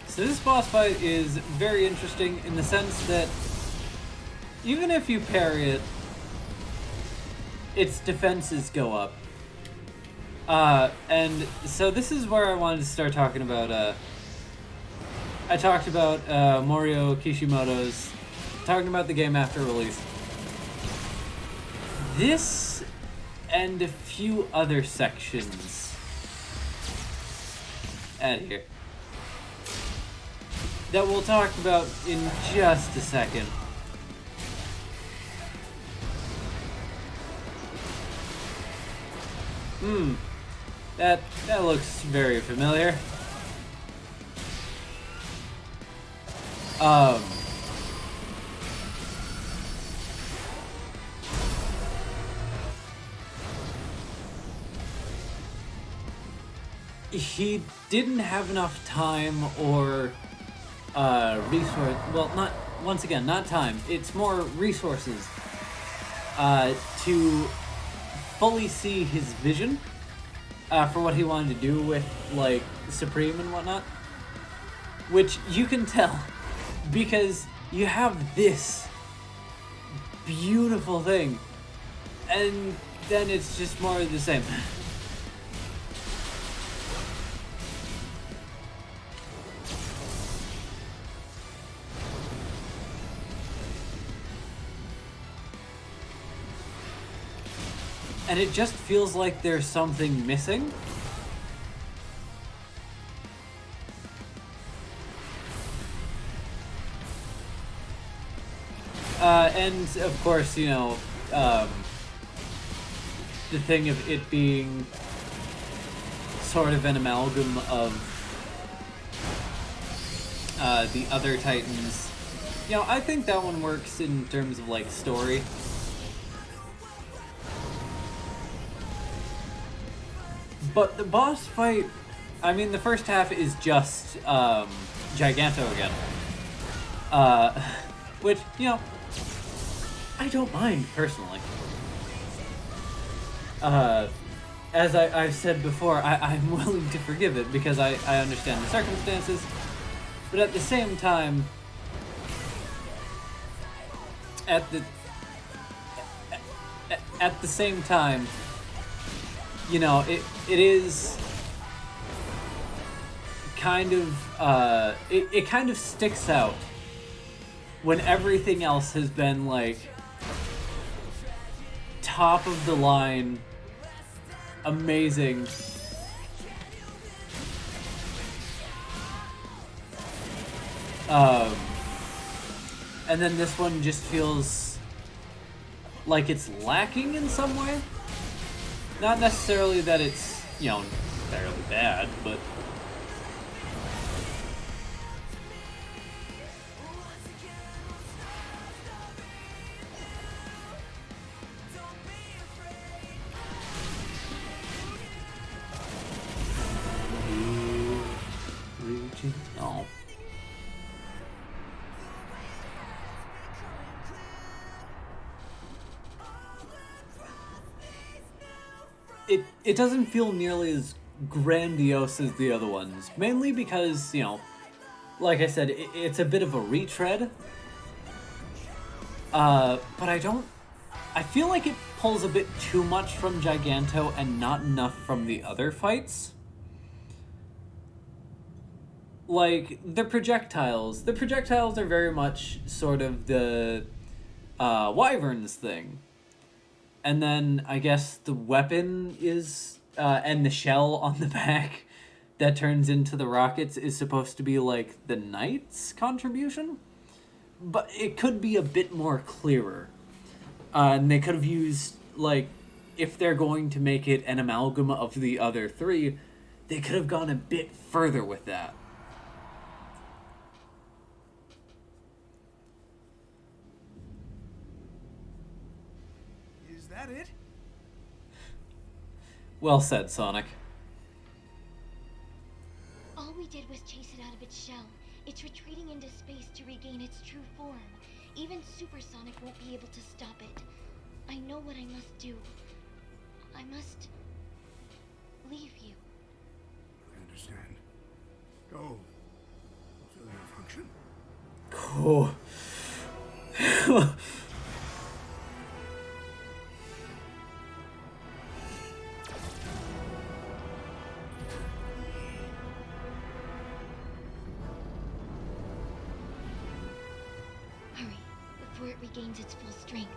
A: So this boss fight is very interesting in the sense that even if you parry it, its defenses go up. And so this is where I wanted to start talking about, I talked about Morio Kishimoto's, talking about the game after release. This and a few other sections out here that we'll talk about in just a second. That looks very familiar. He didn't have enough time or resource. Well, not once again, not time. It's more resources to fully see his vision for what he wanted to do with like Supreme and whatnot, which you can tell because you have this beautiful thing, and then it's just more of the same. And it just feels like there's something missing. And of course, you know, the thing of it being sort of an amalgam of the other Titans, you know, I think that one works in terms of like story. But the boss fight, I mean, the first half is just Giganto again. Which, you know, I don't mind personally. As I've said before, I'm willing to forgive it because I understand the circumstances, but at the same time, at the same time, you know, it is kind of it kind of sticks out when everything else has been like top of the line, amazing. And then this one just feels like it's lacking in some way. Not necessarily that it's, you know, fairly bad, but oh. It doesn't feel nearly as grandiose as the other ones, mainly because, you know, like I said, it's a bit of a retread. But I feel like it pulls a bit too much from Giganto and not enough from the other fights. Like, the projectiles are very much sort of the Wyverns thing. And then I guess the weapon is, and the shell on the back that turns into the rockets is supposed to be like the Knight's contribution. But it could be a bit more clearer. And they could have used, like, if they're going to make it an amalgam of the other three, they could have gone a bit further with that.
C: Is that it?
A: Well said, Sonic.
D: All we did was chase it out of its shell. It's retreating into space to regain its true form. Even Supersonic won't be able to stop it. I know what I must do. I must leave you.
F: I understand. Go. Fulfill your function.
A: Cool.
D: Hurry, before it regains its full strength.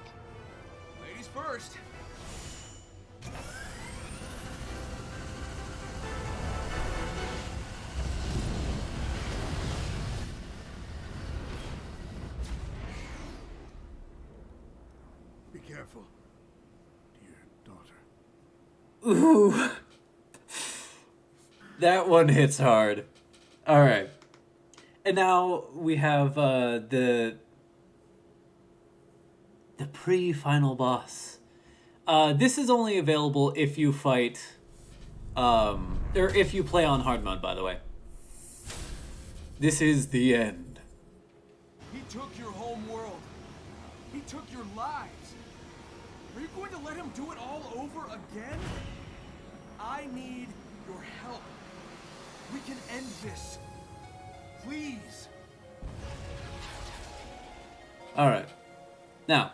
C: Ladies first.
F: Be careful, dear daughter.
A: Ooh. That one hits hard. Alright. And now we have the pre-final boss. This is only available if you fight, or if you play on hard mode, by the way. This is the end.
C: He took your home world. He took your lives. Are you going to let him do it all over again? I need your help. We can end this. Please.
A: Alright. Now,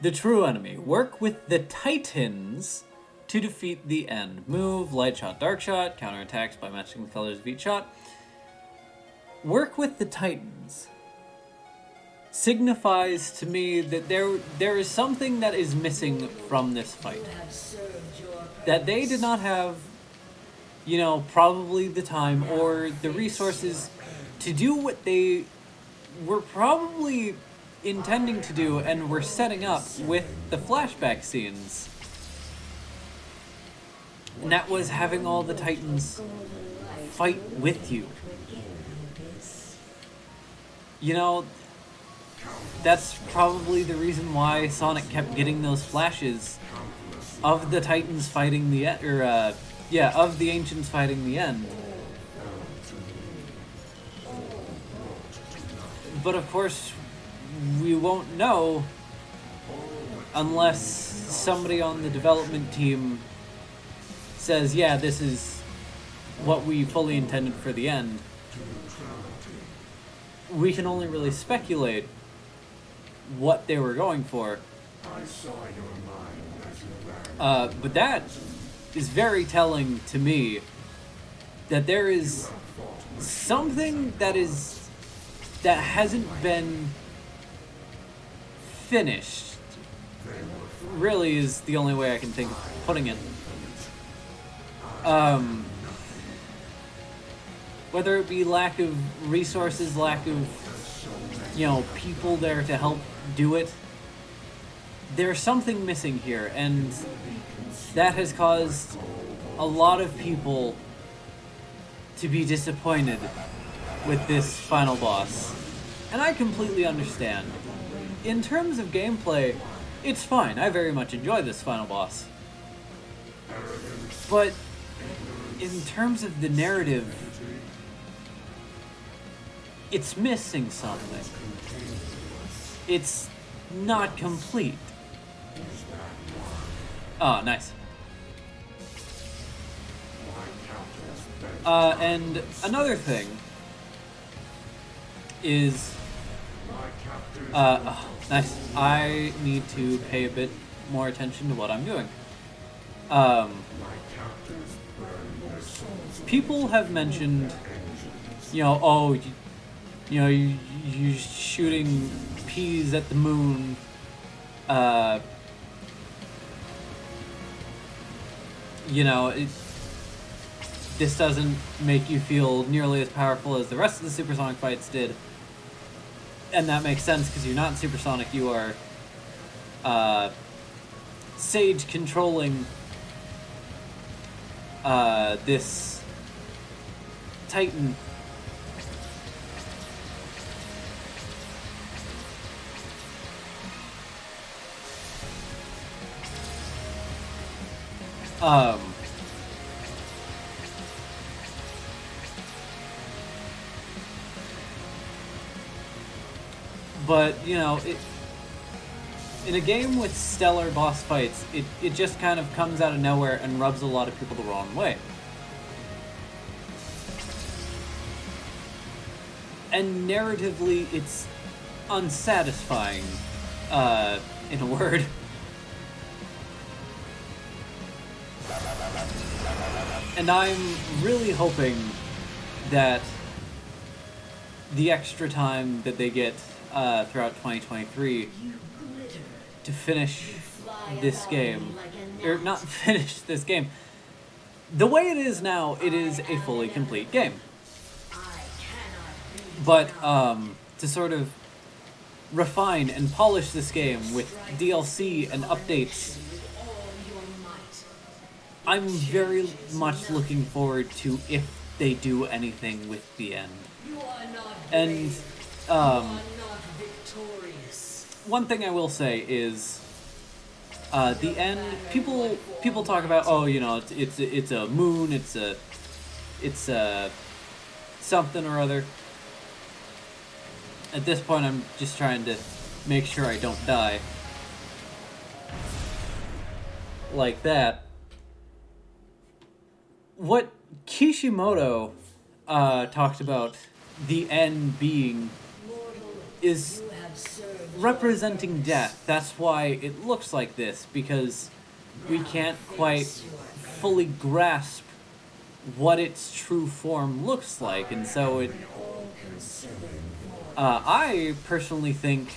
A: the true enemy. Work with the Titans to defeat the end. Move, light shot, dark shot, counterattacks by matching the colors of each shot. Work with the Titans signifies to me that there is something that is missing from this fight. That they did not have, you know, probably the time or the resources to do what they were probably intending to do and were setting up with the flashback scenes. And that was having all the Titans fight with you. You know, that's probably the reason why Sonic kept getting those flashes of the Titans fighting the end, of the Ancients fighting the end. But of course, we won't know unless somebody on the development team says, yeah, this is what we fully intended for the end. We can only really speculate what they were going for. But that is very telling to me that there is something that hasn't been finished. Really is the only way I can think of putting it. Whether it be lack of resources, lack of, people there to help do it, there's something missing here, and that has caused a lot of people to be disappointed with this final boss. And I completely understand. In terms of gameplay, it's fine. I very much enjoy this final boss. But in terms of the narrative, it's missing something. It's not complete. Oh, nice. And another thing is, nice. I need to pay a bit more attention to what I'm doing. People have mentioned, you shooting peas at the moon, this doesn't make you feel nearly as powerful as the rest of the supersonic fights did. And that makes sense, because you're not supersonic, you are Sage controlling this Titan. But, in a game with stellar boss fights, it just kind of comes out of nowhere and rubs a lot of people the wrong way. And narratively, it's unsatisfying, in a word. And I'm really hoping that the extra time that they get throughout 2023 to finish this game, or not finish this game, the way it is now, it is a fully complete game. But to sort of refine and polish this game with DLC and updates, I'm very much looking forward to if they do anything with the end. And one thing I will say is the end. People talk about, it's a moon, it's a something or other. At this point, I'm just trying to make sure I don't die like that. What Kishimoto talked about the end being is representing death. That's why it looks like this, because we can't quite fully grasp what its true form looks like, and so it I personally think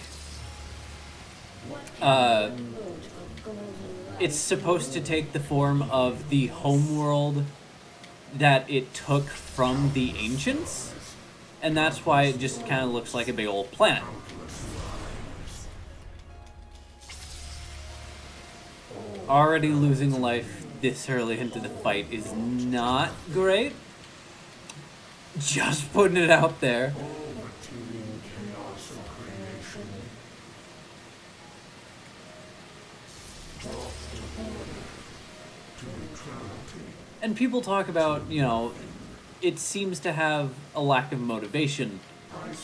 A: it's supposed to take the form of the homeworld that it took from the Ancients, and that's why it just kind of looks like a big old planet. already losing a life this early into the fight is not great. Just putting it out there. And people talk about, you know, it seems to have a lack of motivation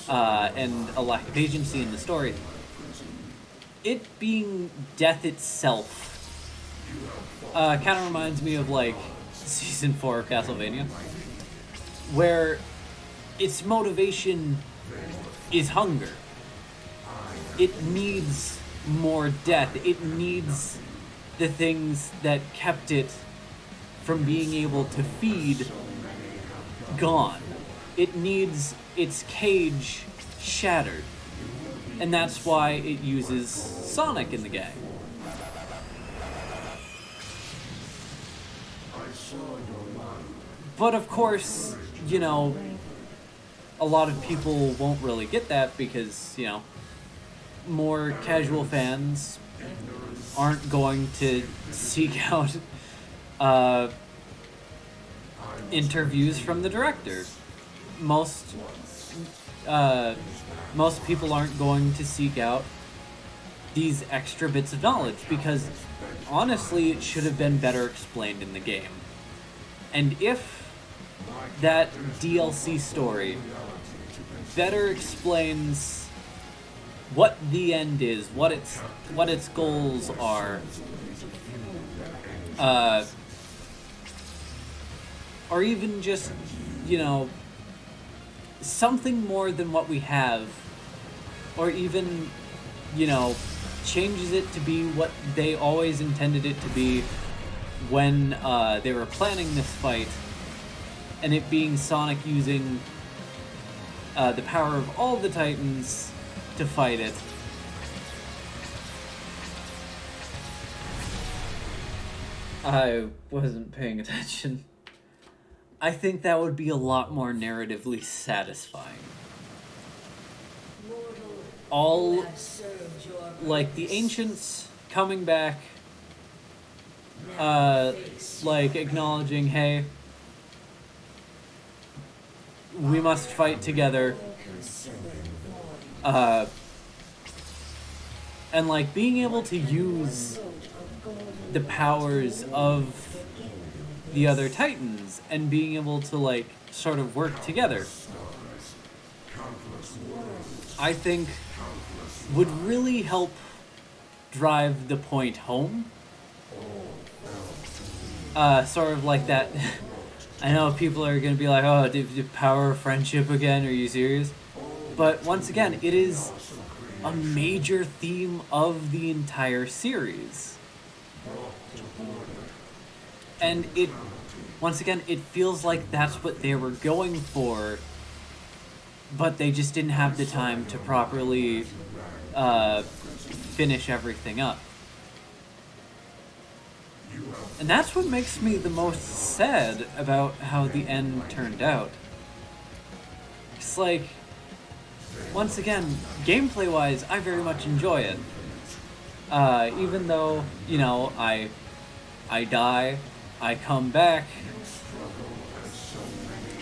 A: and a lack of agency in the story. It being death itself kind of reminds me of, like, Season 4 of Castlevania, where its motivation is hunger. It needs more death. It needs the things that kept it from being able to feed gone. It needs its cage shattered. And that's why it uses Sonic in the game. But of course, you know, a lot of people won't really get that because, you know, more casual fans aren't going to seek out interviews from the director. Most people aren't going to seek out these extra bits of knowledge because, honestly, it should have been better explained in the game. And if that DLC story better explains what the end is, what its goals are, or even just, you know, something more than what we have, or even, you know, changes it to be what they always intended it to be when they were planning this fight, and it being Sonic using the power of all the Titans to fight it. I wasn't paying attention. I think that would be a lot more narratively satisfying. All, like, the Ancients coming back, like, acknowledging, hey, we must fight together, and, like, being able to use the powers of the other Titans and being able to, like, sort of work together, I think would really help drive the point home. Sort of like that. I know people are gonna be like, oh, the power of friendship again, are you serious? But once again, it is a major theme of the entire series. And it, once again, it feels like that's what they were going for, but they just didn't have the time to properly finish everything up. And that's what makes me the most sad about how the end turned out. It's like, once again, gameplay-wise, I very much enjoy it. Even though, you know, I die, I come back,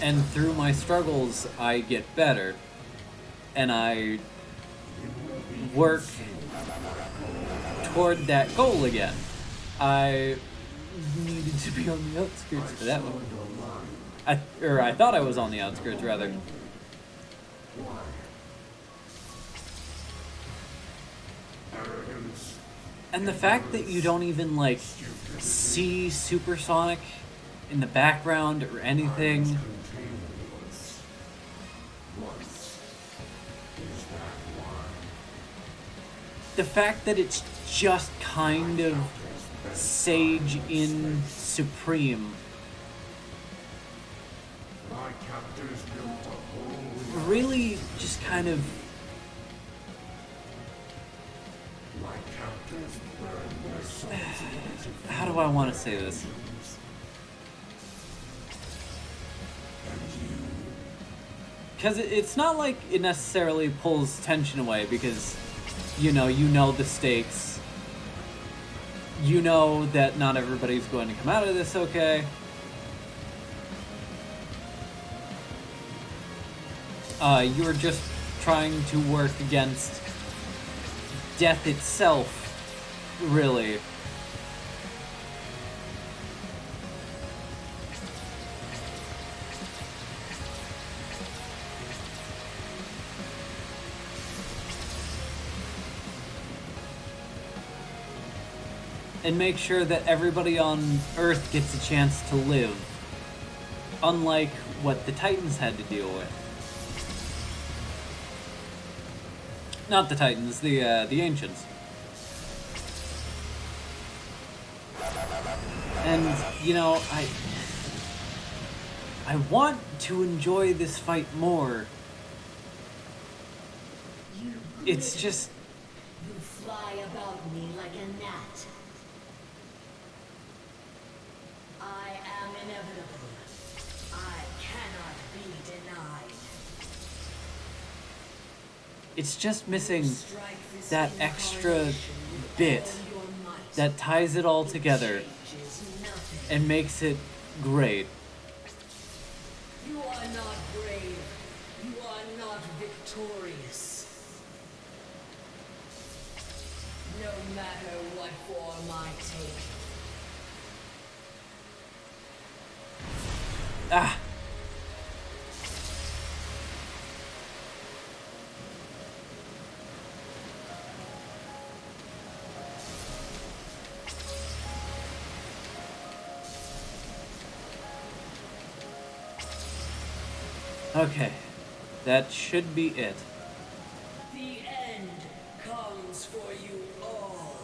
A: and through my struggles, I get better. And I work toward that goal again. I needed to be on the outskirts for that one. I thought I was on the outskirts, rather. And the fact that you don't even, like, see Supersonic in the background or anything. The fact that it's just kind of Sage in Supreme really just kind of how do I want to say this? Because it's not like it necessarily pulls tension away because, you know the stakes. you know that not everybody's going to come out of this okay. You're just trying to work against death itself, really. And make sure that everybody on Earth gets a chance to live, unlike what the Titans had to deal with. Not the Titans, the Ancients. And, you know, I want to enjoy this fight more. It's just...
G: You fly about me like a gnat. I am inevitable. I cannot be denied.
A: It's just missing that extra bit that ties it all together and makes it great.
G: You are not brave. You are not victorious. No matter what form I take.
A: Ah! Okay, that should be it.
G: The end comes for you all.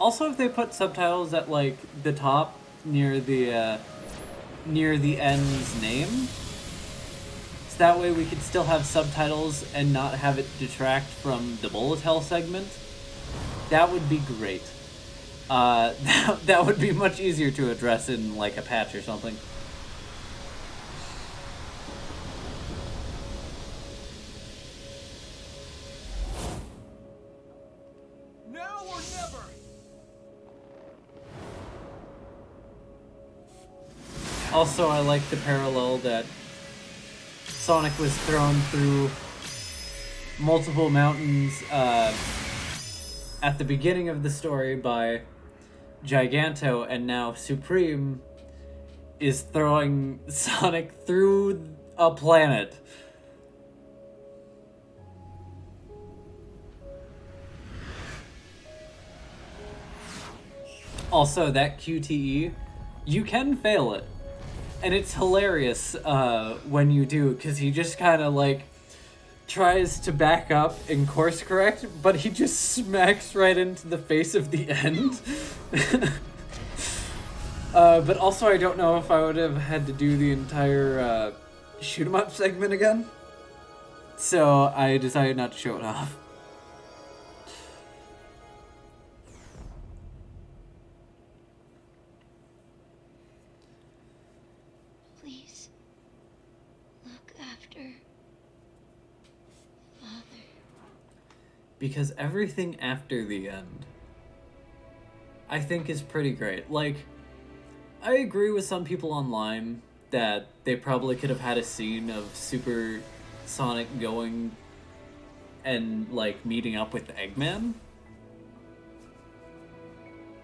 A: Also, if they put subtitles at like the top near the end's name, so that way we could still have subtitles and not have it detract from the bullet hell segment, that would be great. That would be much easier to address in like a patch or something.
C: Now or never!
A: Also, I like the parallel that Sonic was thrown through multiple mountains at the beginning of the story by Giganto, and now Supreme is throwing Sonic through a planet. Also, that QTE, you can fail it. And it's hilarious when you do, because he just kind of like tries to back up and course correct, but he just smacks right into the face of the end. But also, I don't know if I would have had to do the entire shoot 'em up segment again. So I decided not to show it off.
D: Please, look after Father.
A: Because everything after the end, I think, is pretty great. Like, I agree with some people online that they probably could have had a scene of Super Sonic going and, like, meeting up with Eggman.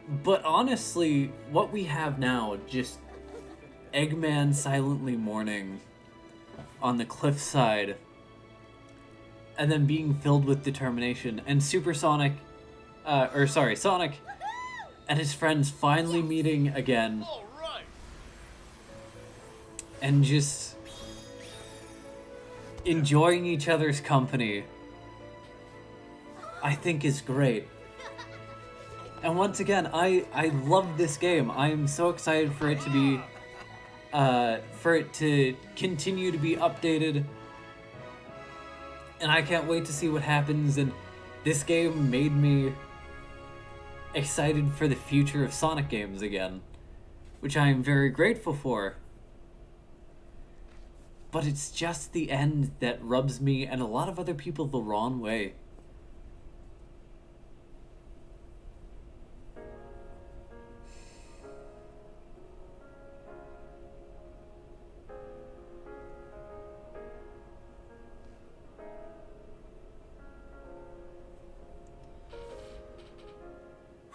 A: But honestly, what we have now, just Eggman silently mourning on the cliffside, and then being filled with determination, and Sonic and his friends finally meeting again, and just enjoying each other's company, I think is great. And once again, I love this game. I am so excited for it to be, for it to continue to be updated. And I can't wait to see what happens, and this game made me excited for the future of Sonic games again, which I am very grateful for. But it's just the end that rubs me and a lot of other people the wrong way.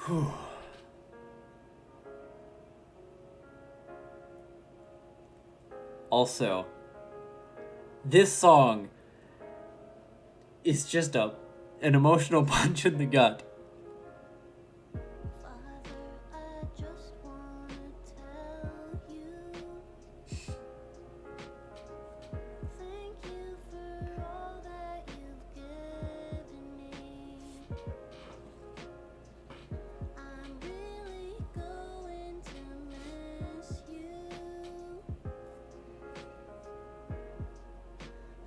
A: Whew. Also, this song is just an emotional punch in the gut.
H: Father, I just wanna tell you, thank you for all that you've given me. I'm really going to miss you.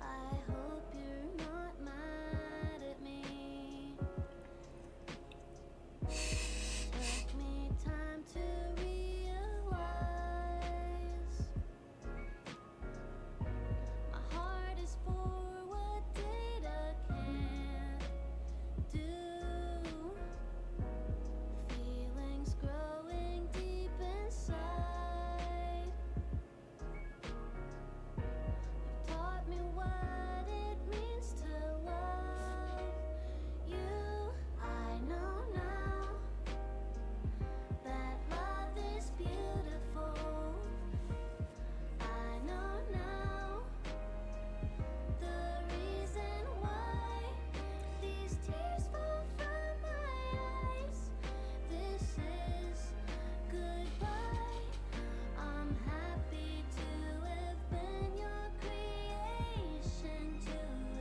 H: I hope you're not mad at me. Took me time to realize my heart is for what data can't do. Feelings growing deep inside. You've taught me what it means to love you. I know now that love is beautiful. I know now the reason why these tears fall from my eyes. This is goodbye. I'm happy to have been your creation, to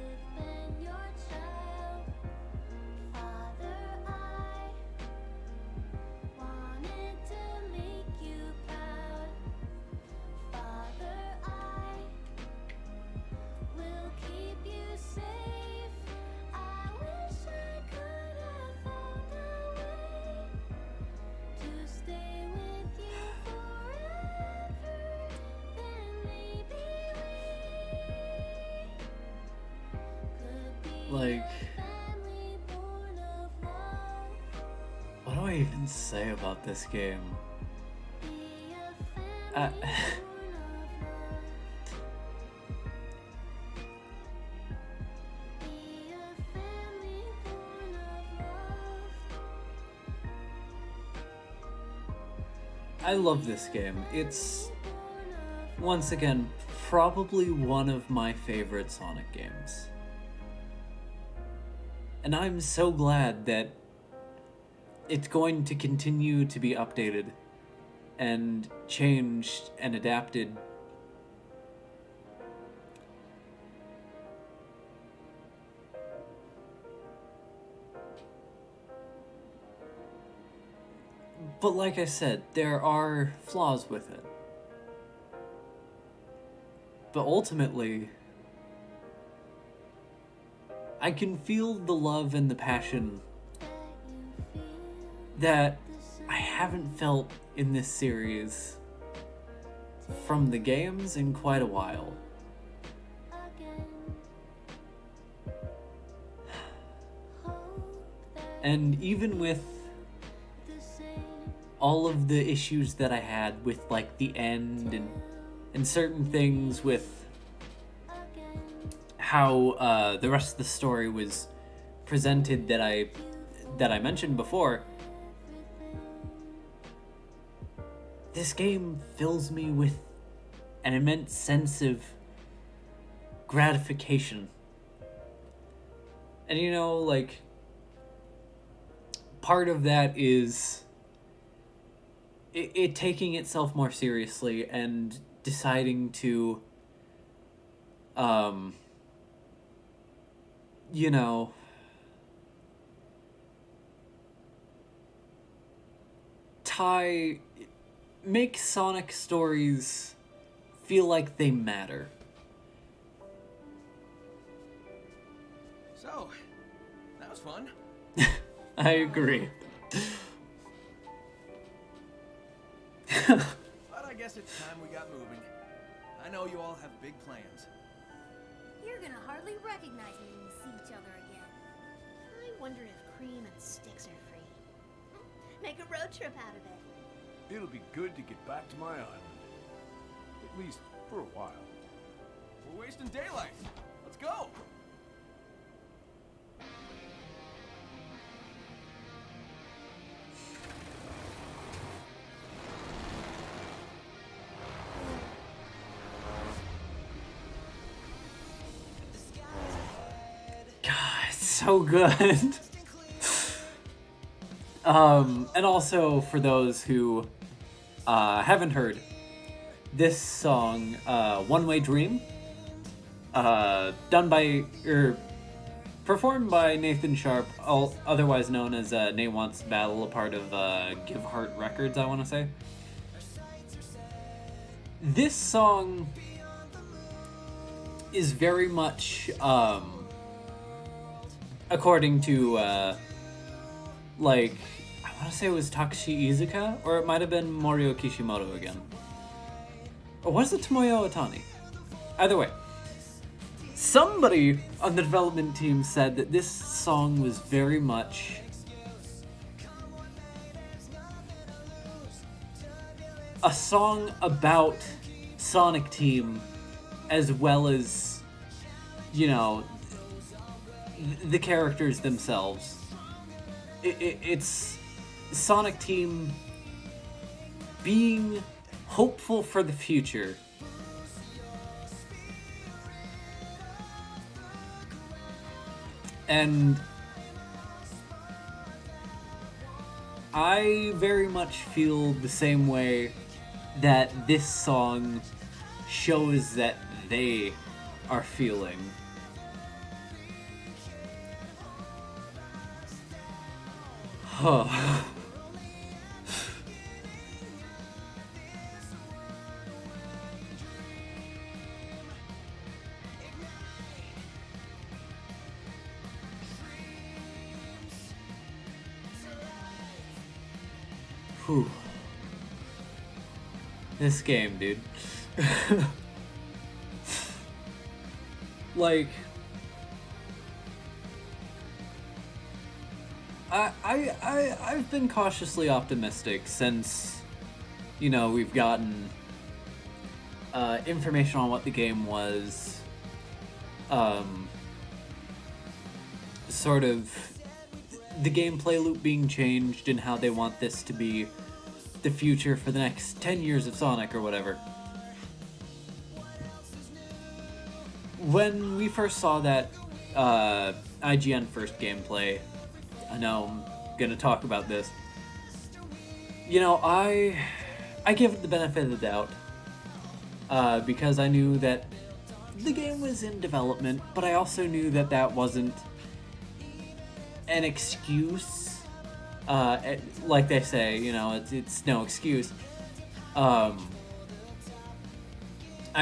H: have been your child. Father, I wanted to make you proud. Father, I will keep you safe. I wish I could have found a way to stay with you forever. Then maybe we could be
A: Like,
H: a family born of love.
A: what do I even say about this game?
H: Be a
A: Uh,
H: family born of love. Be a family born of love.
A: I love this game. It's,
H: Born of
A: once again, probably one of my favorite Sonic games. And I'm so glad that it's going to continue to be updated and changed and adapted. But like I said, there are flaws with it. But ultimately, I can feel the love and the passion that I haven't felt in this series from the games in quite a while. And even with all of the issues that I had with like the end and certain things with how the rest of the story was presented that I mentioned before, this game fills me with an immense sense of gratification. And you know, like, part of that is it taking itself more seriously and deciding to, you know, make Sonic stories feel like they matter.
C: So, that was fun.
A: I agree.
C: But I guess it's time we got moving. I know you all have big plans.
E: You're gonna hardly recognize me when we see each other again.
H: I wonder if cream and sticks are free. Make a road trip out of it.
B: It'll be good to get back to my island. At least for a while.
C: We're wasting daylight. Let's go.
A: so good. And also for those who haven't heard, this song, One Way Dream, performed by Nathan Sharp, otherwise known as Nate Wants Battle, a part of Give Heart Records, I want to say. This song is very much, according to, like, I want to say it was Takashi Iizuka, or it might have been Morio Kishimoto again. Or was it Tomoyo Otani? Either way. Somebody on the development team said that this song was very much a song about Sonic Team as well as, you know, the characters themselves. It's Sonic Team being hopeful for the future. And I very much feel the same way that this song shows that they are feeling. Oh. Whew. This game, dude. Like, I've been cautiously optimistic since, you know, we've gotten information on what the game was, sort of the gameplay loop being changed and how they want this to be the future for the next 10 years of Sonic or whatever. When we first saw that IGN first gameplay, I know I'm gonna talk about this, you know, I give it the benefit of the doubt, because I knew that the game was in development, but I also knew that that wasn't an excuse. Like they say, you know, it's no excuse. I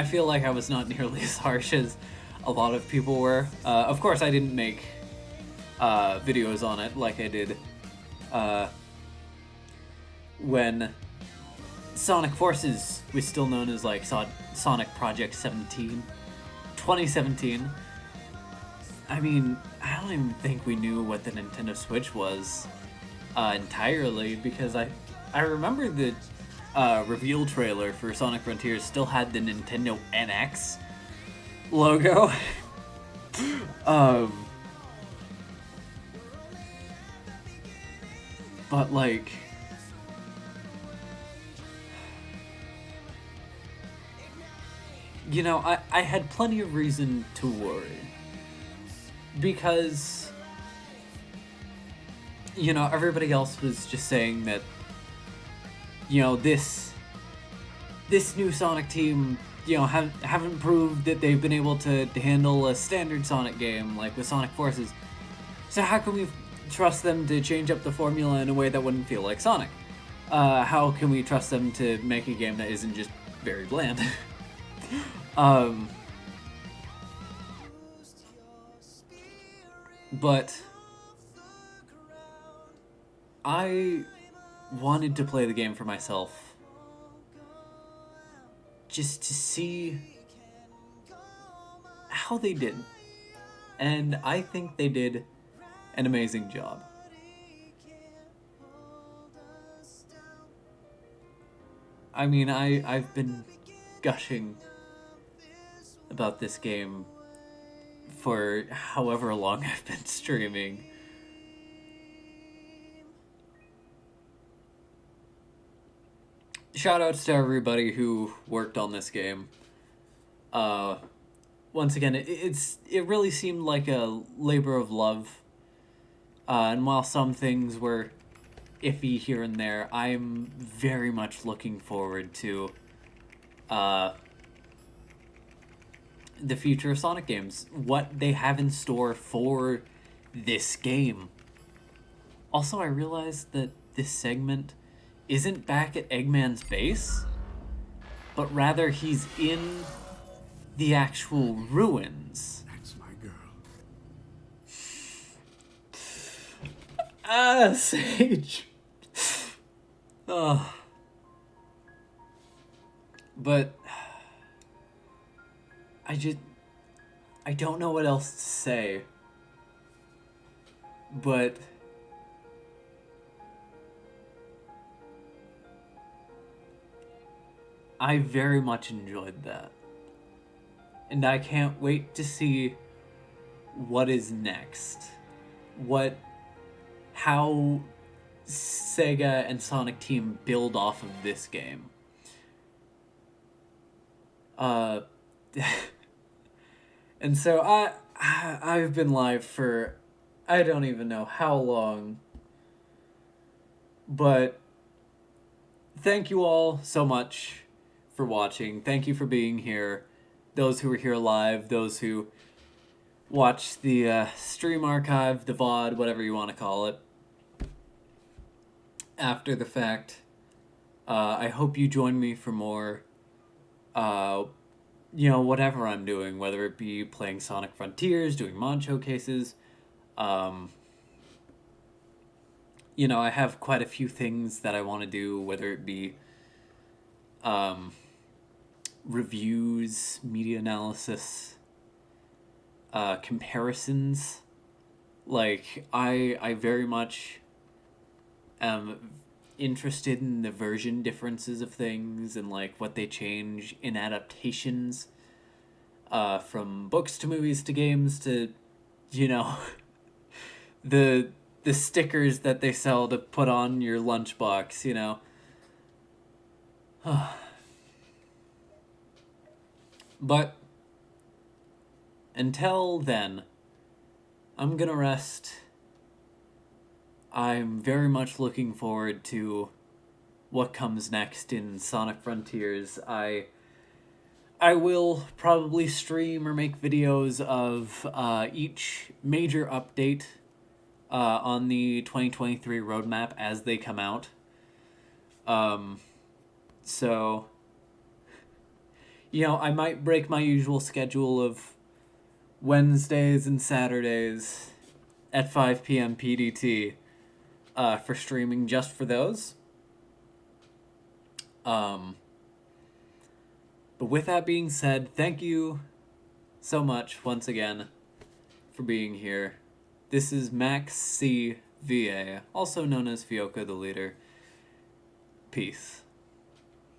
A: feel like I was not nearly as harsh as a lot of people were. Of course, I didn't make videos on it like I did when Sonic Forces was still known as like Sonic Project 2017. I mean, I don't even think we knew what the Nintendo Switch was entirely, because I remember the reveal trailer for Sonic Frontiers still had the Nintendo NX logo. But like, you know, I had plenty of reason to worry, because, you know, everybody else was just saying that, you know, this new Sonic team, you know, haven't proved that they've been able to handle a standard Sonic game like with Sonic Forces. So how can we trust them to change up the formula in a way that wouldn't feel like Sonic? How can we trust them to make a game that isn't just very bland? But I wanted to play the game for myself, just to see how they did. And I think they did an amazing job. I mean, I've been gushing about this game for however long I've been streaming. Shoutouts to everybody who worked on this game. Once again, it really seemed like a labor of love And while some things were iffy here and there, I'm very much looking forward to the future of Sonic games, what they have in store for this game. Also, I realized that this segment isn't back at Eggman's base, but rather he's in the actual ruins.
F: That's my girl.
A: Sage. Oh. But I don't know what else to say. But I very much enjoyed that. And I can't wait to see what is next. How Sega and Sonic Team build off of this game. And so I've been live for I don't even know how long. But thank you all so much for watching. Thank you for being here. Those who were here live, those who watched the stream archive, the VOD, whatever you want to call it, after the fact. I hope you join me for more, whatever I'm doing, whether it be playing Sonic Frontiers, doing mod showcases. I have quite a few things that I want to do, whether it be reviews, media analysis, comparisons. Like, I very much am interested in the version differences of things and, like, what they change in adaptations, from books to movies to games to, the stickers that they sell to put on your lunchbox, But until then, I'm gonna rest. I'm very much looking forward to what comes next in Sonic Frontiers. I will probably stream or make videos of each major update on the 2023 roadmap as they come out. So, I might break my usual schedule of Wednesdays and Saturdays at 5 p.m. PDT for streaming just for those. But with that being said, thank you so much once again for being here. This is Max C. VA, also known as Fioka the Leader. Peace.